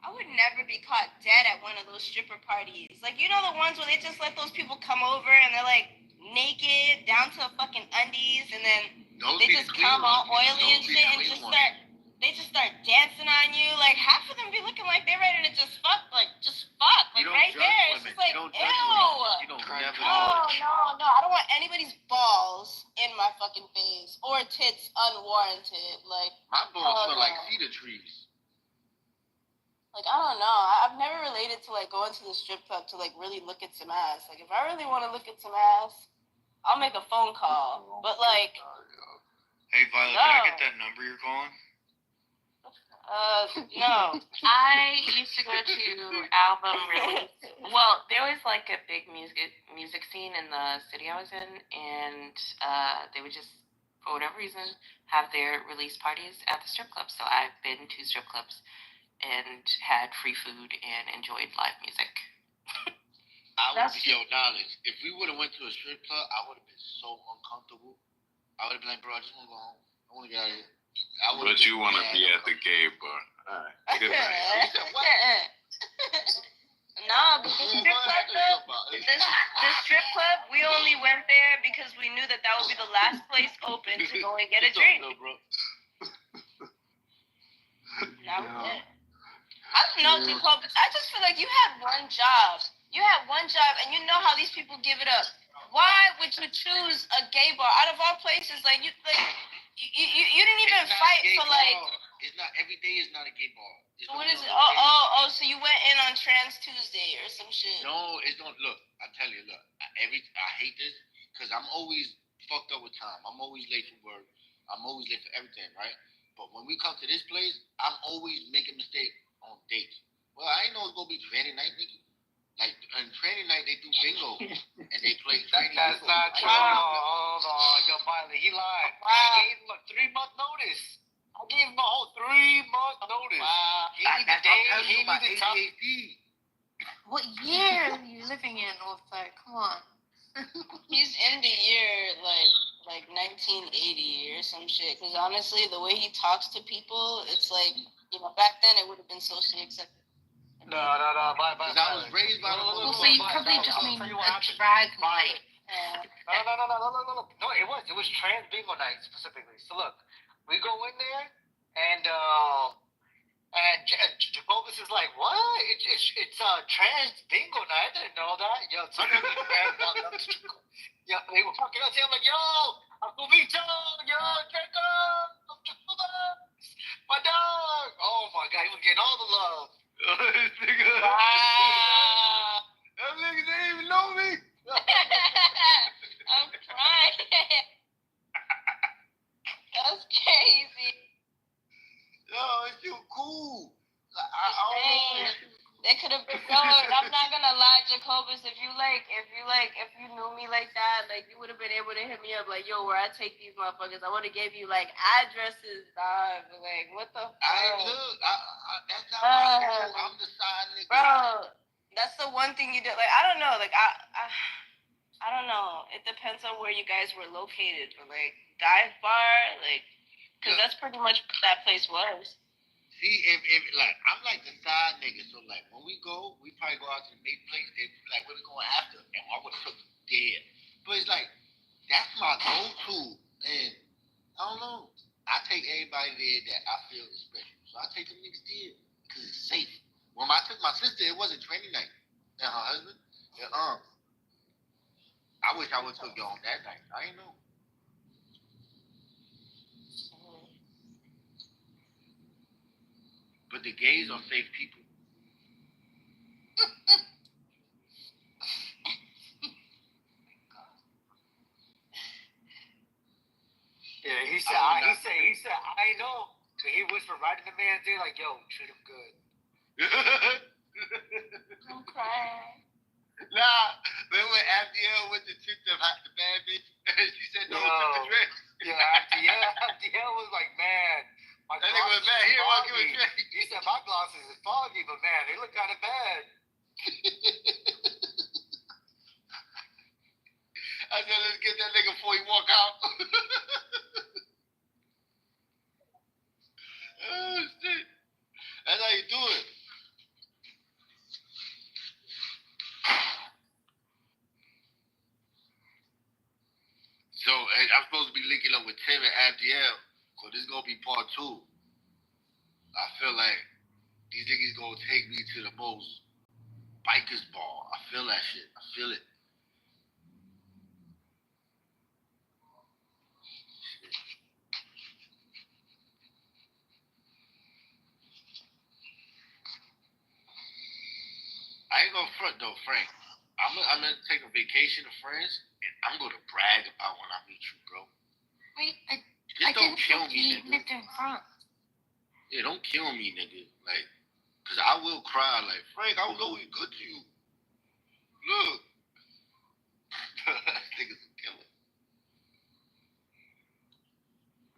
I would never be caught dead at one of those stripper parties. Like, you know the ones where they just let those people come over and they're like naked down to fucking undies and then they just come all oily and shit and just start dancing on you. Like, half of them be looking like they're ready to just fuck. Like right there. It's just like, ew. You don't never No. I don't want anybody's balls in my fucking face or tits unwarranted. Like, my balls smell like cedar trees. Like, I don't know. I've never related to like going to the strip club to like really look at some ass. Like, if I really want to look at some ass, I'll make a phone call. But like, hey Violet, can I get that number you're calling? No. I used to go to album release. Well, there was like a big music scene in the city I was in, and they would just, for whatever reason, have their release parties at the strip club. So I've been to strip clubs and had free food and enjoyed live music. Knowledge. If we would have went to a strip club, I would have been so uncomfortable. I would have been like, bro, I just want to go home. I want to get out of here. But you want to be at the gay bar. All right. Good night. No, but the strip club, we only went there because we knew that would be the last place open to go and get a drink. That was it. I don't know, Jacob. I just feel like you had one job. And you know how these people give it up. Why would you choose a gay bar out of all places? Like you didn't even fight for like. It's not every day. Is not a gay bar. What is it? Oh! So you went in on Trans Tuesday or some shit? No, it's not. Look, I tell you, I hate this because I'm always fucked up with time. I'm always late for work. I'm always late for everything, right? But when we come to this place, I'm always making mistakes on dates. Well, I ain't know it's gonna be training night, nigga. Like on training night, they do bingo and they play training. That's bingo. not true. Hold on, yo, finally, he lied. I gave him a 3-month notice. I gave him a whole 3-month notice. Wow. He need the day. He need the time. What year are you living in with that? Come on. He's in the year like 1980 or some shit. Because honestly, the way he talks to people, it's like, you know, back then it would have been socially accepted. No. Bye. I was raised by the Well, so you probably just mean a drag night. No, it was trans bingo night specifically. So look, we go in there and Jacobus is like, what? It's trans bingo night. I didn't know that. Yo, yeah, they were fucking out here. I'm like, yo, Uncle Vito, yo, Jacob, I'm Jacobus, my dog. Oh my god, he was getting all the love. Wow. That nigga didn't even know me. I'm crying. That's crazy. Yo, it's too cool. They could have been going. I'm not gonna lie, Jacobus. If you knew me like that, like you would have been able to hit me up, like, yo, where I take these motherfuckers. I would have gave you like addresses, dog. Like, what the fuck? That's not my fault. I'm the side nigga. Bro, that's the one thing you did. Like, I don't know. Like, I don't know. It depends on where you guys were located. But like, dive bar, like, because that's pretty much what that place was. See, if like I'm like the side nigga, so like when we go, we probably go out to the main place. They be like, where we going after? And I would have took them dead. But it's like that's my go-to, and I don't know. I take everybody there that I feel is special, so I take them niggas there because it's safe. When I took my sister, it wasn't training night, and her husband, and I wish I would have took you on that night. I ain't know. But the gays are safe people. Yeah, he said, I know. But he whispered right in the man's ear, like, yo, treat him good. I'm crying. Nah, remember when Abdiel went to trick the bad bitch? She said no to the dress. Yeah, Abdiel was like, man. That nigga was mad. He didn't want to give a drink. He said, my glasses is foggy, but man, they look kind of bad. I said, let's get that nigga before he walk out. Oh, shit. That's how you do it. So, I'm supposed to be linking up with Tim and Abdiel. So, this is going to be part 2. I feel like these niggas going to take me to the most bikers bar. I feel that shit. I feel it. I ain't gonna front though, Frank. I'm gonna take a vacation to France, and I'm gonna brag about when I meet you, bro. Wait, Just don't kill me, nigga. lived in France. Yeah, don't kill me, nigga. Like, cause I will cry. Like, Frank, I was always good to you. Look, that nigga's a killer.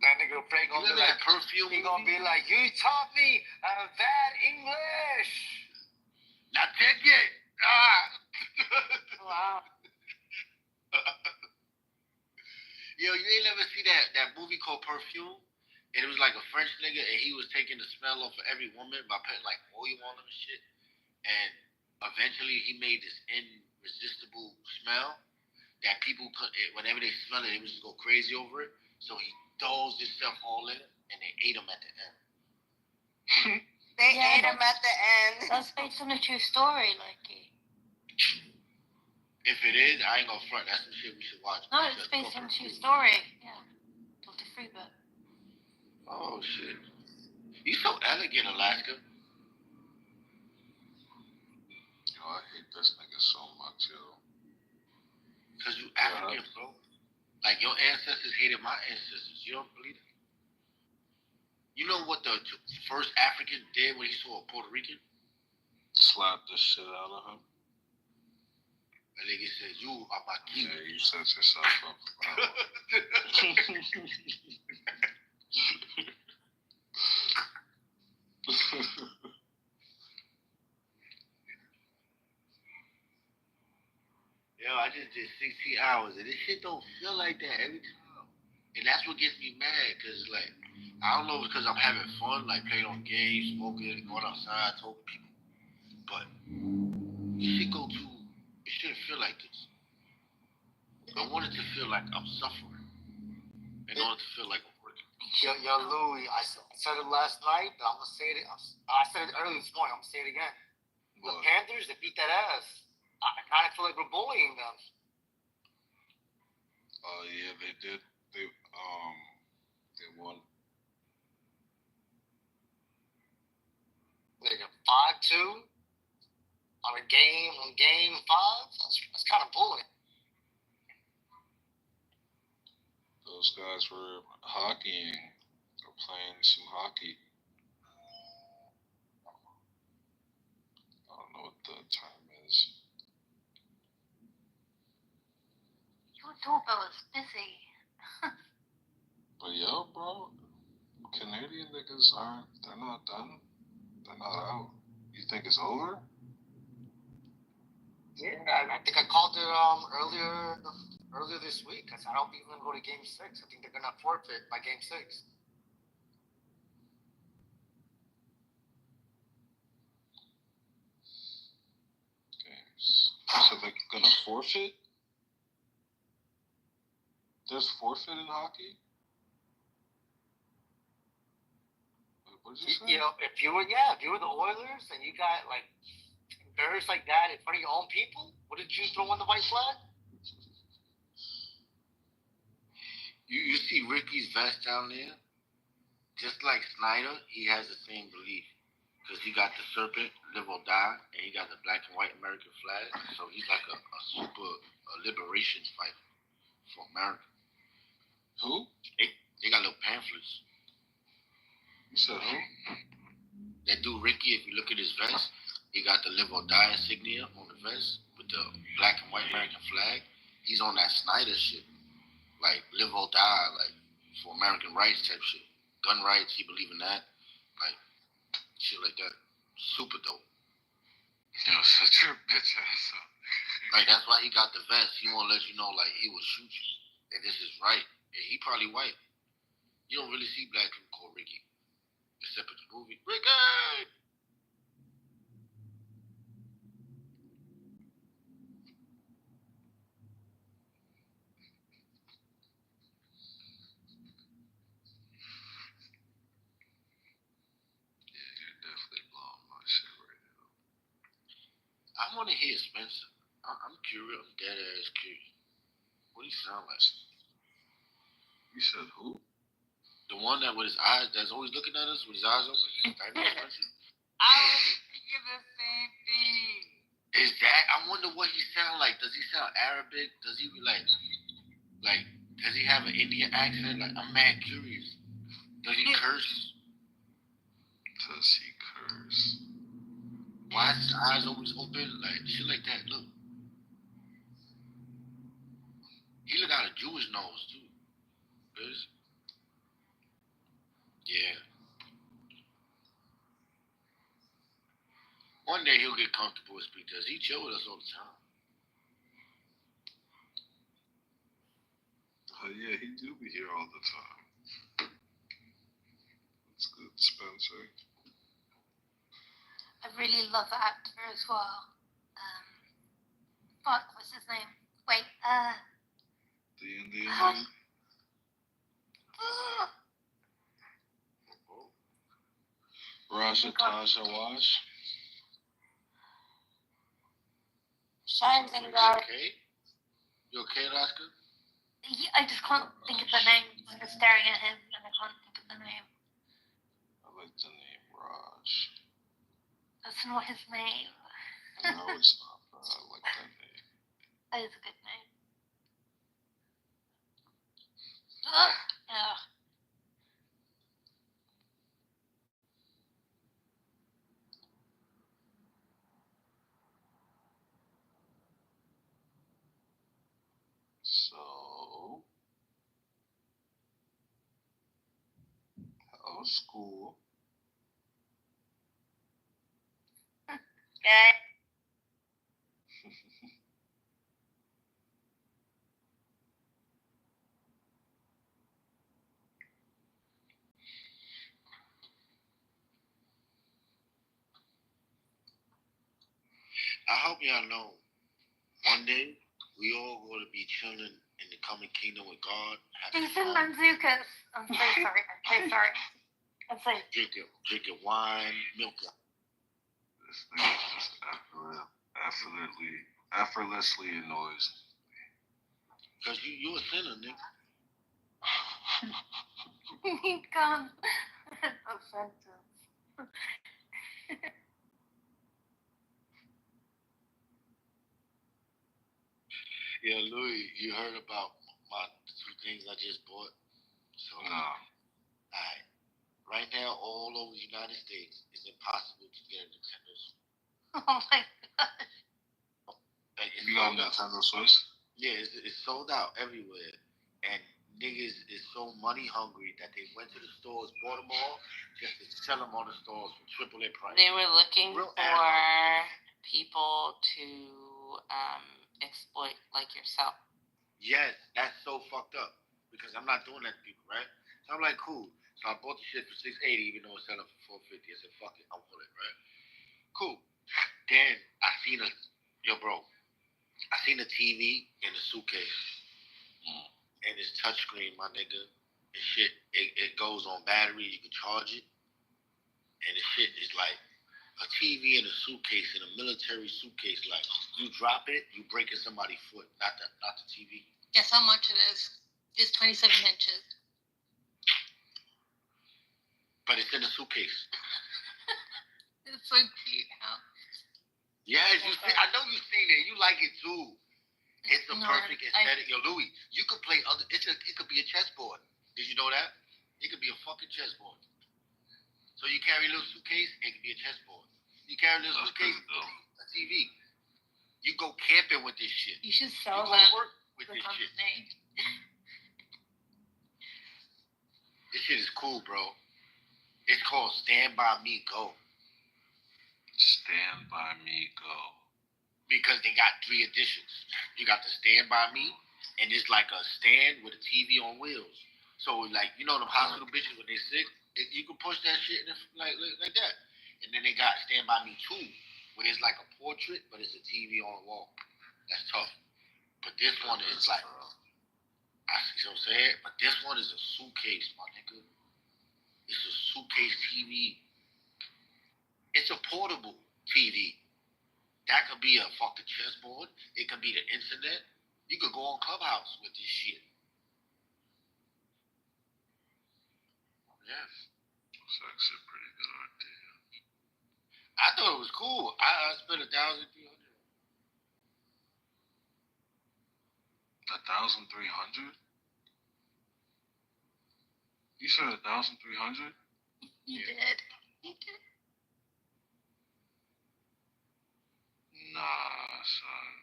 That nigga Frank gonna be like, perfume. He gonna be like, you taught me bad English. Not dead yet. Wow. Yo, you ain't never see that movie called Perfume? And it was like a French nigga, and he was taking the smell off of every woman by putting like oil on them and shit. And eventually he made this irresistible smell that people could, whenever they smell it, they would just go crazy over it. So he dozed himself all in it, and they ate him at the end. They ate him at the end. That's based on a true story, like. If it is, I ain't gonna front. That's some shit we should watch. No, it's based on a true story. Yeah. Dr. Freebird. Oh, shit. You so elegant, Alaska. Yo, I hate this nigga so much, yo. Cause you African, bro. Like your ancestors hated my ancestors. You don't believe it? You know what the first African did when he saw a Puerto Rican? Slapped the shit out of him. And nigga said, "You are my king." Yeah, you set yourself up. Yo, I just did 16 hours, and this shit don't feel like that every time. And that's what gets me mad, because, like, I don't know if it's because I'm having fun, like playing on games, smoking, going outside, talking to people. But it shouldn't feel like this. I want it to feel like I'm suffering in order to feel like I'm working. Yo, Louis, I said it last night, but I'm going to say it. I said it earlier this morning. I'm going to say it again. The Panthers, they beat that ass. I kind of feel like we're bullying them. Oh, yeah, they did. They won. They got 5-2 on game 5. That's kind of bullying. Those guys were hockeying or playing some hockey. I don't know what the term is. Your doorbell is busy. But yo, bro, Canadian niggas they're not done. They're not out. You think it's over? Yeah, I think I called it earlier this week. I said I don't think they're going to go to Game 6. I think they're going to forfeit by Game 6. So they're gonna forfeit? There's forfeit in hockey? What did you say? You know, if you were the Oilers and you got like embarrassed like that in front of your own people, what did you throw on the white flag? You see Ricky's vest down there? Just like Snyder, he has the same belief. Because he got the serpent, live or die, and he got the black and white American flag. So he's like a super liberation fighter for America. Who? They got little pamphlets. You said who? That dude Ricky, if you look at his vest, he got the live or die insignia on the vest with the black and white American flag. He's on that Snyder shit. Like live or die, like for American rights type shit. Gun rights, he believe in that. Like shit like that. Super dope. Yo, such a bitch ass. Like that's why he got the vest. He won't let you know like he will shoot you. And this is right. And he probably white. You don't really see black people call Ricky. Except in the movie. Ricky! I want to hear Spencer. I'm curious. I'm dead ass curious. What do he sound like? You said who? The one that with his eyes, that's always looking at us with his eyes open? I know Spencer. I was thinking the same thing. Is that? I wonder what he sound like. Does he sound Arabic? Does he be like, does he have an Indian accent? Like, I'm mad curious. Does he curse? Does he curse? Why is his eyes always open? Like, shit like that. Look. He look got a Jewish nose, too. Yeah. One day he'll get comfortable with speak to us. He chill with us all the time. Yeah, he do be here all the time. That's good, Spencer. I really love that actor as well. What's his name? Wait, the Indian man? Raja Tasha Wash. Shines and God. You okay, Alaska? I just can't think of the name. I'm just staring at him and I can't think of the name. I like the name Raj. That's not his name. No, it's not, but I like that name. That is a good name. So, how's school? Good. I hope y'all know, one day we all going to be chilling in the coming kingdom with God. Jason Manzukas. I'm so sorry. I'm so sorry. I'm so drinking wine, milk. This thing is just effortlessly annoys. Cause you a sinner, nigga. He comes. Offensive. Yeah, Louis, you heard about my 2 things I just bought? So, no. Alright. Right now, all over the United States, it's impossible to get a Nintendo Switch. Oh my gosh. Like, you got a Nintendo Switch? Yeah, it's sold out everywhere. And niggas is so money hungry that they went to the stores, bought them all, just to sell them on the stores for triple their price. They were looking for people to exploit like yourself. Yes, that's so fucked up. Because I'm not doing that to people, right? So I'm like, cool. So I bought the shit for $680, even though it's selling for $450. I said, fuck it, I want it, right? Cool. Then I seen a TV in a suitcase. And it's touchscreen, my nigga. And shit, it goes on battery, you can charge it. And the shit is like a TV in a suitcase, in a military suitcase. Like, you drop it, you breaking somebody's foot, not the TV. Guess how much it is? It's 27 inches. But it's in a suitcase. It's so cute, huh? Yes, I know you've seen it. You like it too. It's a perfect aesthetic. Yo, Louis, you could play other. It could be a chessboard. Did you know that? It could be a fucking chessboard. So you carry a little suitcase, it could be a chessboard. You carry a little suitcase, a TV. You go camping with this shit. You should sell that. Work with this shit. This shit is cool, bro. It's called Stand By Me Go. Stand By Me Go. Because they got 3 editions. You got the Stand By Me, and it's like a stand with a TV on wheels. So, like, you know them hospital bitches when they sick, you can push that shit like that. And then they got Stand By Me 2, where it's like a portrait, but it's a TV on the wall. That's tough. But this one is like, I see what I'm saying? But this one is a suitcase, my nigga. It's a suitcase TV. It's a portable TV. That could be a fucking chessboard. It could be the internet. You could go on Clubhouse with this shit. Yes. It's actually a pretty good idea. I thought it was cool. I spent $1,300. 1,300? You said 1,300? You did. Nah, son.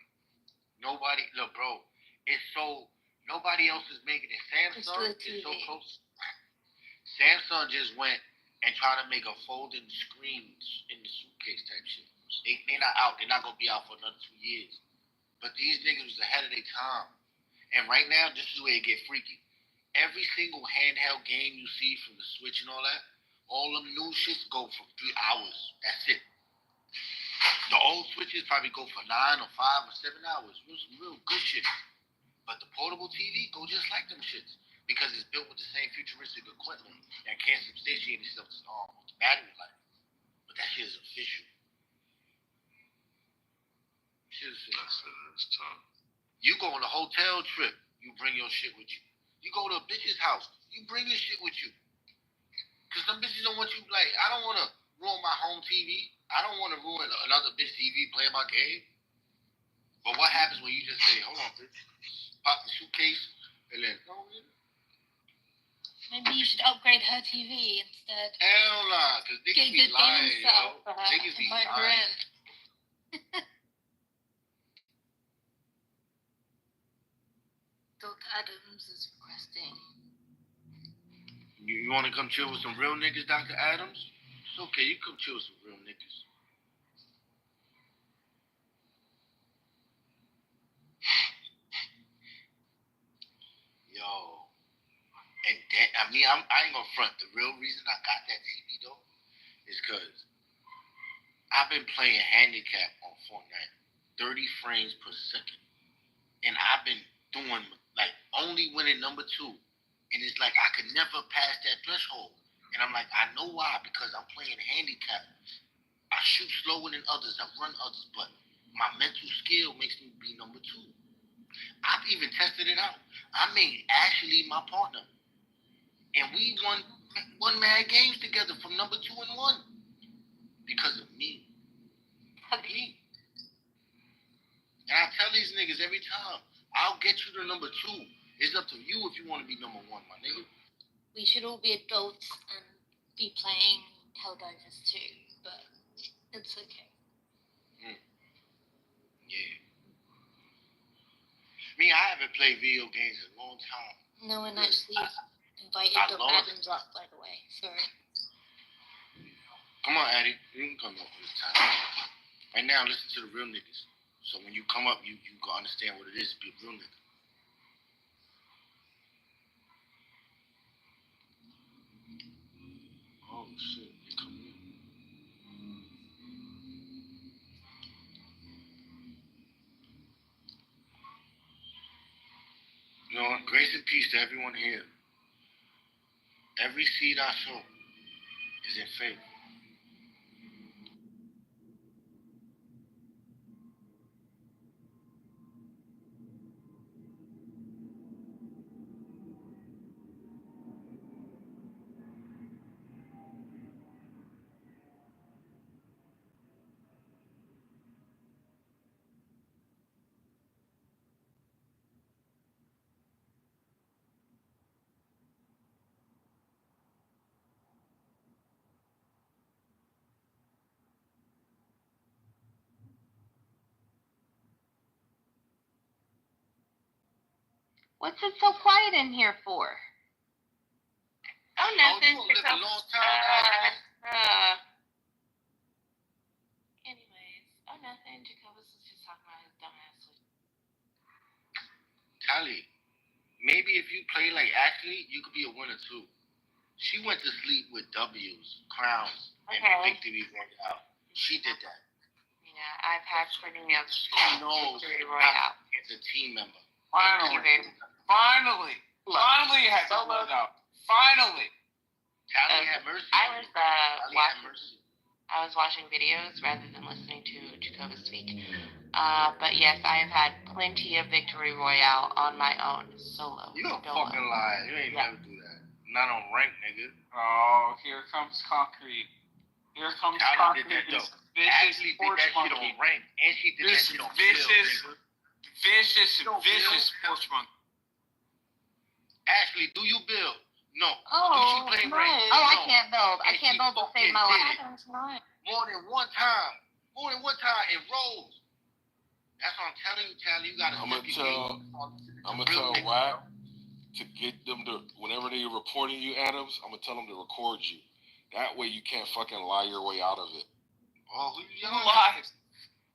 Nobody, look, bro. Nobody else is making it. Samsung is so close. Samsung just went and tried to make a folding screen in the suitcase type shit. They're not out. They're not going to be out for another 2 years. But these niggas was ahead of their time. And right now, this is where it get freaky. Every single handheld game you see from the Switch and all that, all them new shits go for 3 hours. That's it. The old Switches probably go for 9 or 5 or 7 hours. Some real good shit. But the portable TV go just like them shits. Because it's built with the same futuristic equipment that can't substantiate itself with battery life. But that shit is official. That's tough. You go on a hotel trip, you bring your shit with you. You go to a bitch's house, you bring your shit with you. Because some bitches don't want you, like, I don't want to ruin my home TV. I don't want to ruin another bitch TV playing my game. But what happens when you just say, hold on, bitch, pop the suitcase, and then, Maybe you should upgrade her TV instead. Hell nah, because niggas be lying, yo. Niggas be lying. Doc Adams is requesting. You want to come chill with some real niggas, Dr. Adams? It's okay, you come chill with some real niggas. Yo. And that, I ain't gonna front. The real reason I got that TV, though, is because I've been playing handicap on Fortnite, 30 frames per second. And I've been doing, like, only winning number 2. And it's like I could never pass that threshold. And I'm like, I know why, because I'm playing handicap. I shoot slower than others, I run others, but my mental skill makes me be number 2. I've even tested it out. I made Ashley my partner. And we won mad games together from number 2 and 1. Because of me. Me. And I tell these niggas every time, I'll get you to number 2. It's up to you if you want to be number 1, my nigga. We should all be adults and be playing Helldivers too, but it's okay. Yeah. Me, I haven't played video games in a long time. No one actually invited Doc Adams up, by the way. Sorry. Come on, Addie. You can come up this time. Right now, listen to the real niggas. So when you come up, you can understand what it is to be a real nigga. Oh, shit. You come in. You know what? Grace and peace to everyone here. Every seed I sow is in faith. What's it so quiet in here for? Oh, nothing. Oh, you lived a long time. Anyways, oh, nothing. Jacobus was just talking about his dumbass. Tally, maybe if you play like Ashley, you could be a winner too. She went to sleep with W's, crowns, and victory royale. She did that. Yeah, I've had plenty of victory royale. As a team member. Finally, had to let out. Finally. Tally had mercy. I was watching videos rather than listening to Jacobus speak. But yes, I have had plenty of victory royale on my own, solo. You a fucking liar. You ain't never do that. Not on rank, nigga. Oh, here comes Concrete. Here comes Concrete. Ashley did that shit on rank, and she did that shit on vicious sports monkey. Ashley, do you build? No. Oh, do she play rank? Oh, no. I can't build. I can't build to save my life. More than one time in rows. That's what I'm telling you, Tally. You gotta. I'm gonna tell WAP to get them to, whenever they reporting you, Adams, I'm gonna tell them to record you. That way you can't fucking lie your way out of it. Oh, who lied?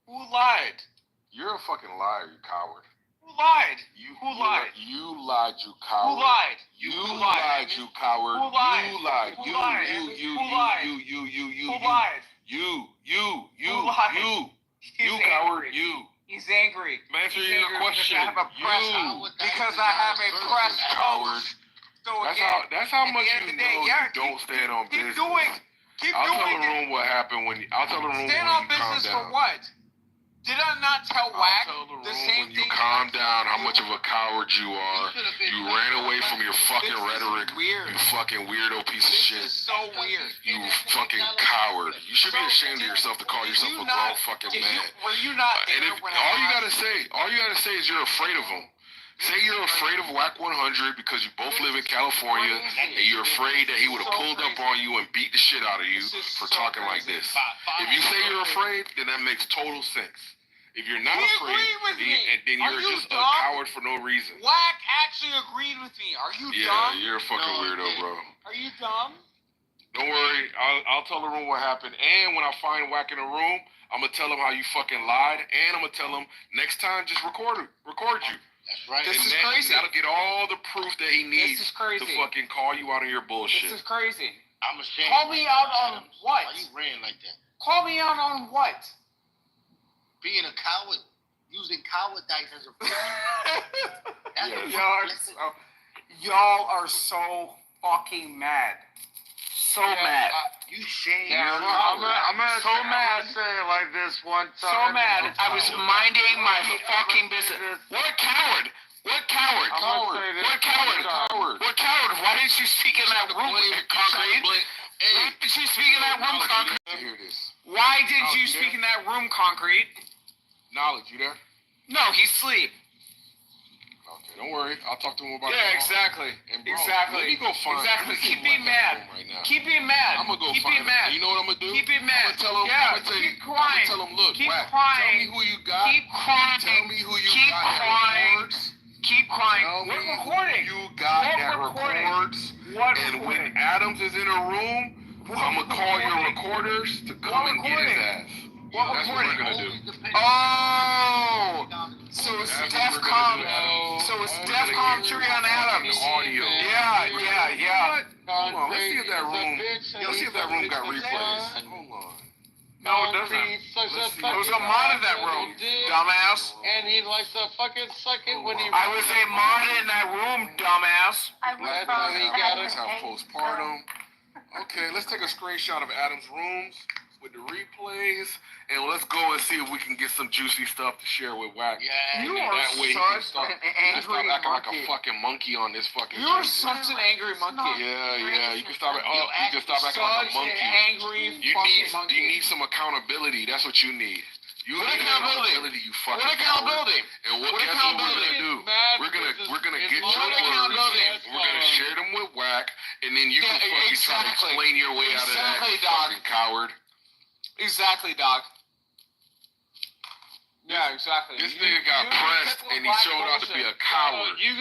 Who lied? You're a fucking liar, you coward. Who lied? Who lied? You lied, you coward. Who lied? You lied, you coward. Who lied? You lied. Who lied? You coward, you. He's angry. Answer your question. Because I have a press coach. So that's how much you know you don't stand on business. I'll tell the room what happened when you calm down. Stand on business for what? Did I not tell WAC the same thing? When you calm down how much of a coward you are. You ran away from your fucking rhetoric. You fucking weirdo piece of shit. This is so weird. You fucking coward. You should be ashamed of yourself to call yourself a grown fucking man. Were you not there all you gotta say is you're afraid of him. Say you're afraid of Whack 100 because you both live in California and you're afraid that he would have pulled up on you and beat the shit out of you for talking like this. If you say you're afraid, then that makes total sense. If you're not afraid, then you're just a coward for no reason. Whack actually agreed with me. Are you dumb? Yeah, you're a fucking weirdo, bro. Are you dumb? Don't worry, I'll tell the room what happened. And when I find Whack in the room, I'm gonna tell him how you fucking lied, and I'm gonna tell him next time just record you. That's right. This is crazy. That'll get all the proof that he needs to fucking call you out on your bullshit. This is crazy. I'm ashamed. Call me out on what? Why you ran like that? Call me out on what? Being a coward, using cowardice as a Y'all are so fucking mad. So mad. You shame. I'm gonna say it like this one time. So mad. I was minding my fucking business. What coward? What coward? What coward? What coward? Why didn't you speak in that room, Concrete? Why didn't you speak in that room, Concrete? Why didn't you speak in that room, Concrete? Knowledge, you there? No, he's asleep. Okay, don't worry. I'll talk to him about it. Yeah, exactly. And bro, exactly. Let me go find Exactly. Keep being mad. Keep being mad. I'm gonna go Keep find being mad. him. You know what I'm gonna do? Keep being mad. I'm gonna tell him. Yeah. I'm gonna Keep crying. tell him, look, keep Whack, crying. tell me who you got. Keep crying. Tell me who you keep got. Crying. Keep crying. Tell me We're recording. who you got What that recording? records. What and recording? when Adams is in a room, I'm gonna call your recorders to come and get his ass. That's what we're gonna do. Oh, so it's DEFCON. So it's DEFCON 3 on Adams. Audio. Yeah. Hold on, let's see if that room. Let's see if that room got replays. Hold on. No, it doesn't. There's a mod in that room, dumbass. And he likes to fucking suck it when he. I was a mod in that room, dumbass. Let's have postpartum. Okay, let's take a screenshot of Adam's rooms with the replays, and let's go and see if we can get some juicy stuff to share with Whack. Yeah, you are that way such an angry acting like monkey. a fucking monkey on this fucking. You are such an angry monkey. Yeah. You can stop it. You can stop acting like a monkey. Angry monkey. You need some accountability. That's what you need. You need accountability. You fucking. What accountability? And what accountability do? We're gonna get your words. We're gonna share them with Whack, and then you can fucking try to explain your way out of that. Fucking coward. Exactly, dog. Yeah, exactly. This nigga got pressed and he showed out to be a coward. You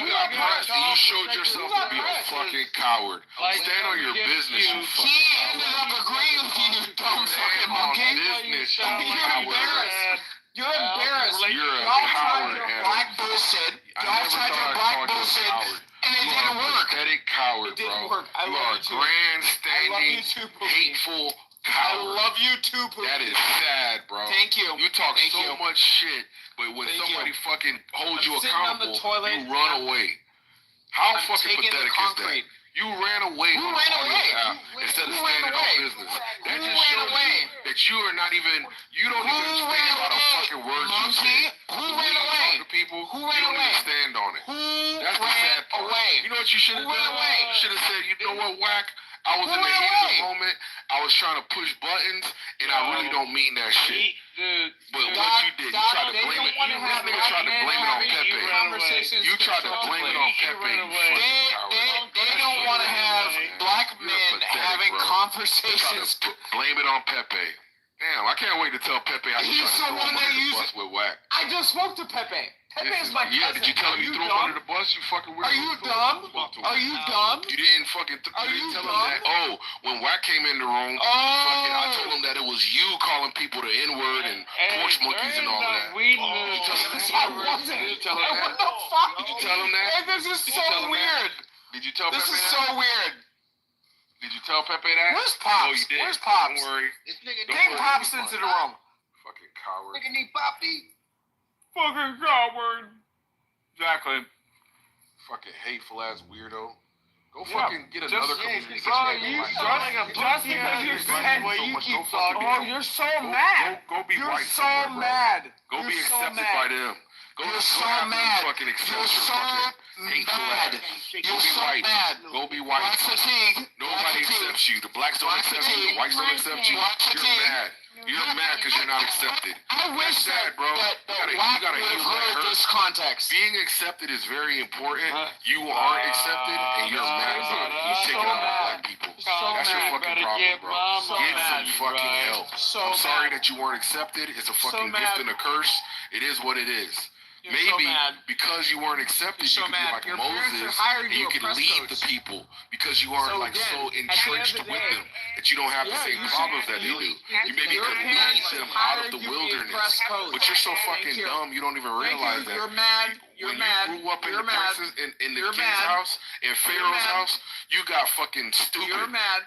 got pressed and you showed yourself to be a fucking coward. Stand on your business, you fucking He ended up agreeing with you, you dumb fucking monkey. You're embarrassed. You're embarrassed. You're a Y'all coward, tried your Adam. black bullshit. Y'all tried your black bullshit, and it didn't work. Pathetic coward, It didn't bro. work. I You love are you too. grandstanding, I love you too, Pookie. hateful I coward. love you too, Pookie. That is sad, bro. Thank you. You talk Thank so you. much shit, but when Thank somebody you. fucking holds you I'm sitting on the accountable, toilet. you run away. How I'm fucking taking the pathetic is concrete. that? You ran away Who on ran the audio away? app instead of Who ran standing away? on business. That Who just ran shows away? you that you are not even, you don't even Who stand ran by the away? fucking words you Monkey? say. Who When ran you away? talk to people, Who you ran don't away? even stand on it. Who That's the ran sad part. away? You know what you should have Who ran done? away? You should have said, you know what, Whack? I was Who in the ran heat of away? the moment. I was trying to push buttons, and I really don't mean that shit. But what you did, you tried to blame it. This nigga tried to blame it on Pepe. You tried to blame it on Pepe. You fucking coward. They don't want to have black men having conversations. Blame it on Pepe. Damn, I can't wait to tell Pepe how you He's tried to the throw one him that under the uses- bus with Whack. I just spoke to Pepe. Pepe is my cousin. Yeah, did you tell him you threw him under the bus? You fucking weirdo. Are you dumb? Are you dumb? You didn't fucking. Are You you didn't tell dumb? him that. Oh, when Whack came in the room, fucking, I told him that it was you calling people the N-word and porch monkeys and all of that. We Did you tell him that? I wasn't. Did you tell him What that? the fuck? Did you tell him that? Hey, this is Did you tell so him that? weird. Did you tell This Pepe is that? so weird. Did you tell Pepe that? Where's Pops? No, you didn't. Where's Pops? Don't worry. This nigga Don't Bring worry. Pops into the room. Fucking coward. Nigga need Poppy. Fucking coward. Exactly. Fucking hateful ass weirdo. Go Yeah. fucking get another communication. Just because you said oh, you're so mad. Go be You're white so somewhere, bro. mad. Go You're be so accepted mad. by them. Go You're go so have them mad. fucking accept You're your so fucking hateful mad. ass. Go You're be so white. mad. Go be white. Black fatigue. Nobody accepts you. The blacks don't Black accept you. The fatigue. whites don't accept you. Black You're fatigue. mad. You're mad because you're not accepted. I wish That's sad, bro. that You Wack gotta would heal have that heard hurt. this context. Being accepted is very important. You aren't accepted, and you're mad about it. You're taking out on black people. That's your fucking problem, bro. Get some fucking help. I'm sorry that you weren't accepted. It's a fucking gift and a curse. It is what it is. Maybe because you weren't accepted, you could be like Moses, and you could lead the people because you aren't like so entrenched with them that you don't have the same problems that they do. You maybe could lead them out of the wilderness, but you're so fucking dumb you don't even realize that. When you grew up in the prince's, in the king's house, in Pharaoh's house, you got fucking stupid.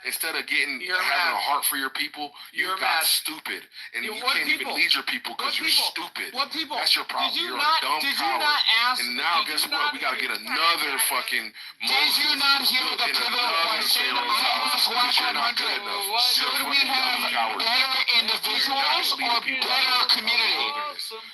Instead of having a heart for your people, you got stupid, and you can't even lead your people because you're stupid. That's your problem. You're a dumb coward. And now guess what? We gotta get another fucking Moses. Did you not hear the pivotal question of Slack 100? Should we have better individuals or better community?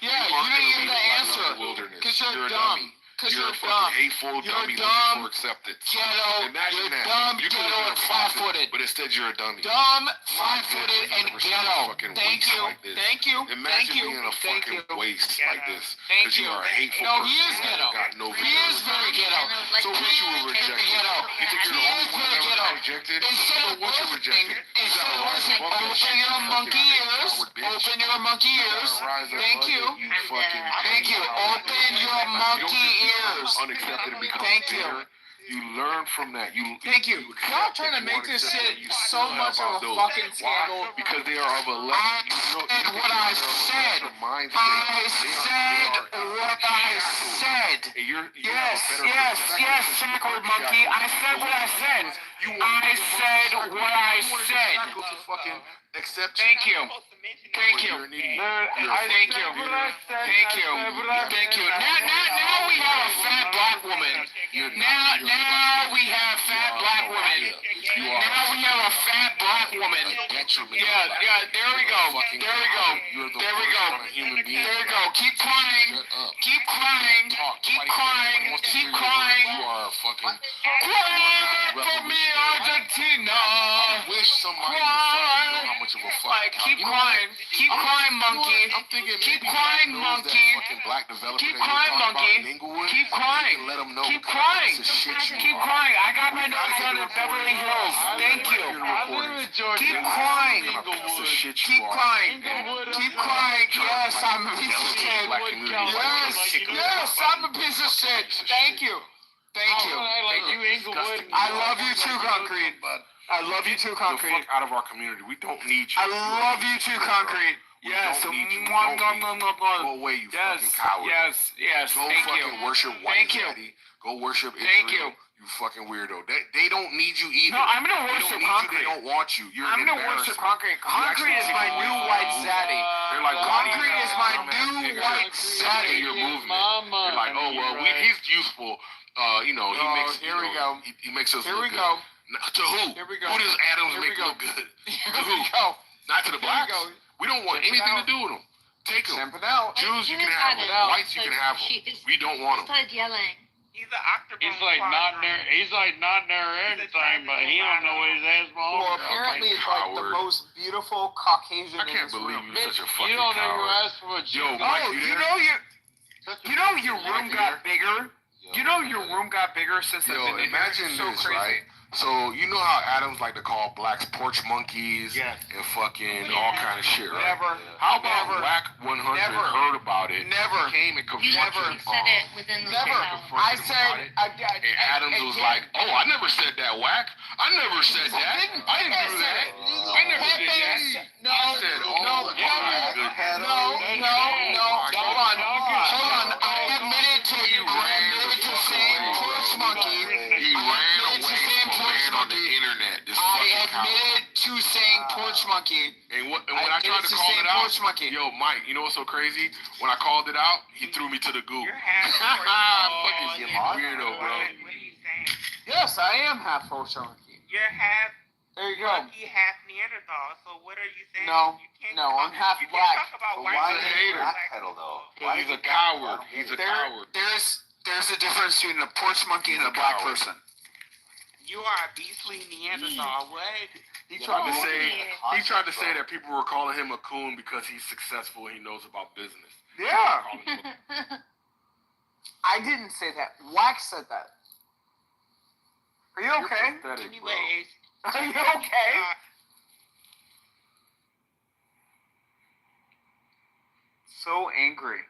Yeah, you didn't hear the answer. Because you're dumb. Because you're dumb. Hateful You're dummy dumb. looking for acceptance. Ghetto. Imagine You're that. dumb, You could ghetto, have and flat-footed. but instead you're a dummy. Dumb, flat-footed, and ghetto. Thank you. Thank you. Imagine Thank you. being a Thank fucking you. waste like this. Thank Because you you. are a hateful No, person. he is ghetto. Got no He is very ghetto. So what you were rejected? Ghetto. You think you're the only one that was rejected? Instead of what you rejected? instead of listening, open your monkey ears. Open your monkey ears. Thank you. Thank you. Open your monkey ears. Unaccepted and become Thank you. bitter. You learn from that. Thank you. Y'all trying to make this shit so much of a fucking scandal. Because they are of a level. I said what I said. I said what I said. Yes, shackled monkey. I said what I said. I said what I said. Thank you. Thank you. Thank you. Thank you. Thank you. Now we have a fat black woman. Now we have fat black woman. Now we have a fat black woman. Yeah, there we go. There we go. There we go. There we go. Keep crying. Keep crying. Keep crying. Keep crying. You are fucking crying for me, Argentina. Wish somebody would fucking know how much of a fucking keep crying. Keep crying, monkey. I'm thinking keep crying, monkey. Black developer keep crying, monkey. Keep crying. Let them know. Keep crying. Keep crying. I got my nose on in Beverly Hills. Thank you. Keep crying. Keep crying. Keep crying. Yes, I'm a piece of shit. Yes, I'm a piece of shit. Thank you. Thank you. I love you too, Concrete. I love you too, Concrete. The fuck out of our community. We don't need you. I love you too, Concrete. Yes. Go away, you fucking coward. Yes. Go Thank fucking you. worship white daddy. Go worship Israel. Thank you. You fucking weirdo. They don't need you either. No, I'm gonna worship Concrete. They don't want you. You're I'm gonna worship Concrete. Concrete is my new white zaddy. They're like, Concrete is my new white zaddy. Your movement. They're like, oh well, he's useful. He makes. Here we go. He makes us. Here we go. To who? Here we go. Who does Adams make look good? Here we go. Not to the blacks. We don't want anything to do with them. Take them. Jews, you can have them. Whites, you can have them. We don't want them. Started yelling. He's like not near anything, but he don't know his ass bone. Well, apparently it's like the most beautiful Caucasian. I can't believe you're such a fucking You don't know coward. you asked for a Yo, Mike, you know your room got bigger. You know your room got bigger since I've been in here. Imagine this, right? So you know how Adams like to call blacks porch monkeys and fucking all kind of shit, right? Never. How about Whack 100 heard about it? Never. Came and confronted You said it within the Never. I said. And Adams was like, "Oh, I never said that, Whack. I never said that. I didn't do that. I never did that." No. I said, "Oh, No. Hold on. I admitted to you. I admitted to saying porch monkey. He ran away from a man on the internet. I admitted to saying porch monkey. And when I tried to call it out, yo, Mike, you know what's so crazy? When I called it out, he threw me to the goop. Fucking weirdo, bro. Yes, I am half porch monkey. You're half There you go. monkey, half Neanderthal. So what are you saying? No, I'm half black. Why is he backpedal though? He's a coward. He's a coward. There's a difference between a porch monkey and a black person. You are a beastly Neanderthal. What? He tried to say that people were calling him a coon because he's successful and he knows about business. Yeah. I didn't say that. Wax said that. Are you okay? Anyways. Are you okay? So angry.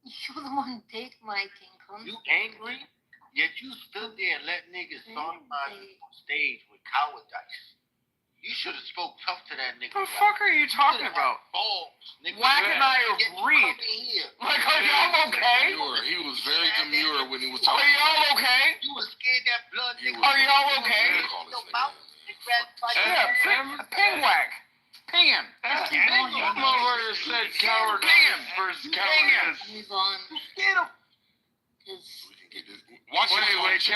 You're the one big Mike and You angry? Yet you stood there and let niggas sodomize you on stage with cowardice. You should have spoke tough to that nigga. The fuck are you talking about? Balls, nigga. Wack and I agreed. Like, are y'all okay? He was very demure when he was talking. Are y'all okay? You was scared that blood nigga. Are y'all okay? Yeah, ping whack. Ping him. That motherfucker said coward versus cowardice. Move on. Get him. Watch cowardice.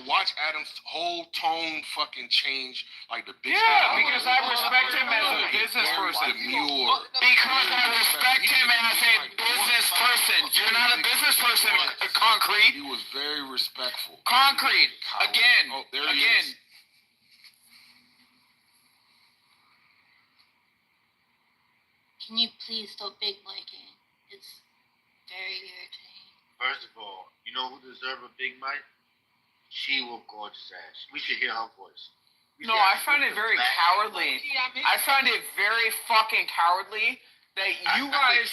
Watch Adam's whole tone fucking change, like the bitch. Yeah, because I respect him as a business person. Because I respect him as a business person. You're not a business person, Concrete. He was very respectful. Concrete. Again. Oh, there he again. is. Can you please stop big miking? It's very irritating. First of all, you know who deserves a big mic? She will gorgeous ass. We should hear her voice. No, I find it very cowardly. I find it very fucking cowardly that you guys.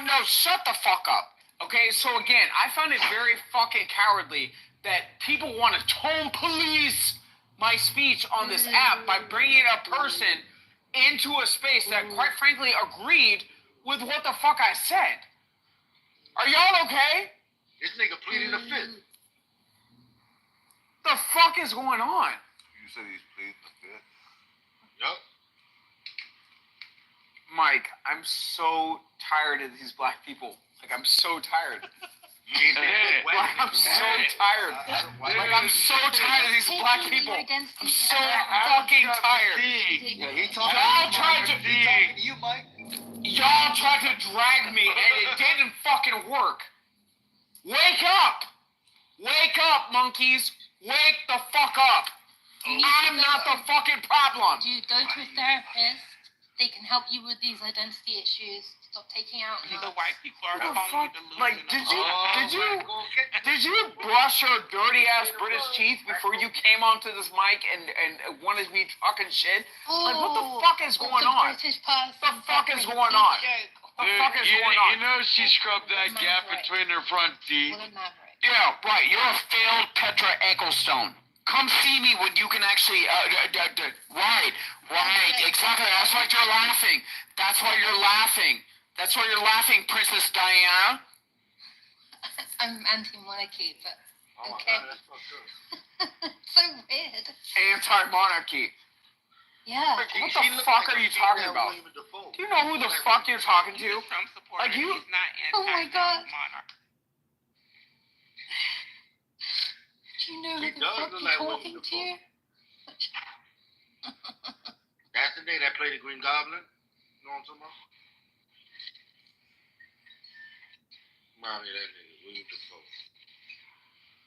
No, shut the fuck up. Okay, so again, I find it very fucking cowardly that people want to tone police my speech on this app by bringing a person into a space that, quite frankly, agreed with what the fuck I said. Are y'all okay? This nigga pleading the fifth. The fuck is going on? You said he's pleading the fifth? Yup. Mike, I'm so tired of these black people. Like, I'm so tired. I'm so tired. Like, I'm so tired of these black people. I'm so fucking tired. Y'all tried to... Y'all tried to drag me, and it didn't fucking work. Wake up! Wake up, monkeys! Wake the fuck up! I'm not the fucking problem! Dude, go to a therapist. They can help you with these identity issues. Stop taking out the white people are calling you delusional. Like, did you brush your dirty ass British teeth before you came onto this mic and wanted me talking shit? Like, what the fuck is going on? The fuck is going on? The fuck is going on? You know she scrubbed that gap between her front teeth. Yeah, right. You're a failed Petra Ecclestone. Come see me when you can actually, right, exactly. That's why you're laughing. That's why you're laughing. That's why you're laughing, Princess Diana. I'm anti-monarchy, but okay. So weird. Anti-monarchy. Yeah. What the fuck are you talking about? Do you know who the fuck you're talking to? Like you? Oh my god. Do you know who the fuck you're talking to? That's the day that played the Green Goblin. You know what I'm talking about? Mommy, that nigga, William Dafoe.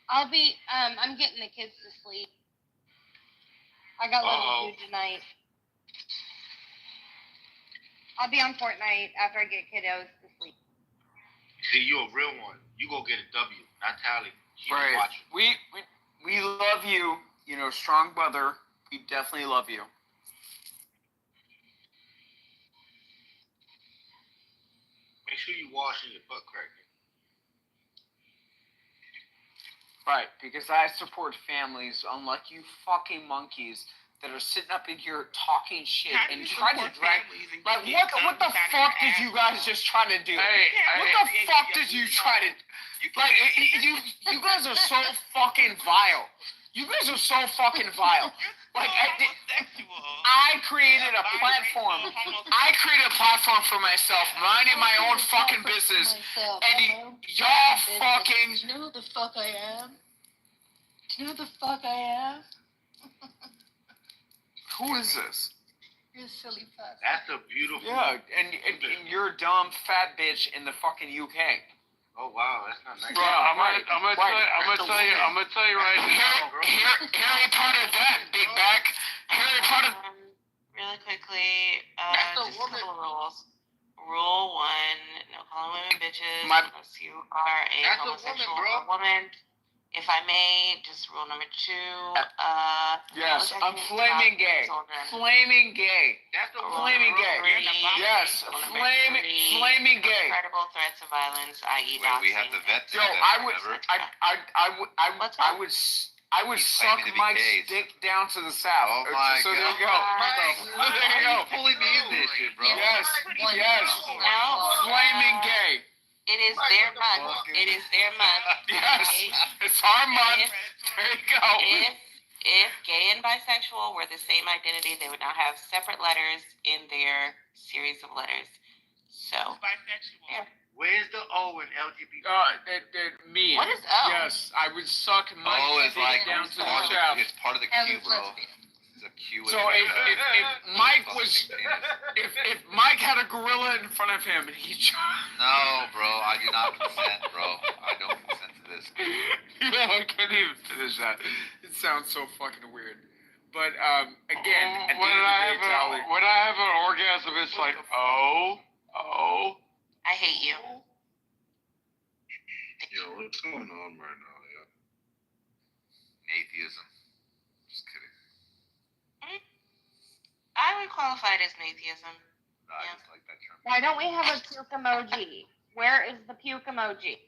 I'm getting the kids to sleep. I got little to do tonight. I'll be on Fortnite after I get kiddos to sleep. See, you a real one. You go get a W, not Tally. Right. We love you. You know, strong brother. We definitely love you. Make sure you washing your butt crack. Right, because I support families, unlike you fucking monkeys that are sitting up in here talking shit and trying to drag. Like, what the fuck did you guys just try to do? What the fuck did you try to? Like, you guys are so fucking vile. You guys are so fucking vile. Like, I created a platform. I created a platform for myself, minding my own fucking business, and y'all fucking. Do you know who the fuck I am? Do you know who the fuck I am? Who is this? You're a silly person. That's a beautiful. Yeah, and you're a dumb fat bitch in the fucking UK. Oh wow, that's not nice. Bro, I'm gonna tell you right now. Harry Potter that, Big Back. Harry Potter. Really quickly, just a couple of rules. Rule 1, no calling women bitches unless you are a homosexual or woman. If I may, just rule number 2. Yes, I'm flaming gay. Flaming gay. That's the flaming gay. Yes, flaming gay. Incredible threats of violence, i.e. doxing. We have the vet. Yo, I would suck Mike's dick down to the south. Oh my so God. there you go. So there you go. Fully me in this shit, bro. Yes. Flaming gay. It is their month. It is their month. Yes, it's our month. There you go. If gay and bisexual were the same identity, they would now have separate letters in their series of letters. So, yeah. Where's the O in LGBT? Me. What is O? Yes, I would suck Mike's is dick like down to the part shaft. it's part of the Q, bro. It's a Q. So if Mike was, if Mike had a gorilla in front of him and he No, bro, I do not consent, bro. I don't consent to this. No, I couldn't even finish that. It sounds so fucking weird. But again, at the end of the day, when I have an orgasm, it's like, oh. I hate you. Yo, what's going on right now, yo? Atheism. Just kidding. I would qualify it as atheism. I just like that term. Why don't we have a puke emoji? Where is the puke emoji?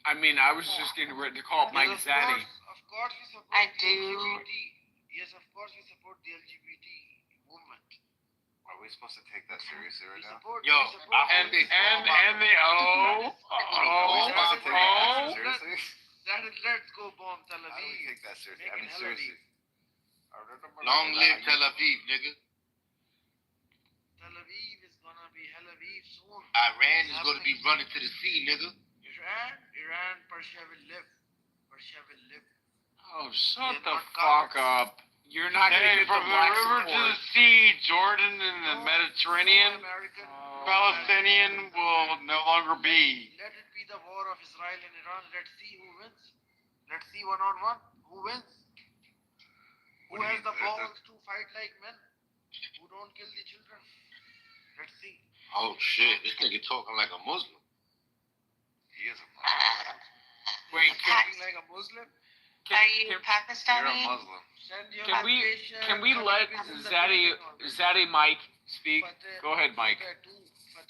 I mean, I was just getting ready to call Mike Zaddy. Of course we support I the do. LGBT. Yes, of course we support the LGBT movement. Are we supposed to take that seriously right now? And the O. Are we supposed to take that seriously? Let's go bomb Tel Aviv. How do we take that seriously? I mean, seriously. Long live Tel Aviv, nigga. Tel Aviv is gonna be Tel Aviv soon. Iran is gonna be running to the sea, nigga. Iran, Persia will live. Persia will live. Oh, shut the fuck up. You're not going to get from the the black river to the sea, Jordan and the Mediterranean, Palestinian will no longer be. Let it be the war of Israel and Iran. Let's see who wins. Let's see one-on-one. Who wins? Who has the balls to fight like men? Who don't kill the children? Let's see. Oh shit, this nigga talking like a Muslim. He is a Muslim. Wait, talking like a Muslim? Are you Pakistani? You're a Muslim. Can we let Zaddy Mike speak? Go ahead, Mike.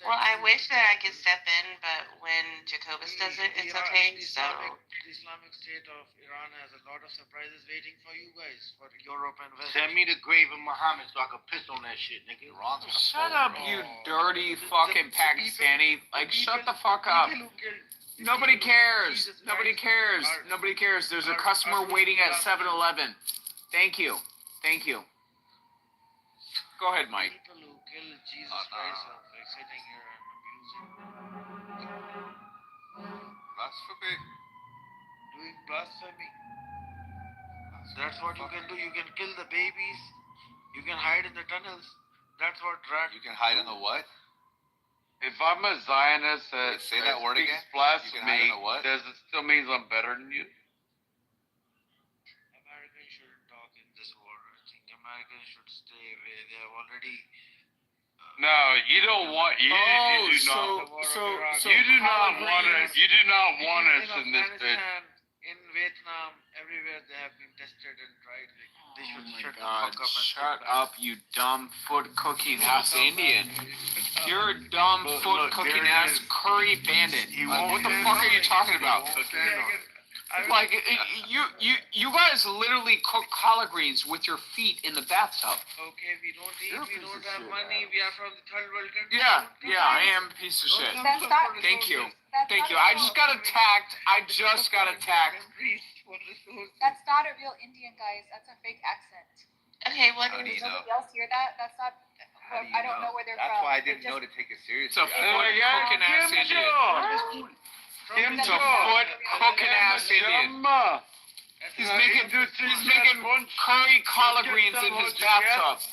Well, I wish that I could step in, but when Jacobus does it, it's okay. So the Islamic State of Iran has a lot of surprises waiting for you guys, for Europe and West. Send me the grave of Muhammad so I can piss on that shit, nigga. Shut up, you dirty fucking Pakistani. Like, shut the fuck up. Nobody cares. Nobody cares. Nobody cares. There's a customer waiting at 7-Eleven. Thank you. Thank you. Go ahead, Mike. People who kill Jesus Christ are like sitting here and abusing. Blasphemy. Doing blasphemy. That's what you can do. You can kill the babies. You can hide in the tunnels. That's what drag. You can hide in the what? If I'm a Zionist that say that word again. Blasphemy, does it still means I'm better than you? Americans shouldn't talk in this war. I think Americans should stay away. They have already. No, you don't want. You do not want us. You do not want us in this bitch. In Vietnam, everywhere they have been tested and tried. They should shut the God, fuck up. shut up, you dumb foot cooking ass Indian. You're a dumb foot cooking ass curry bandit. What the fuck are you talking about? Like, you guys literally cook collard greens with your feet in the bathtub. Okay, we don't eat, we don't have money, we are from the third world country. Yeah, I am a piece of shit. Thank you. Thank you. I just got attacked. That's not a real Indian, guys. That's a fake accent. Okay, what Did somebody else hear that? That's not. I don't know where they're That's from. why I didn't know to take it seriously. It's a foot cooking ass Indian. It's a foot cooking ass Indian. He's making curry collard greens in his bathtub.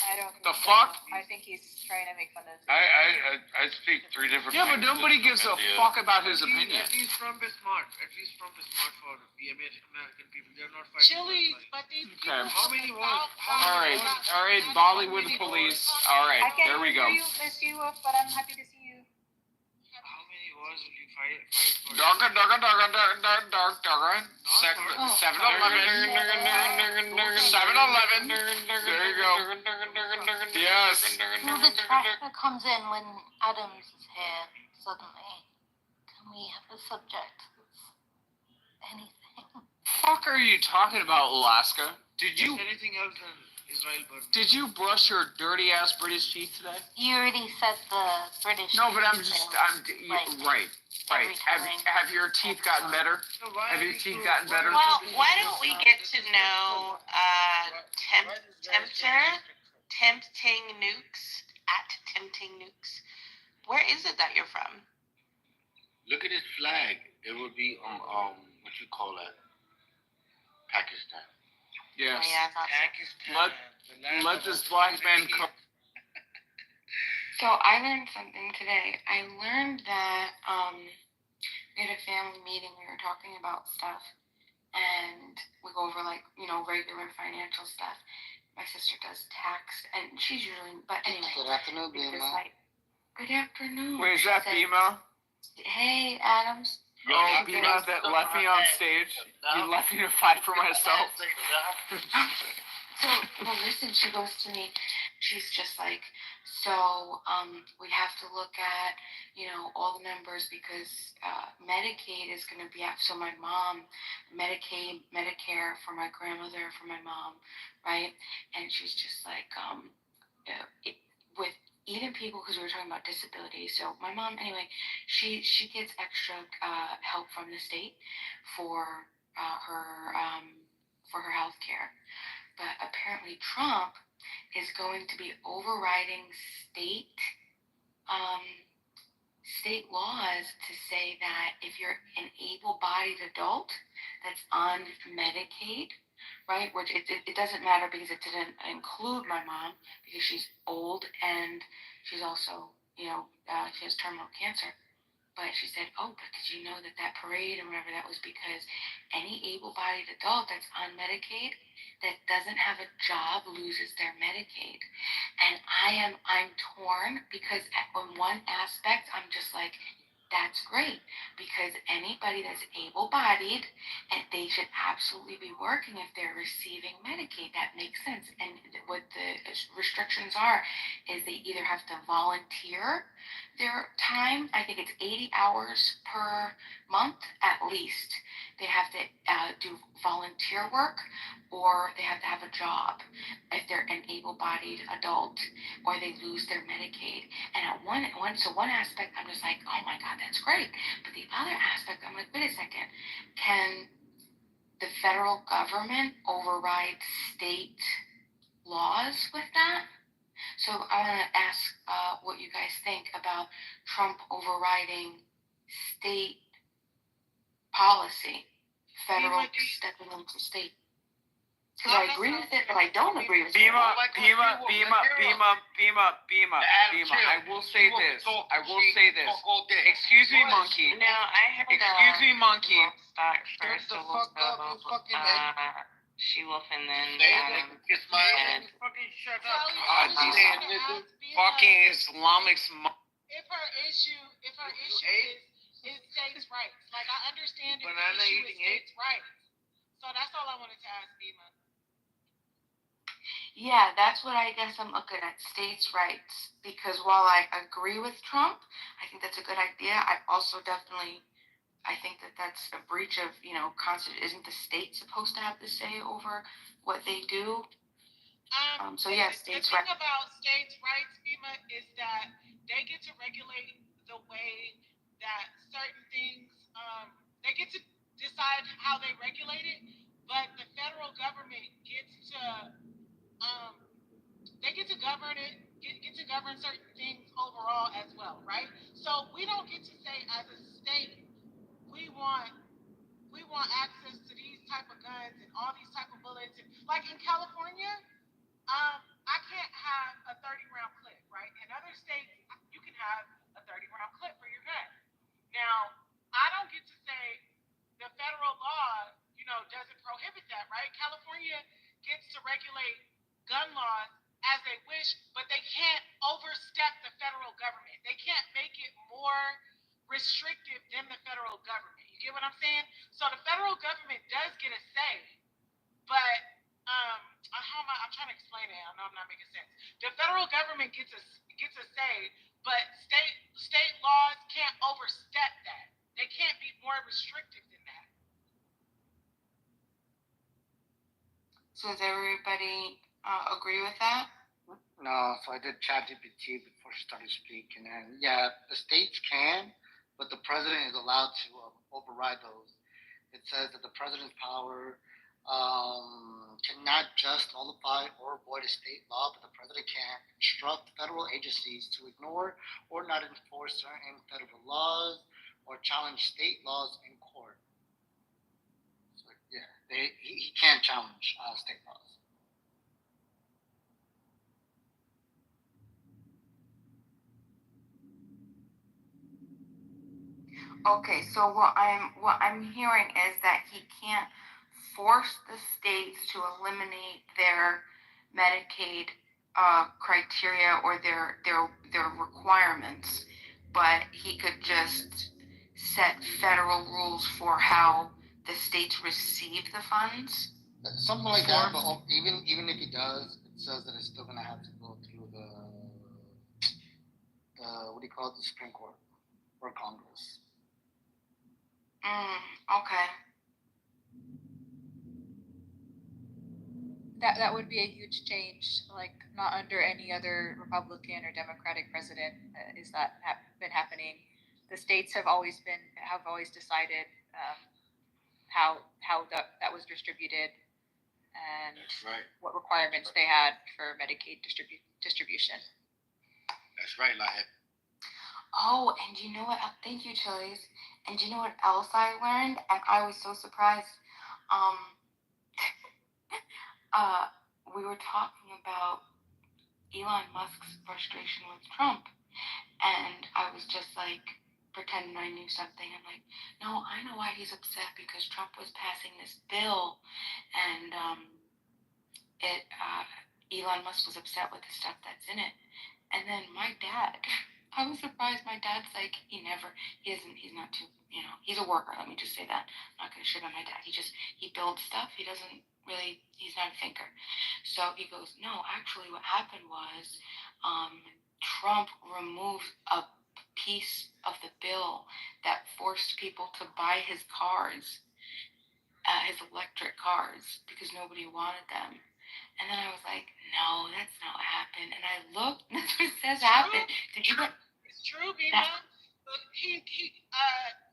I don't think The fuck? I think he's trying to make fun of. I speak three different. Yeah, but nobody gives a fuck about his opinion. At least Trump is smart. For the American people. They're not fighting. Chile, but these people. How many wars? All right, Bollywood police. All right, I can't there we go. miss you, but I'm happy to see you. How many wars will you fight for? 7-Eleven. There you go. Yes. Well, the tractor comes in when Adams is here suddenly. Can we have a subject? Anything. Fuck are you talking about, Alaska? Anything else than Israel? Did you brush your dirty ass British teeth today? You already said the British. No, but right. Have your teeth gotten better? Have your teeth gotten better? Well, why don't we get to know Tempting Nukes at Tempting Nukes. Where is it that you're from? Look at his flag. It would be what you call that? Pakistan. Yes. Oh, yeah, Pakistan. Let this black man come. So I learned something today. I learned that we had a family meeting. We were talking about stuff, and we go over regular financial stuff. My sister does tax, and she's usually. But anyway. Good afternoon, Bima. Good afternoon. Wait, is that Bima? Hey, Adams. Oh, Bima that left me on stage. You left me to fight for myself. So, well, listen, she goes to me, she's just like, so, we have to look at, all the members because, Medicaid is going to be out. So my mom, Medicaid, Medicare for my grandmother, for my mom, right? And she's just like, with even people, because we were talking about disability. So my mom, anyway, she gets extra, help from the state for her health care. But apparently Trump is going to be overriding state laws to say that if you're an able-bodied adult that's on Medicaid, right, which it doesn't matter because it didn't include my mom because she's old and she's also, she has terminal cancer. But she said, but did you know that parade and whatever, that was because any able-bodied adult that's on Medicaid that doesn't have a job loses their Medicaid. And I'm torn because on one aspect, I'm just like, that's great because anybody that's able-bodied, and they should absolutely be working if they're receiving Medicaid. That makes sense. And what the restrictions are is they either have to volunteer their time. I think it's 80 hours per month at least. They have to do volunteer work, or they have to have a job if they're an able-bodied adult, or they lose their Medicaid. And at one aspect, I'm just like, oh my God, that's great. But the other aspect, I'm like, wait a second, can the federal government override state laws with that? So I want to ask what you guys think about Trump overriding state policy, federal stepping into state. Because I agree with it, but I don't agree with it. Bima. I will say this. Excuse me, monkey. No, I heard. Excuse me, monkey. Start first. So we'll go. She Wolf and then Adam. Kiss my ass. Fucking shut up. Fucking Islamic. If her issue is states' rights, like I understand if the issue is states' rights. So that's all I wanted to ask Bima. Yeah, that's what I guess I'm looking at, states' rights. Because while I agree with Trump, I think that's a good idea. I also definitely, I think that's a breach of, Constitution. Isn't the state supposed to have the say over what they do? So yeah, states' rights. The thing about states' rights, Bima, is that they get to regulate the way that certain things, they get to decide how they regulate it, but the federal government gets to, they get to govern it, get to govern certain things overall as well, right? So we don't get to say as a state, we want access to these type of guns and all these type of bullets. Like in California, I can't have a 30-round clip. right? In other states, you can have a 30-round clip for your gun. Now, I don't get to say the federal law, doesn't prohibit that, right? California gets to regulate gun laws as they wish, but they can't overstep the federal government. They can't make it more restrictive than the federal government. You get what I'm saying? So the federal government does get a say, but I'm trying to explain it. I know I'm not making sense. The federal government gets a say, but state laws can't overstep that. They can't be more restrictive than that. So does everybody agree with that? No, so I did ChatGPT before she started speaking, and yeah, the states can, but the president is allowed to override those. It says that the president's power cannot just nullify or void a state law, but the president can instruct federal agencies to ignore or not enforce certain federal laws or challenge state laws in court. So yeah, he can challenge state laws. Okay, so what I'm hearing is that he can't force the states to eliminate their Medicaid criteria or their requirements, but he could just set federal rules for how the states receive the funds. Something like that, but even if he does, it says that it's still gonna have to go through the what do you call it, the Supreme Court or Congress. Okay. That would be a huge change. Like, not under any other Republican or Democratic president is that been happening. The states have always decided how that was distributed and That's right. what requirements they had for Medicaid distribution. That's right, Lahib. Oh, and you know what? Thank you, Chili's. And you know what else I learned? And I was so surprised. We were talking about Elon Musk's frustration with Trump. And I was just like, pretending I knew something. I'm like, no, I know why he's upset, because Trump was passing this bill. And Elon Musk was upset with the stuff that's in it. And then my dad, I was surprised. My dad's like, he's not too, he's a worker. Let me just say that. I'm not going to shit on my dad. He builds stuff. He's not a thinker. So he goes, no, actually what happened was Trump removed a piece of the bill that forced people to buy his cars, his electric cars, because nobody wanted them. And then I was like, no, that's not what happened. And I looked, that's what it says happened. Did you get? It's true, Bina. But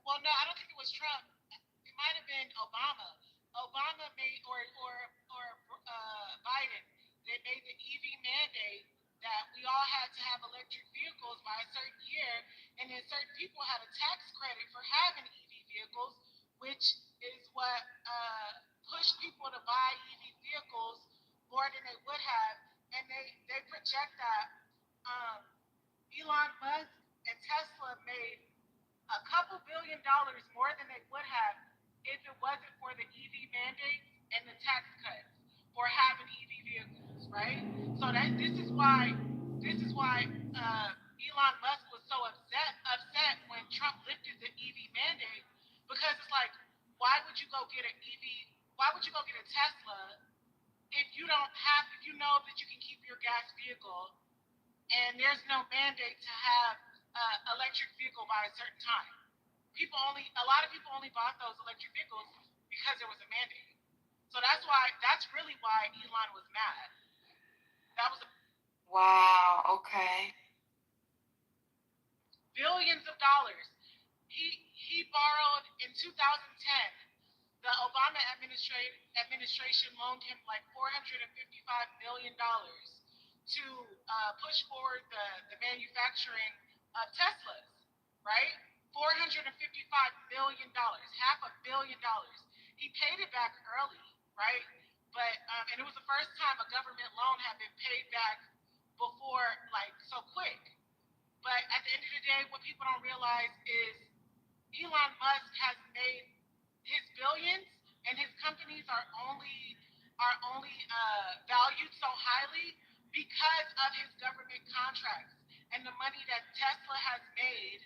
well, no, I don't think it was Trump. It might have been Obama. Obama made, or Biden, they made the EV mandate that we all had to have electric vehicles by a certain year, and then certain people had a tax credit for having EV vehicles, which is what pushed people to buy EV vehicles more than they would have, and they project that Elon Musk and Tesla made a couple $1 billion more than they would have if it wasn't for the EV mandate and the tax cuts for having EV vehicles, right? So this is why Elon Musk was so upset when Trump lifted the EV mandate, because it's like, why would you go get an EV? Why would you go get a Tesla if you know that you can keep your gas vehicle and there's no mandate to have an electric vehicle by a certain time? A lot of people only bought those electric vehicles because there was a mandate. So that's really why Elon was mad. That was Wow, okay. billions of dollars. He borrowed in 2010. The Obama administration loaned him like $455 million to push forward the manufacturing of Teslas, right? $455 million, $500 million. He paid it back early, right? But and it was the first time a government loan had been paid back before, like, so quick. But at the end of the day, what people don't realize is Elon Musk has made his billions, and his companies are only valued so highly because of his government contracts and the money that Tesla has made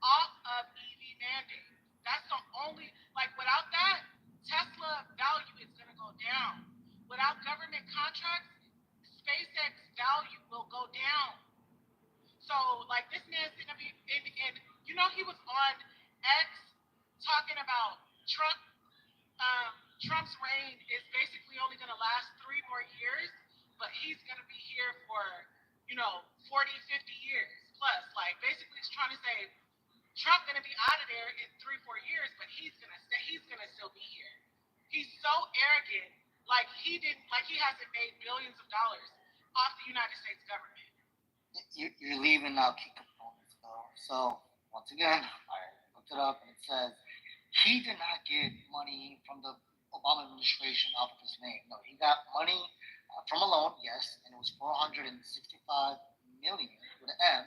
off of EV mandates. That's the only, like, without that, Tesla value is going to go down. Without government contracts, SpaceX value will go down. So, like, this man's going to be, and you know, he was on X talking about Trump. Trump's reign is basically only going to last 3 more years, but he's going to be here for, 40, 50 years plus. Like, basically, he's trying to say Trump's going to be out of there in 3, 4 years, but he's going to stay. He's going to still be here. He's so arrogant, like he hasn't made billions of dollars off the United States government. You're leaving out key components, though. So once again, I looked it up, and it says he did not get money from the Obama administration off of his name. No, he got money from a loan, yes, and it was $465 million with an M,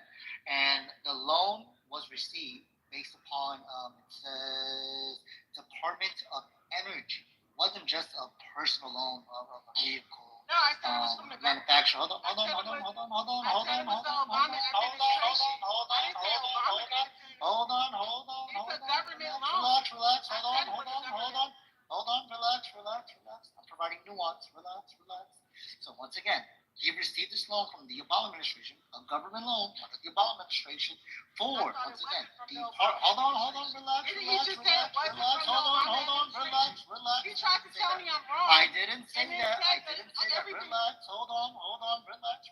and the loan was received based upon it says Department of Energy. It wasn't just a personal loan of a vehicle. No, I said it was from the manufacturer. Hold on. Relax. I'm providing nuance. Relax. So once again, he received this loan from the Obama administration, a government loan under the Obama administration for, once again, hold on, relax. He tried to tell me I'm wrong. I didn't say that. Relax. Hold on, relax.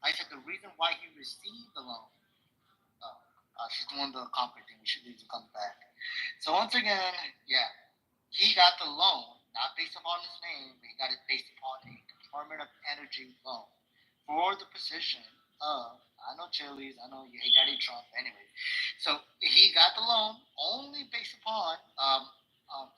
I said the reason why he received the loan. She's doing the concrete thing. We should leave to come back. So once again, yeah, he got the loan, not based upon his name, but he got it based upon a Department of Energy loan for the position of, I know Chili's, I know you hate Daddy Trump, anyway. So he got the loan only based upon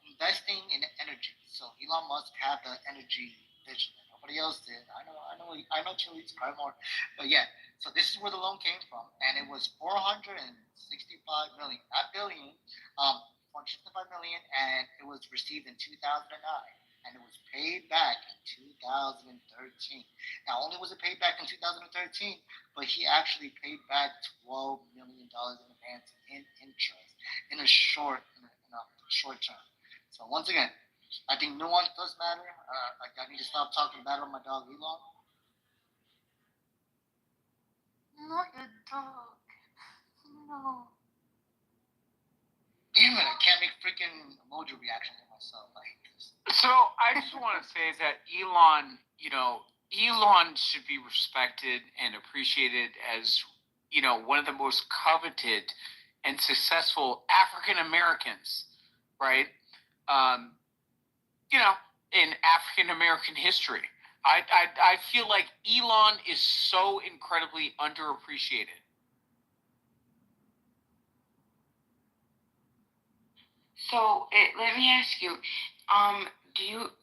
investing in energy. So Elon Musk had the energy vision. Nobody else did. I know Chili's, probably more. But yeah, so this is where the loan came from, and it was $465 million, not billion, $465 million, and it was received in 2009, and it was paid back in 2013. Not only was it paid back in 2013, but he actually paid back $12 million in advance in interest in a short term. So once again, I think nuance does matter. I need to stop talking bad on my dog Elon. Not your dog. No. Damn it, I can't make freaking emoji reactions to myself. I hate this. So I just want to say that Elon should be respected and appreciated as, one of the most coveted and successful African Americans, right? In African American history. I feel like Elon is so incredibly underappreciated. So let me ask you,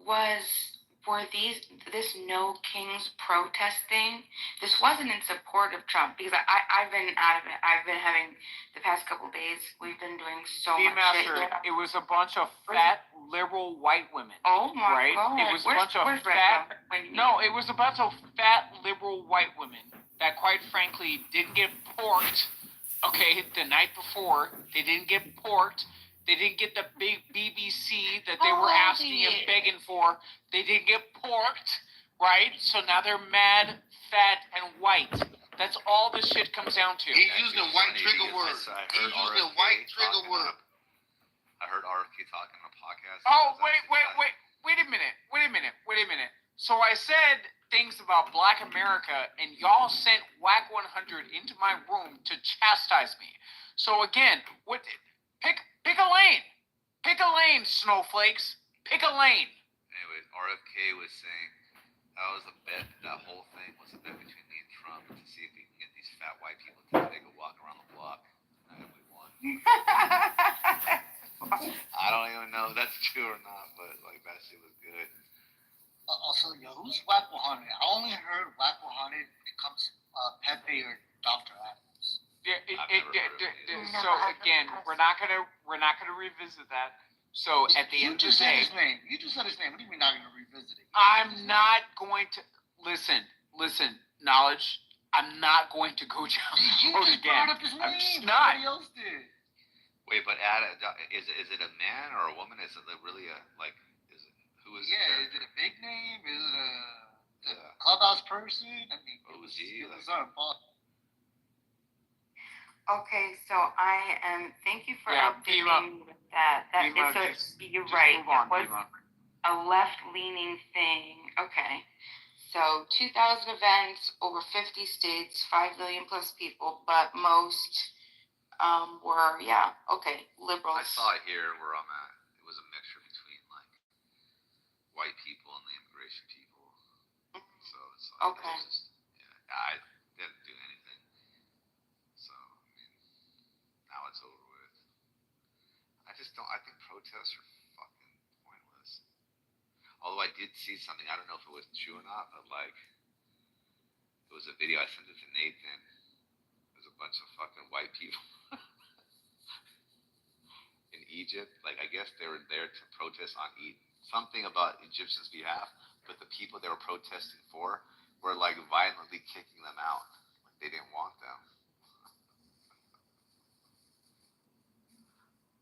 were this No Kings protesting? This wasn't in support of Trump, because I've been out of it. I've been having the past couple of days. We've been doing so much shit. It was a bunch of fat liberal white women. Oh my God! It was a bunch of fat. No, it was a bunch of fat liberal white women that, quite frankly, didn't get porked. Okay, the night before, they didn't get porked. They didn't get the big BBC that they were asking and begging for. They didn't get porked, right? So now they're mad, fat, and white. That's all this shit comes down to. He's using white trigger words. He's using white trigger words. I heard RFK talking on a podcast. Oh, wait a minute. So I said things about Black America, and y'all sent WAC 100 into my room to chastise me. So again, Pick a lane. Pick a lane, snowflakes. Pick a lane. Anyways, RFK was saying that was a bet. That whole thing was a bet between me and Trump to see if we can get these fat white people to take a walk around the block. And we won. I don't even know if that's true or not, but that shit was good. Also, who's WAC 100? I only heard WAC 100 becomes Pepe or Dr. Adams. So again, we're not gonna revisit that. So at the end of the day, You just said his name. What do you mean not gonna revisit it? I'm not going to listen. Knowledge. I'm not going to go down the road again. I'm just not. Somebody else did. Wait, but is it a man or a woman? Is it really who is it? Yeah, is it a big name? Is it a clubhouse person? I mean, it was impossible. Okay, so thank you for updating me with that. You're right. It was a left-leaning thing. Okay. So 2,000 events, over 50 states, 5 million plus people, but most were, liberals. I saw it here where I'm at. It was a mixture between like white people and the immigration people. So it's like, okay. I didn't do anything. So, I mean, now it's over with. I think protests are fucking pointless. Although I did see something, I don't know if it was true or not, but like, it was a video, I sent it to Nathan. There's a bunch of fucking white people in Egypt. Like, I guess they were there to protest on something about Egyptians' behalf, but the people they were protesting for were like violently kicking them out. Like, they didn't want them.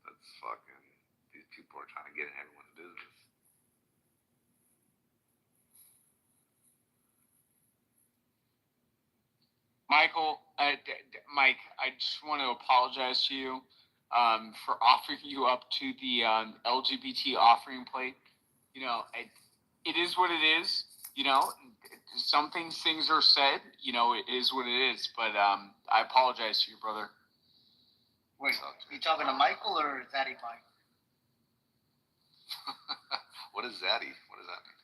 That's fucking, these people are trying to get in everyone's business. Michael, Mike, I just want to apologize to you for offering you up to the LGBT offering plate. You know, it is what it is. You know, some things are said. You know, it is what it is. But I apologize to you, brother. Wait, you talking to Michael or Zaddy Mike? What is Zaddy? What does that mean?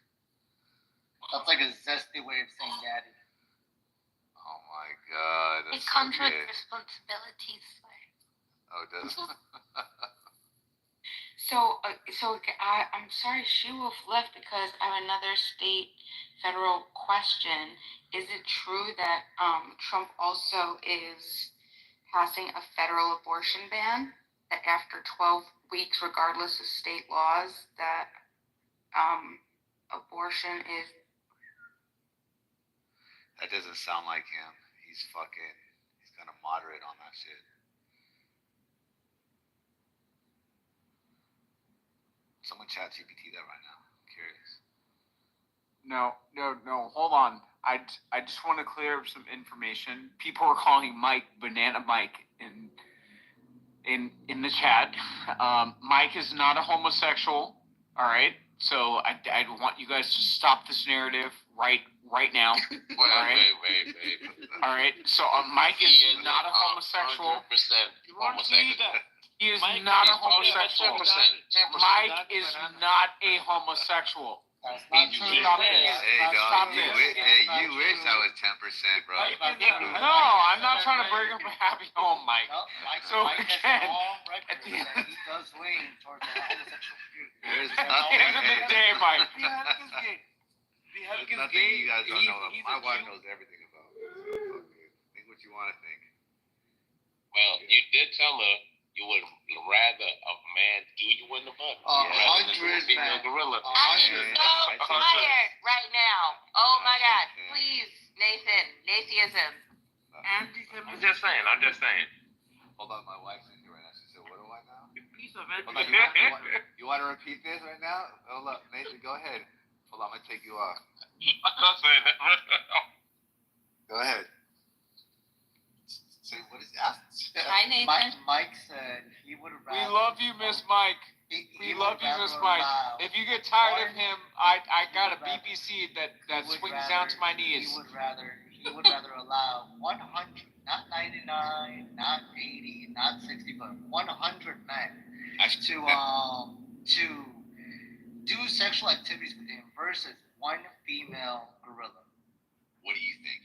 That's like a zesty way of saying daddy. Oh my god. It comes with responsibilities. Oh, it does? I'm sorry, She-Wolf left because I have another state federal question. Is it true that Trump also is passing a federal abortion ban? That after 12 weeks, regardless of state laws, that abortion is... That doesn't sound like him. He's kind of moderate on that shit. Someone chat GPT that right now. I'm curious. No. Hold on. I just want to clear up some information. People are calling Mike Banana Mike in the chat. Mike is not a homosexual. All right. So I want you guys to stop this narrative right now. Wait. All right. So Mike is not a homosexual. 100% homosexual. He is not a homosexual. Mike is not a homosexual. Stop this. Hey, dog, you wish I was 10%, bro. No, I'm not trying to bring up a happy home, Mike. So again, at the end does lean towards the homosexual view. There's nothing. At the end of the day, Mike. There's nothing you guys don't know. My wife knows everything about it. Think what you want to think. Well, you did tell her you would rather a man do you in the butt. 100 female gorilla. I'm so tired right now. Oh my God. Please, Nathan. Nathyism. I'm just saying. Hold on, my wife's in here right now. She said, what do I now? Piece of Hold on, you want to repeat this right now? Hold up, Nathan, go ahead. Hold on, I'm going to take you off. Go ahead. Say, what is that? Hi, Nathan. Mike said he would rather... We love you, Miss Mike. We love you, Miss Mike. If you get tired of him, I got a BBC that swings down to my knees. He would rather allow 100, not 99, not 80, not 60, but 100 men to do sexual activities with him versus one female gorilla. What do you think?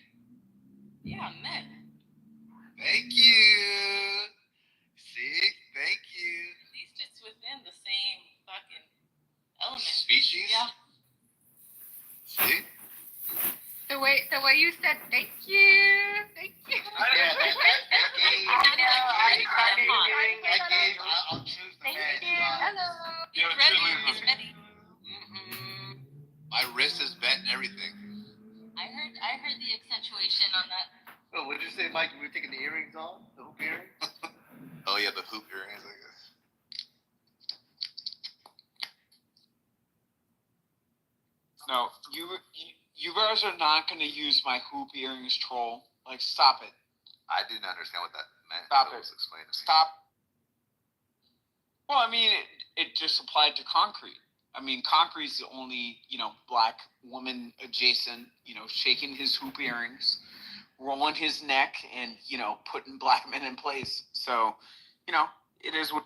Yeah, men. Thank you. See? Thank you. At least it's within the same fucking element. Species? Yeah. See? The way you said thank you. Thank you. I'll choose the Thank man. you. Hello. He's ready. He's ready. My wrist is bent and everything. I heard the accentuation on that. So what did you say, Mike? We were taking the earrings off? The hoop earrings? Oh yeah, the hoop earrings, I guess. No, you guys are not going to use my hoop earrings troll. Like, stop it. I didn't understand what that meant. Stop It it. was explained to me. Stop. Well, I mean, it just applied to concrete. I mean, concrete's the only, black woman adjacent, shaking his hoop earrings, rolling his neck, and, putting black men in place. So, it is what